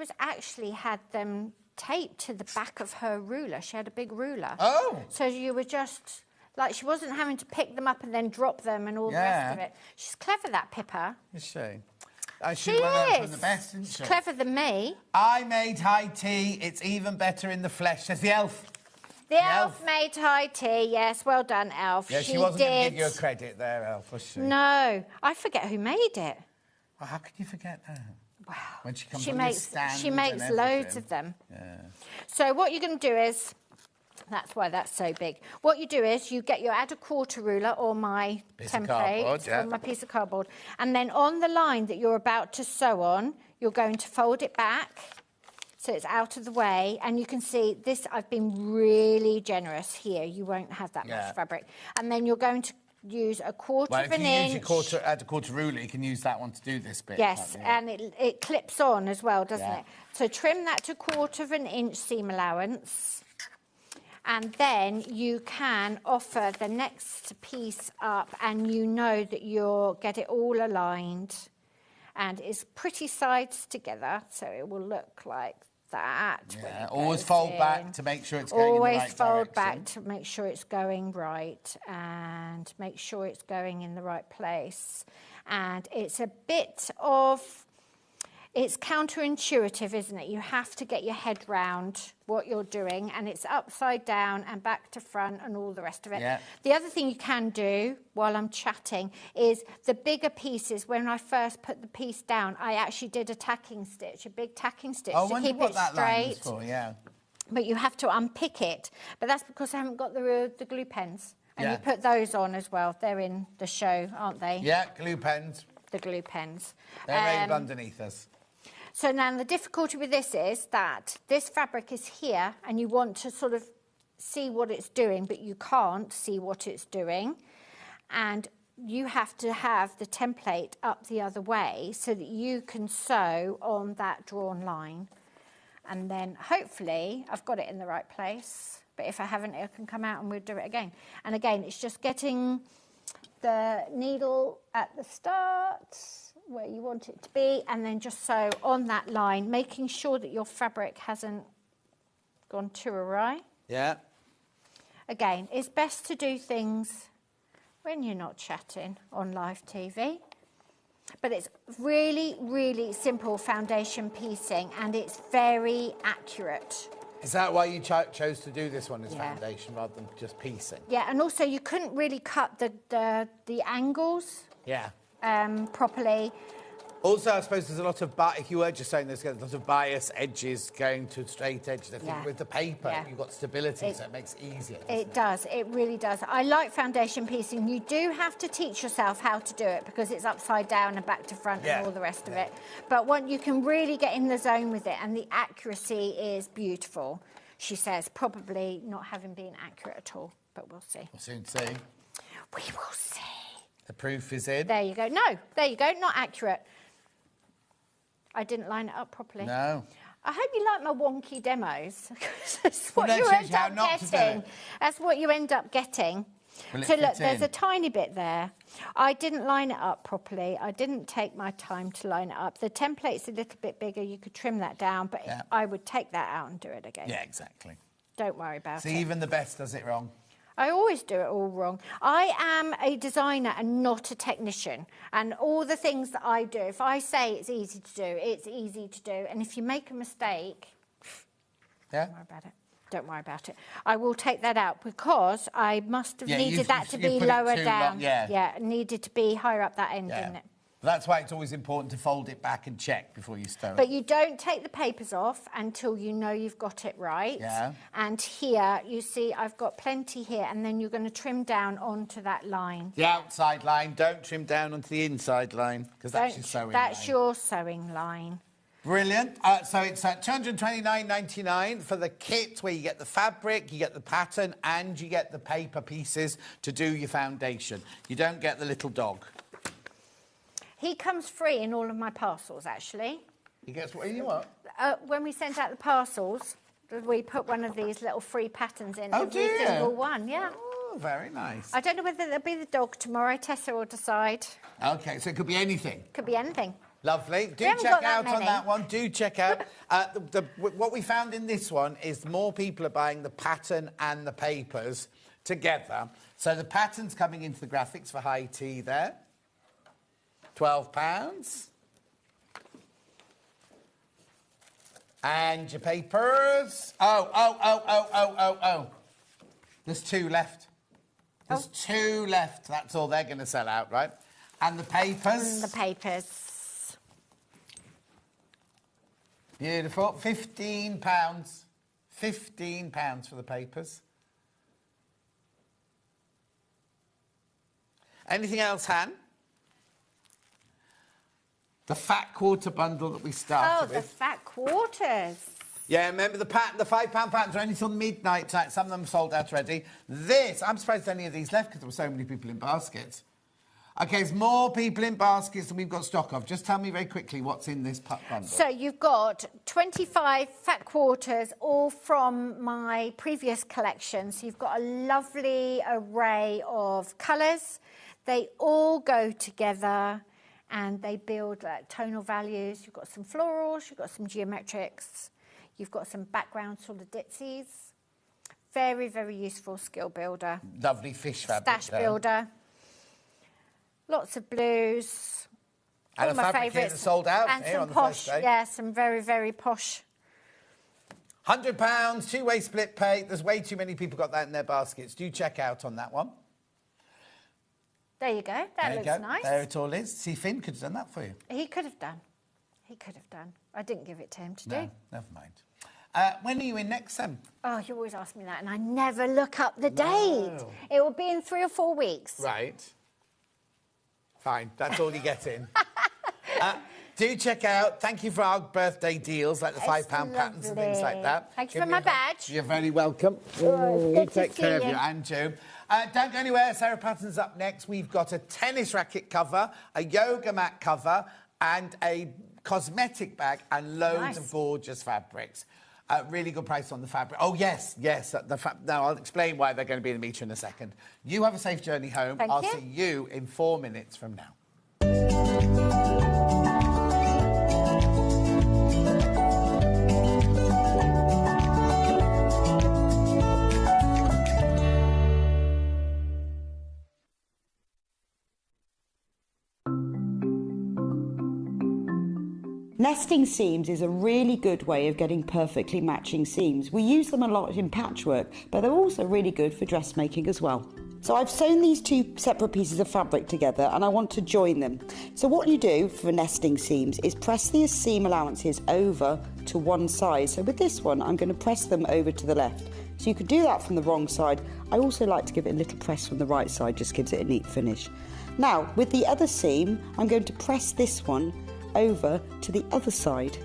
had them taped to the back of her ruler. She had a big ruler. Oh! So you were just... Like, she wasn't having to pick them up and then drop them and all the rest of it. She's clever, that Pippa. Is she? She is. From the best, isn't she? She's clever than me. I made high tea. It's even better in the flesh, says the elf. The elf made high tea, yes. Well done, Elf. Yeah, she wasn't going to give you a credit there, Elf, was she? No. I forget who made it. Well, how can you forget that? Wow. When she comes on the stand. She makes loads of them. Yeah. So what you're going to do is... That's why that's so big. What you do is you get your add a quarter ruler or my template, or my piece of cardboard, and then on the line that you're about to sew on, you're going to fold it back so it's out of the way, and you can see this. I've been really generous here. You won't have that much fabric, and then you're going to use a quarter of an inch. Well, if you use add a quarter ruler, you can use that one to do this bit. Yes, and it clips on as well, doesn't it? So trim that to a quarter of an inch seam allowance. And then you can offer the next piece up, and you know that you'll get it all aligned. And it's pretty sides together, so it will look like that. Yeah, always fold back to make sure it's going in the right direction. Always fold back to make sure it's going right, and make sure it's going in the right place. And it's a bit of... It's counterintuitive, isn't it? You have to get your head round what you're doing, and it's upside down and back to front and all the rest of it. Yeah. The other thing you can do while I'm chatting is the bigger pieces. When I first put the piece down, I actually did a tacking stitch, a big tacking stitch to keep it straight. For, yeah. But you have to unpick it. But that's because I haven't got the glue pens. And you put those on as well. They're in the show, aren't they? Yeah, glue pens. The glue pens. They're aimed underneath us. So now the difficulty with this is that this fabric is here and you want to sort of see what it's doing, but you can't see what it's doing. And you have to have the template up the other way so that you can sew on that drawn line. And then hopefully I've got it in the right place. But if I haven't, it can come out and we'll do it again. And again, it's just getting the needle at the start where you want it to be, and then just sew on that line, making sure that your fabric hasn't gone too awry. Yeah. Again, it's best to do things when you're not chatting on live TV. But it's really, really simple foundation piecing, and it's very accurate. Is that why you chose to do this one as foundation rather than just piecing? Yeah, and also you couldn't really cut the angles. Yeah. Properly. Also, I suppose there's a lot of, if you were just saying there's a lot of bias edges going to straight edges. I think with the paper, you've got stability, so it makes it easier. It does, it really does. I like foundation piecing. You do have to teach yourself how to do it because it's upside down and back to front and all the rest of it. But you can really get in the zone with it, and the accuracy is beautiful, she says, probably not having been accurate at all, but we'll see. We'll soon see. We will see. The proof is in. There you go. No, there you go. Not accurate. I didn't line it up properly. No. I hope you like my wonky demos. That's what you end up getting. That's what you end up getting. So look, there's a tiny bit there. I didn't line it up properly. I didn't take my time to line it up. The template's a little bit bigger. You could trim that down, but I would take that out and do it again. Yeah, exactly. Don't worry about it. See, even the best does it wrong. I always do it all wrong. I am a designer and not a technician. And all the things that I do, if I say it's easy to do, it's easy to do. And if you make a mistake, don't worry about it. Don't worry about it. I will take that out because I must have needed that to be lower down. It needed to be higher up that end, didn't it? That's why it's always important to fold it back and check before you sew it. But you don't take the papers off until you know you've got it right. Yeah. And here, you see, I've got plenty here, and then you're going to trim down onto that line. The outside line, don't trim down onto the inside line, because that's your sewing line. That's your sewing line. Brilliant. So it's at £229.99 for the kit, where you get the fabric, you get the pattern, and you get the paper pieces to do your foundation. You don't get the little dog. He comes free in all of my parcels, actually. He gets what? You what? When we sent out the parcels, we put one of these little free patterns in every single one. Yeah. Oh, very nice. I don't know whether there'll be the dog tomorrow. Tessa will decide. OK, so it could be anything. Could be anything. Lovely. Do check out on that one. Do check out. What we found in this one is more people are buying the pattern and the papers together. So the pattern's coming into the graphics for high tea there. £12. And your papers. Oh. There's 2 left. There's 2 left. That's all they're going to sell out, right? And the papers. And the papers. Beautiful. £15. £15 for the papers. Anything else, Han? The fat quarter bundle that we started with. Oh, the fat quarters. Yeah, remember the £5 patterns are only till midnight tonight. Some of them sold out already. This, I'm surprised there's any of these left because there were so many people in baskets. OK, there's more people in baskets than we've got stock of. Just tell me very quickly what's in this bundle. So you've got 25 fat quarters, all from my previous collection. So you've got a lovely array of colours. They all go together and they build tonal values. You've got some florals, you've got some geometrics, you've got some background sort of ditsies. Very, very useful skill builder. Lovely fish fabric. Stash builder. Lots of blues. And all the my fabric favourites. is sold out and here some on the posh, first day. yeah, some very, very posh. £100, two-way split pay. There's way too many people got that in their baskets. Do check out on that one. There you go. That looks nice. There it all is. See, Finn could have done that for you. He could have done. He could have done. I didn't give it to him to do. No, never mind. When are you in next, Sam? Oh, you always ask me that, and I never look up the date. It will be in 3 or 4 weeks. Right. Fine, that's all you get in. Do check out. Thank you for our birthday deals, like the £5 patterns and things like that. Thank you for my badge. You're very welcome. Good Take to care see of you, you. and you. Don't go anywhere. Sarah Patton's up next. We've got a tennis racket cover, a yoga mat cover, and a cosmetic bag, and loads of gorgeous fabrics. Really good price on the fabric. Oh, yes. Now, I'll explain why they're going to be in the meter in a second. You have a safe journey home. Thank I'll you. see you in 4 minutes from now. Nesting seams is a really good way of getting perfectly matching seams. We use them a lot in patchwork, but they're also really good for dressmaking as well. So I've sewn these two separate pieces of fabric together and I want to join them. So what you do for nesting seams is press the seam allowances over to one side. So with this one, I'm going to press them over to the left. So you could do that from the wrong side. I also like to give it a little press from the right side, just gives it a neat finish. Now, with the other seam, I'm going to press this one over to the other side.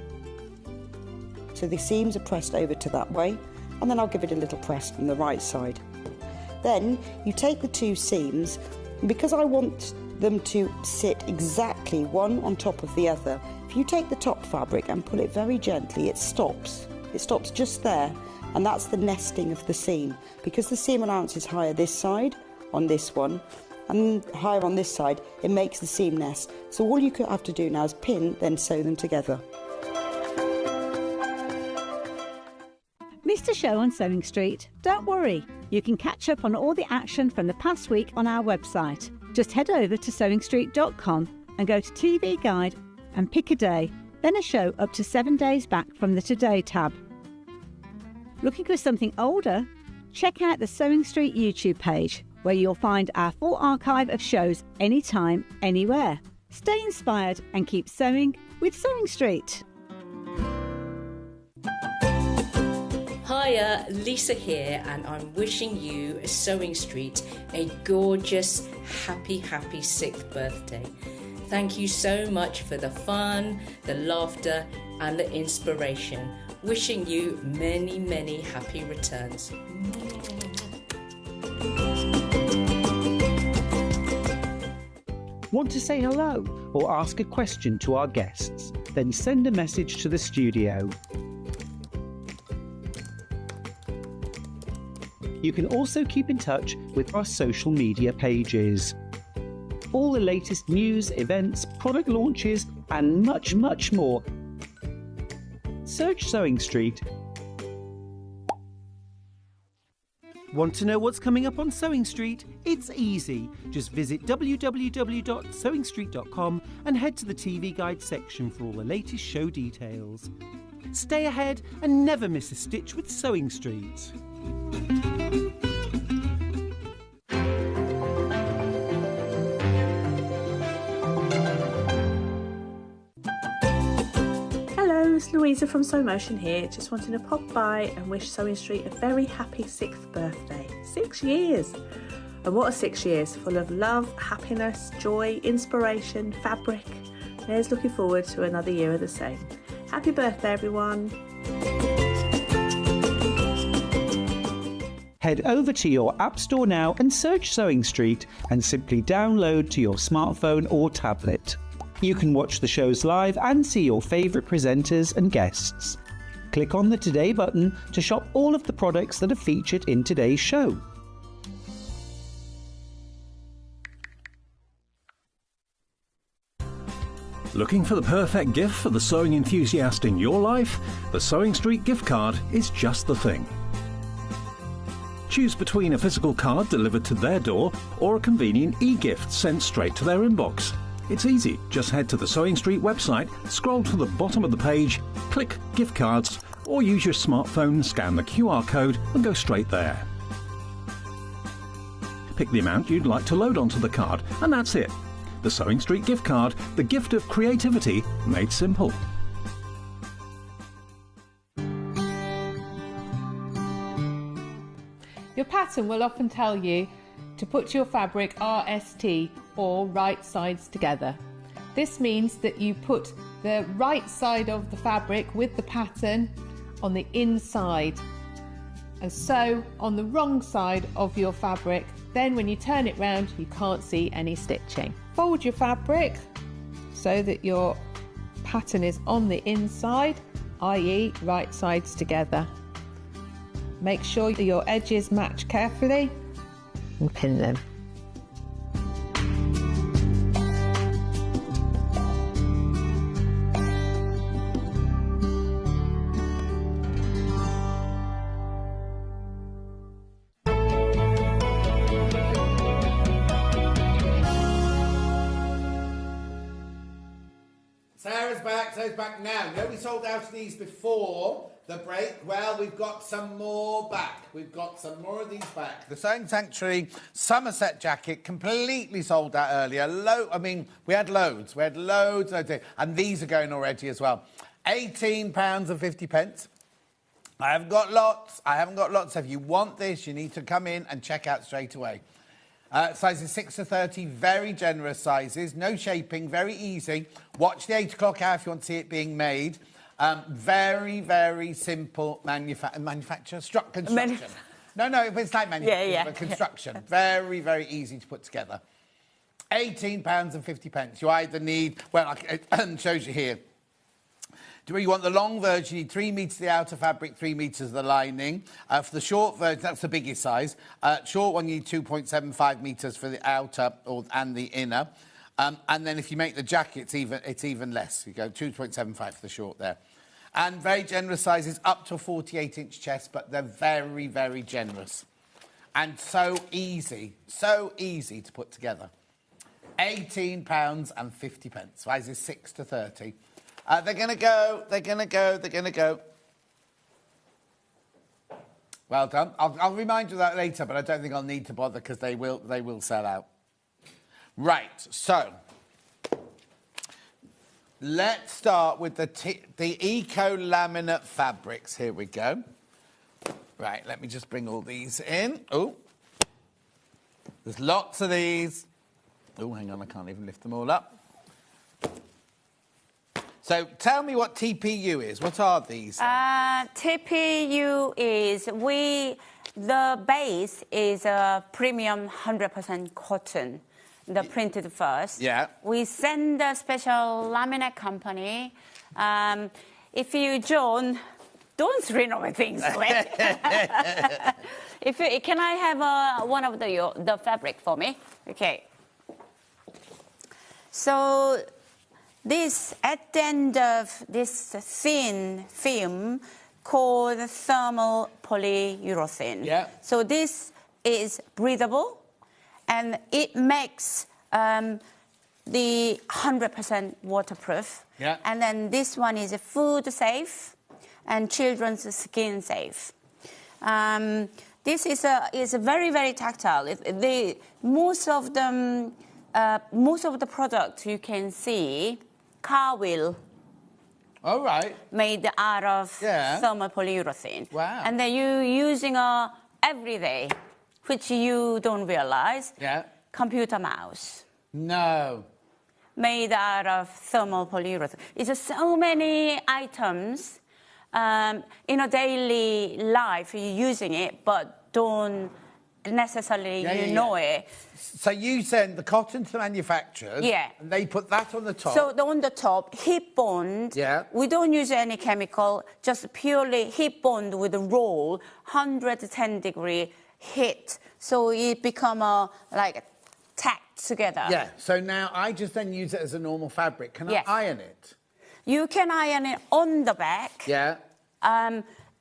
So the seams are pressed over to that way, and then I'll give it a little press from the right side. Then you take the two seams, and because I want them to sit exactly one on top of the other, if you take the top fabric and pull it very gently, it stops. It stops just there, and that's the nesting of the seam. Because the seam allowance is higher this side on this one, and higher on this side, it makes the seam nest. So all you have to do now is pin, then sew them together. Missed a show on Sewing Street? Don't worry, you can catch up on all the action from the past week on our website. Just head over to sewingstreet.com and go to TV Guide and pick a day, then a show up to 7 days back from the Today tab. Looking for something older? Check out the Sewing Street YouTube page, where you'll find our full archive of shows anytime, anywhere. Stay inspired and keep sewing with Sewing Street. Hiya, Lisa here, and I'm wishing you, Sewing Street, a gorgeous, happy 6th birthday. Thank you so much for the fun, the laughter, and the inspiration. Wishing you many, many happy returns. Want to say hello or ask a question to our guests? Then send a message to the studio. You can also keep in touch with our social media pages. All the latest news, events, product launches, and much, much more. Search Sewing Street. Want to know what's coming up on Sewing Street? It's easy. Just visit www.sewingstreet.com and head to the TV Guide section for all the latest show details. Stay ahead and never miss a stitch with Sewing Street. Hello, it's Louisa from Sew Motion here. Just wanting to pop by and wish Sewing Street a very happy 6th birthday. 6 years! And what a 6 years, full of love, happiness, joy, inspiration, fabric. There's looking forward to another year of the same. Happy birthday, everyone. Head over to your App Store now and search Sewing Street and simply download to your smartphone or tablet. You can watch the shows live and see your favourite presenters and guests. Click on the Today button to shop all of the products that are featured in today's show. Looking for the perfect gift for the sewing enthusiast in your life? The Sewing Street gift card is just the thing. Choose between a physical card delivered to their door or a convenient e-gift sent straight to their inbox. It's easy. Just head to the Sewing Street website, scroll to the bottom of the page, click Gift Cards, or use your smartphone, scan the QR code and go straight there. Pick the amount you'd like to load onto the card, and that's it. The Sewing Street gift card, the gift of creativity made simple. Your pattern will often tell you to put your fabric RST, or right sides together. This means that you put the right side of the fabric with the pattern on the inside and sew on the wrong side of your fabric. Then when you turn it round, you can't see any stitching. Fold your fabric so that your pattern is on the inside, i.e. right sides together. Make sure your edges match carefully and pin them. Sarah's back now. No, we sold out of these before the break. Well, we've got some more back. We've got some more of these back. The Sewing Sanctuary Somerset jacket completely sold out earlier. We had loads. And these are going already as well. £18.50. I haven't got lots. If you want this, you need to come in and check out straight away. Sizes 6 to 30, very generous sizes, no shaping, very easy. Watch the 8 o'clock hour if you want to see it being made. Very, very simple construction. No, it's like manufacturing, but construction. Very, very easy to put together. £18.50. You either need, it shows you here. Do you want the long version, you need 3 metres of the outer fabric, 3 metres of the lining. For the short version, that's the biggest size. Short one, you need 2.75 metres for the outer and the inner. And then if you make the jacket, it's even less. You go 2.75 for the short there. And very generous sizes, up to a 48-inch chest, but they're very, very generous. And so easy to put together. £18.50. Sizes 6 to 30. They're going to go. Well done. I'll remind you of that later, but I don't think I'll need to bother because they will sell out. Right, so let's start with the Eco Laminate fabrics. Here we go. Right, let me just bring all these in. Oh, there's lots of these. Oh, hang on, I can't even lift them all up. So tell me what TPU is. What are these? TPU is the base is a premium 100% cotton, the printed first. Yeah. We send a special laminate company. If you, John, don't renovate things. Can I have one of the fabric for me? Okay. So. This, at the end of this thin film called thermal polyurethane. Yeah. So this is breathable and it makes the 100% waterproof. Yeah. And then this one is food safe and children's skin safe. This is very, very tactile. Most of the products you can see car wheel. All right. Made out of thermal polyurethane. Wow. And then you're using every day, which you don't realize. Yeah. Computer mouse. No. Made out of thermal polyurethane. It's so many items in a daily life you're using it, but don't necessarily know it. So you send the cotton to the manufacturers. Yeah. And they put that on the top. So on the top, heat bond. Yeah. We don't use any chemical, just purely heat bond with a roll, 110 degree heat. So it become like tacked together. Yeah. So now I just then use it as a normal fabric. Can I iron it? You can iron it on the back. Yeah.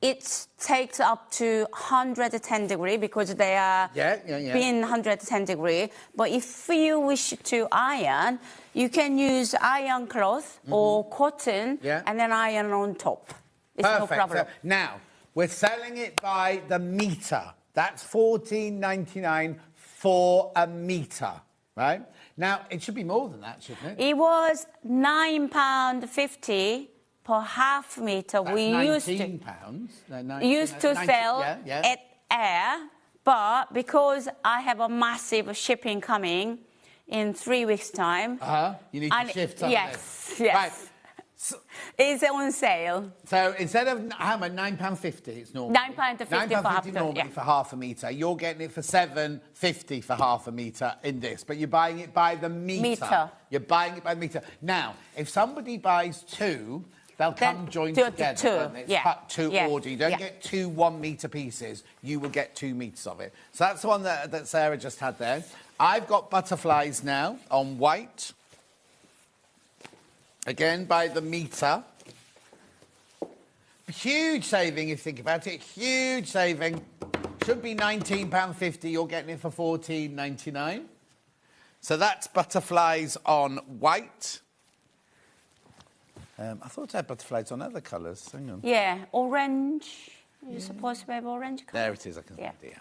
It takes up to 110 degree because they are being 110 degree. But if you wish to iron, you can use iron cloth or cotton and then iron on top. It's no problem. So now, we're selling it by the metre. That's $14.99 for a metre, right? Now, it should be more than that, shouldn't it? It was £9.50 per half metre. That's we £19. used to sell at Air, but because I have a massive shipping coming in 3 weeks' time. You need to shift on yes. Right. So, it's on sale. So instead of how much, £9.50 it's normal. £9.50 normally for half a metre. You're getting it for $7.50 for half a metre in this, but you're buying it by the metre. You're buying it by the metre. Now, if somebody buys two, they'll come joined together. It's cut to order. You don't get two 1 metre pieces. You will get 2 metres of it. So that's the one that Sarah just had there. I've got butterflies now on white. Again, by the metre. Huge saving, if you think about it. Huge saving. Should be £19.50. You're getting it for $14.99. So that's butterflies on white. I thought I had butterflies on other colours. Hang on. Yeah, orange. You're supposed to have orange colour. There it is. I can see it.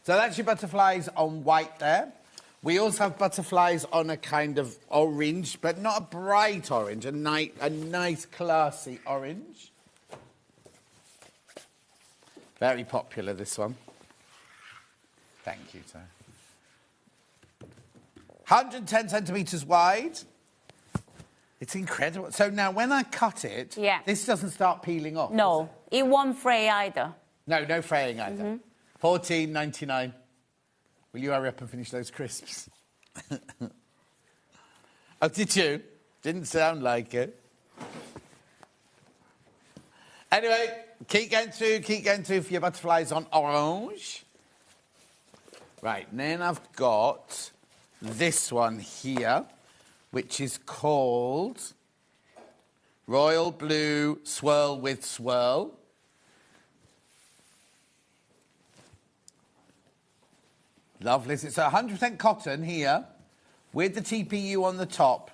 So that's your butterflies on white there. We also have butterflies on a kind of orange, but not a bright orange, a nice classy orange. Very popular, this one. Thank you, sir. 110 centimetres wide. It's incredible. So now when I cut it, this doesn't start peeling off. No, it won't fray either. No fraying either. $14.99. Will you hurry up and finish those crisps? Oh, did you? Didn't sound like it. Anyway, keep going through for your butterflies on orange. Right, and then I've got this one here, which is called Royal Blue Swirl with Swirl. Lovely. It's 100% cotton here with the TPU on the top.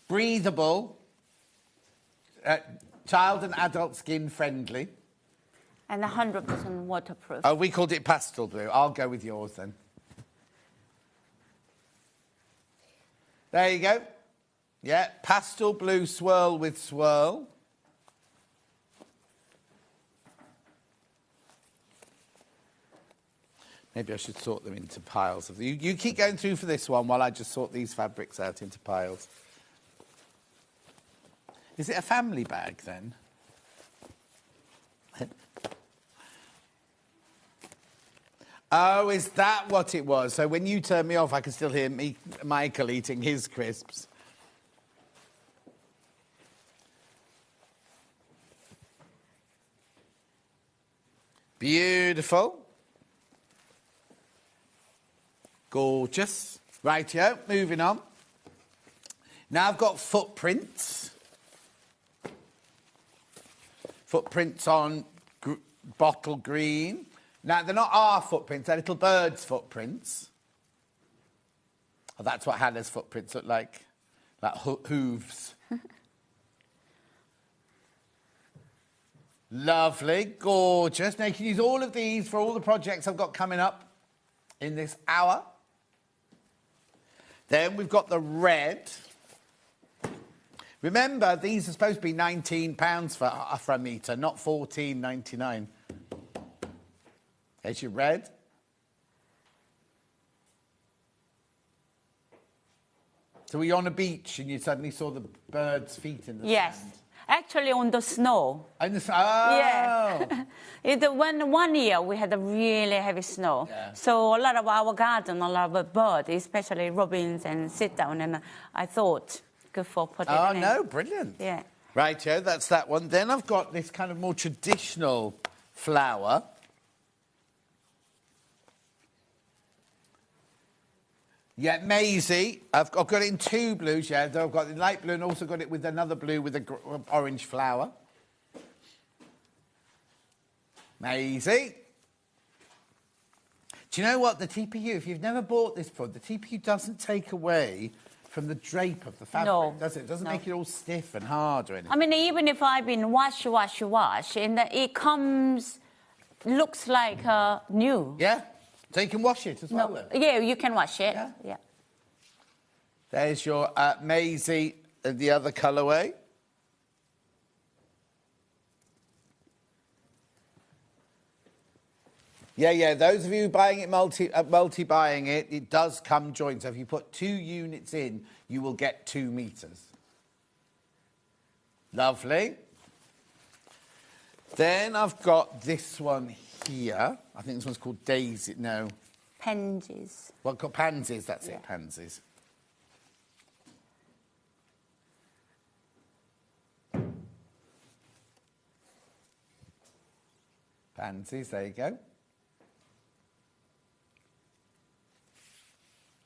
Breathable. Child and adult skin friendly. And 100% waterproof. Oh, we called it pastel blue. I'll go with yours then. There you go. Yeah, pastel blue swirl with swirl. Maybe I should sort them into piles. You keep going through for this one while I just sort these fabrics out into piles. Is it a family bag then? Oh, is that what it was? So when you turn me off, I can still hear Michael eating his crisps. Beautiful. Gorgeous. Rightio, moving on. Now I've got footprints. Footprints on bottle green. Now, they're not our footprints, they're little birds' footprints. Oh, that's what Hannah's footprints look like hooves. Lovely, gorgeous. Now, you can use all of these for all the projects I've got coming up in this hour. Then we've got the red. Remember, these are supposed to be £19 for a metre, not $14.99. There's your red. So were you on a beach and you suddenly saw the bird's feet in the sand? Actually, on the snow. On the snow? Oh. Yeah. One year we had a really heavy snow. Yeah. So a lot of our garden, a lot of birds, especially robins, and sit down. And I thought, good for putting it in. Oh, no, brilliant. Yeah. Right, Joe, that's that one. Then I've got this kind of more traditional flower. Yeah, Maisie. I've got it in 2 blues, yeah. I've got the light blue and also got it with another blue with an orange flower. Maisie. Do you know what? The TPU, if you've never bought this before, the TPU doesn't take away from the drape of the fabric, does it? It doesn't make it all stiff and hard or anything. I mean, even if I've been wash, and it comes, looks like new. Yeah. So you can wash it as well, then? Yeah, you can wash it. Yeah. There's your Maisie, the other colourway. Yeah, those of you buying it, multi-buying it, it does come joined. So if you put 2 units in, you will get 2 metres. Lovely. Then I've got this one here. I think this one's called Daisy. No. Pansies. Well, called Pansies, that's it, Pansies. Pansies, there you go.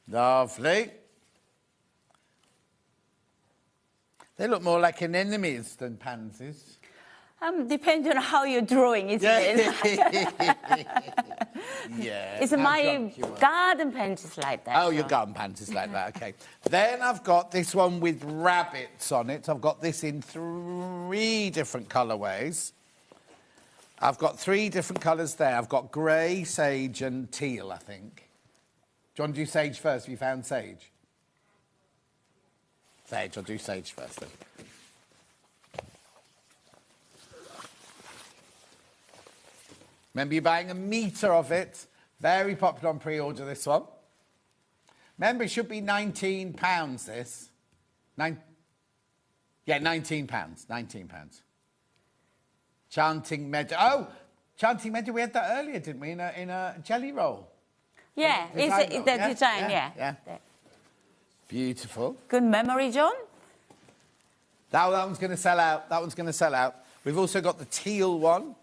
Lovely. They look more like anemones than pansies. Depending on how you're drawing, isn't it? Yeah. It's my garden panties like that. Oh, your garden panties like that, OK. Then I've got this one with rabbits on it. I've got this in 3 different colourways. I've got 3 different colours there. I've got grey, sage and teal, I think. Do you want to do sage first? Have you found sage? Sage, I'll do sage first then. Remember, you're buying a metre of it. Very popular on pre-order, this one. Remember, it should be £19, this. Yeah, £19. £19. Chanting Meadow. Oh, Chanting Meadow, we had that earlier, didn't we, in a jelly roll? Yeah, it's the design, yeah. Beautiful. Good memory, John. That one's going to sell out. That one's going to sell out. We've also got the teal one.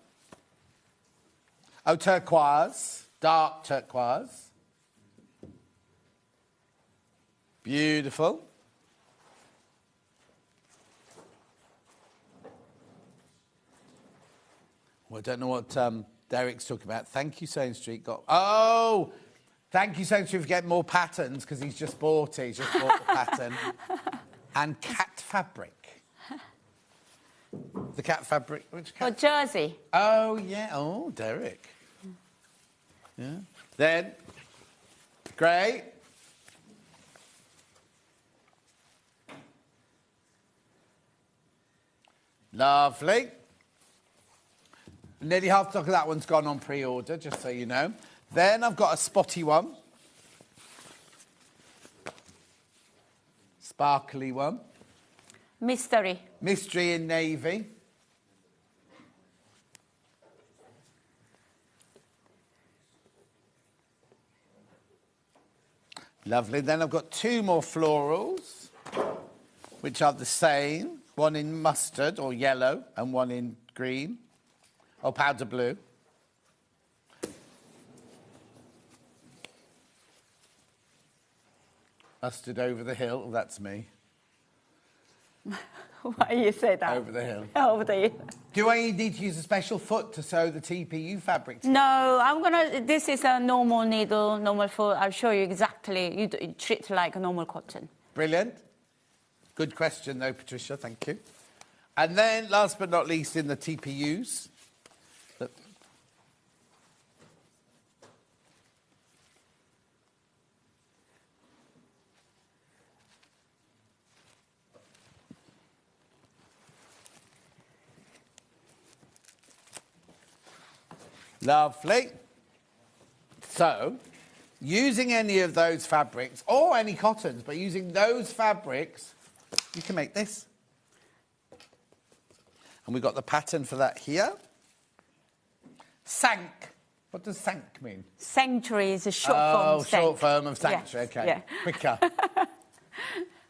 Oh, turquoise. Dark turquoise. Beautiful. Well, I don't know what Derek's talking about. Thank you, Sewing Street. Oh! Thank you, Sewing Street, for getting more patterns, because he's just bought it. He's just bought the pattern. And cat fabric. The cat fabric. Which cat? For Jersey. Oh, yeah. Oh, Derek. Yeah. Then, grey. Lovely. Nearly half the stock of that one's gone on pre-order, just so you know. Then I've got a spotty one. Sparkly one. Mystery. Mystery in navy. Lovely. Then I've got 2 more florals, which are the same. One in mustard or yellow and one in green. Or powder blue. Mustard over the hill. Oh, that's me. Why you say that? Over the hill. Over the hill. Do I need to use a special foot to sew the TPU fabric? No, this is a normal needle, normal foot. I'll show you exactly. You treat it like a normal cotton. Brilliant. Good question, though, Patricia. Thank you. And then, last but not least, in the TPUs. Lovely. So, using any of those fabrics, or any cottons, but using those fabrics, you can make this. And we've got the pattern for that here. Sank. What does sank mean? Sanctuary is a short form. Oh, short form of sanctuary. Yes. OK. Yeah. Quicker.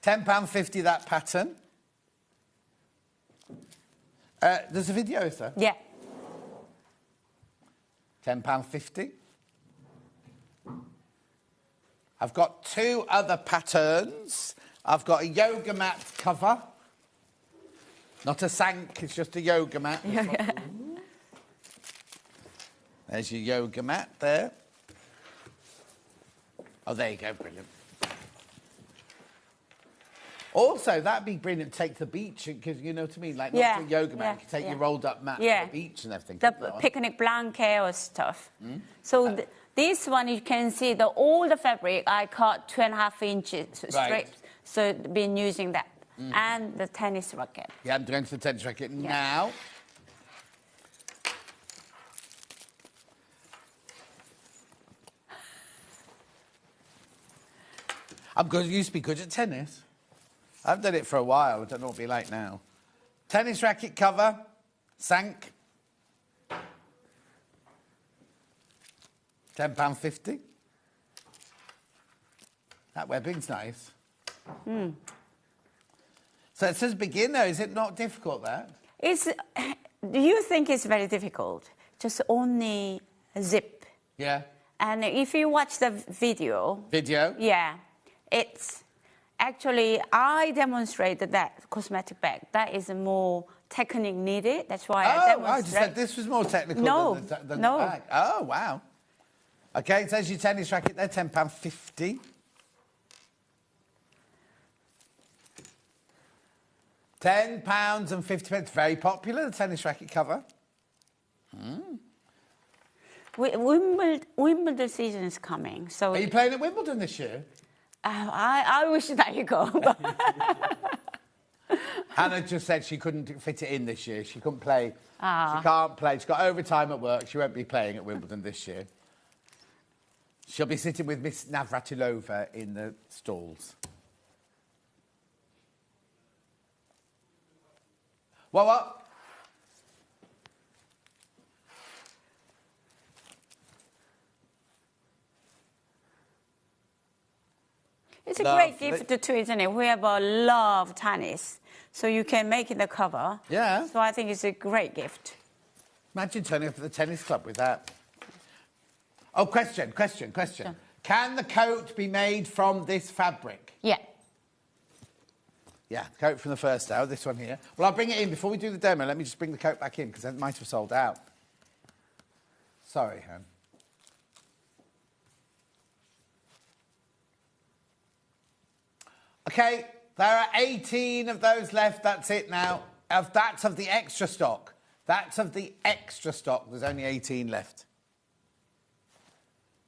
£10.50 that pattern. There's a video, is there? Yeah. £10.50. I've got 2 other patterns. I've got a yoga mat cover. Not a sank, it's just a yoga mat. There's your yoga mat there. Oh, there you go, brilliant. Also, that'd be brilliant to take to the beach, because you know what I mean? Like, not a yoga mat, you can take your rolled up mat to the beach and everything. The picnic blanket or stuff. So this one, you can see all the fabric, I cut 2.5 inches strips. So been using that. And the tennis racket. Yeah, I'm going to the tennis racket now. I'm good. Used to be good at tennis. I've done it for a while. I don't know what it'll be like now. Tennis racket cover. Sank. £10.50. That webbing's nice. So it says beginner. Is it not difficult, that? Do you think it's very difficult? Just only zip. Yeah. And if you watch the video... Video? Yeah. It's... Actually, I demonstrated that cosmetic bag. That is more technique needed. That's why I demonstrated. I just said this was more technical than the bag. Oh, wow. OK, it says your tennis racket there, £10.50. £10.50. Very popular, the tennis racket cover. Wimbledon season is coming, so... Are you playing at Wimbledon this year? I wish that you go. Hannah just said she couldn't fit it in this year. She couldn't play. She can't play. She's got overtime at work. She won't be playing at Wimbledon this year. She'll be sitting with Miss Navratilova in the stalls. What? It's a great gift too, isn't it? We have a love tennis, so you can make it the cover. Yeah. So I think it's a great gift. Imagine turning up at the tennis club with that. Oh, question. Sure. Can the coat be made from this fabric? Yeah. Yeah, coat from the first hour, this one here. Well, I'll bring it in. Before we do the demo, let me just bring the coat back in, because it might have sold out. Sorry, Han. OK, there are 18 of those left. That's it now. That's of the extra stock. That's of the extra stock. There's only 18 left.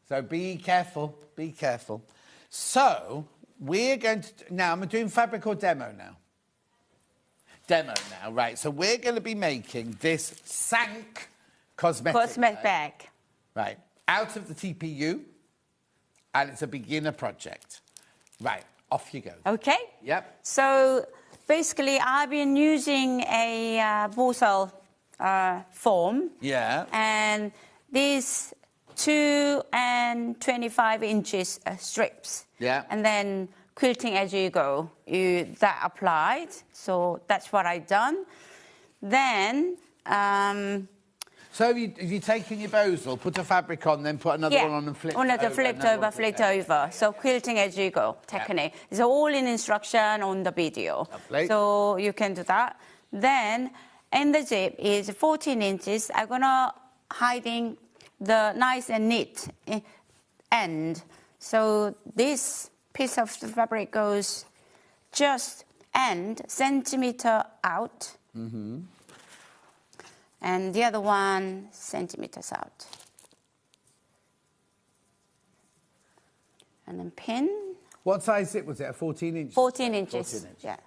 So be careful. Be careful. So we're going to... Now, I'm doing fabric or demo now? Demo now, right. So we're going to be making this Sank cosmetic bag. Right. Out of the TPU. And it's a beginner project. Right. Off you go. OK. Yep. So basically, I've been using a Borsal form. Yeah. And these 2 and 25 inches strips. Yeah. And then quilting as you go. That applied. So that's what I've done. Then... So have you taken your Bosal, put a fabric on, then put another one on and flip another flipped over, flipped over. So quilting as you go, technique. Yeah. It's all in instruction on the video. Lovely. So you can do that. Then, in the zip is 14 inches. I'm going to hiding the nice and neat end. So this piece of the fabric goes just end centimetre out. Mm-hmm. And the other 1 centimetres out. And then pin. What size zip was it? A 14 inch? 14 inches. 14 inches. Yeah.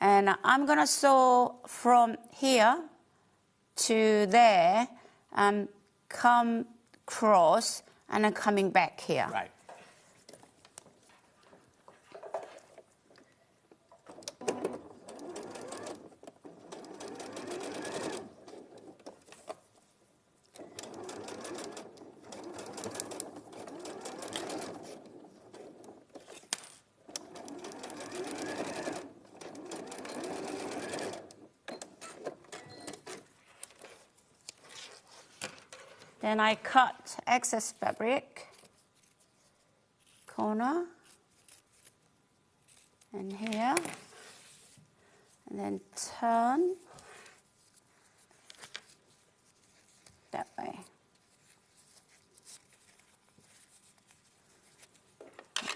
And I'm going to sew from here to there, come across, and then coming back here. Right. Then I cut excess fabric, corner, and here, and then turn that way.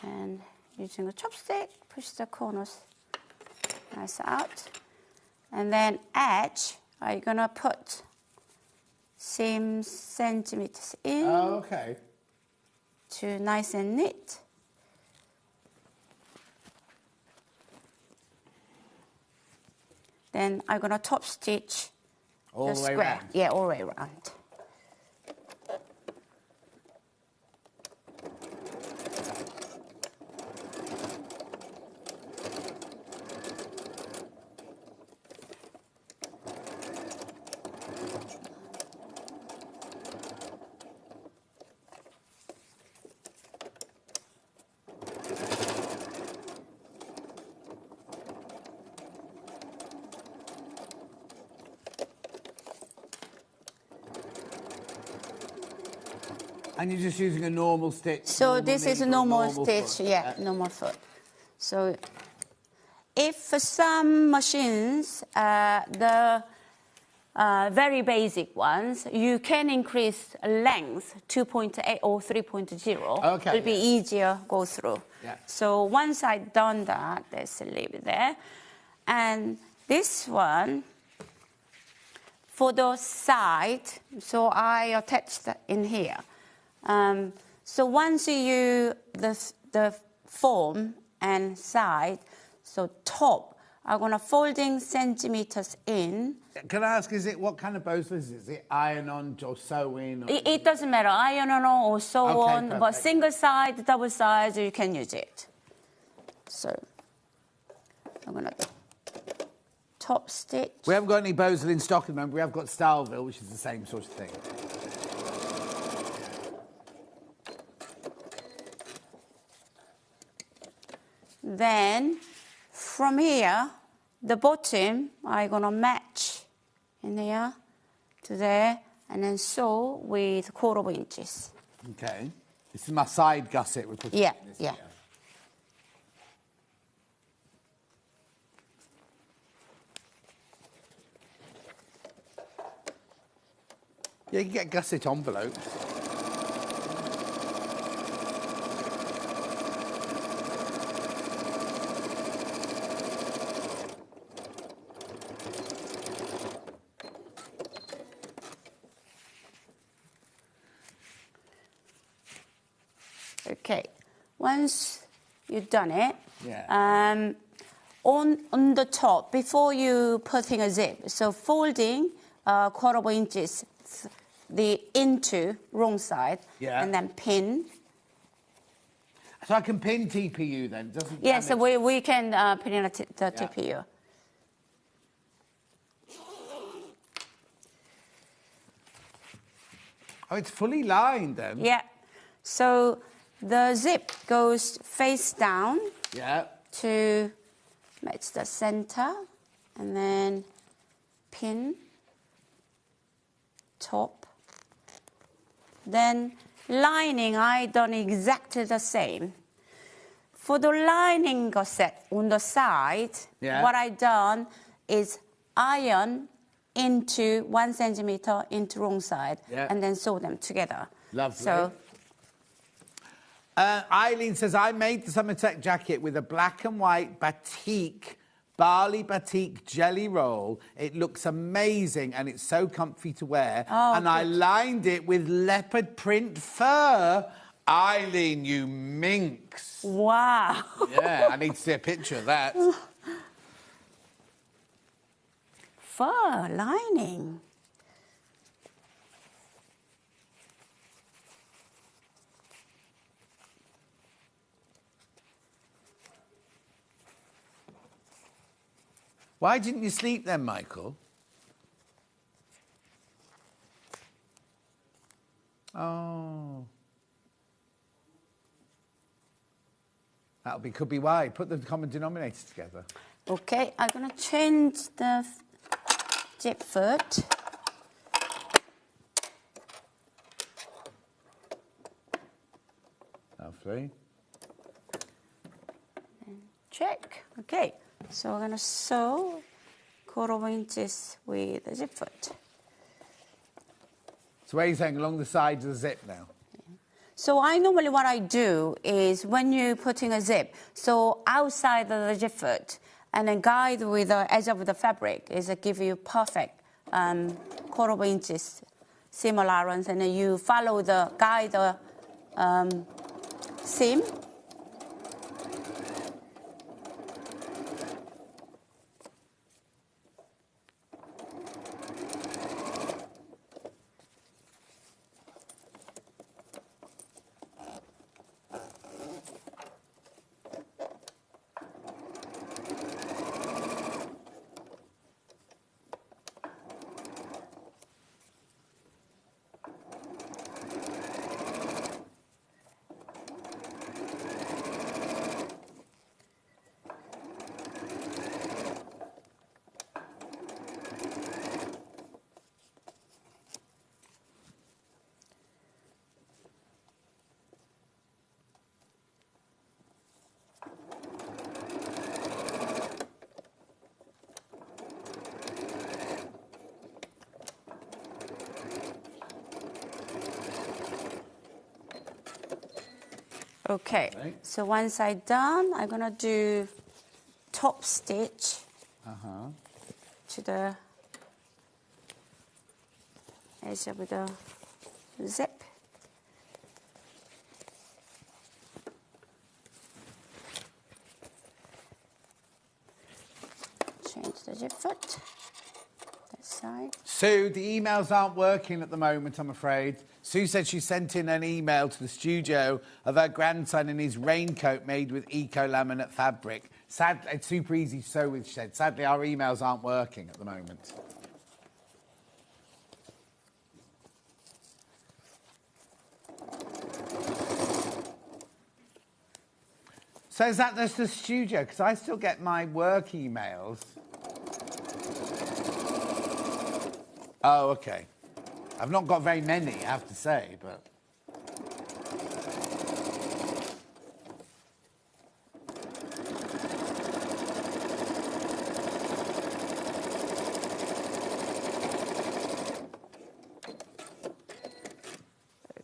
And using a chopstick, push the corners nice out. And then edge, I'm gonna put seam centimeters in. Oh, okay. To nice and neat. Then I'm gonna top stitch all the way square. around. Yeah, all the way around. And you're just using a normal stitch? So this is a normal stitch, foot. yeah, normal foot. So if for some machines, the very basic ones, you can increase length 2.8 or 3.0. Okay. It'll be easier go through. Yeah. So once I've done that, let's leave it there. And this one, for the side, so I attached that in here. So once you the form and side, so top, I'm gonna folding centimeters in. Can I ask, what kind of bows is it? Is it iron-on or sew-in? It doesn't matter, iron on or so Okay, on, perfect. but single side, double side, you can use it. So I'm gonna top stitch. We haven't got any bows in stock, remember. We have got Styleville, which is the same sort of thing. Then from here, the bottom, I'm gonna match in here to there, and then sew with 1/4 inches. Okay. This is my side gusset we're putting Yeah, in this yeah. here. Yeah, you can get gusset envelopes. Okay, once you've done it, Yeah. on the top, before you putting a zip, so folding 1/4 inches into wrong side, Yeah. and then pin. So I can pin TPU then, doesn't Yeah, so damage- we can pin in the TPU. Oh, it's fully lined then? Yeah, so the zip goes face down. Yeah. To match the center, and then pin, top. Then lining, I done exactly the same. For the lining set on the side, Yeah. what I done is iron into 1 centimeter into wrong side, Yeah. and then sew them together. Lovely. So Eileen says, I made the Somerset jacket with a black and white batik, barley batik jelly roll. It looks amazing and it's so comfy to wear. Oh, and I good. lined it with leopard print fur. Eileen, you minx. Wow. Yeah, I need to see a picture of that. Fur lining. Why didn't you sleep then, Michael? Oh. Could be why. Put the common denominators together. Okay, I'm gonna change the zip foot. 3. Check. Okay, so we're going to sew 1/4 inches with the zip foot. So where are you saying? Along the sides of the zip now? So normally what I do is when you're putting a zip, so outside of the zip foot, and then guide with the edge of the fabric is give you perfect 1/4 inches seam allowance, and then you follow the guide seam. Okay, so once I'm done, I'm going to do top stitch to the edge of the zip. Change the zip foot, that side. Sue, the emails aren't working at the moment, I'm afraid. Sue said she sent in an email to the studio of her grandson in his raincoat made with eco-laminate fabric. Sadly, it's super easy to sew with, she said. Sadly, our emails aren't working at the moment. So is that just the studio? Because I still get my work emails. Oh, OK. I've not got very many, I have to say, but...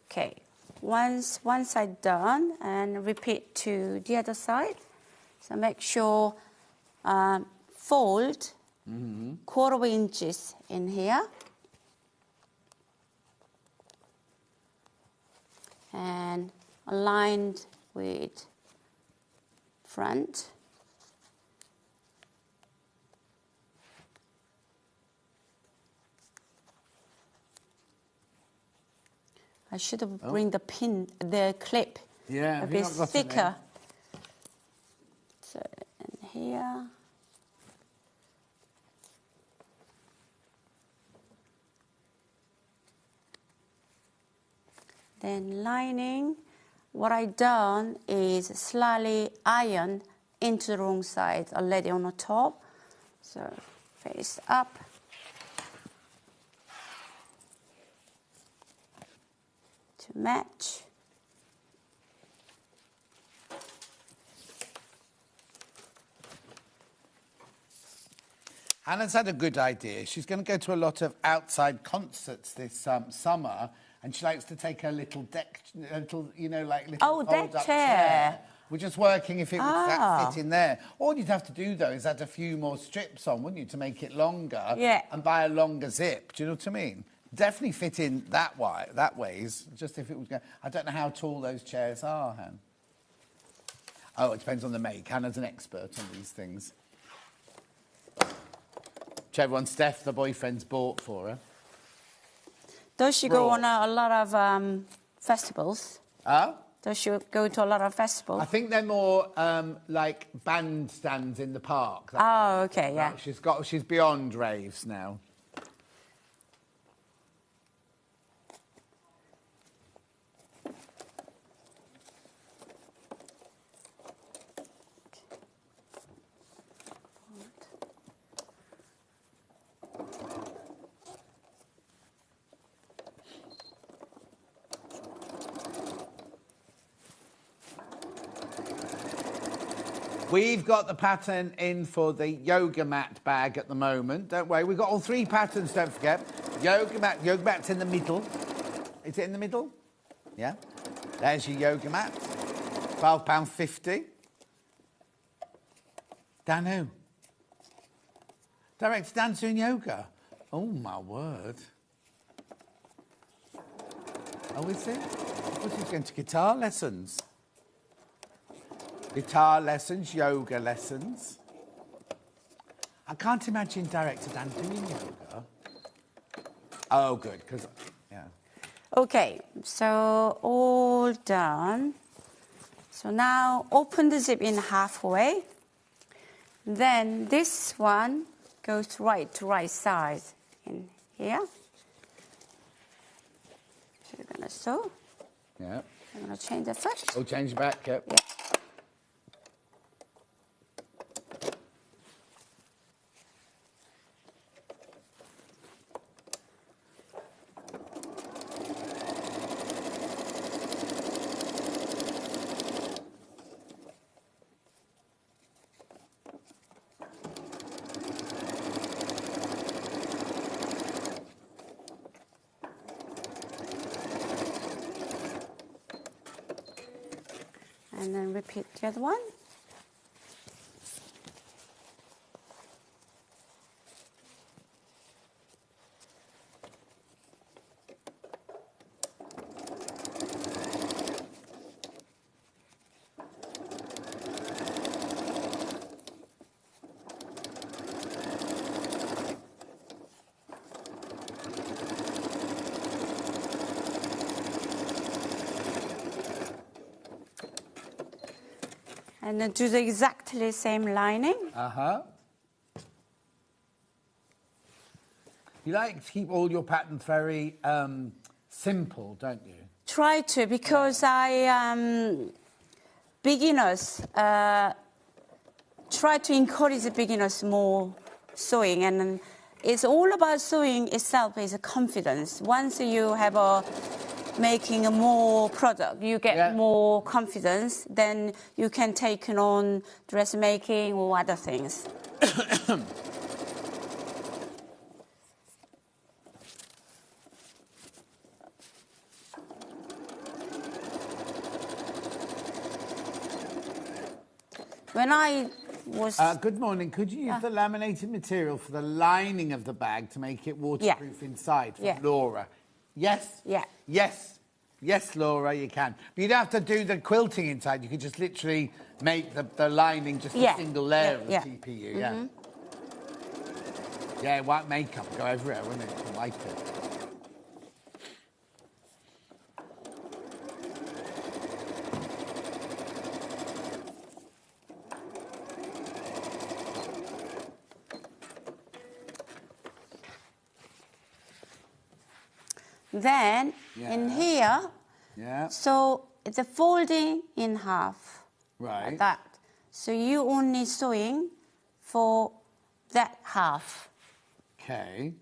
Okay, once I'm done, and repeat to the other side. So make sure fold 1/4 inches in here. And aligned with front. I should have bring the pin, the clip a bit thicker. So, and here. Then lining, what I done is slightly iron into the wrong side already on the top. So face up. To match. Hannah's had a good idea. She's going to go to a lot of outside concerts this summer. And she likes to take her little deck, you know, like little deck fold-up chair. We're just working if it would fit in there. All you'd have to do, though, is add a few more strips on, wouldn't you, to make it longer? Yeah. And buy a longer zip. Do you know what I mean? Definitely fit in that ways. Just if it was going... I don't know how tall those chairs are, Han. Oh, it depends on the make. Hannah's an expert on these things. Whichever one Steph, the boyfriend's, bought for her. Does she go on a lot of festivals? Oh? Does she go to a lot of festivals? I think they're more like bandstands in the park. Oh, okay, yeah. She's beyond raves now. We've got the pattern in for the yoga mat bag at the moment. Don't worry, we've got all 3 patterns, don't forget. Yoga mat's in the middle. Is it in the middle? Yeah. There's your yoga mat. £12.50. Dan who? Director Dan's doing yoga. Oh, my word. Oh, is he? I thought he was going to guitar lessons. Guitar lessons, yoga lessons. I can't imagine Director Dan doing yoga. Oh, good, because, yeah. Okay, so all done. So now open the zip in halfway. Then this one goes to right side in here. So you're going to sew. Yeah. I'm going to change the first. Oh, change the back, yep. Yeah. And then repeat the other one. And then do the exactly same lining. Uh-huh. You like to keep all your patterns very simple, don't you? Try to, because beginners, try to encourage the beginners more sewing. And it's all about sewing itself is a confidence. Once you have making a more product, you get more confidence, then you can take on dressmaking or other things. When I was... good morning. Could you use the laminated material for the lining of the bag to make it waterproof inside? From Laura. Yes? Yeah. Yes. Yes, Laura, you can. But you don't have to do the quilting inside. You could just literally make the lining just a single layer of the TPU. Yeah. Yeah, white makeup would go everywhere, wouldn't it? I like it. Then in here, so the folding in half, like that. So you only sewing for that half. Okay.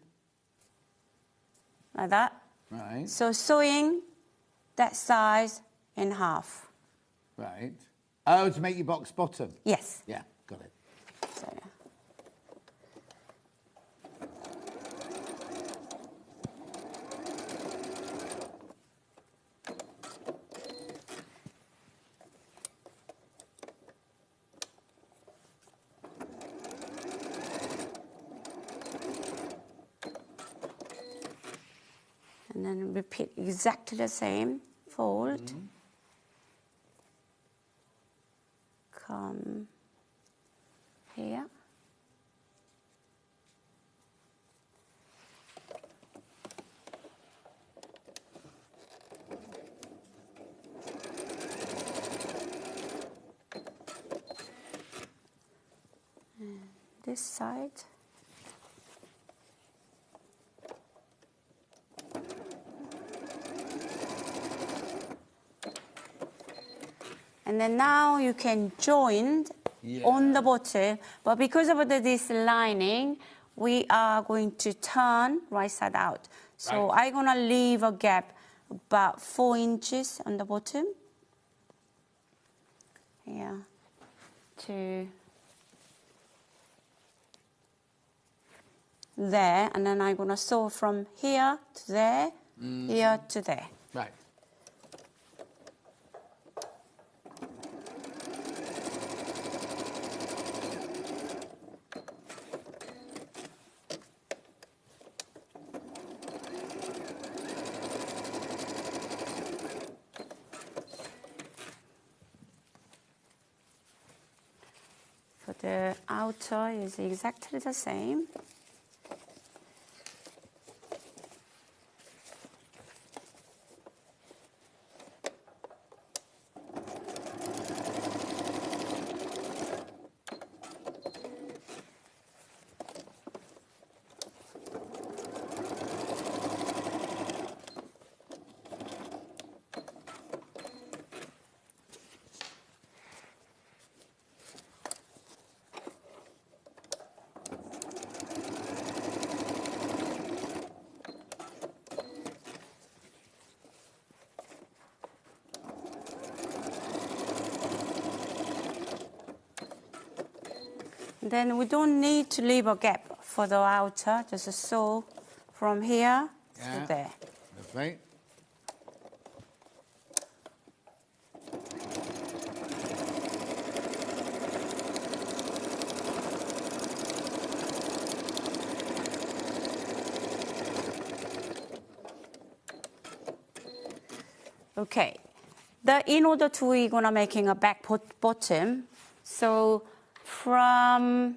Like that. Right. So sewing that size in half. Right. Oh, to make your box bottom? Yes. Yeah, got it. So, and then repeat exactly the same. Fold. Come here. And this side. And then now you can join on the bottom, but because of this lining, we are going to turn right side out. So I'm gonna leave a gap about 4 inches on the bottom. Yeah, to there, and then I'm going to sew from here to there, here to there. Right. For the outer is exactly the same. Then we don't need to leave a gap for the outer, just sew from here to there. Lovely. Okay. In order to, we're gonna making a back bottom. So from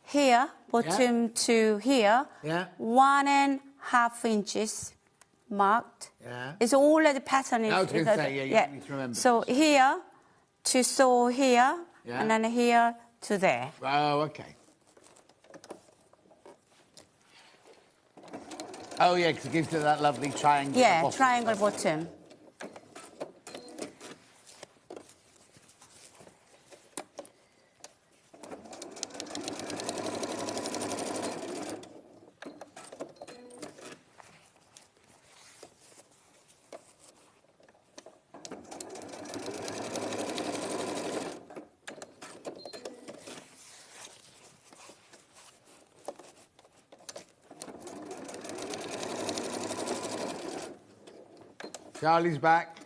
here, bottom to here, 1.5 inches marked. Yeah. It's already pattern. I was going to say, you need to remember. So here to sew here, and then here to there. Oh, okay. Oh, yeah, because it gives it that lovely triangle bottom. Triangle bottom. Charlie's back.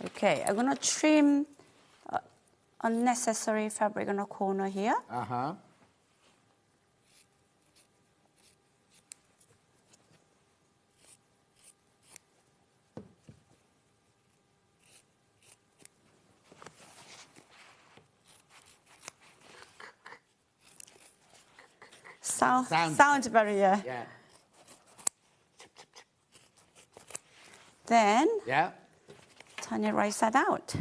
Okay, I'm gonna trim unnecessary fabric in the corner here. Uh-huh. Sounds very, Yeah. Then, yeah. turn it right side out.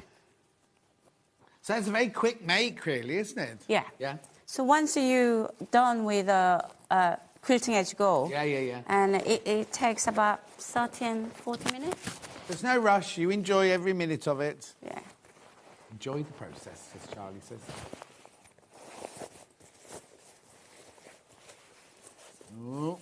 So it's a very quick make, really, isn't it? Yeah. Yeah. So once you're done with quilting as you go, and it takes about 30, 40 minutes. There's no rush. You enjoy every minute of it. Yeah. Enjoy the process, as Charlie says. Oh.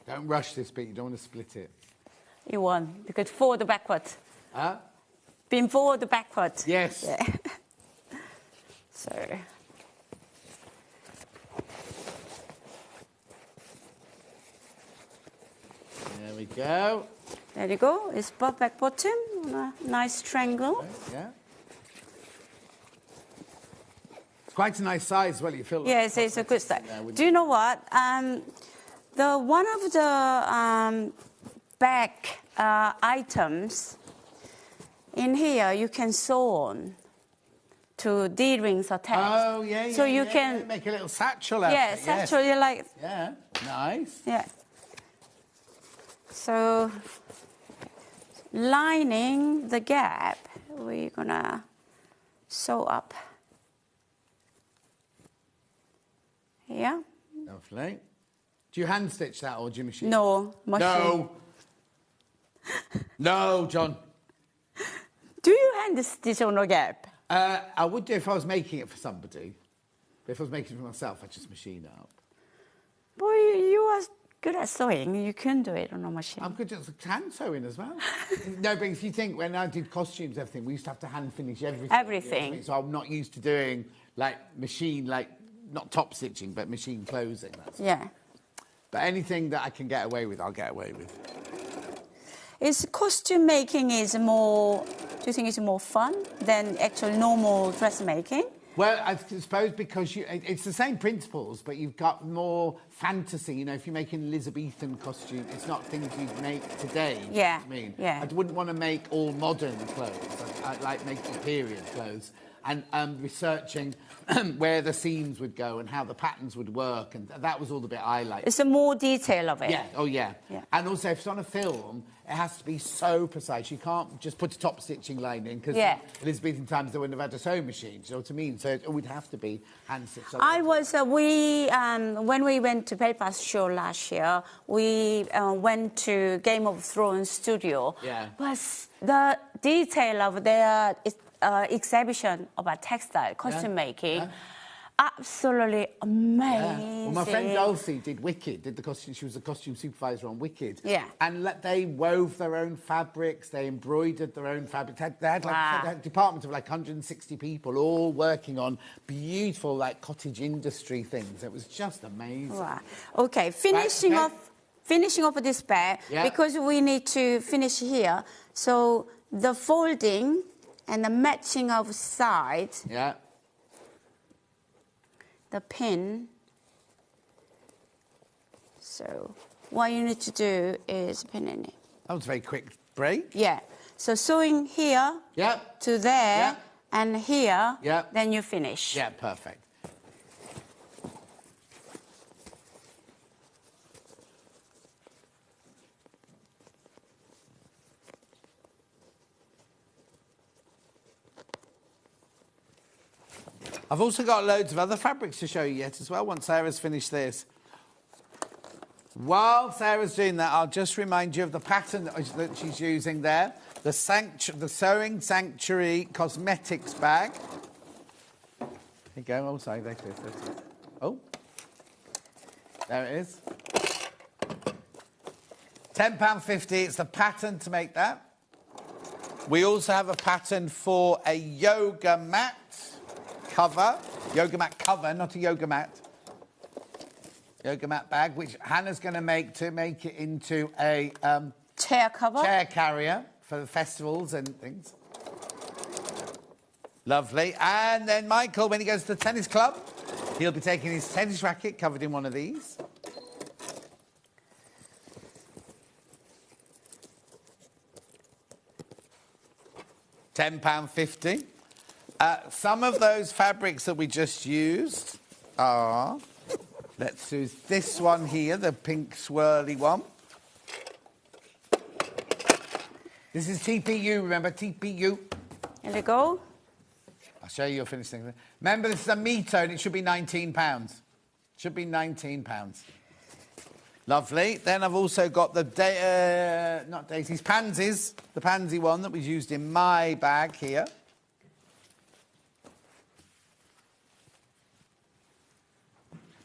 Don't rush this bit, you don't want to split it. You won't, because forward backward. Huh? Being forward backward. Yes. Yeah. So. There we go. There you go. It's back bottom on a nice triangle. Okay, yeah. Quite a nice size. Well, you feel like yes, it's a good size. Do you know what? The one of the back items in here you can sew on to D-rings attached. Oh, yeah, so you can yeah. Make a little satchel out of it. satchel, you like... Yeah, nice. Yeah. So, lining the gap, we're gonna sew up. Yeah. Lovely. Do you hand stitch that or do you machine? No, machine. No. No, John. Do you hand stitch on a gap? I would do if I was making it for somebody. But if I was making it for myself, I'd just machine it up. Boy, you are good at sewing. You can do it on a machine. I'm good at hand sewing as well. No, but if you think when I did costumes, everything, we used to have to hand finish everything. Everything. You know what I mean? So I'm not used to doing like machine, like not top stitching, but machine closing. Yeah. But anything that I can get away with, I'll get away with. Is costume making is more? Do you think it's more fun than actual normal dressmaking? Well, I suppose because it's the same principles, but you've got more fantasy. You know, if you're making an Elizabethan costume, it's not things you'd make today. Yeah. I mean, yeah. I wouldn't want to make all modern clothes. I'd like making period clothes and researching where the seams would go and how the patterns would work, and that was all the bit I liked. It's a more detail of it. Yeah. Oh, yeah. And also, if it's on a film, it has to be so precise. You can't just put a top stitching line in because in Elizabethan times they wouldn't have had a sewing machine. Do you know what I mean? So it would have to be hand stitched. I was when we went to Belfast show last year, we went to Game of Thrones studio. Yeah. But the detail of their exhibition about textile costume making. Absolutely amazing. Yeah. Well, my friend Dulcie did Wicked, did the costume. She was a costume supervisor on Wicked. Yeah. And they wove their own fabrics, they embroidered their own fabrics. They had a department of like 160 people all working on beautiful like cottage industry things. It was just amazing. Wow. Okay, finishing off this bag because we need to finish here. So the folding and the matching of sides. Yeah. The pin. So what you need to do is pin in it. That was a very quick break. Yeah. So sewing here to there and here, then you finish. Yeah, perfect. I've also got loads of other fabrics to show you yet as well once Sarah's finished this. While Sarah's doing that, I'll just remind you of the pattern that she's using there. The Sewing Sanctuary Cosmetics bag. Here you go. Oh, sorry. There it is. Oh. There it is. £10.50. It's the pattern to make that. We also have a pattern for a yoga mat cover. Yoga mat cover, not a yoga mat. Yoga mat bag, which Hannah's going to make it into a chair cover. Chair carrier for the festivals and things. Lovely. And then Michael, when he goes to the tennis club, he'll be taking his tennis racket covered in one of these. £10.50. Some of those fabrics that we just used are... Let's do this one here, the pink swirly one. This is TPU, remember, TPU. Here we go. I'll show you your finished thing. Remember, this is a metre and it should be £19. Should be £19. Lovely. Then I've also got the, not daisies, pansies. The pansy one that was used in my bag here.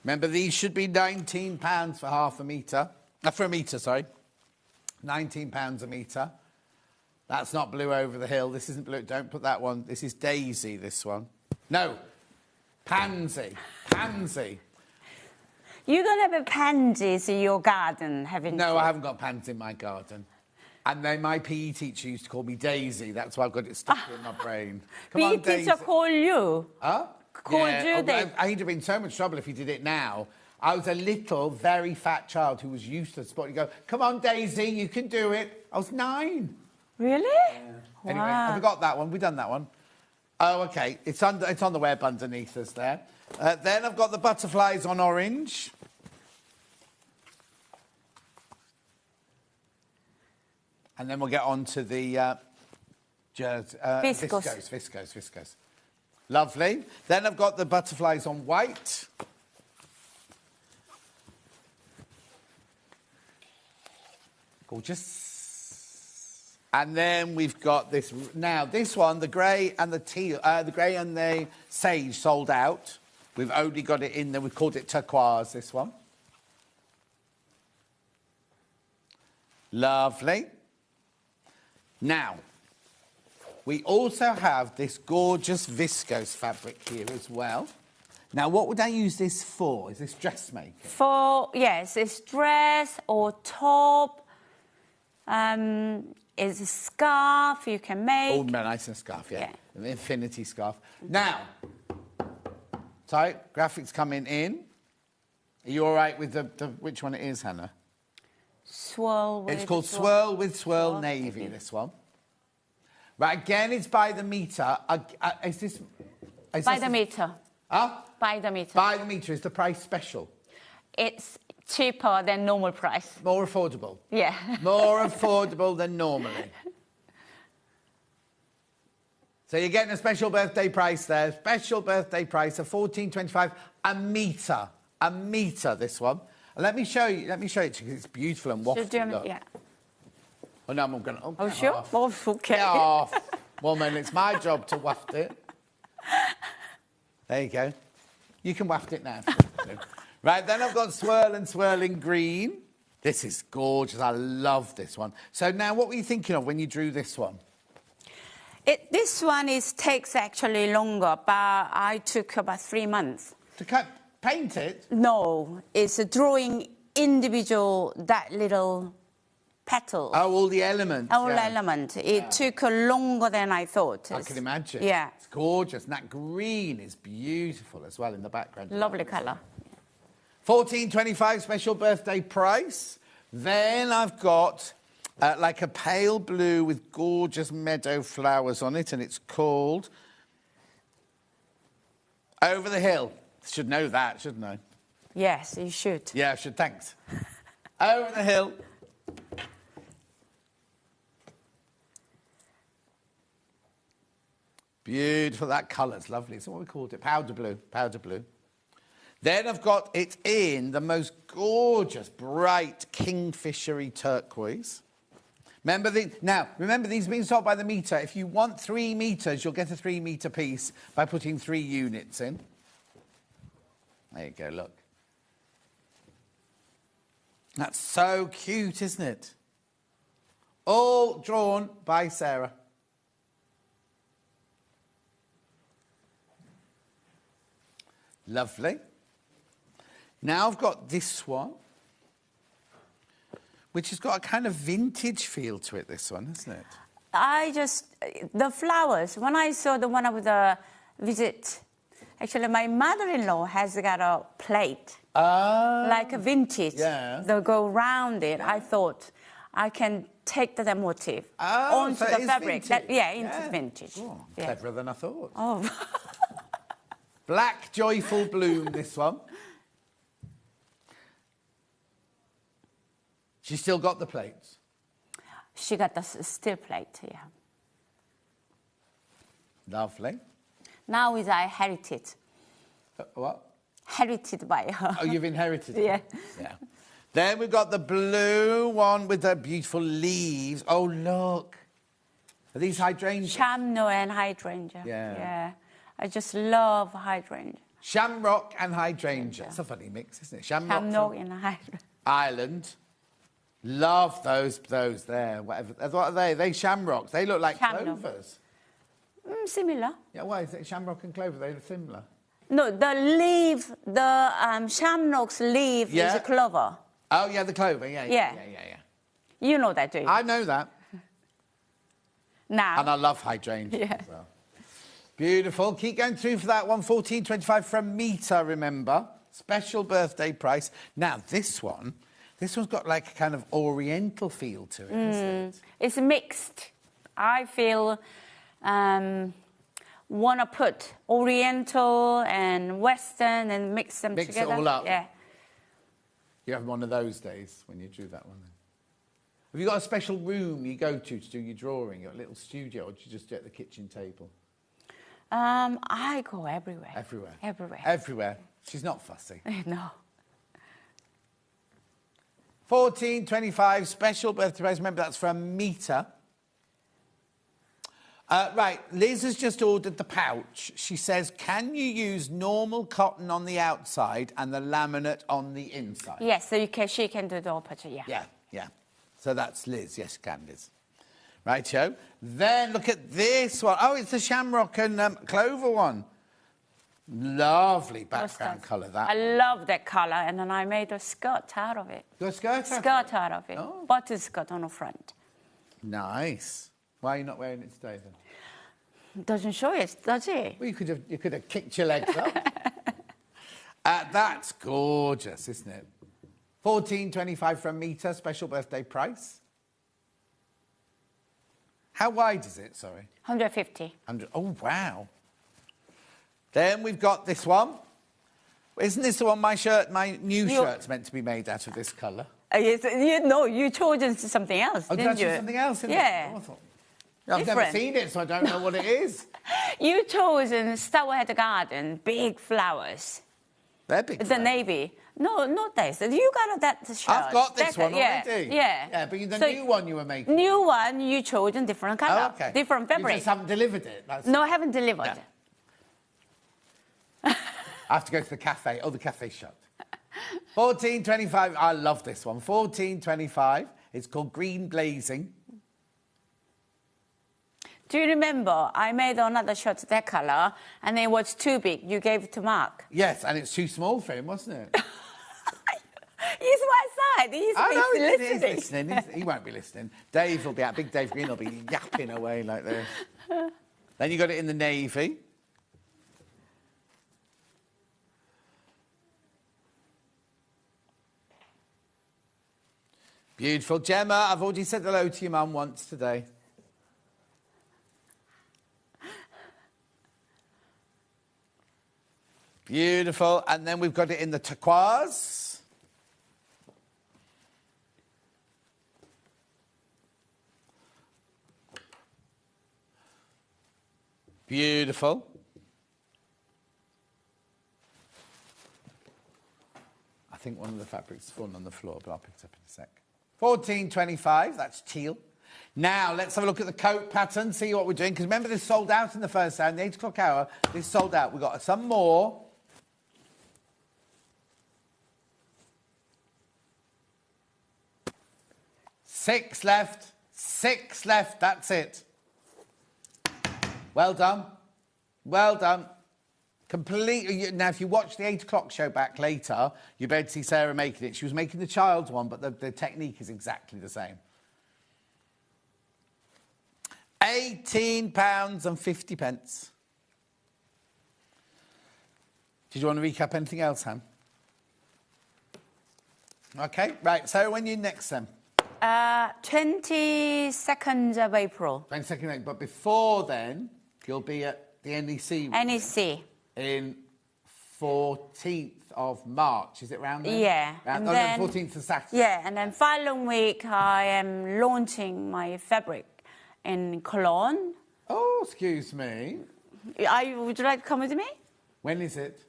Remember, these should be £19 for half a metre. For a metre, sorry. £19 a metre. That's not blue over the hill. This isn't blue. Don't put that one. This is daisy, this one. No. Pansy. Pansy. You're going to have pansies in your garden, haven't you? No, I haven't got pansy in my garden. And then my PE teacher used to call me Daisy. That's why I've got it stuck in my brain. Come PE on, Daisy. teacher call you? Huh? I'd have been in so much trouble if he did it now. I was a little, very fat child who was used to the sport. You go, come on, Daisy, you can do it. I was 9. Really? Yeah. Anyway, I forgot that one. We've done that one. Oh, OK. It's on the web underneath us there. Then I've got the butterflies on orange. And then we'll get on to the viscose. Lovely. Then I've got the butterflies on white. Gorgeous. And then we've got this. Now, this one, the grey and the teal, the grey and the sage sold out. We've only got it in there. We've called it turquoise, this one. Lovely. Now, we also have this gorgeous viscose fabric here as well. Now, what would I use this for? Is this dressmaking? Yes, it's dress or top. It's a scarf you can make. Oh, nice and scarf, yeah. An infinity scarf. Now, so graphics coming in. Are you all right with the which one it is, Hannah? Swirl with It's called Swirl with Swirl Navy, this one. Right, again, it's by the metre. Is this... By the metre. Huh? By the metre. By the metre. Is the price special? It's cheaper than normal price. More affordable? Yeah. More affordable than normally. So you're getting a special birthday price there. Special birthday price of $14.25 a metre. A metre, this one. And let me show you. Let me show it to you because it's beautiful and waffly. Look. Yeah. Oh, no, I'm going to... Oh, sure? Oh, okay. Get off. Woman, it's my job to waft it. There you go. You can waft it now. Right, then I've got Swirl and Swirling Green. This is gorgeous. I love this one. So now, what were you thinking of when you drew this one? This one takes actually longer, but I took about 3 months. To paint it? No, it's drawing individual, that little petal. Oh, all the elements. All element. It took longer than I thought. I can imagine. Yeah. It's gorgeous. And that green is beautiful as well in the background. Lovely colour. $14.25 special birthday price. Then I've got like a pale blue with gorgeous meadow flowers on it, and it's called Over the Hill. Should know that, shouldn't I? Yes, you should. Yeah, I should. Thanks. Over the Hill. Beautiful. That colour's lovely. It's what we called it. Powder blue. Powder blue. Then I've got it in the most gorgeous, bright, kingfishery turquoise. Remember, remember, these are being sold by the metre. If you want 3 metres, you'll get a 3 metre piece by putting 3 units in. There you go, look. That's so cute, isn't it? All drawn by Sarah. Lovely. Now I've got this one, which has got a kind of vintage feel to it, this one, hasn't it? The flowers, when I saw the one of the visit, actually my mother-in-law has got a plate, like a vintage, they'll go around it. I thought I can take the motif onto the fabric. Into vintage. Oh, cleverer than I thought. Oh. Black Joyful Bloom, this one. She still got the plates? She got the steel plate, yeah. Lovely. Now I inherited. What? Inherited by her. Oh, you've inherited it? Yeah. Yeah. Then we've got the blue one with the beautiful leaves. Oh, look. Are these hydrangeas? Shamrock and hydrangea. Yeah. I just love hydrangea. Shamrock and hydrangea. It's a funny mix, isn't it? Shamrock and hydrangea. Ireland. Love those there. Whatever. What are they? They shamrocks. They look like clovers. Similar. Yeah, why is it shamrock and clover? They're similar. No, the leaf, the shamrock's leaf is a clover. Oh, yeah, the clover. Yeah. You know that, do you? I know that. Now. And I love hydrangea as well. Beautiful. Keep going through for that one. 14.25 from Meter, remember. Special birthday price. Now, this one's got like a kind of oriental feel to it, isn't it? It's mixed. I feel want to put oriental and western and mix them together. Mix it all up. Yeah. You have one of those days when you drew that one then. Have you got a special room you go to do your drawing, your little studio, or do you just do it at the kitchen table? I go everywhere. Everywhere? Everywhere. Everywhere. She's not fussy. No. 14.25 special birthday price. Remember, that's from Meter. Right, Liz has just ordered the pouch. She says, can you use normal cotton on the outside and the laminate on the inside? Yes, so she can do the opposite, yeah. Yeah. So that's Liz. Yes, can Liz. Righto. Then look at this one. Oh, it's the shamrock and clover one. Lovely background colour, that. I love that colour, and then I made a skirt out of it. Your skirt? Skirt out of it. Oh. Butterskirt on the front. Nice. Why are you not wearing it today, then? Doesn't show it, does it? Well, you could have kicked your legs up. That's gorgeous, isn't it? 14.25 from Meter, special birthday price. How wide is it, sorry? 150. Oh, wow. Then we've got this one. Isn't this the one my new shirt's meant to be made out of this colour? Yes, you chosen something else, didn't you? Did I choose something else? Yeah. I've never seen it, so I don't know what it is. You chose in Stourhead Garden, big flowers. They're big flowers. The navy. No, not this. You got that shirt. I've got this one already. Yeah. Yeah, but the new one you were making. New one, you chose in different colour. Oh, okay. Different fabric. You just haven't delivered it. No, I haven't delivered. Yeah. I have to go to the cafe. Oh, the cafe's shut. 14.25. I love this one. 14.25. It's called Green Blazing. Do you remember I made another shirt that colour and it was too big? You gave it to Mark. Yes, and it's too small for him, wasn't it? He's one side. He's listening. He won't be listening. Dave will be out. Big Dave Green will be yapping away like this. Then you got it in the navy. Beautiful. Gemma, I've already said hello to your mum once today. Beautiful. And then we've got it in the turquoise. Beautiful. I think one of the fabrics has fallen on the floor, but I'll pick it up in a sec. 14.25, that's teal. Now, let's have a look at the coat pattern, see what we're doing. Because remember, this sold out in the first hour, in the 8 o'clock hour. This sold out. We've got some more. Six left. That's it. Well done. Well done. Completely. Now, if you watch the 8 o'clock show back later, you'll be able to see Sarah making it. She was making the child's one, but the technique is exactly the same. £18.50. Did you want to recap anything else, Han? OK, right. So when are you next, then? 22nd of April. 22nd of April. But before then, you'll be at the NEC. NEC. In 14th of March, is it round there? Yeah. Round, and then, 14th of Saturday. Yeah, and then following week I am launching my fabric in Cologne. Oh, excuse me. Would you like to come with me? When is it?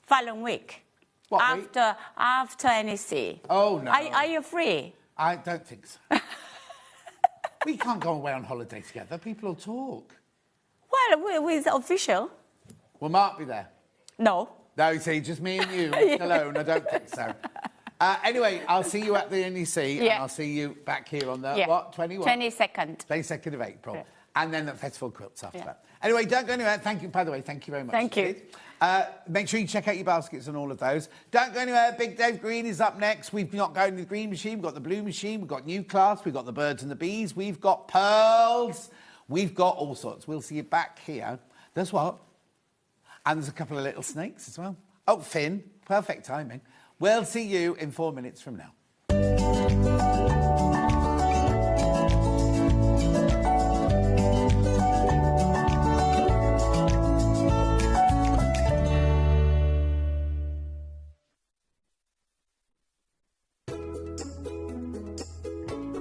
Following week. What week? After NEC. Oh, no. Are you free? I don't think so. We can't go away on holiday together. People will talk. Well, we're official. Will Mark be there? No. No, see, just me and you alone. I don't think so. Anyway, I'll see you at the NEC and I'll see you back here on the, what, 22nd. 22nd of April. Yeah. And then at Festival Quilts after that. Anyway, don't go anywhere. Thank you, by the way, thank you very much. Thank you. Make sure you check out your baskets and all of those. Don't go anywhere. Big Dave Green is up next. We've not got the green machine. We've got the blue machine. We've got new clasp. We've got the birds and the bees. We've got pearls. We've got all sorts. We'll see you back here There's what? And there's a couple of little snakes as well. Oh, Finn, perfect timing. We'll see you in 4 minutes from now.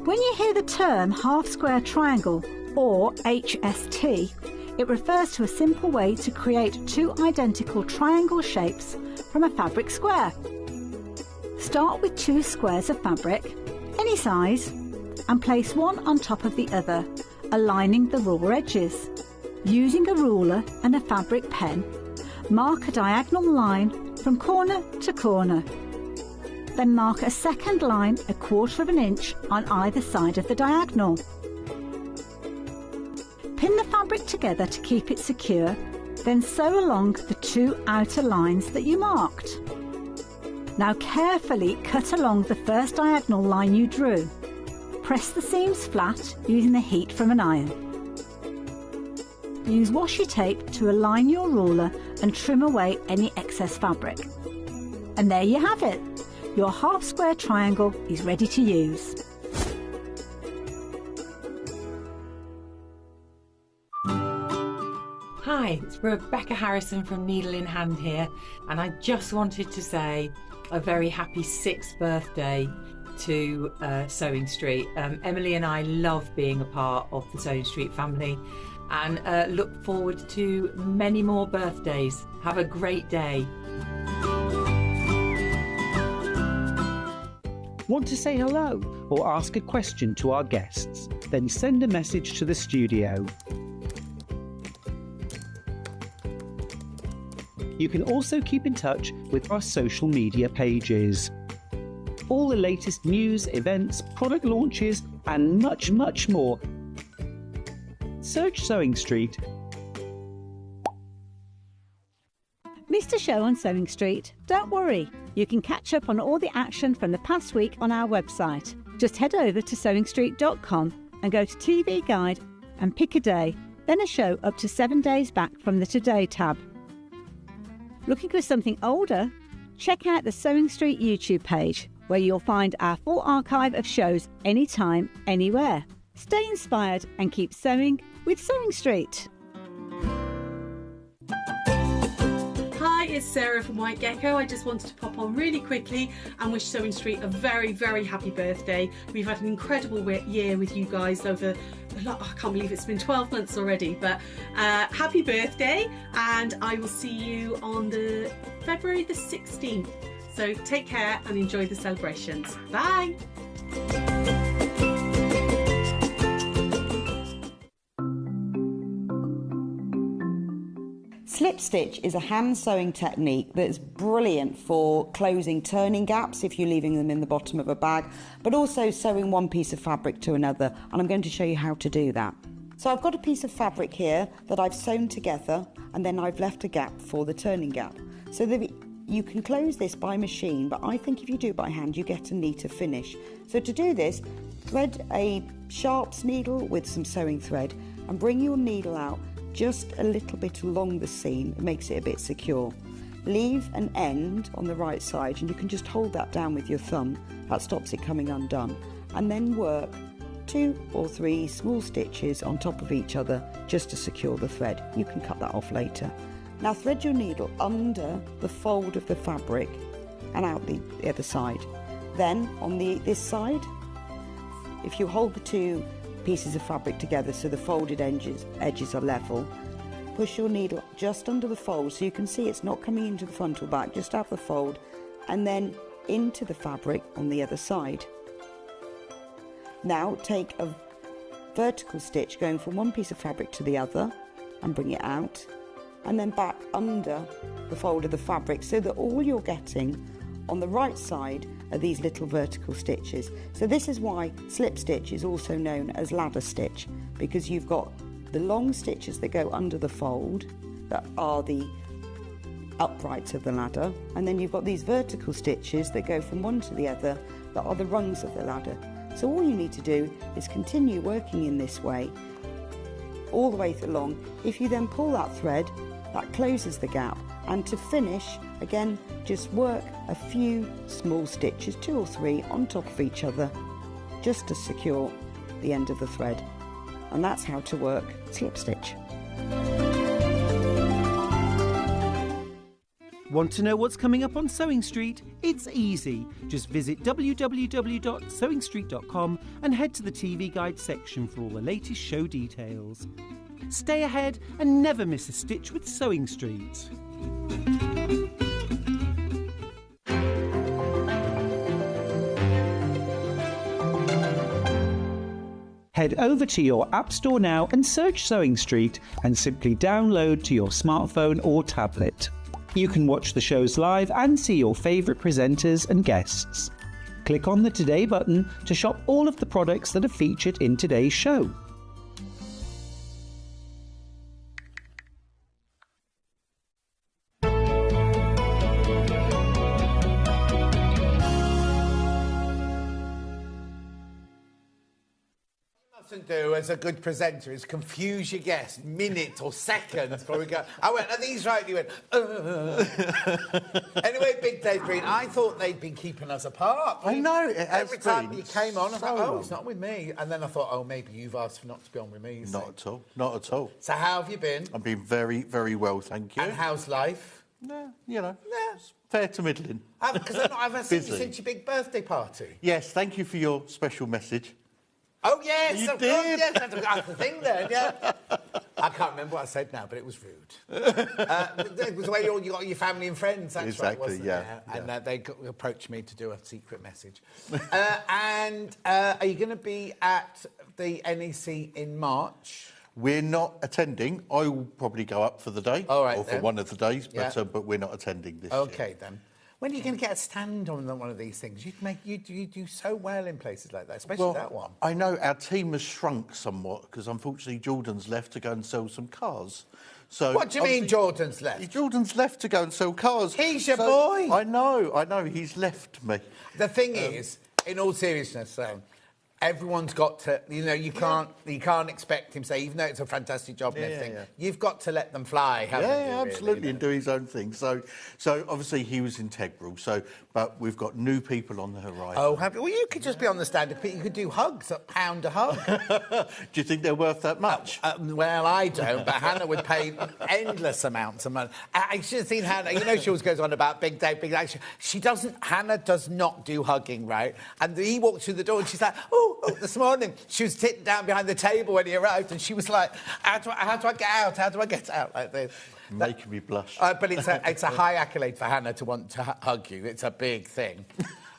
When you hear the term half-square triangle, or HST, it refers to a simple way to create two identical triangle shapes from a fabric square. Start with two squares of fabric, any size, and place one on top of the other, aligning the raw edges. Using a ruler and a fabric pen, mark a diagonal line from corner to corner. Then mark a second line 1/4 inch on either side of the diagonal. Pin the fabric together to keep it secure, then sew along the two outer lines that you marked. Now carefully cut along the first diagonal line you drew. Press the seams flat using the heat from an iron. Use washi tape to align your ruler and trim away any excess fabric. And there you have it. Your half-square triangle is ready to use. Hi, it's Rebecca Harrison from Needle in Hand here, and I just wanted to say a very happy 6th birthday to Sewing Street. Emily and I love being a part of the Sewing Street family and look forward to many more birthdays. Have a great day. Want to say hello or ask a question to our guests? Then send a message to the studio. You can also keep in touch with our social media pages. All the latest news, events, product launches, and much, much more. Search Sewing Street. Missed a show on Sewing Street? Don't worry, you can catch up on all the action from the past week on our website. Just head over to sewingstreet.com and go to TV Guide and pick a day, then a show up to 7 days back from the Today tab. Looking for something older? Check out the Sewing Street YouTube page, where you'll find our full archive of shows anytime, anywhere. Stay inspired and keep sewing with Sewing Street. Hi, it's Sarah from White Gecko. I just wanted to pop on really quickly and wish Sewing Street a very, very happy birthday. We've had an incredible year with you guys over, I can't believe it's been 12 months already, but happy birthday, and I will see you on the February the 16th. So take care and enjoy the celebrations. Bye. Slip stitch is a hand sewing technique that is brilliant for closing turning gaps if you're leaving them in the bottom of a bag, but also sewing one piece of fabric to another, and I'm going to show you how to do that. So I've got a piece of fabric here that I've sewn together, and then I've left a gap for the turning gap. So you can close this by machine, but I think if you do it by hand you get a neater finish. So to do this, thread a sharps needle with some sewing thread and bring your needle out just a little bit along the seam. It makes it a bit secure. Leave an end on the right side, and you can just hold that down with your thumb. That stops it coming undone. And then work 2 or 3 small stitches on top of each other just to secure the thread. You can cut that off later. Now thread your needle under the fold of the fabric and out the other side. Then on this side, if you hold the two pieces of fabric together so the folded edges are level, push your needle just under the fold so you can see it's not coming into the front or back, just out the fold, and then into the fabric on the other side. Now take a vertical stitch going from one piece of fabric to the other and bring it out, and then back under the fold of the fabric so that all you're getting on the right side are these little vertical stitches. So this is why slip stitch is also known as ladder stitch, because you've got the long stitches that go under the fold that are the uprights of the ladder, and then you've got these vertical stitches that go from one to the other that are the rungs of the ladder. So all you need to do is continue working in this way all the way along. If you then pull that thread, that closes the gap. And to finish, again, just work a few small stitches, 2 or 3, on top of each other, just to secure the end of the thread. And that's how to work slip stitch. Want to know what's coming up on Sewing Street? It's easy. Just visit www.sewingstreet.com and head to the TV Guide section for all the latest show details. Stay ahead and never miss a stitch with Sewing Street. Head over to your App Store now and search Sewing Street and simply download to your smartphone or tablet. You can watch the shows live and see your favourite presenters and guests. Click on the Today button to shop all of the products that are featured in today's show. Do as a good presenter is confuse your guest minutes or seconds before we go. I went, are these right? You went, Anyway, Big Dave Green, I thought they'd been keeping us apart. I know. Every time you came on, I thought, oh, it's not with me. And then I thought, oh, maybe you've asked for not to be on with me. Not at all. Not at all. So how have you been? I've been very, very well, thank you. And how's life? You know, fair to middling. Because I haven't seen you since your big birthday party. Yes, thank you for your special message. Oh, yes, you of did. course, yes, that's the thing then, yeah. I can't remember what I said now, but it was rude. It was where you got your family and friends, that's exactly, right, wasn't yeah. it? And they approached me to do a secret message. And are you going to be at the NEC in March? We're not attending. I will probably go up for the day, or for one of the days, but we're not attending this year. OK, then. When are you going to get a stand on one of these things? You do so well in places like that, especially that one. I know our team has shrunk somewhat because unfortunately Jordan's left to go and sell some cars. So what do you mean Jordan's left? Jordan's left to go and sell cars. He's your boy. I know. He's left me. The thing is, in all seriousness, everyone's got to, you can't expect him to say, even though it's a fantastic job and everything, you've got to let them fly, haven't you? Yeah, absolutely, and do his own thing. So obviously he was integral. But we've got new people on the horizon. Oh, well, you could just be on the stand. You could do hugs, a pound a hug. Do you think they're worth that much? Well, I don't, but Hannah would pay endless amounts of money. I should have seen Hannah. She always goes on about Big Dave, Big Dave. Hannah does not do hugging, right? And he walked through the door and she's like, oh, this morning she was sitting down behind the table when he arrived and she was like, how do I get out? How do I get out like this? Making me blush. But it's a high accolade for Hannah to want to hug you. It's a big thing.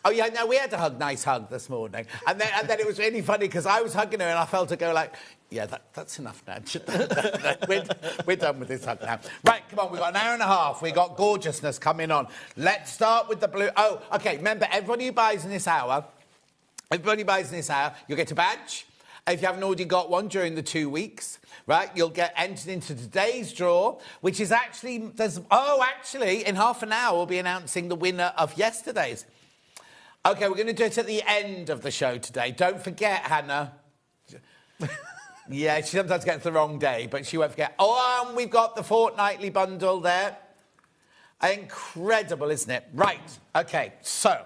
Oh, yeah, no, we had a nice hug this morning. And then it was really funny because I was hugging her and I felt her go like, yeah, that's enough now. We're done with this hug now. Right, come on, we've got an hour and a half. We've got gorgeousness coming on. Let's start with the blue. Oh, OK, remember, everybody who buys in this hour, you'll get a badge. If you haven't already got one during the 2 weeks, right, you'll get entered into today's draw, which is actually, in half an hour, we'll be announcing the winner of yesterday's. OK, we're going to do it at the end of the show today. Don't forget, Hannah. Yeah, she sometimes gets the wrong day, but she won't forget. Oh, and we've got the fortnightly bundle there. Incredible, isn't it? Right, OK, so,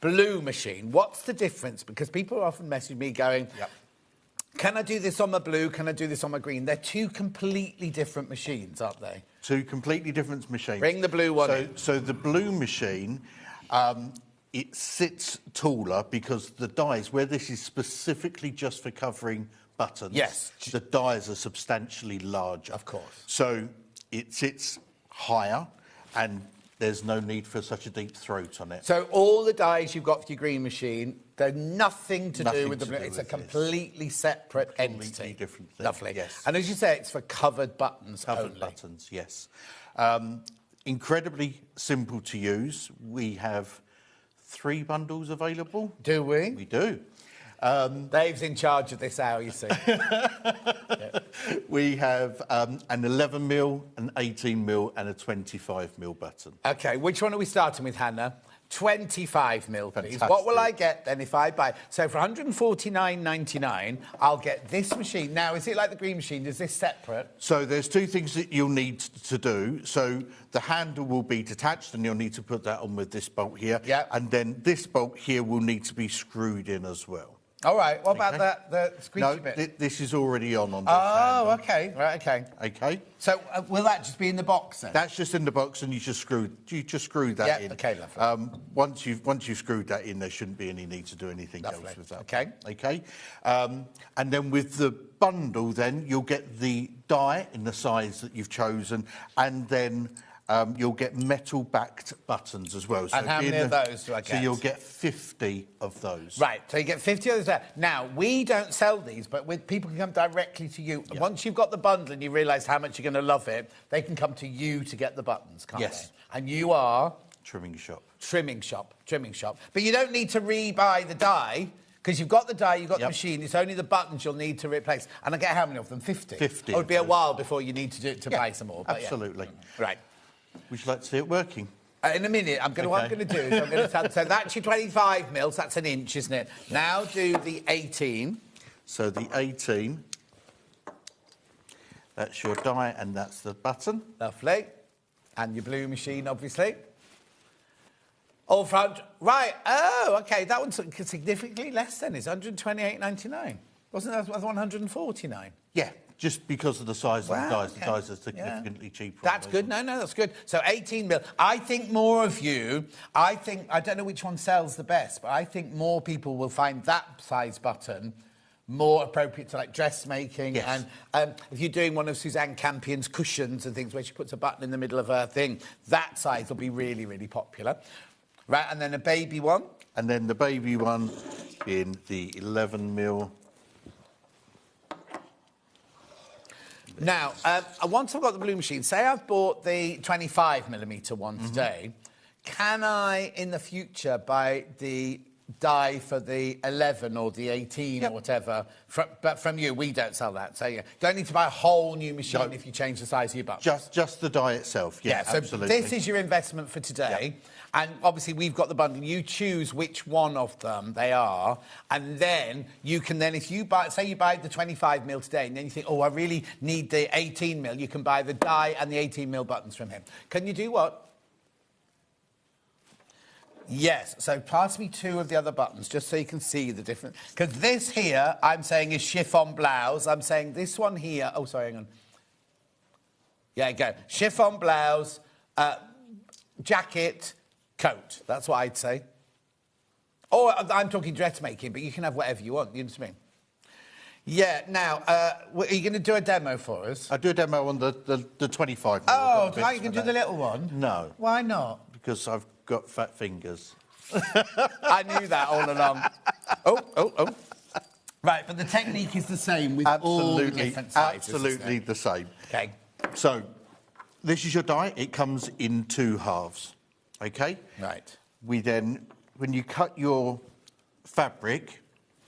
blue machine. What's the difference? Because people often message me going, can I do this on my blue? Can I do this on my green? They're two completely different machines, aren't they? Two completely different machines. Bring the blue one in. So the blue machine, it sits taller because the dies, where this is specifically just for covering buttons, the dies are substantially larger. Of course. So it sits higher and there's no need for such a deep throat on it. So all the dies you've got for your green machine, they're nothing to do with the blue. It's a completely separate entity. Completely different thing. Lovely. Yes. And as you say, it's for covered buttons only. Covered buttons, yes. Incredibly simple to use. We have 3 bundles available. Do we? We do. Dave's in charge of this hour, you see. We have an 11mm, an 18mm and a 25mm button. OK, which one are we starting with, Hannah? 25 mil, please. What will I get then if I buy? So for 149.99, I'll get this machine. Now, is it like the green machine? Is this separate? So there's two things that you'll need to do. So the handle will be detached, and you'll need to put that on with this bolt here. Yeah. And then this bolt here will need to be screwed in as well. All right. What about the squeegee bit? No, this is already on this handle. okay. Right, okay. Okay. So will that just be in the box then? That's just in the box, and you just screw that in. Okay, lovely. Once you've screwed that in, there shouldn't be any need to do anything else with that. Okay. Okay. And then with the bundle, then you'll get the die in the size that you've chosen, and then you'll get metal-backed buttons as well. So and how many of those do I get? So you'll get 50 of those. Right, so you get 50 of those there. Now, we don't sell these, but people can come directly to you. Yeah. Once you've got the bundle and you realise how much you're going to love it, they can come to you to get the buttons, can't they? And you are? Trimming shop. Trimming shop. But you don't need to re-buy the die, because you've got the die, you've got the machine, it's only the buttons you'll need to replace. And I get how many of them? 50? 50. It would be a while before you need to buy some more. Absolutely. Right. Would you like to see it working? In a minute, what I'm going to do is I'm going to tell... So that's your 25 mils, that's an inch, isn't it? Now do the 18. So the 18, that's your die and that's the button. Lovely. And your blue machine, obviously. All front. Right. Oh, OK. That one's significantly less then. It's 128.99. Wasn't that 149? Yeah. Just because of the size of the dies. The dies are significantly cheaper. That's good. No, that's good. So 18 mil. I think more of you, I don't know which one sells the best, but I think more people will find that size button more appropriate to like dressmaking. Yes. And if you're doing one of Suzanne Campion's cushions and things where she puts a button in the middle of her thing, that size will be really, really popular. Right, and then a baby one. And then the baby one in the 11 mil. Now, once I've got the blue machine, say I've bought the 25mm one today, can I, in the future, buy the die for the 11 or the 18 or whatever? But from you, we don't sell that. So you don't need to buy a whole new machine if you change the size of your button. Just the die itself, so absolutely. This is your investment for today. And obviously, we've got the bundle. You choose which one of them they are. And then you can if you buy, say you buy the 25mm today, and then you think, oh, I really need the 18mm, you can buy the die and the 18mm buttons from him. Can you do what? Yes, so pass me 2 of the other buttons, just so you can see the difference. Because this here, I'm saying, is chiffon blouse. I'm saying this one here... Oh, sorry, hang on. Yeah, go. Chiffon blouse, jacket, coat. That's what I'd say. Or I'm talking dressmaking, but you can have whatever you want. You know what I mean? Yeah, now, are you going to do a demo for us? I'll do a demo on the 25. Oh, you can do the little one? No. Why not? Because I've got fat fingers. I knew that all along. Oh. Right, but the technique is the same with all the different sizes. Absolutely the same. OK. So, this is your die. It comes in 2 halves. OK? Right. We then, when you cut your fabric...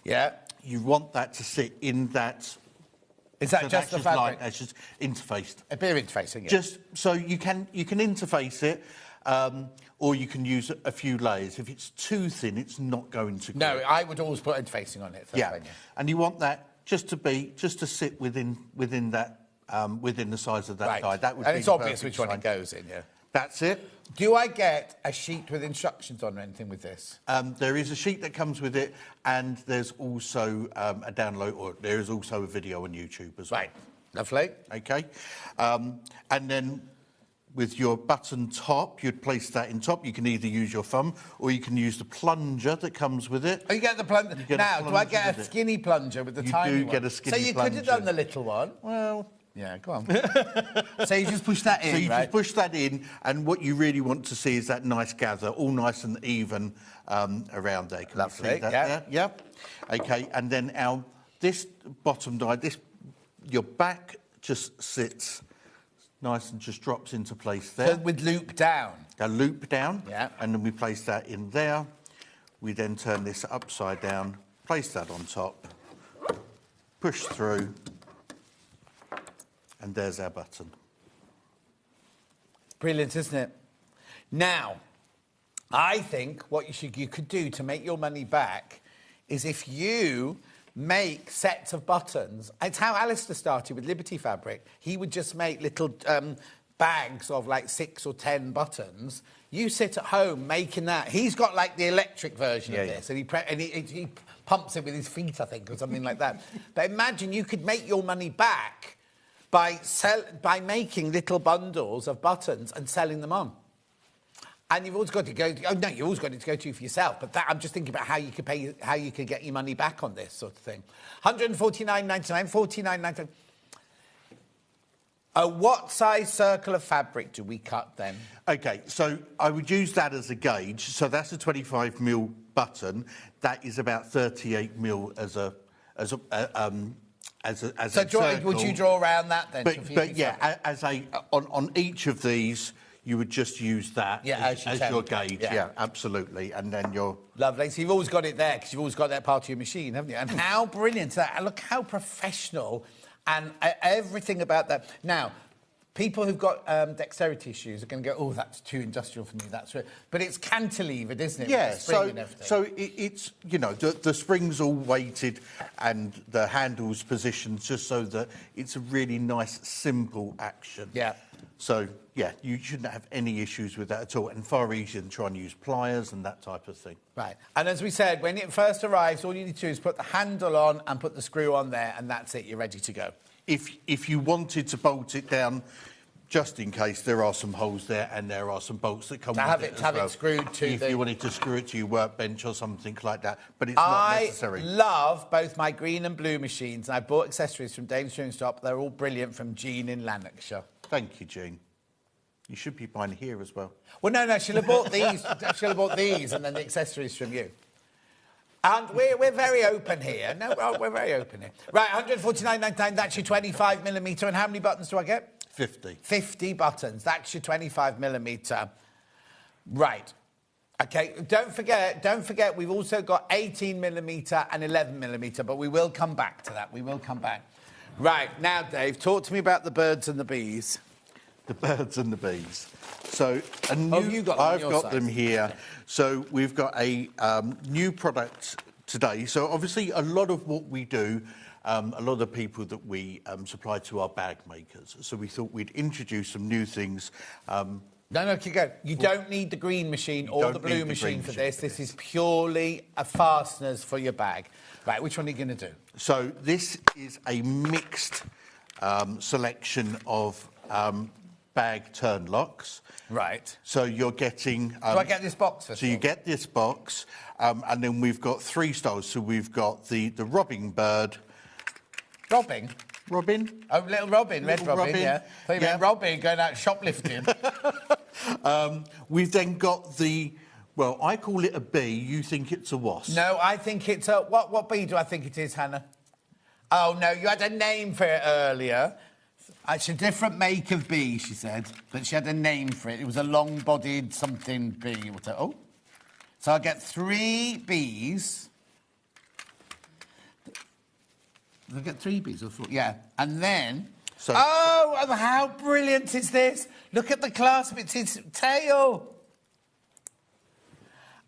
Yeah. You want that to sit in that... Is that just the fabric? That's just interfaced. A bit of interfacing, yeah. Just so you can interface it, or you can use a few layers. If it's too thin, it's not going to... No, I would always put interfacing on it. And you want that just to sit within that, within the size of that die. That would and be it's obvious which one it goes in, yeah. That's it. Do I get a sheet with instructions on or anything with this? There is a sheet that comes with it, and there's also a download, or there is also a video on YouTube as well. Right. Lovely. OK. And then with your button top, you'd place that in top. You can either use your thumb, or you can use the plunger that comes with it. Oh, you get the plunger. Now, do I get a skinny plunger with the tiny one? You do get a skinny plunger. So you could have done the little one. Well... Yeah, go on. So you just push that in, So you just push that in, and what you really want to see is that nice gather, all nice and even around there. Can Lovely, you see that there? OK, and then this bottom die, your back just sits nice and just drops into place there. So with loop down? A loop down. Yeah. And then we place that in there. We then turn this upside down, place that on top, push through, and there's our button. Brilliant, isn't it? Now, I think what you could do to make your money back is if you make sets of buttons. It's how Alistair started with Liberty Fabric. He would just make little bags of like 6 or 10 buttons. You sit at home making that. He's got like the electric version of this, and he pumps it with his feet, I think, or something like that. But imagine you could make your money back by making little bundles of buttons and selling them on. And you've always got to go. Oh no, you've always got to go to for yourself. But I'm just thinking about how you could get your money back on this sort of thing. 149.99, 49.99. What size circle of fabric do we cut then? Okay, so I would use that as a gauge. So that's a 25mm button. That is about 38mm as a circle. Would you draw around that then? But yeah, on each of these, you would just use that as your gauge. Yeah, absolutely. And then you're... Lovely. So you've always got it there because you've always got that part of your machine, haven't you? And how brilliant is that? And look how professional and everything about that. Now, people who've got dexterity issues are going to go, oh, that's too industrial for me. That's right. But it's cantilevered, isn't it? Yeah, so it's, you know, the spring's all weighted and the handle's positioned just so that it's a really nice, simple action. Yeah. So, yeah, you shouldn't have any issues with that at all, and far easier than trying to use pliers and that type of thing. Right. And as we said, when it first arrives, all you need to do is put the handle on and put the screw on there, and that's it. You're ready to go. If you wanted to bolt it down, just in case, there are some holes there and there are some bolts that come with it as well. To have it screwed to if you wanted to screw it to your workbench or something like that, but it's not necessary. I love both my green and blue machines, and I bought accessories from Dave's Trim Shop. They're all brilliant from Jean in Lanarkshire. Thank you, Jean. You should be buying here as well. Well, no, she'll have bought these. She'll have bought these and then the accessories from you. And we're very open here. No, we're very open here. Right, 149.99, that's your 25mm. And how many buttons do I get? 50. 50 buttons. That's your 25mm. Right. OK, don't forget, we've also got 18mm and 11mm, but we will come back to that. We will come back. Right, now, Dave, talk to me about the birds and the bees. The birds and the bees. So I've got them here. So we've got a new product today. So obviously a lot of what we do, a lot of the people that we supply to are bag makers. So we thought we'd introduce some new things. No, keep going. You don't need the green machine or the blue machine for this. This is purely a fasteners for your bag. Right, which one are you going to do? So this is a mixed selection of bag turn locks. Right. So you're getting... do I get this box? So you get this box, and then we've got 3 styles. So we've got the robbing bird. Robbing? Robin. Oh, little Robin, red Robin, yeah. I thought you meant Robin going out shoplifting. We've then got the... Well, I call it a bee. You think it's a wasp. No, I think it's a... What bee do I think it is, Hannah? Oh, no, you had a name for it earlier. It's a different make of bee, she said, but she had a name for it. It was a long-bodied something bee. Oh. So I get 3 bees. Did I get 3 bees or 4? Yeah. And then... So, oh, how brilliant is this? Look at the clasp. It's his tail.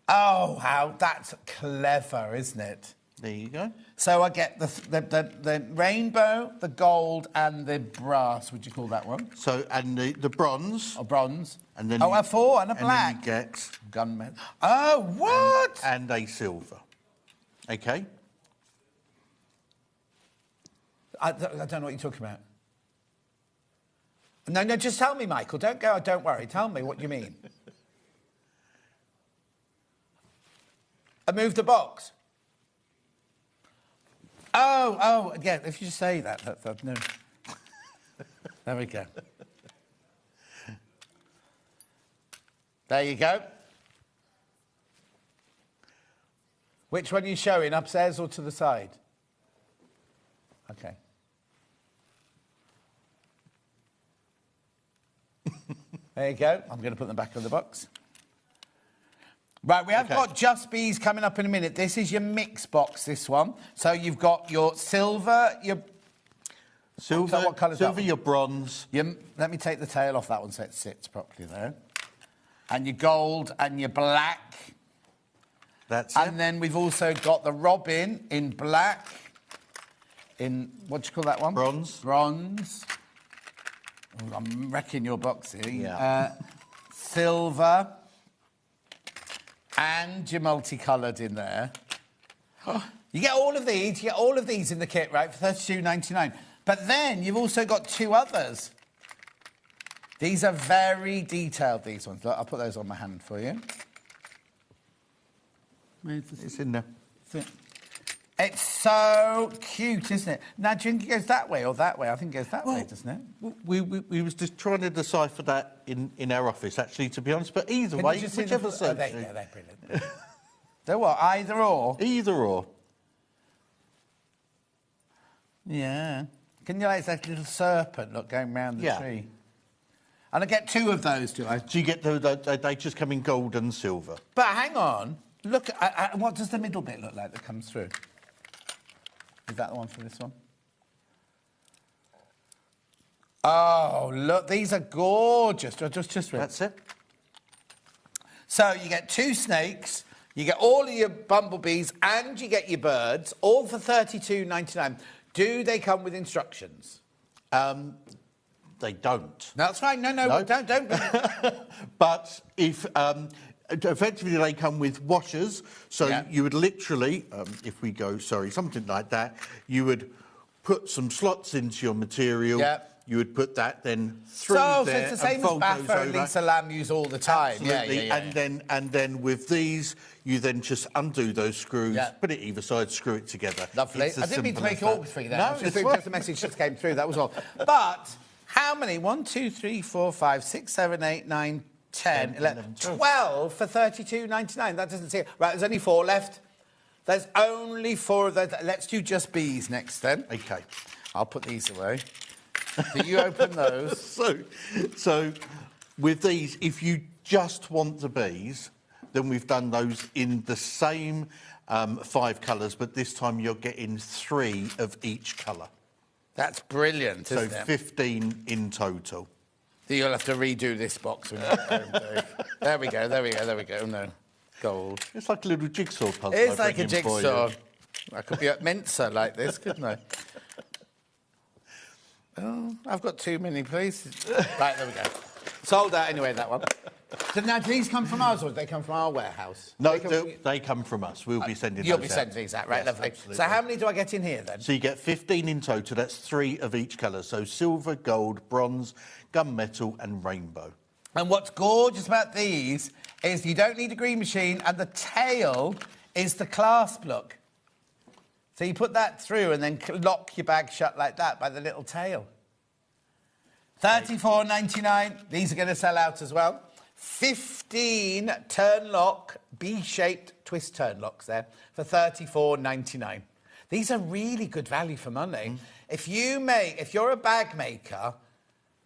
Oh, how... That's clever, isn't it? There you go. So I get the rainbow, the gold, and the brass. Would you call that one? So and the bronze. Bronze. And then a 4 and a black. And then you get gunmetal. Oh, what? And a silver. Okay. I don't know what you're talking about. No, just tell me, Michael. Don't go. Don't worry. Tell me what you mean. I moved the box. Oh, yeah, if you just say that no. There we go. There you go. Which one are you showing, upstairs or to the side? OK. There you go. I'm going to put them back in the box. Right, we have got Just Bees coming up in a minute. This is your mix box, this one. So you've got your silver, your... Silver, what colour's silver, that one? your bronze. Let me take the tail off that one so it sits properly there. and your gold and your black. That's and then we've also got the robin in black. In, what do you call that one? Bronze. Bronze. Oh, I'm wrecking your box here. Yeah. Silver. And your multicoloured in there. You get all of these. You get all of these in the kit, right, for $32.99. But then you've also got two others. These are very detailed, these ones. Look, I'll put those on my hand for you. It's in there. It's so cute, isn't it? Now, do you think it goes that way or that way? I think it goes that way, doesn't it? We was just trying to decipher that in our office, actually, to be honest. But either way, whichever suits you. They're brilliant. They're what? Either or? Either or. Yeah. Can you like that little serpent, look, going round the tree? And I get two of those, do I? Do you get they just come in gold and silver? But hang on. Look, what does the middle bit look like that comes through? Is that the one for this one? Oh, look, these are gorgeous. Just That's it. So you get two snakes, you get all of your bumblebees, and you get your birds, all for $32.99. Do they come with instructions? They don't. That's right. No. Don't. But if... effectively, they come with washers, so you would literally, if we go, something like that, you would put some slots into your material, you would put that then through there. So it's the same as Baffa and Lisa Lamb use all the time. Absolutely. And then with these, you then just undo those screws, put it either side, screw it together. Lovely. I didn't mean to make it awkward for you then. No, just a message just came through, that was all. But how many? 1, 2, 3, 4, 5, 6, 7, 8, 9, 10, 11, 12 for $32.99. That doesn't seem... Right, there's only 4 left. There's only 4 of those. Let's do just bees next, then. OK. I'll put these away. So you open those. So, with these, if you just want the bees, then we've done those in the same 5 colours, but this time you're getting 3 of each colour. That's brilliant, isn't it? So 15 in total. You'll have to redo this box when you're home, Dave. There we go. No. Gold. It's like a little jigsaw puzzle. It's like a jigsaw. I could be at Mincer like this, couldn't I? Oh, I've got too many, please. Right, there we go. Sold out anyway, that one. So now, do these come from us or do they come from our warehouse? No, they come from us. We'll be sending those out. You'll be sending these out, right? Yes, lovely. Absolutely. So how many do I get in here, then? So you get 15 in total. That's 3 of each colour. So silver, gold, bronze, gunmetal and rainbow. And what's gorgeous about these is you don't need a green machine and the tail is the clasp look. So you put that through and then lock your bag shut like that by the little tail. $34.99. These are going to sell out as well. 15 turn lock, B-shaped twist turn locks there for $34.99. These are really good value for money. If you're a bag maker,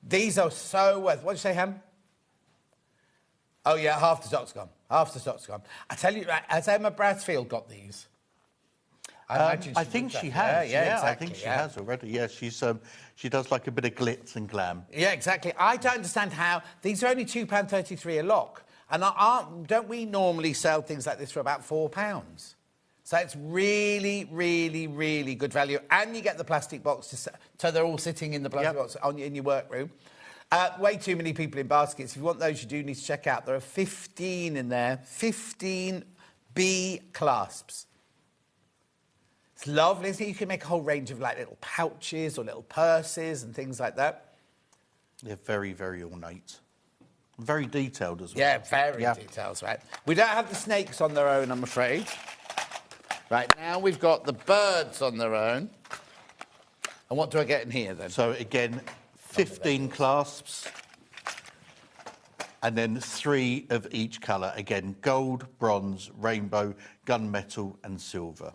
these are so worth. What did you say, Ham? Oh yeah, half the stock's gone. I tell you, has Emma Bradfield got these? I think she has. Yeah, exactly, I think she has already. Yeah, she does like a bit of glitz and glam. Yeah, exactly. I don't understand how these are only £2.33 a lock, and don't we normally sell things like this for about £4? So it's really, really, really good value, and you get the plastic box, so they're all sitting in the plastic box in your workroom. Way too many people in baskets. If you want those, you do need to check out. There are 15 in there. 15 bee clasps. It's lovely, isn't it? You can make a whole range of like little pouches or little purses and things like that. They're very, very ornate. Very detailed as well. Yeah, very detailed, right. We don't have the snakes on their own, I'm afraid. Right, now we've got the birds on their own. And what do I get in here, then? So, again, 15 clasps. And then 3 of each colour. Again, gold, bronze, rainbow, gunmetal and silver.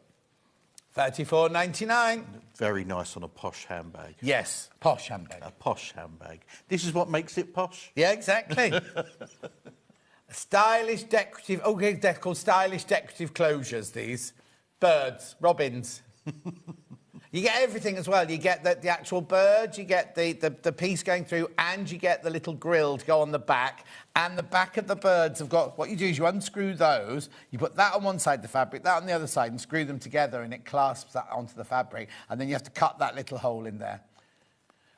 $34.99. Very nice on a posh handbag. Yes, posh handbag. A posh handbag. This is what makes it posh. Yeah, exactly. Stylish decorative... Oh, they're called stylish decorative closures, these. Birds, robins. You get everything as well. You get the actual bird, you get the piece going through, and you get the little grill to go on the back. And the back of the birds have got... What you do is you unscrew those, you put that on one side of the fabric, that on the other side, and screw them together, and it clasps that onto the fabric. And then you have to cut that little hole in there.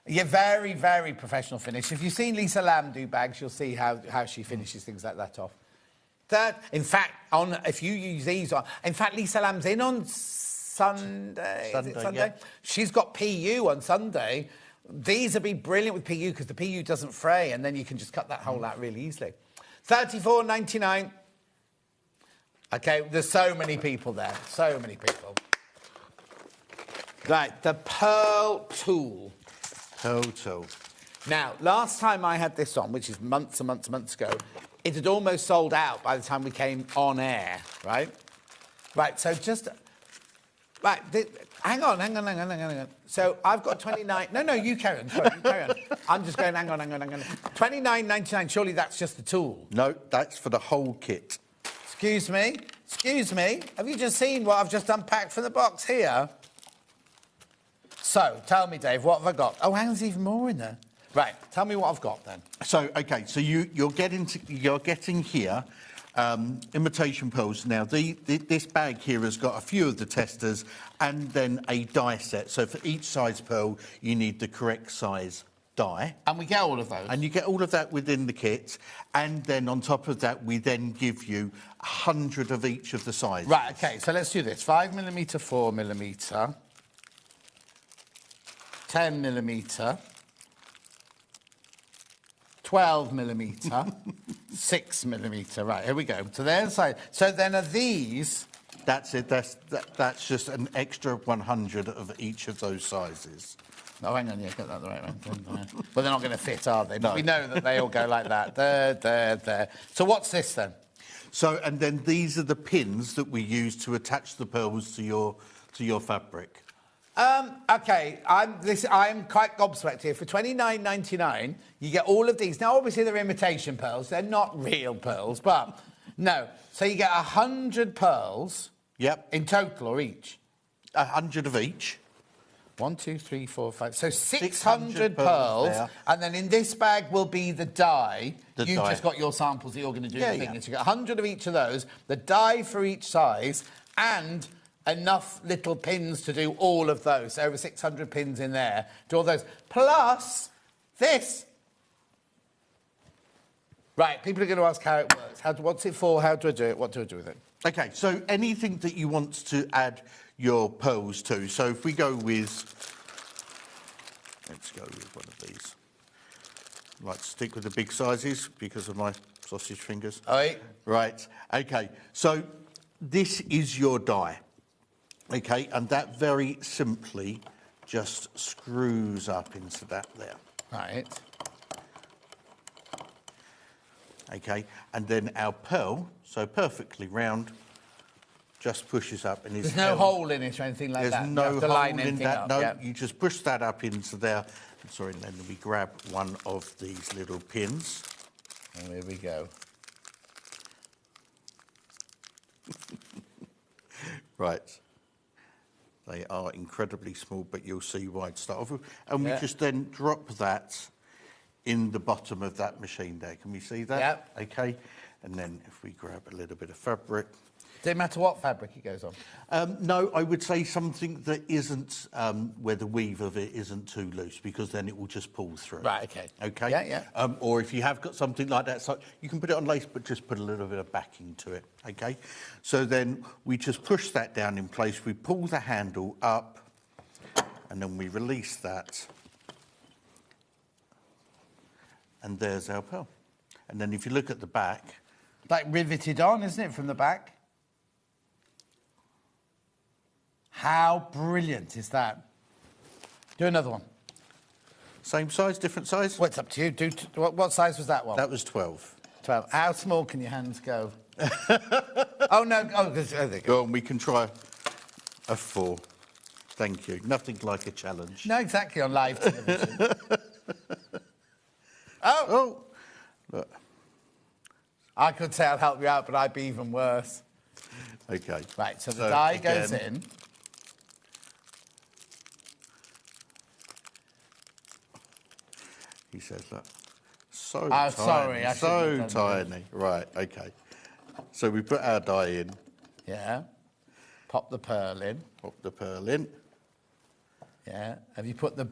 Yeah, very, very professional finish. If you've seen Lisa Lamb do bags, you'll see how she finishes things like that off. In fact, if you use these on... In fact, Lisa Lamb's in on Sunday. Yeah. She's got PU on Sunday. These would be brilliant with PU because the PU doesn't fray, and then you can just cut that hole out really easily. $34.99. OK, there's so many people there. So many people. Right, the pearl tool. Pearl tool. Now, last time I had this on, which is months and months and months ago, it had almost sold out by the time we came on air, right? Right, so just... Right, hang on. So I've got 29... No, you carry on. Sorry, you carry on. I'm just going, hang on. $29.99, surely that's just the tool. No, that's for the whole kit. Excuse me? Have you just seen what I've just unpacked from the box here? So, tell me, Dave, what have I got? Oh, hang on, there's even more in there. Right, tell me what I've got then. So, OK, so you're getting here imitation pearls. Now, this bag here has got a few of the testers and then a die set. So for each size pearl, you need the correct size die. And we get all of those? And you get all of that within the kit. And then on top of that, we then give you 100 of each of the sizes. Right, OK, so let's do this. 5mm, 4mm, 10mm, 12mm, 6mm. Right, here we go. So there's size. So then are these... That's it. That's just an extra 100 of each of those sizes. Oh, hang on, get that the right way. Well, they're not going to fit, are they? But we know that they all go like that. There. So what's this then? So, and then these are the pins that we use to attach the pearls to your fabric. OK, I'm quite gobsmacked here. For $29.99, you get all of these. Now, obviously, they're imitation pearls. They're not real pearls, but no. So you get 100 pearls. Yep. In total, or each? 100 of each. 1, 2, 3, 4, 5. So 600 pearls. There. And then in this bag will be the die. You've die. just got your samples that you're going to do the thing. So you get 100 of each of those, the die for each size, and enough little pins to do all of those. So over 600 pins in there. Do all those. Plus this. Right, people are going to ask how it works. What's it for? How do I do it? What do I do with it? OK, so anything that you want to add your pearls to. So if we go with... Let's go with one of these. I like to stick with the big sizes because of my sausage fingers. Right, OK. So this is your die. OK, and that very simply just screws up into that there. Right. OK, and then our pearl, so perfectly round, just pushes up and is... There's no hole in it or anything like that? There's no hole in that, up, no. Yeah. You just push that up into there. Sorry, and then we grab one of these little pins. And here we go. Right. They are incredibly small, but you'll see why to start off with. And we just then drop that in the bottom of that machine there. Can we see that? Yep. OK. And then if we grab a little bit of fabric... Does it matter what fabric it goes on? No, I would say something that isn't, where the weave of it isn't too loose, because then it will just pull through. Right, OK. OK? Yeah. Or if you have got something like that, so you can put it on lace, but just put a little bit of backing to it, OK? So then we just push that down in place, we pull the handle up, and then we release that. And there's our pearl. And then if you look at the back... Like riveted on, isn't it, from the back? How brilliant is that? Do another one. Same size, different size? Well, it's up to you. What size was that one? That was 12. 12. How small can your hands go? Oh, no. Oh, there you go on, we can try a 4. Thank you. Nothing like a challenge. No, exactly, on live television. Oh! Look. I could say I'll help you out, but I'd be even worse. OK. Right, so the die goes in. he says, look. So Oh, tiny. sorry, I shouldn't have so done tiny. Right, okay. So we put our die in. Yeah. Pop the pearl in. Pop the pearl in. Yeah. Have you put the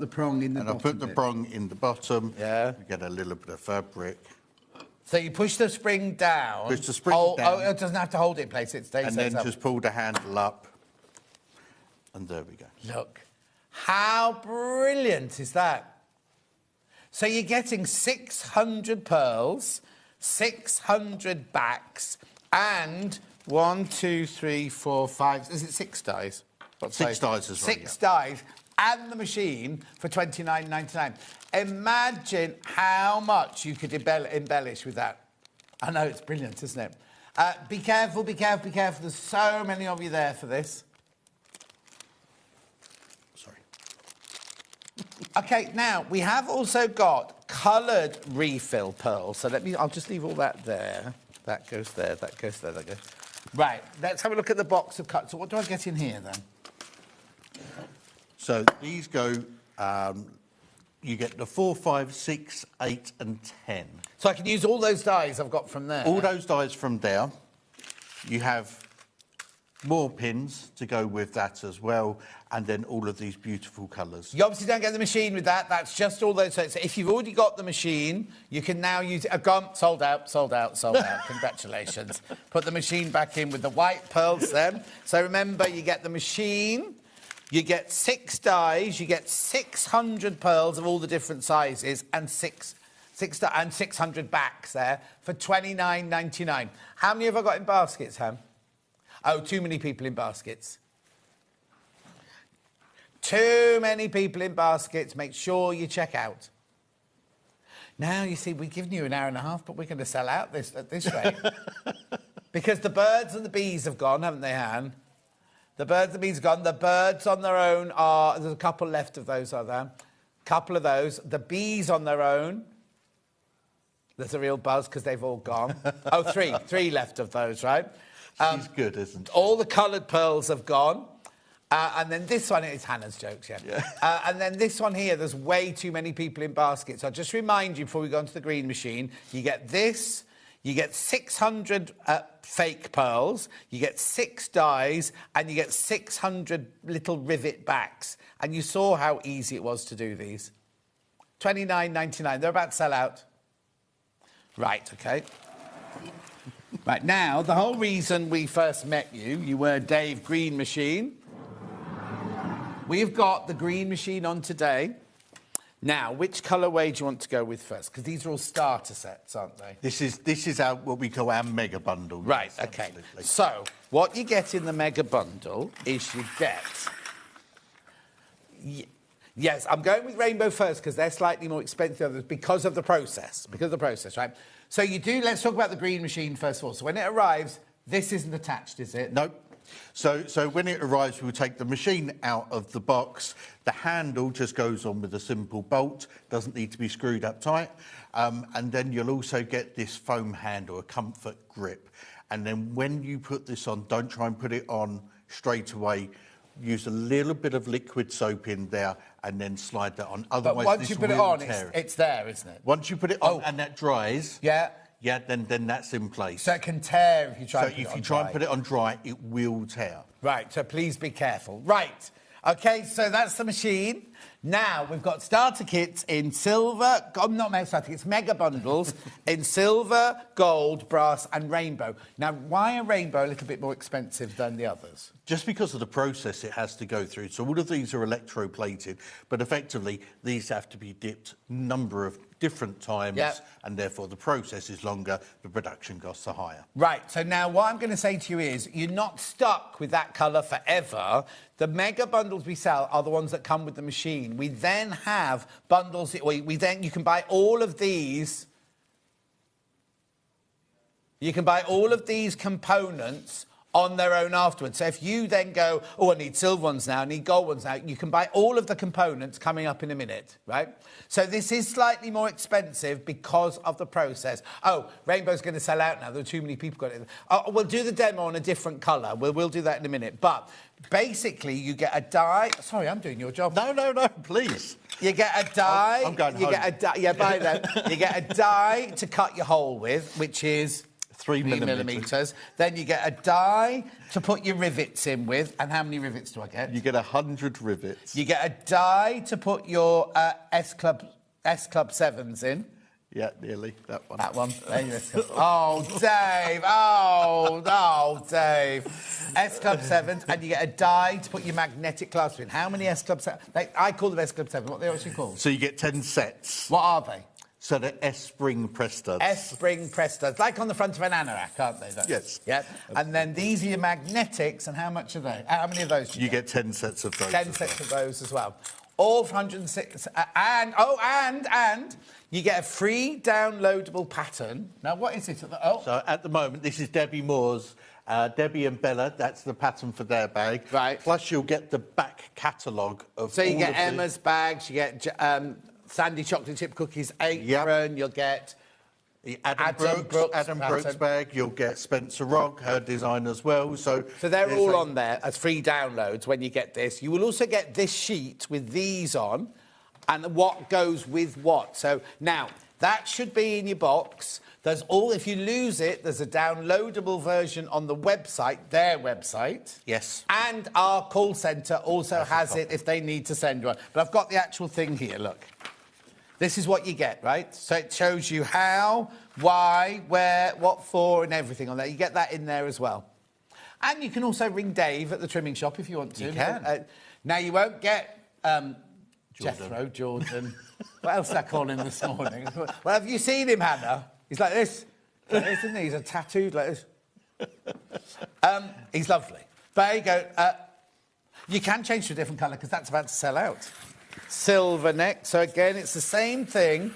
prong in the bottom? And I put the bit? prong in the bottom. Yeah. We get a little bit of fabric. So you push the spring down. Push the spring down. Oh, it doesn't have to hold it in place. It stays. And then just pull the handle up. And there we go. Look. How brilliant is that? So you're getting 600 pearls, 600 backs, and 1, 2, 3, 4, 5... Is it 6 dies? Six dies as well, 6 dies, and the machine for $29.99. Imagine how much you could embellish with that. I know, it's brilliant, isn't it? Be careful, be careful, be careful. There's so many of you there for this. OK, now, we have also got coloured refill pearls. So I'll just leave all that there. That goes there, that goes there, that goes... Right, let's have a look at the box of cuts. So what do I get in here, then? So these go... you get the 4, 5, 6, 8 and 10. So I can use all those dies I've got from there? All those dies from there. You have more pins to go with that as well, and then all of these beautiful colours. You obviously don't get the machine with that. That's just all those. So if you've already got the machine, you can now use it. Gone, sold out, sold out, sold out. Congratulations. Put the machine back in with the white pearls then. So remember, you get the machine, you get 6 dies, you get 600 pearls of all the different sizes, and 600 backs there for $29.99. How many have I got in baskets, Ham? Oh, too many people in baskets. Too many people in baskets. Make sure you check out. Now, you see, we've given you an hour and a half, but we're going to sell out at this rate. Because the birds and the bees have gone, haven't they, Han? The birds and the bees have gone. The birds on their own are... There's a couple left of those, are there? Couple of those. The bees on their own... There's a real buzz because they've all gone. Oh, 3. 3 left of those, right? She's good, isn't she? All the coloured pearls have gone. And then this one is Hannah's jokes, yeah. And then this one here, there's way too many people in baskets. I'll just remind you before we go on to the green machine, you get this, you get 600 fake pearls, you get 6 dies, and you get 600 little rivet backs. And you saw how easy it was to do these. $29.99. They're about to sell out. Right, OK. Right, now, the whole reason we first met you, you were Dave Green Machine. We've got the green machine on today. Now, which colourway do you want to go with first? Because these are all starter sets, aren't they? This is our, what we call our mega bundle. Right, yes, OK. absolutely. So, what you get in the mega bundle is you get... Yes, I'm going with rainbow first because they're slightly more expensive than others because of the process. Because of the process, right? So you do... Let's talk about the green machine first of all. So when it arrives, this isn't attached, is it? Nope. So when it arrives, we'll take the machine out of the box. The handle just goes on with a simple bolt. Doesn't need to be screwed up tight. And then you'll also get this foam handle, a comfort grip. And then when you put this on, don't try and put it on straight away. Use a little bit of liquid soap in there and then slide that on. Otherwise, but once you put it on, it's there, isn't it? Once you put it on and that dries... Yeah. Yeah, then that's in place. So it can tear if you try and put it on dry. So if you try and put it on dry, it will tear. Right, so please be careful. Right, OK, so that's the machine. Now, we've got starter kits in silver... not mega starter kits, mega bundles in silver, gold, brass and rainbow. Now, why are rainbow a little bit more expensive than the others? Just because of the process it has to go through. So all of these are electroplated, but effectively these have to be dipped a number of different times, and therefore the process is longer, the production costs are higher. Right, so now what I'm going to say to you is you're not stuck with that colour forever. The mega bundles we sell are the ones that come with the machine. We then have bundles... you can buy all of these... You can buy all of these components on their own afterwards. So if you then go, oh, I need silver ones now, I need gold ones now, you can buy all of the components coming up in a minute, right? So this is slightly more expensive because of the process. Oh, rainbow's going to sell out now. There are too many people got it. Oh, we'll do the demo on a different colour. We'll do that in a minute. But basically, you get a die... Sorry, I'm doing your job. No, please. You get a die. I'm going you home. Get a die. Yeah, bye then. You get a die to cut your hole with, which is 3 millimetres. Then you get a die to put your rivets in with. And how many rivets do I get? You get 100 rivets. You get a die to put your S-Club 7s in. Yeah, nearly. That one. That one. Oh, Dave. Oh, Dave. S-Club 7s, and you get a die to put your magnetic clasp in. How many S-Club 7s? I call them S-Club 7. What are they actually called? So you get 10 sets. What are they? So they're S-spring press studs. S-spring press studs. Like on the front of an anorak, aren't they? Yes. Yep. And then these are your magnetics, and how much are they? How many of those do you get? 10 sets of those. 10 sets of those as well. All for 106. And you get a free downloadable pattern. Now, what is it? So at the moment, this is Debbie Moore's. Debbie and Bella, that's the pattern for their bag. Right. Plus, you'll get the back catalogue of So you all get of Emma's bags, you get Sandy chocolate chip cookies apron, you'll get the Adam Brooks bag, you'll get Spencer Rock, her design as well. So they're all on there as free downloads when you get this. You will also get this sheet with these on and what goes with what. So now, that should be in your box. If you lose it, there's a downloadable version on the website, their website. Yes. And our call centre also has it if they need to send one. But I've got the actual thing here, look. This is what you get, right? So it shows you how, why, where, what for, and everything on there. You get that in there as well. And you can also ring Dave at the trimming shop if you want to. You can. Now, you won't get Jethro, Jordan. What else did I call him this morning? Well, have you seen him, Hannah? He's like this. Isn't he? He's a tattooed like this. He's lovely. But there you go. You can change to a different colour because that's about to sell out. Silver neck. So again, it's the same thing.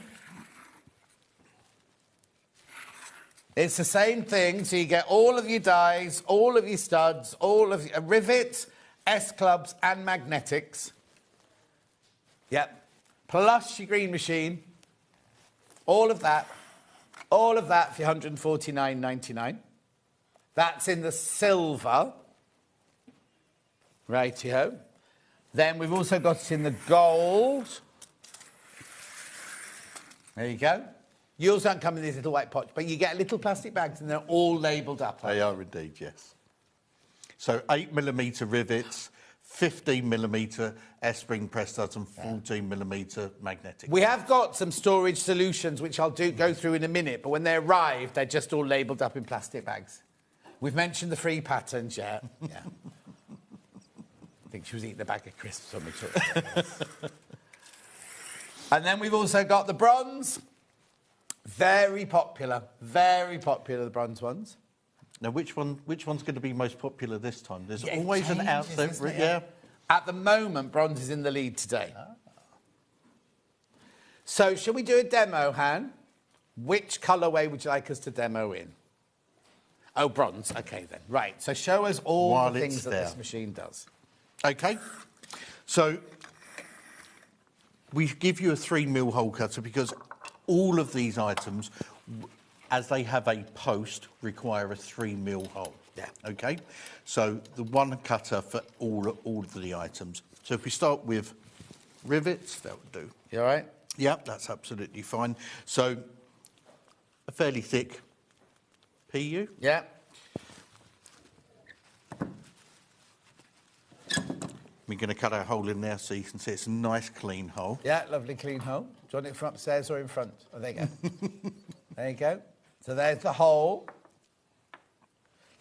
It's the same thing. So you get all of your dies, all of your studs, all of your rivets, S-clubs and magnetics. Yep. Plus your green machine. All of that. All of that for £149.99. That's in the silver. Rightio. Then we've also got it in the gold. There you go. Yours don't come in these little white pots, but you get little plastic bags and they're all labelled up. They are indeed, yes. So 8mm rivets, 15mm S-spring press studs and 14mm magnetic. We have got some storage solutions which I'll go through in a minute, but when they arrive, they're just all labelled up in plastic bags. We've mentioned the free patterns, yeah. Yeah. I think she was eating a bag of crisps when we talked about this. And then we've also got the bronze. Very popular, the bronze ones. Now, which one's going to be most popular this time? There's always an outset, yeah. At the moment, bronze is in the lead today. So, shall we do a demo, Han? Which colourway would you like us to demo in? Oh, bronze. OK, then. Right. So, show us all the things that this machine does. OK. So, we give you a 3mm hole cutter because all of these items, as they have a post, require a 3mm hole. Yeah. OK? So, the one cutter for all of the items. So, if we start with rivets, that would do. You all right? Yep, that's absolutely fine. So, a fairly thick PU. Yeah. We're going to cut our hole in there so you can see it's a nice clean hole. Yeah, lovely clean hole. Do you want it from upstairs or in front? Oh, there you go. There you go. So there's the hole.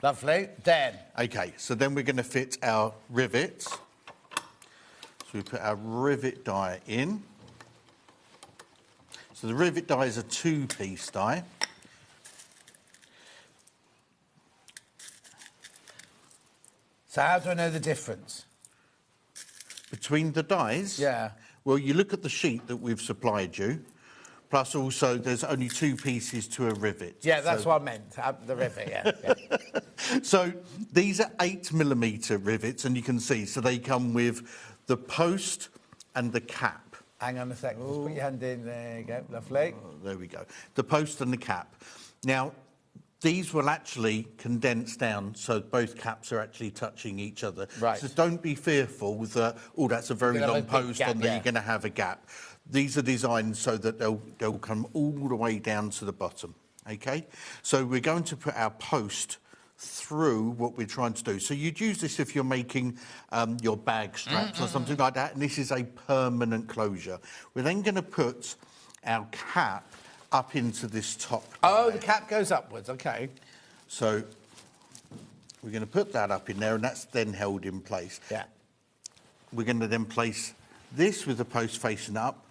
Lovely. Then. OK, so then we're going to fit our rivets. So we put our rivet die in. So the rivet die is a 2-piece die. So how do I know the difference? Between the dies? Yeah. Well, you look at the sheet that we've supplied you, plus also there's only 2 pieces to a rivet. Yeah, that's what I meant, the rivet, yeah. So these are 8mm rivets, and you can see, so they come with the post and the cap. Hang on a second, just put your hand in, there you go, lovely. Oh, there we go. The post and the cap. Now, these will actually condense down so both caps are actually touching each other. Right. So don't be fearful with oh, that's a very long post on there, you're going to have a gap. These are designed so that they'll come all the way down to the bottom, okay? So we're going to put our post through what we're trying to do. So you'd use this if you're making your bag straps or something like that, and this is a permanent closure. We're then going to put our cap up into this top. Oh, the cap goes upwards, okay. So we're going to put that up in there, and that's then held in place. Yeah. We're going to then place this with the post facing up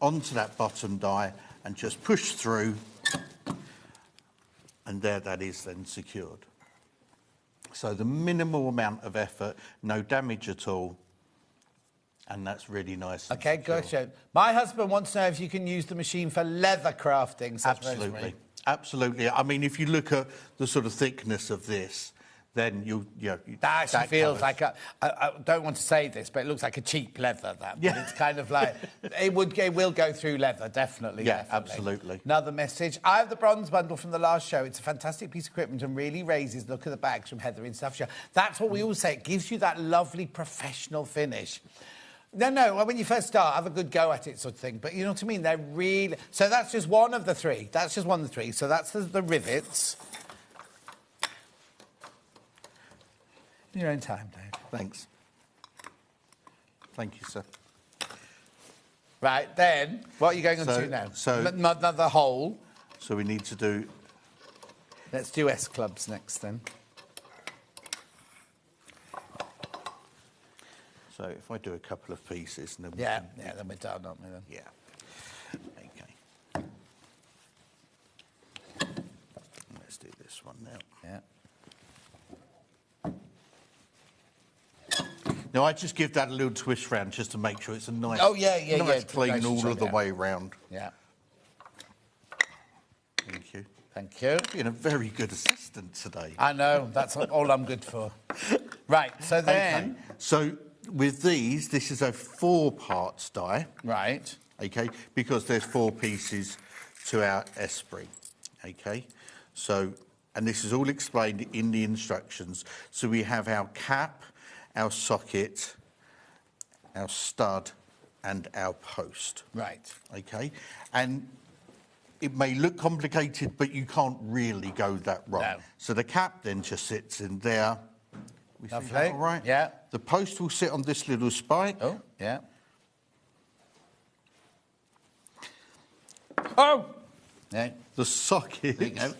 onto that bottom die and just push through, and there that is then secured. So the minimal amount of effort, no damage at all, and that's really nice. Okay, good. My husband wants to know if you can use the machine for leather crafting. Absolutely. Rosemary. Absolutely. I mean, if you look at the sort of thickness of this, then that actually feels like I don't want to say this, but it looks like a cheap leather. But it's kind of like it will go through leather, definitely. Yeah, definitely. Absolutely. Another message. I have the bronze bundle from the last show. It's a fantastic piece of equipment and really raises the look of the bags from Heather in Staffordshire. That's what we all say. It gives you that lovely professional finish. No, when you first start, have a good go at it, sort of thing. But you know what I mean? They're really... So that's just one of the three. That's just one of the three. So that's the rivets. In your own time, Dave. Thanks. Thank you, sir. Right, then, what are you going on to now? So another hole. So we need to do... Let's do S-clubs next, then. So if I do a couple of pieces... And then then we're done, aren't we, then? Yeah. Okay. Let's do this one now. Yeah. Now, I just give that a little twist round just to make sure it's a nice, clean nice all of the way round. Yeah. Thank you. Thank you. You've been a very good assistant today. I know. That's all I'm good for. Right, so then... Okay. So with these, this is a 4-parts die. Right. Okay, because there's 4 pieces to our esprit. Okay, so, and this is all explained in the instructions. So we have our cap, our socket, our stud, and our post. Right. Okay, and it may look complicated, but you can't really go that wrong. No. So the cap then just sits in there. Lovely. All right. Yeah. The post will sit on this little spike. Oh, yeah. Oh! Yeah. The socket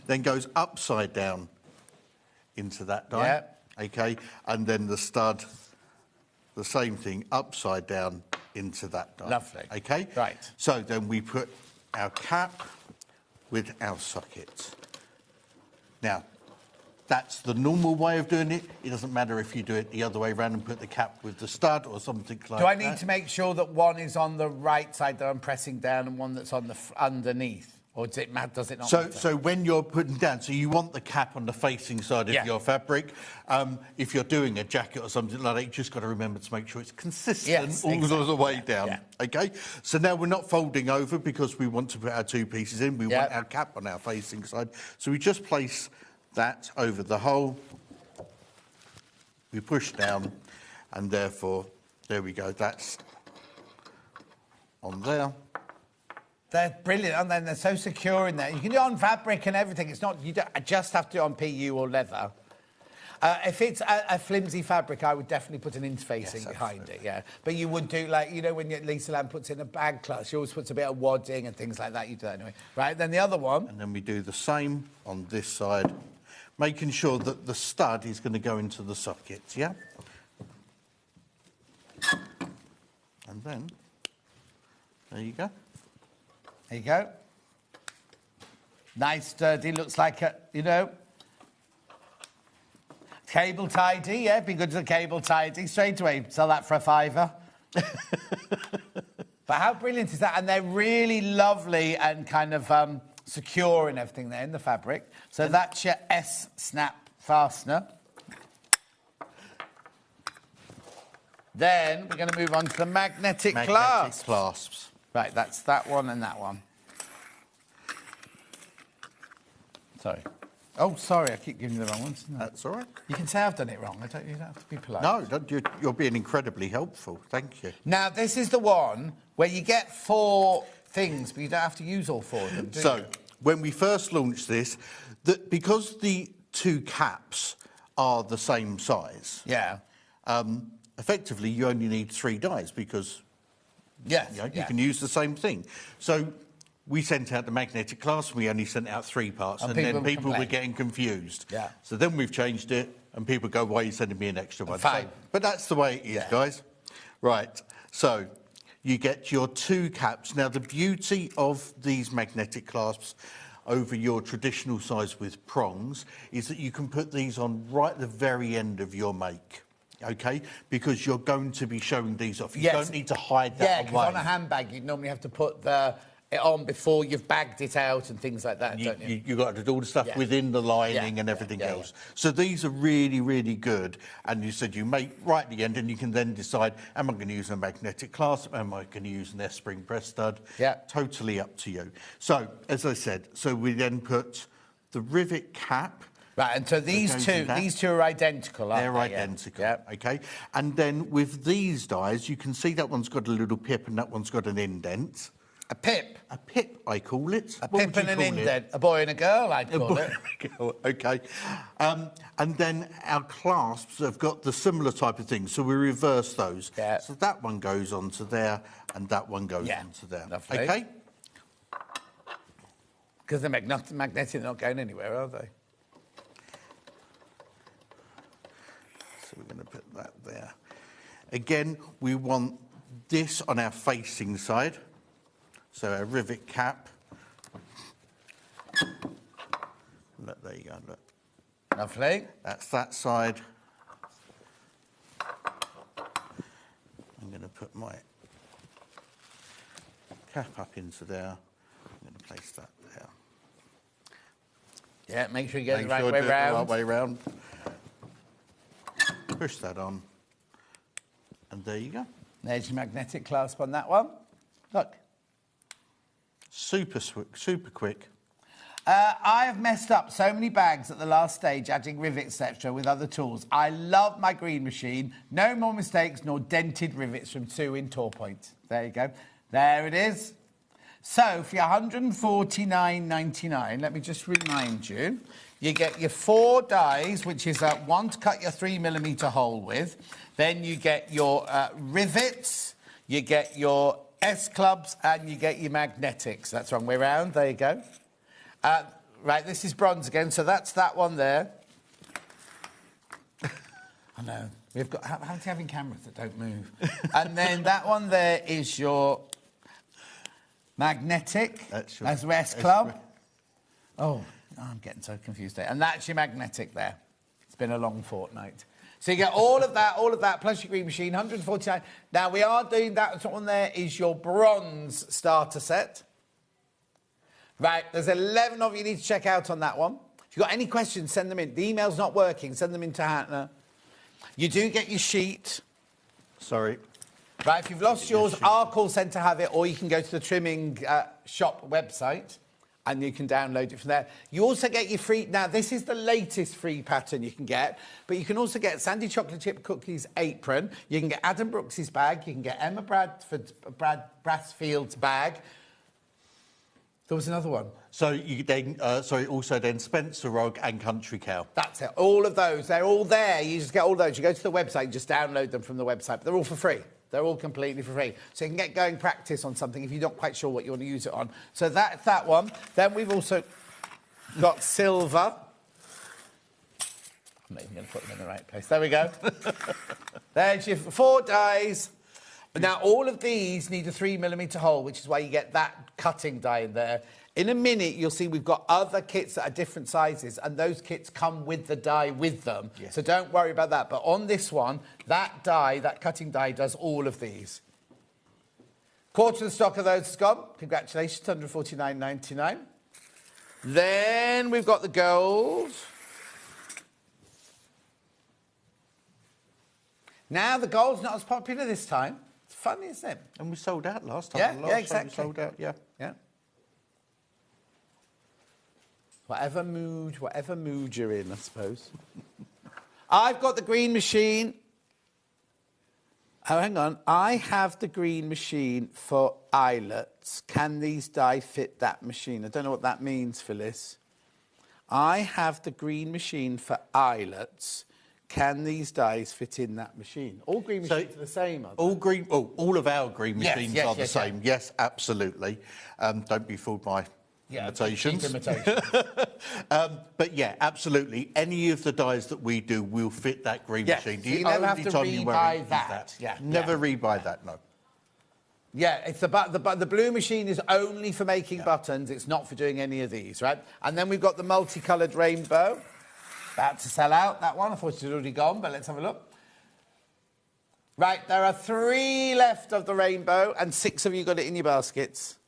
then goes upside down into that die. Yeah. Okay, and then the stud, the same thing, upside down into that die. Lovely. Okay? Right. So then we put our cap with our socket. Now, that's the normal way of doing it. It doesn't matter if you do it the other way around and put the cap with the stud or something like that. Do I need to make sure that one is on the right side that I'm pressing down and one that's on the underneath? Or does it not matter? So when you're putting down, so you want the cap on the facing side of your fabric. If you're doing a jacket or something like that, you just got to remember to make sure it's consistent all the way down. Yeah. Okay? So now we're not folding over because we want to put our 2 pieces in. We want our cap on our facing side. So we just place that over the hole. We push down, and therefore, there we go. That's on there. They're brilliant, aren't they? And they're so secure in there. You can do it on fabric and everything. It's not, you don't just have to do it on PU or leather. If it's a flimsy fabric, I would definitely put an interfacing behind it, yeah. But you would do, like, you know, when Lisa Lamb puts in a bag clutch, she always puts a bit of wadding and things like that. You do that anyway. Right, then the other one. And then we do the same on this side, making sure that the stud is going to go into the socket, yeah? And then, there you go. There you go. Nice, sturdy, looks like a, you know. Cable tidy, yeah, be good as a cable tidy. Straight away, sell that for £5. But how brilliant is that? And they're really lovely and kind of secure and everything there in the fabric. So that's your S-snap fastener. Then we're going to move on to the magnetic clasps. Right, that's that one and that one. Sorry. Oh, sorry, I keep giving you the wrong ones. That's all right. You can say I've done it wrong. You don't have to be polite. No, you're being incredibly helpful. Thank you. Now, this is the one where you get 4 things, but you don't have to use all 4 of them, do you? When we first launched this, because the 2 caps are the same size, effectively you only need 3 dies because you can use the same thing. So we sent out the magnetic clasp and we only sent out 3 parts, and then people were getting confused. Yeah. So then we've changed it, and people go, "Why are you sending me an extra one?" Fine. But that's the way it is, guys. Right. So you get your 2 caps. Now, the beauty of these magnetic clasps over your traditional size with prongs is that you can put these on right at the very end of your make, OK? Because you're going to be showing these off. You don't need to hide that away. Yeah, because on a handbag, you'd normally have to put it on before you've bagged it out and things like that, don't you? You've got to do all the stuff within the lining and everything else. So these are really, really good. And you said you make right at the end, and you can then decide, am I going to use a magnetic clasp? Am I going to use an S-spring press stud? Yeah. Totally up to you. So, as I said, we then put the rivet cap. Right, and so these two are identical, aren't they? They're identical, OK? And then with these dies, you can see that one's got a little pip and that one's got an indent. A pip? A pip, I call it. A pip and an indent. A boy and a girl, I'd call it. OK. And then our clasps have got the similar type of thing, so we reverse those. Yeah. So that one goes onto there, and that one goes onto there. Lovely. OK? Because they're magnetic, they're not going anywhere, are they? So we're going to put that there. Again, we want this on our facing side. So a rivet cap. Look, there you go, look. Lovely. That's that side. I'm going to put my cap up into there. I'm going to place that there. Yeah, make sure you get it the right way round. The right way round. Push that on. And there you go. There's your magnetic clasp on that one. Look. Super quick. I have messed up so many bags at the last stage, adding rivets, etc., with other tools. I love my green machine. No more mistakes nor dented rivets from 2 in Tor Point. There you go. There it is. So for your $149.99, let me just remind you, you get your 4 dies, which is one to cut your 3mm hole with. Then you get your rivets. You get your S-clubs, and you get your magnetics. That's wrong way round. There you go. Right, this is bronze again, so that's that one there. I know. We've got... How many having cameras that don't move? And then that one there is your magnetic. That's your S-club. Oh, I'm getting so confused there. And that's your magnetic there. It's been a long fortnight. So you get all of that, plus your green machine, 149. Now, we are doing that one there is your bronze starter set. Right, there's 11 of you need to check out on that one. If you've got any questions, send them in. The email's not working, send them in to Hannah. You do get your sheet. Sorry. Right, if you've lost yours, our call centre have it, or you can go to the trimming shop website, and you can download it from there. You also get your free... Now, this is the latest free pattern you can get, but you can also get Sandy Chocolate Chip Cookies apron. You can get Adam Brooks's bag. You can get Emma Brassfield's bag. There was another one. So you then... also then Spencer Rog and Country Cow. That's it. All of those. They're all there. You just get all those. You go to the website, just download them from the website. But they're all for free. They're all completely for free. So you can get going practice on something if you're not quite sure what you want to use it on. So that's that one. Then we've also got silver. I'm not even going to put them in the right place. There we go. There's your 4 dies. Now, all of these need a 3mm hole, which is why you get that cutting die in there. In a minute, you'll see we've got other kits that are different sizes, and those kits come with the die with them. Yeah. So don't worry about that. But on this one, that die, that cutting die, does all of these. Quarter of the stock of those is gone. Congratulations, $149.99. Then we've got the gold. Now, the gold's not as popular this time. It's funny, isn't it? And we sold out last time. Yeah, exactly. We sold out, yeah. Whatever mood you're in, I suppose. I've got the green machine. Oh, hang on. I have the green machine for eyelets. Can these die fit that machine? I don't know what that means, Phyllis. I have the green machine for eyelets. Can these dies fit in that machine? All green machines are the same, are they? All of our green machines are the same. Yeah. Yes, absolutely. Don't be fooled by imitations. But yeah, absolutely. Any of the dies that we do will fit that green machine. So you never have to rebuy that. Yeah. Never rebuy that, no. Yeah, it's the blue machine is only for making buttons. It's not for doing any of these, right? And then we've got the multicoloured rainbow. About to sell out, that one. I thought it had already gone, but let's have a look. Right, there are 3 left of the rainbow, and 6 of you got it in your baskets.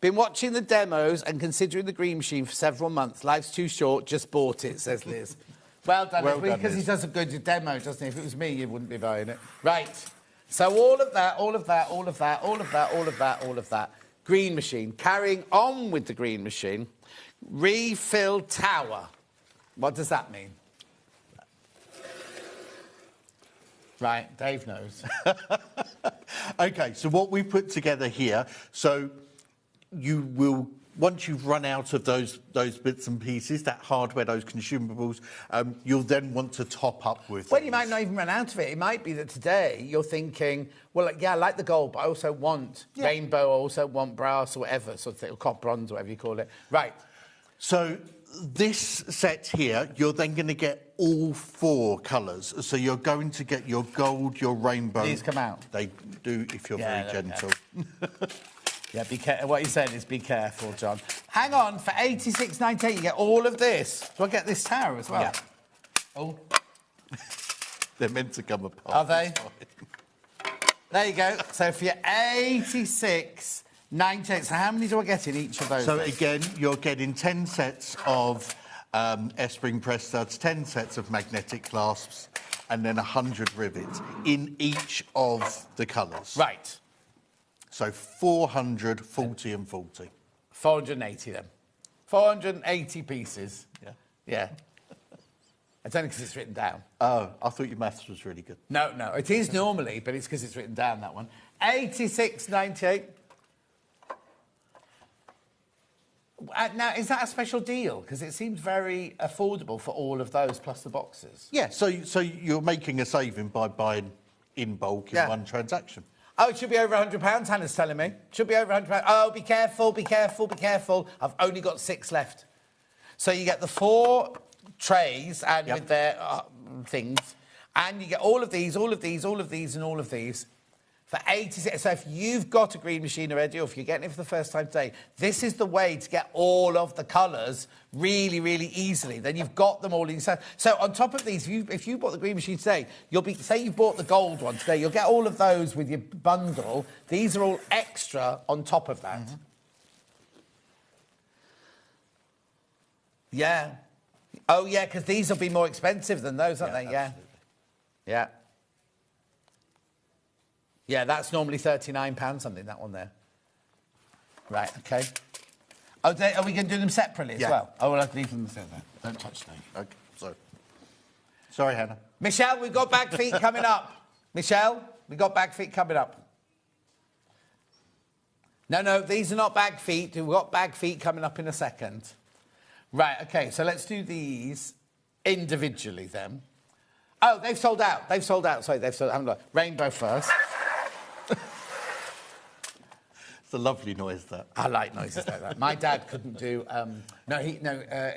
Been watching the demos and considering the green machine for several months. Life's too short, just bought it, says Liz. Well done, because he does a good demo, doesn't he? If it was me, you wouldn't be buying it. Right, so all of that. Green machine. Carrying on with the green machine. Refill tower. What does that mean? Right, Dave knows. OK, so what we put together here, so you will, once you've run out of those bits and pieces, that hardware, those consumables, you'll then want to top up with Well, you might not even run out of it. It might be that today you're thinking, well, yeah, I like the gold, but I also want rainbow, I also want brass or whatever, sort of, or copper bronze, whatever you call it. Right. So this set here, you're then going to get all 4 colours. So you're going to get your gold, your rainbow. These come out? They do, if you're very gentle. Yeah, be careful. What you said is be careful, John. Hang on, for £86.98 you get all of this. Do I get this tower as well? Yeah. Oh. They're meant to come apart. Are they? There you go. So for your £86.98, so how many do I get in each of those? So again, you're getting 10 sets of S-spring press studs, 10 sets of magnetic clasps, and then 100 rivets in each of the colours. Right. So 400, 40 and 40. 480 then. 480 pieces. Yeah. Yeah. It's only because it's written down. Oh, I thought your maths was really good. No, it is normally, but it's because it's written down, that one. £86.98. Now, is that a special deal? Because it seems very affordable for all of those, plus the boxes. Yeah, so you're making a saving by buying in bulk in one transaction. Oh, it should be over £100, Hannah's telling me. Should be over £100. Oh, be careful. I've only got 6 left. So you get the 4 trays and with their things, and you get all of these, and all of these for 86. So if you've got a green machine already, or if you're getting it for the first time today, this is the way to get all of the colours really, really easily. Then you've got them all in. So on top of these, if you bought the green machine today, you'll be, say you bought the gold one today, you'll get all of those with your bundle. These are all extra on top of that. Mm-hmm. Yeah. Oh, yeah, because these will be more expensive than those, aren't they? Absolutely. Yeah. Yeah, that's normally £39 something, that one there. Right, OK. Oh, are we going to do them separately as well? Oh, we'll have to leave them together. Don't touch them. OK, sorry, Hannah. Michelle, we've got back feet coming up. Michelle, we've got back feet coming up. No, these are not back feet. We've got back feet coming up in a second. Right, OK, so let's do these individually then. Oh, they've sold out. Sorry, they've sold out. Rainbow first. It's a lovely noise, that. I like noises like that. My dad couldn't do...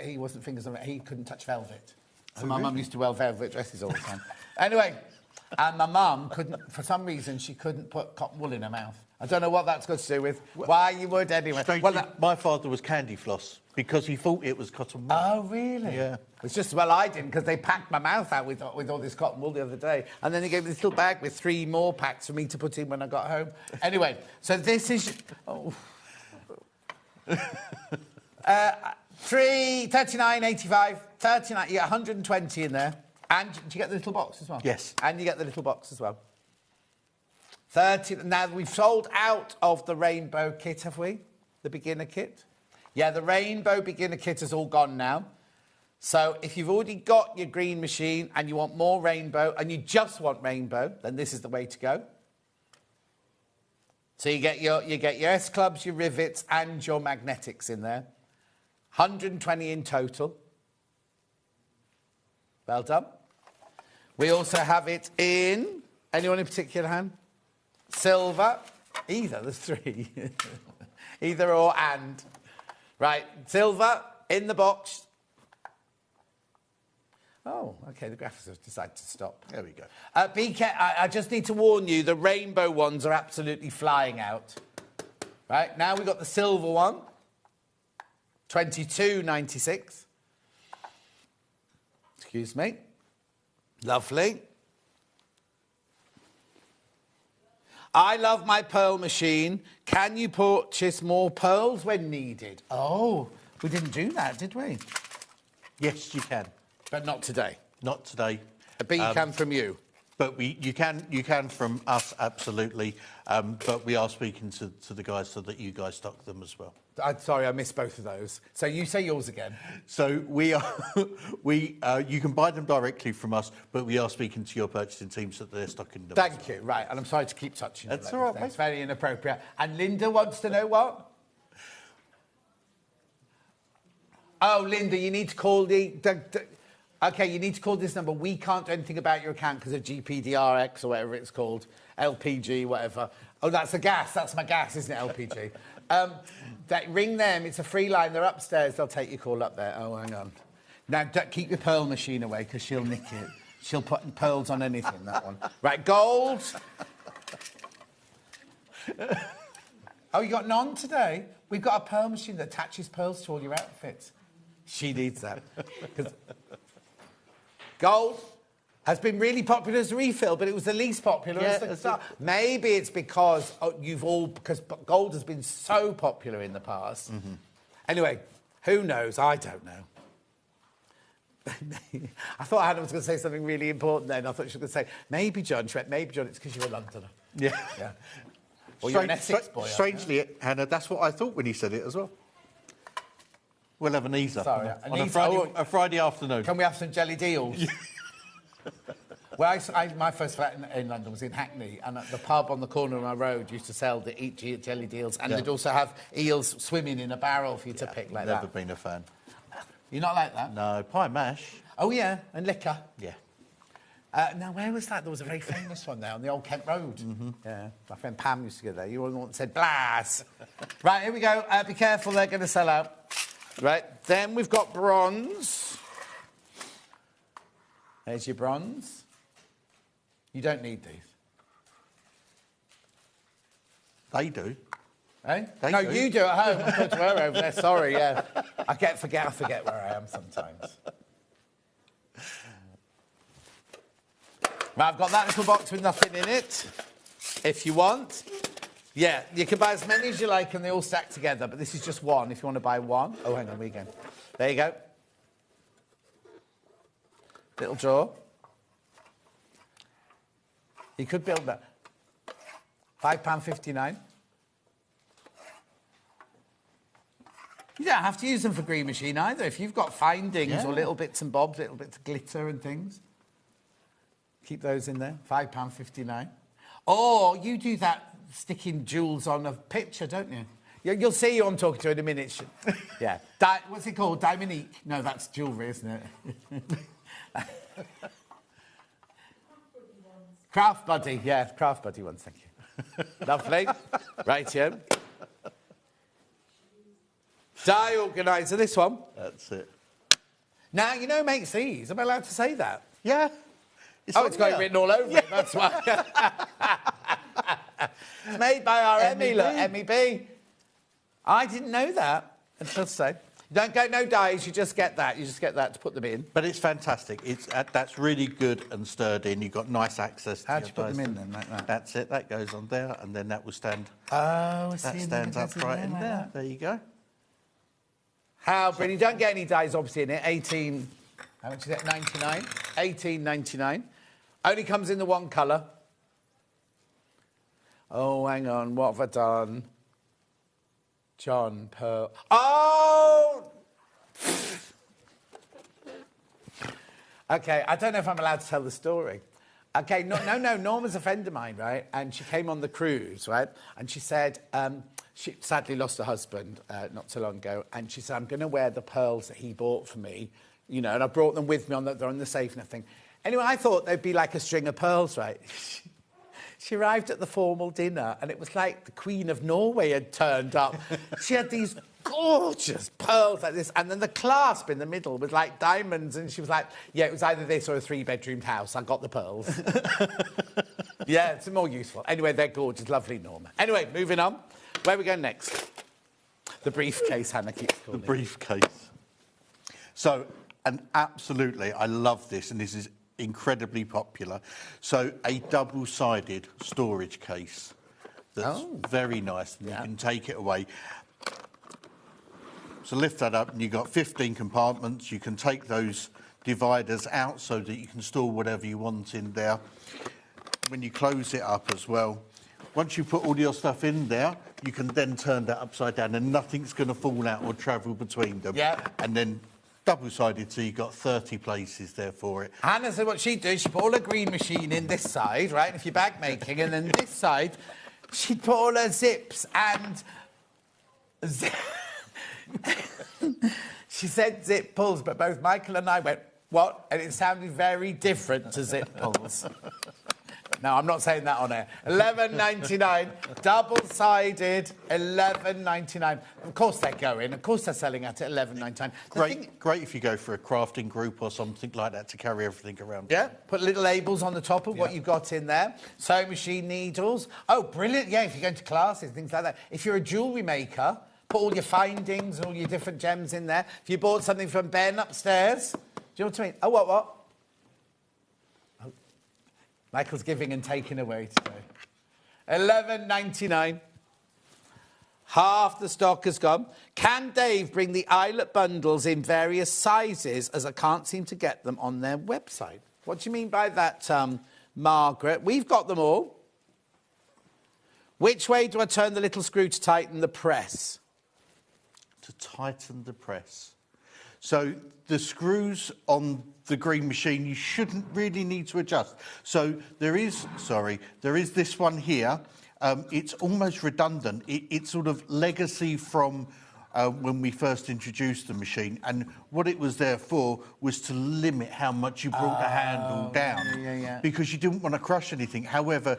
he wasn't fingers on it. He couldn't touch velvet. So my mum used to wear velvet dresses all the time. Anyway, and my mum couldn't... For some reason, she couldn't put cotton wool in her mouth. I don't know what that's got to do with why you would anyway. My father was candy floss because he thought it was cotton wool. Oh, really? Yeah. It's just, well, I didn't, because they packed my mouth out with all this cotton wool the other day. And then they gave me this little bag with 3 more packs for me to put in when I got home. Anyway, so this is... Oh. 39.85, 39, you get 120 in there. And do you get the little box as well? Yes. And you get the little box as well. 30. Now, we've sold out of the rainbow kit, have we? The beginner kit. Yeah, the rainbow beginner kit is all gone now. So if you've already got your green machine and you want more rainbow and you just want rainbow, then this is the way to go. So you get your S-clubs, your rivets and your magnetics in there. 120 in total. Well done. We also have it in, anyone in particular, Han? Silver. Either, there's 3. Either or and. Right, silver in the box. Oh, OK, the graphics have decided to stop. There we go. I just need to warn you, the rainbow ones are absolutely flying out. Right, now we've got the silver one. 22.96. Excuse me. Lovely. I love my pearl machine. Can you purchase more pearls when needed? Oh, we didn't do that, did we? Yes, you can. But not today. Not today. But you can from you. But you can from us, absolutely. But we are speaking to the guys so that you guys stock them as well. Sorry, I missed both of those. So you say yours again. So you can buy them directly from us, but we are speaking to your purchasing team so that they're stocking them. Thank you. Right, and I'm sorry to keep touching you. That's all right, mate. It's very inappropriate. And Linda wants to know what? Oh, Linda, you need to call OK, you need to call this number. We can't do anything about your account because of GPDRX or whatever it's called. LPG, whatever. Oh, that's the gas. That's my gas, isn't it, LPG? Ring them. It's a free line. They're upstairs. They'll take your call up there. Oh, hang on. Now, keep your pearl machine away because she'll nick it. She'll put pearls on anything, that one. Right, gold. Oh, you got none today? We've got a pearl machine that attaches pearls to all your outfits. She needs that. Gold has been really popular as a refill, but it was the least popular as the start. Maybe it's because because gold has been so popular in the past. Mm-hmm. Anyway, who knows? I don't know. I thought Hannah was going to say something really important then. I thought she was going to say, maybe, John. She went, maybe, John, it's because you're a Londoner. Yeah. Or you're an Essex boy. Strangely, Hannah, that's what I thought when he said it as well. We'll have an easer on a Friday afternoon. Can we have some jelly deals? Well, my first flat in London was in Hackney, and the pub on the corner of my road used to sell the jelly deals, and they'd also have eels swimming in a barrel for you to pick like that. Never been a fan. You're not like that? No, pie mash. Oh, yeah, and liquor. Yeah. Now, where was that? There was a very famous one there on the Old Kent Road. Mm-hmm. Yeah, my friend Pam used to go there. You were the one that said, Blas. Right, here we go. Be careful, they're going to sell out. Right, then we've got bronze. There's your bronze. You don't need these. They do. Eh? They no, do. you do at home. I'm talking to her over there. Sorry, yeah. I forget where I am sometimes. Right, I've got that little box with nothing in it, if you want. Yeah, you can buy as many as you like and they all stack together, but this is just one if you want to buy one. Oh, hang on, we go. There you go. Little drawer. You could build that. £5.59. You don't have to use them for green machine either. If you've got findings or little bits and bobs, little bits of glitter and things, keep those in there. £5.59. Or you do that sticking jewels on a picture, don't you? You'll see who I'm talking to in a minute. Yeah. What's it called? Dimonique? No, that's jewellery, isn't it? Craft Buddy. Yeah, Craft Buddy ones, thank you. Lovely. Right here. Die organiser, this one. That's it. Now, you know who makes these? Am I allowed to say that? Yeah. It's got it written all over it, that's why. It's made by our Emmy, look, MEB. I didn't know that, until today. You don't get no dies, you just get that. You just get that to put them in. But it's fantastic. That's really good and sturdy, and you've got nice access to How'd you put them in then, like that? That's it. That goes on there, and then that will stand. Oh, I see. That stands upright in there. There you go. How brilliant. You don't get any dies, obviously, in it. 18... How much is it? 99. 18.99. Only comes in the one colour. Oh, hang on. What have I done? John Pearl. Oh! Okay, I don't know if I'm allowed to tell the story. Okay, no, Norma's a friend of mine, right? And she came on the cruise, right? And she said, she sadly lost her husband not so long ago, and she said, I'm going to wear the pearls that he bought for me, you know, and I brought them with me, they're on the safe and everything. Anyway, I thought they'd be like a string of pearls, right? She arrived at the formal dinner, and it was like the Queen of Norway had turned up. She had these gorgeous pearls like this, and then the clasp in the middle was like diamonds, and she was like, yeah, it was either this or a 3-bedroomed house. I got the pearls. Yeah, it's more useful. Anyway, they're gorgeous, lovely Norma. Anyway, moving on. Where are we going next? The briefcase, Hannah keeps calling The briefcase. So, and absolutely, I love this, and this is incredibly popular. So, a double-sided storage case that's very nice, and you can take it away. So lift that up, and you've got 15 compartments. You can take those dividers out so that you can store whatever you want in there. When you close it up as well, once you put all your stuff in there, you can then turn that upside down, and nothing's going to fall out or travel between them. Yeah. And then double-sided, so you've got 30 places there for it. Hannah said what she'd do, she'd put all her green machine in this side, right, if you're bag making, and then this side, she'd put all her zips and... She said zip pulls, but both Michael and I went, what? And it sounded very different to zip pulls. No, I'm not saying that on air. $11.99, double-sided, $11.99. Of course they're going. Of course they're selling at $11.99. Great if you go for a crafting group or something like that to carry everything around. Yeah, put little labels on the top of what you've got in there. Sewing machine needles. Oh, brilliant. Yeah, if you're going to classes, things like that. If you're a jewellery maker, put all your findings and all your different gems in there. If you bought something from Ben upstairs, do you know what I mean? Oh, what? Michael's giving and taking away today. $11.99. Half the stock has gone. Can Dave bring the eyelet bundles in various sizes, as I can't seem to get them on their website? What do you mean by that, Margaret? We've got them all. Which way do I turn the little screw to tighten the press? To tighten the press. So the screws on the green machine, you shouldn't really need to adjust. So there is this one here. It's almost redundant. It's sort of legacy from when we first introduced the machine. And what it was there for was to limit how much you brought the handle down. Because you didn't want to crush anything. However,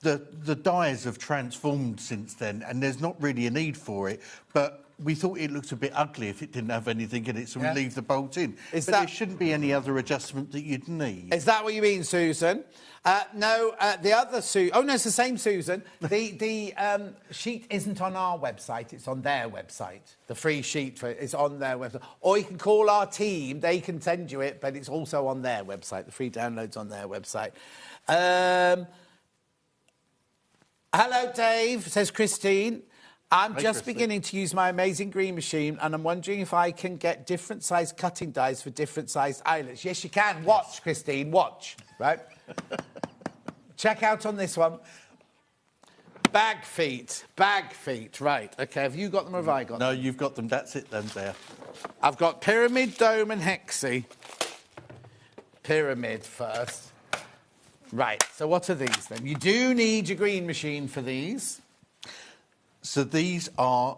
the dies have transformed since then, and there's not really a need for it. But we thought it looked a bit ugly if it didn't have anything in it, so we leave the bolt in. There shouldn't be any other adjustment that you'd need. Is that what you mean, Susan? No, the other Susan... Oh, no, it's the same Susan. The sheet isn't on our website, it's on their website. The free sheet is on their website. Or you can call our team, they can send you it, but it's also on their website. The free download's on their website. Hello, Dave, says Christine. I'm just beginning to use my amazing green machine, and I'm wondering if I can get different sized cutting dies for different sized eyelets. Yes, you can. Watch, Christine, watch. Right? Check out on this one. Bag feet. Right. OK, have you got them or have I got them? No, you've got them. That's it then, there. I've got pyramid, dome and hexie. Pyramid first. Right, so what are these then? You do need your green machine for these. So these are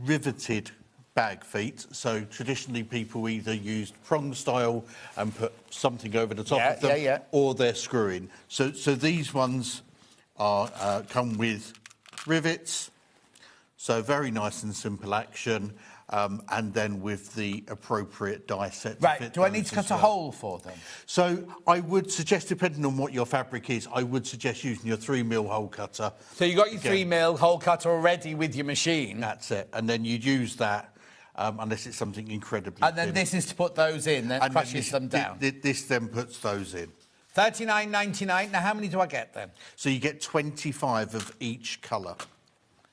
riveted bag feet. So traditionally people either used prong style and put something over the top of them, or they're screwing. So these ones are come with rivets. So very nice and simple action. And then with the appropriate die set. Right, do I need to cut a hole for them? So I would suggest, depending on what your fabric is, I would suggest using your 3mm hole cutter. So you got your 3mm hole cutter already with your machine? That's it. And then you'd use that, unless it's something incredibly And then this is to put those in, then crushes them down? This then puts those in. $39.99. Now, how many do I get then? So you get 25 of each colour.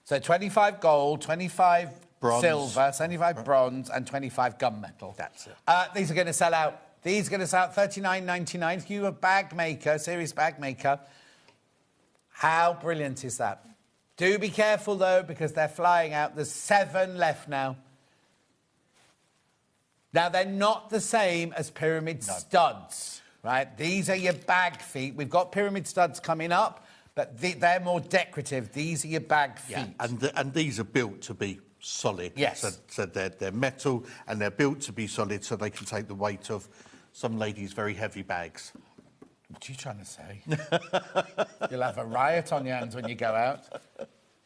So 25 gold, 25... Bronze. Silver, 75 bronze, and 25 gunmetal. That's it. These are going to sell out. These are going to sell out $39.99. If you're a bag maker, serious bag maker, how brilliant is that? Do be careful, though, because they're flying out. There's 7 left now. Now, they're not the same as pyramid studs, right? These are your bag feet. We've got pyramid studs coming up, but they're more decorative. These are your bag feet. Yeah, and these are built to be solid. Yes. So they're metal, and they're built to be solid so they can take the weight of some ladies' very heavy bags. What are you trying to say? You'll have a riot on your hands when you go out.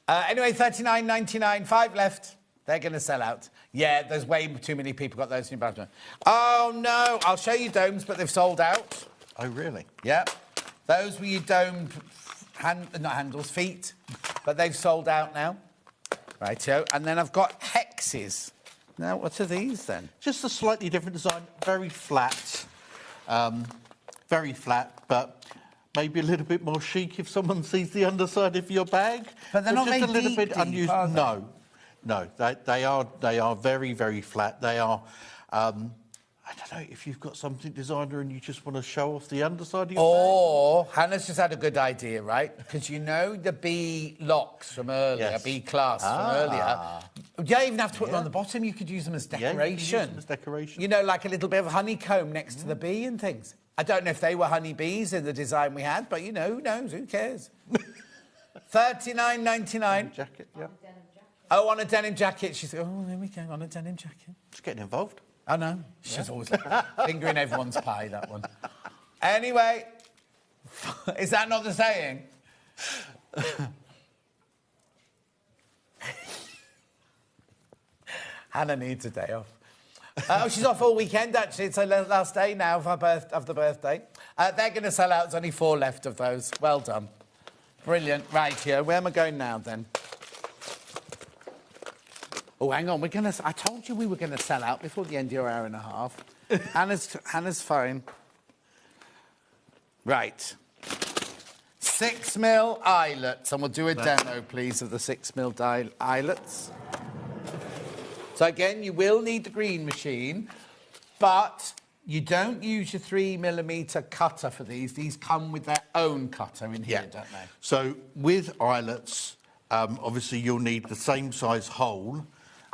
Anyway, $39.99, 5 left. They're going to sell out. Yeah, there's way too many people got those in your bathroom. Oh, no. I'll show you domes, but they've sold out. Oh, really? Yeah. Those were your domed, not handles, feet. But they've sold out now. Rightio. And then I've got hexes. Now, what are these, then? Just a slightly different design. Very flat. Very flat, but maybe a little bit more chic if someone sees the underside of your bag. But they're not just very a little deep, bit unused. are they? No, they are very, very flat. They are. I don't know if you've got something designer and you just want to show off the underside of your Or Hannah's just had a good idea, right? Because you know the bee locks from earlier, Yes. bee clasp from earlier. You don't even have to put them on the bottom. You could use them as decoration. Yeah, you can use them as decoration. You know, like a little bit of honeycomb next to the bee and things. I don't know if they were honeybees in the design we had, but, you know, who knows? Who cares? $39.99. Jacket, yeah. Oh, on a denim jacket. She's oh, there we go, on a denim jacket. Just getting involved. I know. She's always fingering everyone's pie, that one. Anyway, is that not the saying? Hannah needs a day off. Oh, she's off all weekend, actually. It's her last day now of the birthday. They're going to sell out. There's only 4 left of those. Well done. Brilliant. Right, here. Where am I going now, then? Oh, hang on. I told you we were going to sell out before the end of your hour and a half. Hannah's fine. Right. 6mm eyelets. And we'll do a demo, please, of the 6mm eyelets. So, again, you will need the green machine, but you don't use your 3mm cutter for these. These come with their own cutter in here, don't they? So, with eyelets, obviously you'll need the same size hole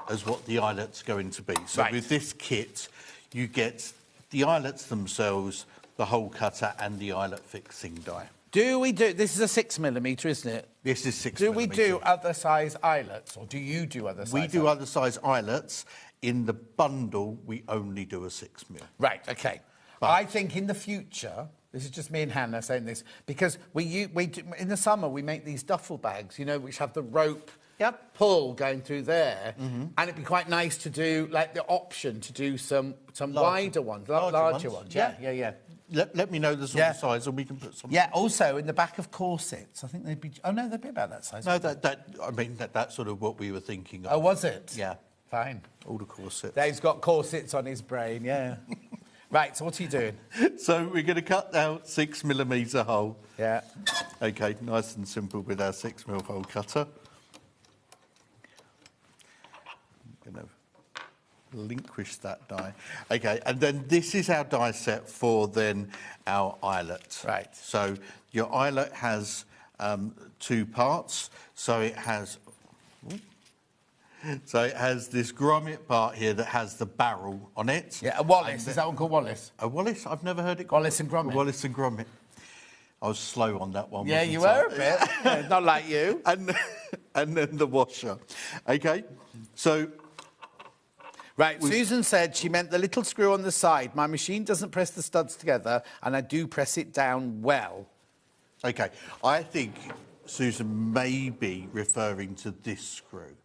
as what the eyelets are going to be. So, with this kit, you get the eyelets themselves, the hole cutter and the eyelet fixing die. This is a 6mm, isn't it? This is 6mm. Do we do other size eyelets, or do you do other size We do other size eyelets. In the bundle, we only do a 6mm. Right, OK. But I think in the future, this is just me and Hannah saying this, because we do, in the summer, we make these duffel bags, you know, which have the rope pull going through there, and it'd be quite nice to do, like, the option to do some wider ones, larger ones. Yeah. Let me know the sort of size and we can put some... Yeah, also, in the back of corsets, I think they'd be... Oh, no, they'd be about that size. No, that's sort of what we were thinking of. Oh, was it? Yeah. Fine. All the corsets. Dave's got corsets on his brain, yeah. Right, so what are you doing? So we're going to cut out 6mm hole. Yeah. OK, nice and simple with our 6mm hole cutter. I'm going to relinquish that die. OK, and then this is our die set for then our eyelet. Right. So your eyelet has 2 parts. So it has... So it has this grommet part here that has the barrel on it. Yeah, a Wallace. Is that one called Wallace? A Wallace? I've never heard it called. Wallace and Grommet. Wallace and Grommet. I was slow on that one. Yeah, you were a bit. Yeah, not like you. And then the washer. OK, so... Right, Susan said she meant the little screw on the side. My machine doesn't press the studs together, and I do press it down well. OK, I think Susan may be referring to this screw.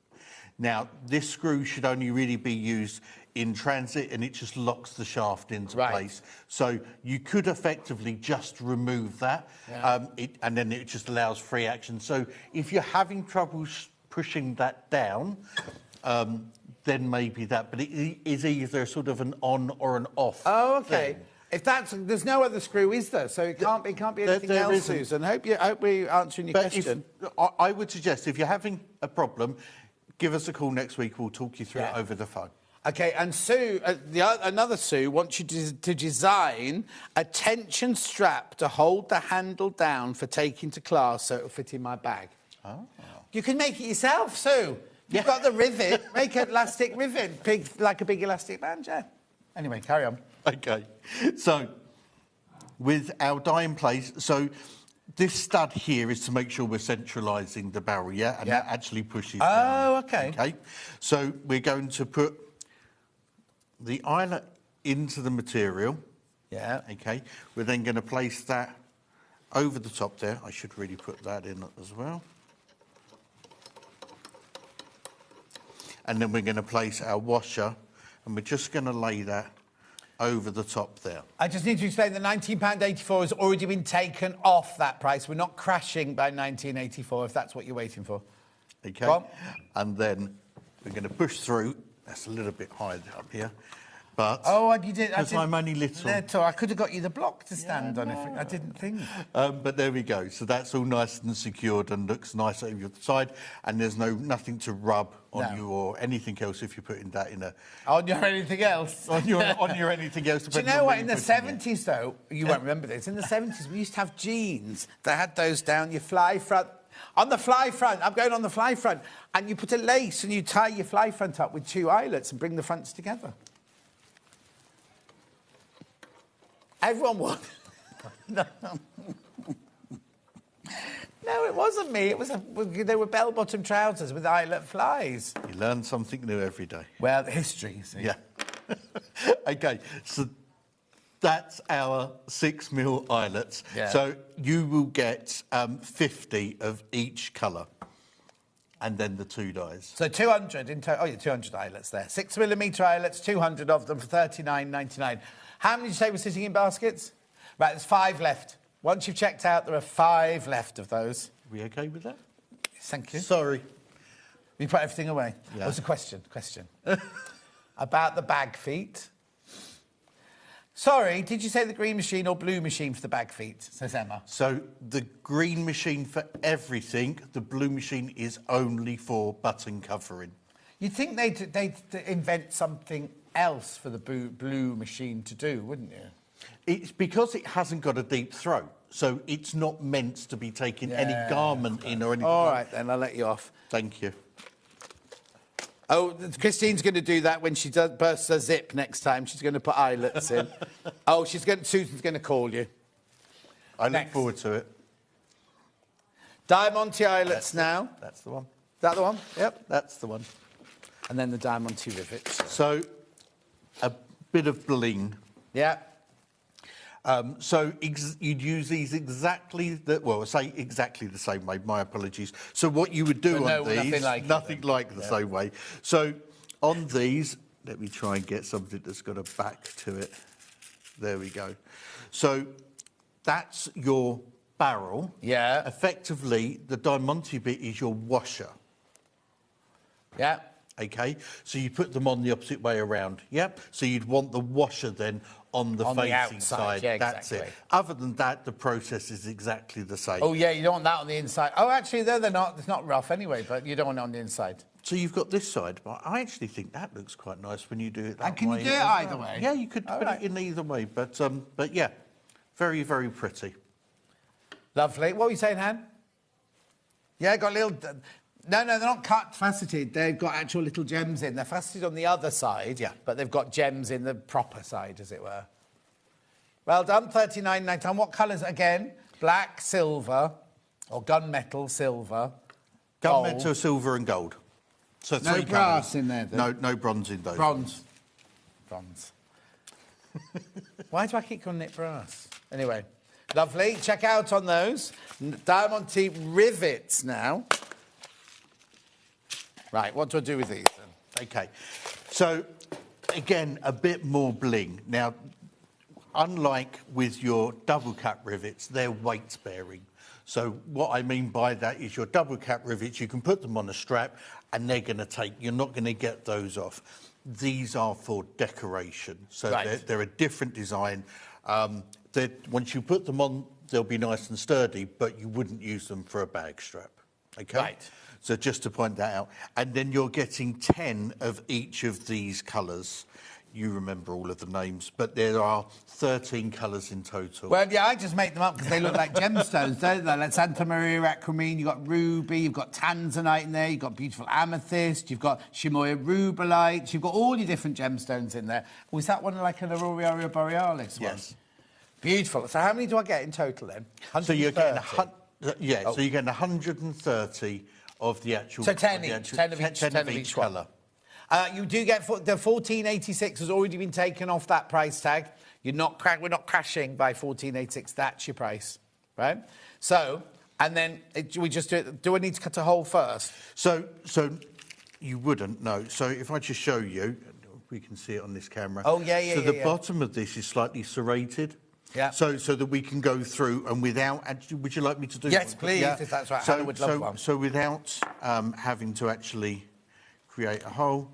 Now, this screw should only really be used in transit, and it just locks the shaft into place. So you could effectively just remove that, and then it just allows free action. So if you're having trouble pushing that down, then maybe that. But it is either sort of an on or an off. Oh, OK. thing. If there's no other screw, is there? So it can't be anything else, isn't. Susan. Hope we're answering your question. I would suggest if you're having a problem, give us a call next week. We'll talk you through it over the phone. OK, and Sue, another Sue, wants you to design a tension strap to hold the handle down for taking to class so it'll fit in my bag. Oh. You can make it yourself, Sue. You've got the rivet. Make an elastic rivet, like a big elastic band, yeah. Anyway, carry on. Okay. So, with our die in place, so this stud here is to make sure we're centralising the barrel, yeah? And that actually pushes down. Oh, okay. Okay. So, we're going to put the eyelet into the material. Yeah. Okay. We're then going to place that over the top there. I should really put that in as well. And then we're going to place our washer, and we're just going to lay that over the top there. I just need to explain that £19.84 has already been taken off that price. We're not crashing by £19.84 if that's what you're waiting for. Okay. And then we're going to push through. That's a little bit high up here. But you did. Because I'm only little. I could have got you the block to stand on if I didn't think. But there we go. So that's all nice and secured and looks nice over your side. And there's nothing to rub on you or anything else if you're putting that in a... On your anything else? on your anything else. Do you know what? In the 70s, though, you won't remember this. In the 70s, we used to have jeans that had those down your fly front. On the fly front, I'm going on the fly front. And you put a lace and you tie your fly front up with 2 eyelets and bring the fronts together. Everyone would. No, it wasn't me. They were bell-bottom trousers with eyelet flies. You learn something new every day. Well, history, you see. Yeah. Okay, so that's our 6mm eyelets. Yeah. So you will get 50 of each colour. And then the 2 dies. So 200 in total. Oh, yeah, 200 eyelets there. 6mm eyelets, 200 of them for £39.99. How many did you say were sitting in baskets? Right, there's 5 left. Once you've checked out, there are 5 left of those. Are we OK with that? Thank you. Sorry. You put everything away? Yeah. What's the question? About the bag feet. Sorry, did you say the green machine or blue machine for the bag feet, says Emma? So the green machine for everything, the blue machine is only for button covering. You'd think they'd invent something else for the blue machine to do, wouldn't you? It's because it hasn't got a deep throat, so it's not meant to be taking any garment in or anything. All right, then, I'll let you off. Thank you. Oh, Christine's going to do that when she bursts her zip next time. She's going to put eyelets in. Susan's going to call you. I look forward to it. Diamante eyelets now. That's the one. Is that the one? Yep, that's the one. And then the Diamante rivets. So, a bit of bling. Yeah. So you'd use these exactly the same way. My apologies. So what you would do on these, nothing like the same way. So on these, let me try and get something that's got a back to it. There we go. So that's your barrel. Yeah. Effectively, the Diamante bit is your washer. Yeah. Okay, so you put them on the opposite way around, yep? So you'd want the washer then on the facing side. Yeah, that's exactly. it. Other than that, the process is exactly the same. Oh, yeah, you don't want that on the inside. Oh, actually, they're not. It's not rough anyway, but you don't want it on the inside. So you've got this side, but I actually think that looks quite nice when you do it that way. And can you do it either way? Yeah, you could put it in either way, but yeah, very, very pretty. Lovely. What were you saying, Han? Yeah, got a little... No, they're not cut faceted. They've got actual little gems in. They're faceted on the other side, but they've got gems in the proper side, as it were. Well done, £39.99. What colours again? Black, silver, or gunmetal, silver, Gunmetal, gold. silver and gold. So no 3 brass colours. in there, then? No bronze in those. Bronze. Why do I keep calling it brass? Anyway, lovely. Check out on those. Diamante rivets now. Right, what do I do with these then? Okay, so again, a bit more bling. Now, unlike with your double cap rivets, they're weight bearing. So what I mean by that is your double cap rivets, you can put them on a strap and they're going to take, you're not going to get those off. These are for decoration, so they're a different design. Once you put them on, they'll be nice and sturdy, but you wouldn't use them for a bag strap, okay? Right. So just to point that out. And then you're getting 10 of each of these colours. you remember all of the names, but there are 13 colours in total. Well, yeah, I just make them up because they look like gemstones, don't they? Like Santa Maria aquamarine, you've got ruby, you've got tanzanite in there, you've got beautiful amethyst, you've got Shimoya rubellite, you've got all your different gemstones in there. Was that one like an Aurora Borealis one? Yes. Beautiful. So how many do I get in total then? 130? So you're getting so you're getting 130 of the actual... So 10 each, 10 of each colour. You do get... The 1486 has already been taken off that price tag. We're not crashing by 1486. That's your price, right? So, and then we just do it... Do I need to cut a hole first? So you wouldn't, no. So if I just show you, we can see it on this camera. Oh, yeah. So the bottom of this is slightly serrated. Yeah. So that we can go through and without... Would you like me to do Yes, one? please, if that's right. Hannah would love one. So without having to actually create a hole...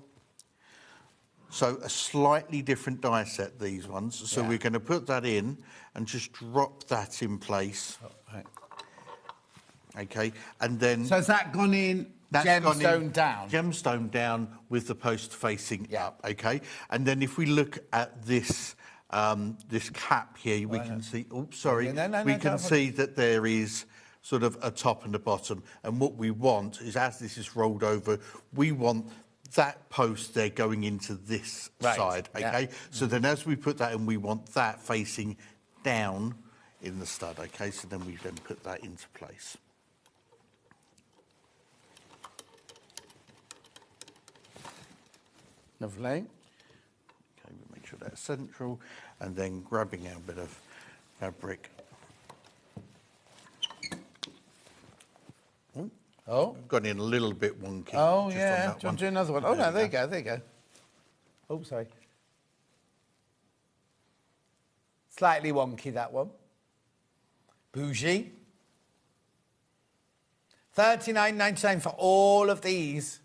So a slightly different die set, these ones. So we're going to put that in and just drop that in place. Oh, right. OK, and then... So has that gone in gemstone down? Gemstone down with the post facing up, OK? And then if we look at this... this cap here, we can see... Oops, sorry. We can see that there is sort of a top and a bottom. And what we want is, as this is rolled over, we want that post there going into this side, OK? So then as we put that in, we want that facing down in the stud, OK? So then we then put that into place. Lovely. OK, we'll make sure that's central. And then grabbing our bit of fabric. Oh. Gone in a little bit wonky. Oh, just yeah. on that Do you want one. to do another one? Oh, no, there you go. Oh, sorry. Slightly wonky, that one. Bougie. $39.99 for all of these.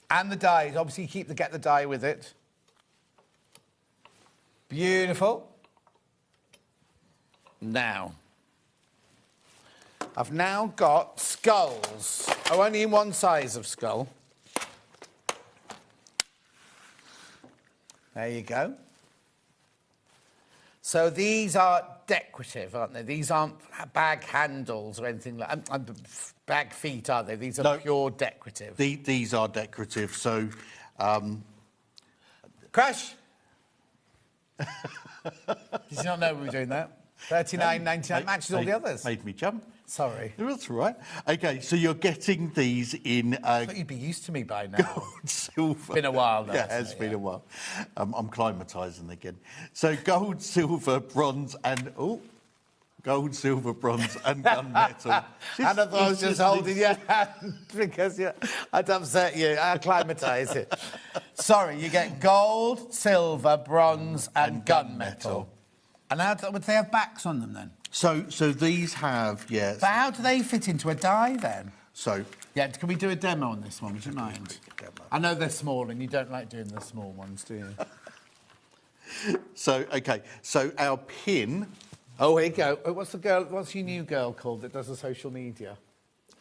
And the dies. Obviously, get the die with it. Beautiful. Now, I've now got skulls. I'm only in one size of skull. There you go. So these are decorative, aren't they? These aren't bag handles or anything like bag feet, are they? These are pure decorative. These are decorative, so... Crash! Did you not know we were doing that? $39.99 matches all the others. Made me jump. Sorry. That's all right. OK, so you're getting these in... I thought you'd be used to me by now. Gold, silver. It's been a while, though. Yeah, it has been a while. I'm climatising again. So gold, silver, bronze and... Oh, gold, silver, bronze and gunmetal. And I thought I was just holding your hand because I'd upset you. I'll climatise it. Sorry, you get gold, silver, bronze and gunmetal. And would they have backs on them then? So these have, yes. But how do they fit into a die then? So... Yeah, can we do a demo on this one, would you mind? I know they're small and you don't like doing the small ones, do you? So, OK, so our pin... Oh, here you go. What's your new girl called that does the social media?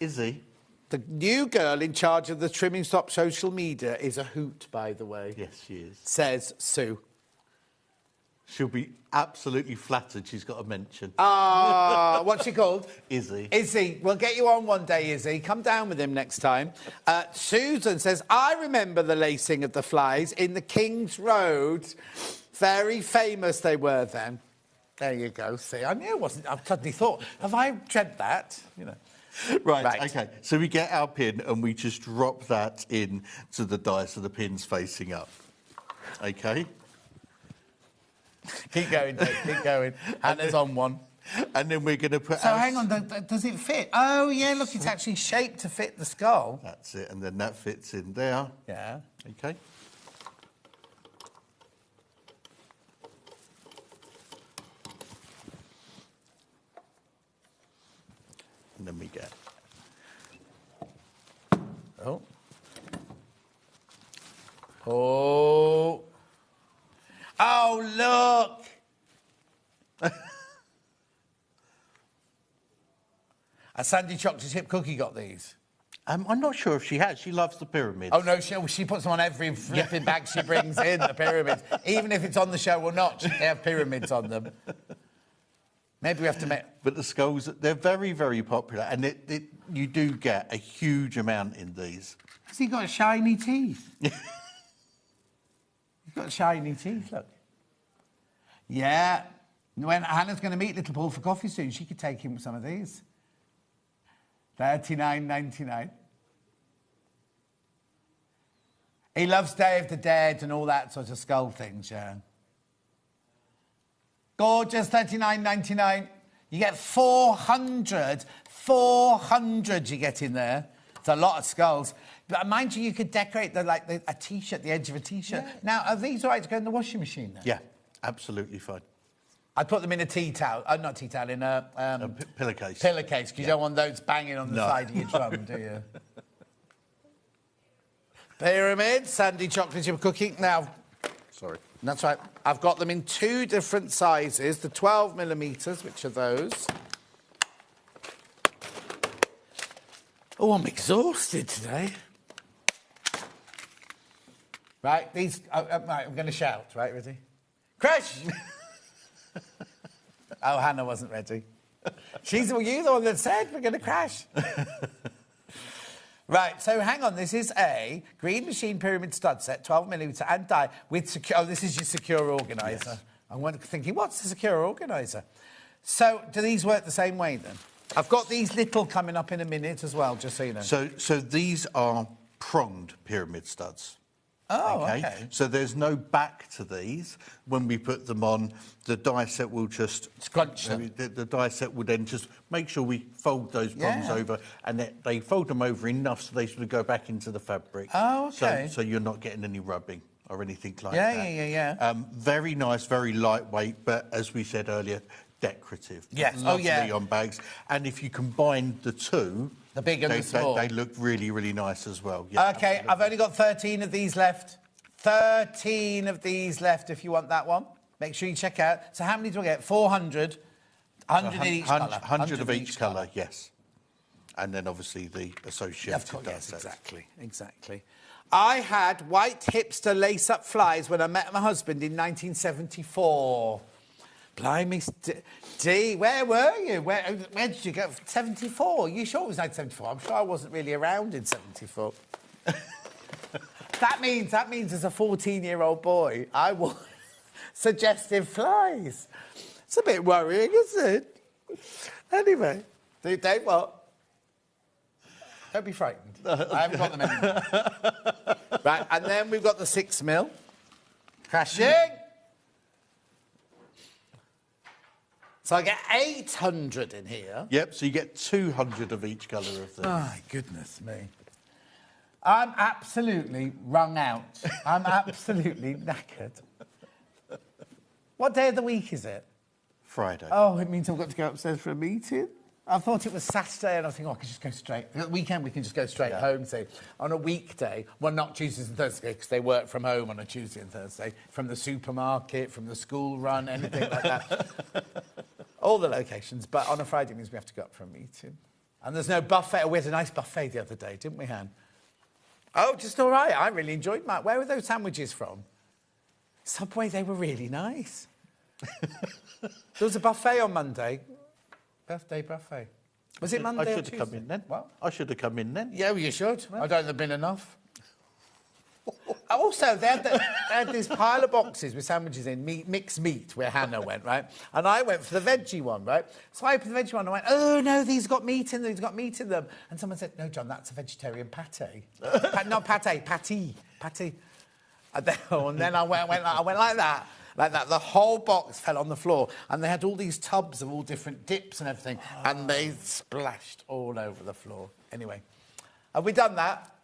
Izzy. The new girl in charge of the Trimming Stop social media is a hoot, by the way. Yes, she is. Says Sue. She'll be absolutely flattered she's got a mention. Ah, what's she called? Izzy. Izzy. We'll get you on one day, Izzy. Come down with him next time. Susan says, I remember the lacing of the flies in the King's Road. Very famous they were then. There you go. See, I knew it wasn't... I suddenly thought, have I dreamt that? You know. Right, OK. So we get our pin and we just drop that in to the die so the pin's facing up. OK? Keep going, Dave, keep going. Hannah's on one. And then we're going to put... So hang on, does it fit? Oh, yeah, look, it's actually shaped to fit the skull. That's it, and then that fits in there. Yeah. OK. And then we get... Oh. Oh. Oh, look! A Sandy chocolate chip cookie got these. I'm not sure if she has. She loves the pyramids. Oh, no, she puts them on every flipping bag she brings in, the pyramids. Even if it's on the show or not, they have pyramids on them. Maybe we have to make... But the skulls, they're very, very popular, and you do get a huge amount in these. Has he got shiny teeth? He's got shiny teeth, look. Yeah. When Hannah's going to meet little Paul for coffee soon, she could take him some of these. $39.99. He loves Day of the Dead and all that sort of skull things, yeah. Gorgeous, $39.99. You get 400 you get in there. It's a lot of skulls. But mind you, you could decorate a T-shirt, the edge of a T-shirt. Yeah. Now, are these all right to go in the washing machine then? Yeah, absolutely fine. I'd put them in a tea towel, not tea towel, in a pillowcase. Pillowcase, because you don't want those banging on the side of your drum, do you? Pyramid, sandy chocolate chip cooking. Now, sorry. That's right. I've got them in 2 different sizes. The 12mm, which are those. Oh, I'm exhausted today. Right, these... right, I'm going to shout. Right, ready? Crash! Oh, Hannah wasn't ready. She's you the one that said we're going to crash. Right, so hang on. This is a green machine pyramid stud set, 12mm and die with secure... Oh, this is your secure organiser. Yes. I'm thinking, what's the secure organiser? So, do these work the same way, then? I've got these little coming up in a minute as well, just so you know. So these are pronged pyramid studs. Oh, okay. So there's no back to these. When we put them on, the die set will just... Scrunch them. The die set will then just make sure we fold those prongs over, and they fold them over enough so they sort of go back into the fabric. Oh, okay. So you're not getting any rubbing or anything like that. Yeah. Very nice, very lightweight, but as we said earlier, decorative. Yes. Lovely on bags. And if you combine the two... The big and the small. They look really, really nice as well. Yeah, OK, I've only got 13 of these left. 13 of these left if you want that one. Make sure you check out. So how many do I get? 400. 100 in each colour. 100 of each colour, yes. And then obviously the associated yes, exactly. I had white hipster lace-up flies when I met my husband in 1974. Blimey, Dee, where were you? Where did you go? 74? You sure it was 1974? I'm sure I wasn't really around in 74. That means as a 14-year-old boy, I wore suggestive flies. It's a bit worrying, isn't it? Anyway, Dave, what? Don't be frightened. I haven't got them anymore. Right, and then we've got the 6mm. Crashing. So I get 800 in here. Yep, so you get 200 of each colour of them. My goodness me. I'm absolutely wrung out. I'm absolutely knackered. What day of the week is it? Friday. Oh, it means I've got to go upstairs for a meeting? I thought it was Saturday, and I was thinking, I could just go straight. At the weekend, we can just go straight home, say. On a weekday, well, not Tuesdays and Thursdays, because they work from home on a Tuesday and Thursday, from the supermarket, from the school run, anything like that. All the locations, but on a Friday means we have to go up for a meeting. And there's no buffet. We had a nice buffet the other day, didn't we, Han? Oh, just all right. I really enjoyed mine. Where were those sandwiches from? Subway, they were really nice. There was a buffet on Monday. Birthday buffet. Was it Monday or Tuesday? I should have come in then. What? I should have come in then. Yeah, well, you should. Well, I don't think there've been enough. Also, they had this pile of boxes with sandwiches in, mixed meat, where Hannah went, right? And I went for the veggie one, right? So I opened the veggie one and I went, oh, no, these got meat in them, these got meat in them. And someone said, no, John, that's a vegetarian pate. Not pate, patty. And then I went like that. Like that, the whole box fell on the floor, and they had all these tubs of all different dips and everything, and they splashed all over the floor. Anyway, have we done that?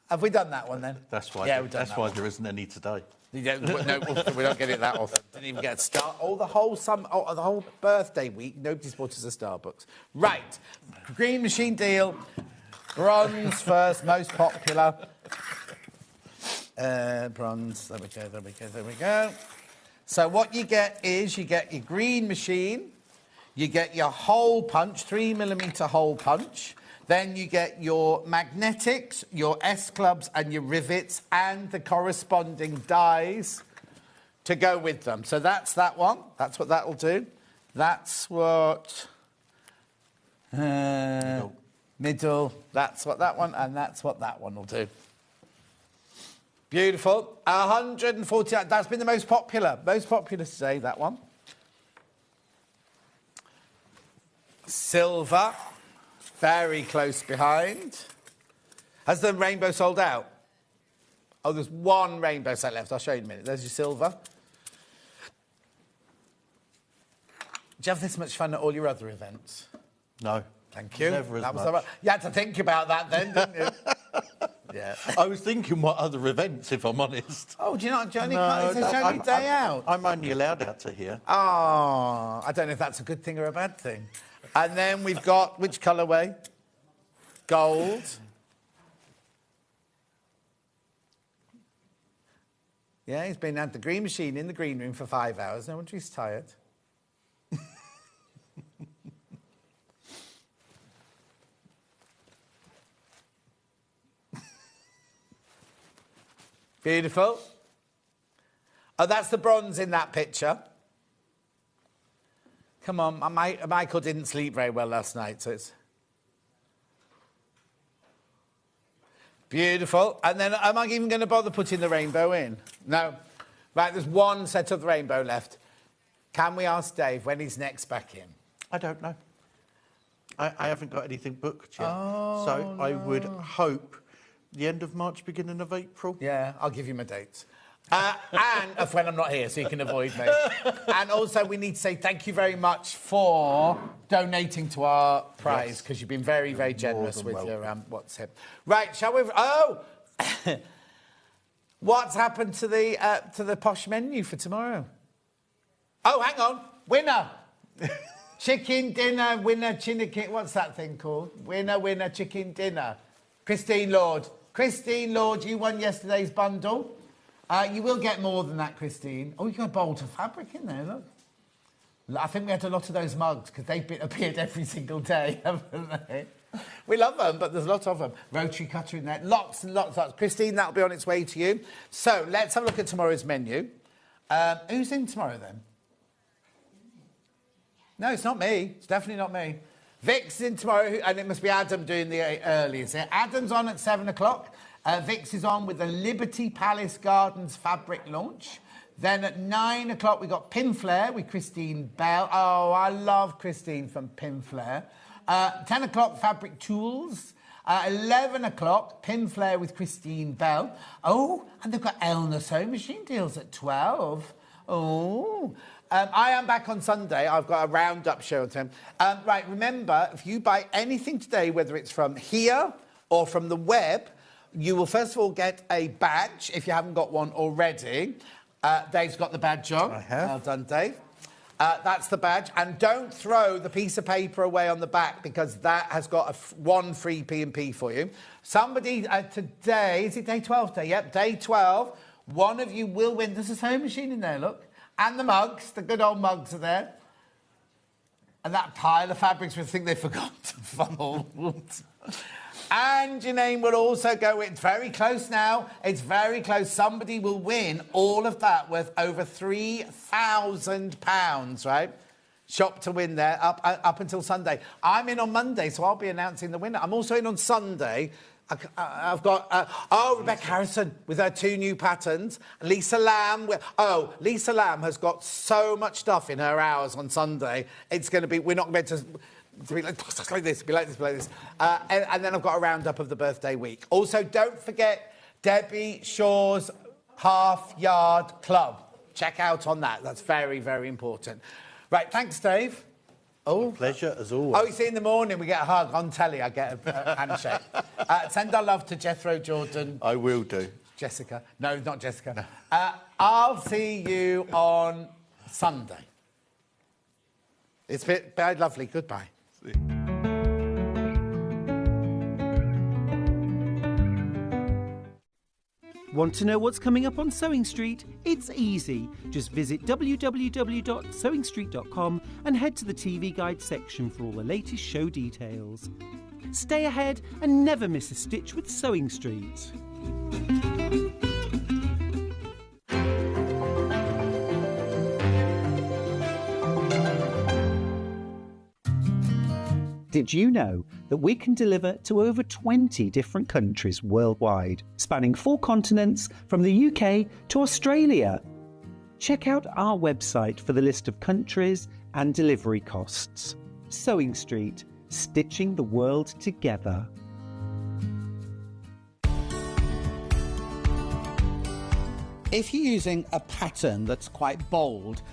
Have we done that one then? That's why. Yeah, we've done that's that why one. there isn't any today. We don't get it that often. Didn't even get a start. The whole birthday week, nobody's bought us a Starbucks. Right, green machine deal. Bronze first, most popular. Bronze, there we go. So what you get is you get your green machine, you get your hole punch, 3mm hole punch. Then you get your magnetics, your S-clubs and your rivets and the corresponding dies to go with them. So that's that one. That's what that'll do. That's what... middle. That's what that one, and that's what that one will do. Beautiful. 140. That's been the most popular. Most popular today, that one. Silver. Very close behind. Has the rainbow sold out? Oh, there's one rainbow set left. I'll show you in a minute. There's your silver. Do you have this much fun at all your other events? No. Thank you. Never as that was much. You had to think about that then, didn't you? Yeah. I was thinking what other events, if I'm honest. Oh, do you not, Johnny? It's a Johnny day out. I'm only allowed out to here. Oh, I don't know if that's a good thing or a bad thing. And then we've got, which colourway? Gold. Yeah, he's been at the green machine in the green room for 5 hours. No wonder he's tired. Beautiful. Oh, that's the bronze in that picture. Come on, Michael didn't sleep very well last night, so it's... Beautiful. And then, am I even going to bother putting the rainbow in? No. Right, there's one set of the rainbow left. Can we ask Dave when he's next back in? I don't know. I haven't got anything booked yet. Oh, so I would hope the end of March, beginning of April. Yeah, I'll give you my dates. And of when I'm not here, so you can avoid me. And also, we need to say thank you very much for donating to our prize, because you've been very, very generous with your what's hip. Right, shall we... Oh! What's happened to the posh menu for tomorrow? Oh, hang on. Winner! Chicken dinner, winner, chicken... What's that thing called? Winner, winner, chicken dinner. Christine Lord. Christine Lord, you won yesterday's bundle. You will get more than that, Christine. Oh, you've got a bolt of fabric in there, look. I think we had a lot of those mugs, because they've appeared every single day, haven't they? We love them, but there's a lot of them. Rotary cutter in there. Lots and lots. Christine, that'll be on its way to you. So, let's have a look at tomorrow's menu. Who's in tomorrow, then? No, it's not me. It's definitely not me. Vic's in tomorrow, and it must be Adam doing the earliest. Adam's on at 7 o'clock. Vic's is on with the Liberty Palace Gardens fabric launch. Then at 9 o'clock, we've got Pinflare with Christine Bell. Oh, I love Christine from Pinflare. 10 o'clock, Fabric Tools. 11 o'clock, Pinflare with Christine Bell. Oh, and they've got Elna Sewing Machine deals at 12. Oh. I am back on Sunday. I've got a roundup show on time. Right, remember, if you buy anything today, whether it's from here or from the web, you will first of all get a badge, if you haven't got one already. Dave's got the badge on. I have. Well done, Dave. That's the badge. And don't throw the piece of paper away on the back, because that has got one free P&P for you. Somebody today, is it day 12 day? Yep, day 12. One of you will win. There's a sewing machine in there, look. And the mugs, the good old mugs are there. And that pile of fabrics, we think they forgot to fold. And your name will also go, it's very close now, it's very close. Somebody will win all of that worth over £3,000, right? Shop to win there up until Sunday. I'm in on Monday, so I'll be announcing the winner. I'm also in on Sunday. I've got, Rebecca Harrison with her 2 new patterns. Lisa Lamb. Lisa Lamb has got so much stuff in her hours on Sunday. It's going to be, we're not meant to be like this, be like this, be like this. And then I've got a roundup of the birthday week. Also, don't forget Debbie Shaw's Halfyard Club. Check out on that. That's very, very important. Right, thanks, Dave. Oh, pleasure as always. Oh, you see, in the morning we get a hug on telly. I get a handshake. Send our love to Jethro Jordan. I will do. Jessica. No, not Jessica. No. I'll see you on Sunday. It's been lovely. Goodbye. See you. Want to know what's coming up on Sewing Street? It's easy. Just visit www.sewingstreet.com and head to the TV Guide section for all the latest show details. Stay ahead and never miss a stitch with Sewing Street. Did you know that we can deliver to over 20 different countries worldwide, spanning 4 continents from the UK to Australia? Check out our website for the list of countries and delivery costs. Sewing Street, stitching the world together. If you're using a pattern that's quite bold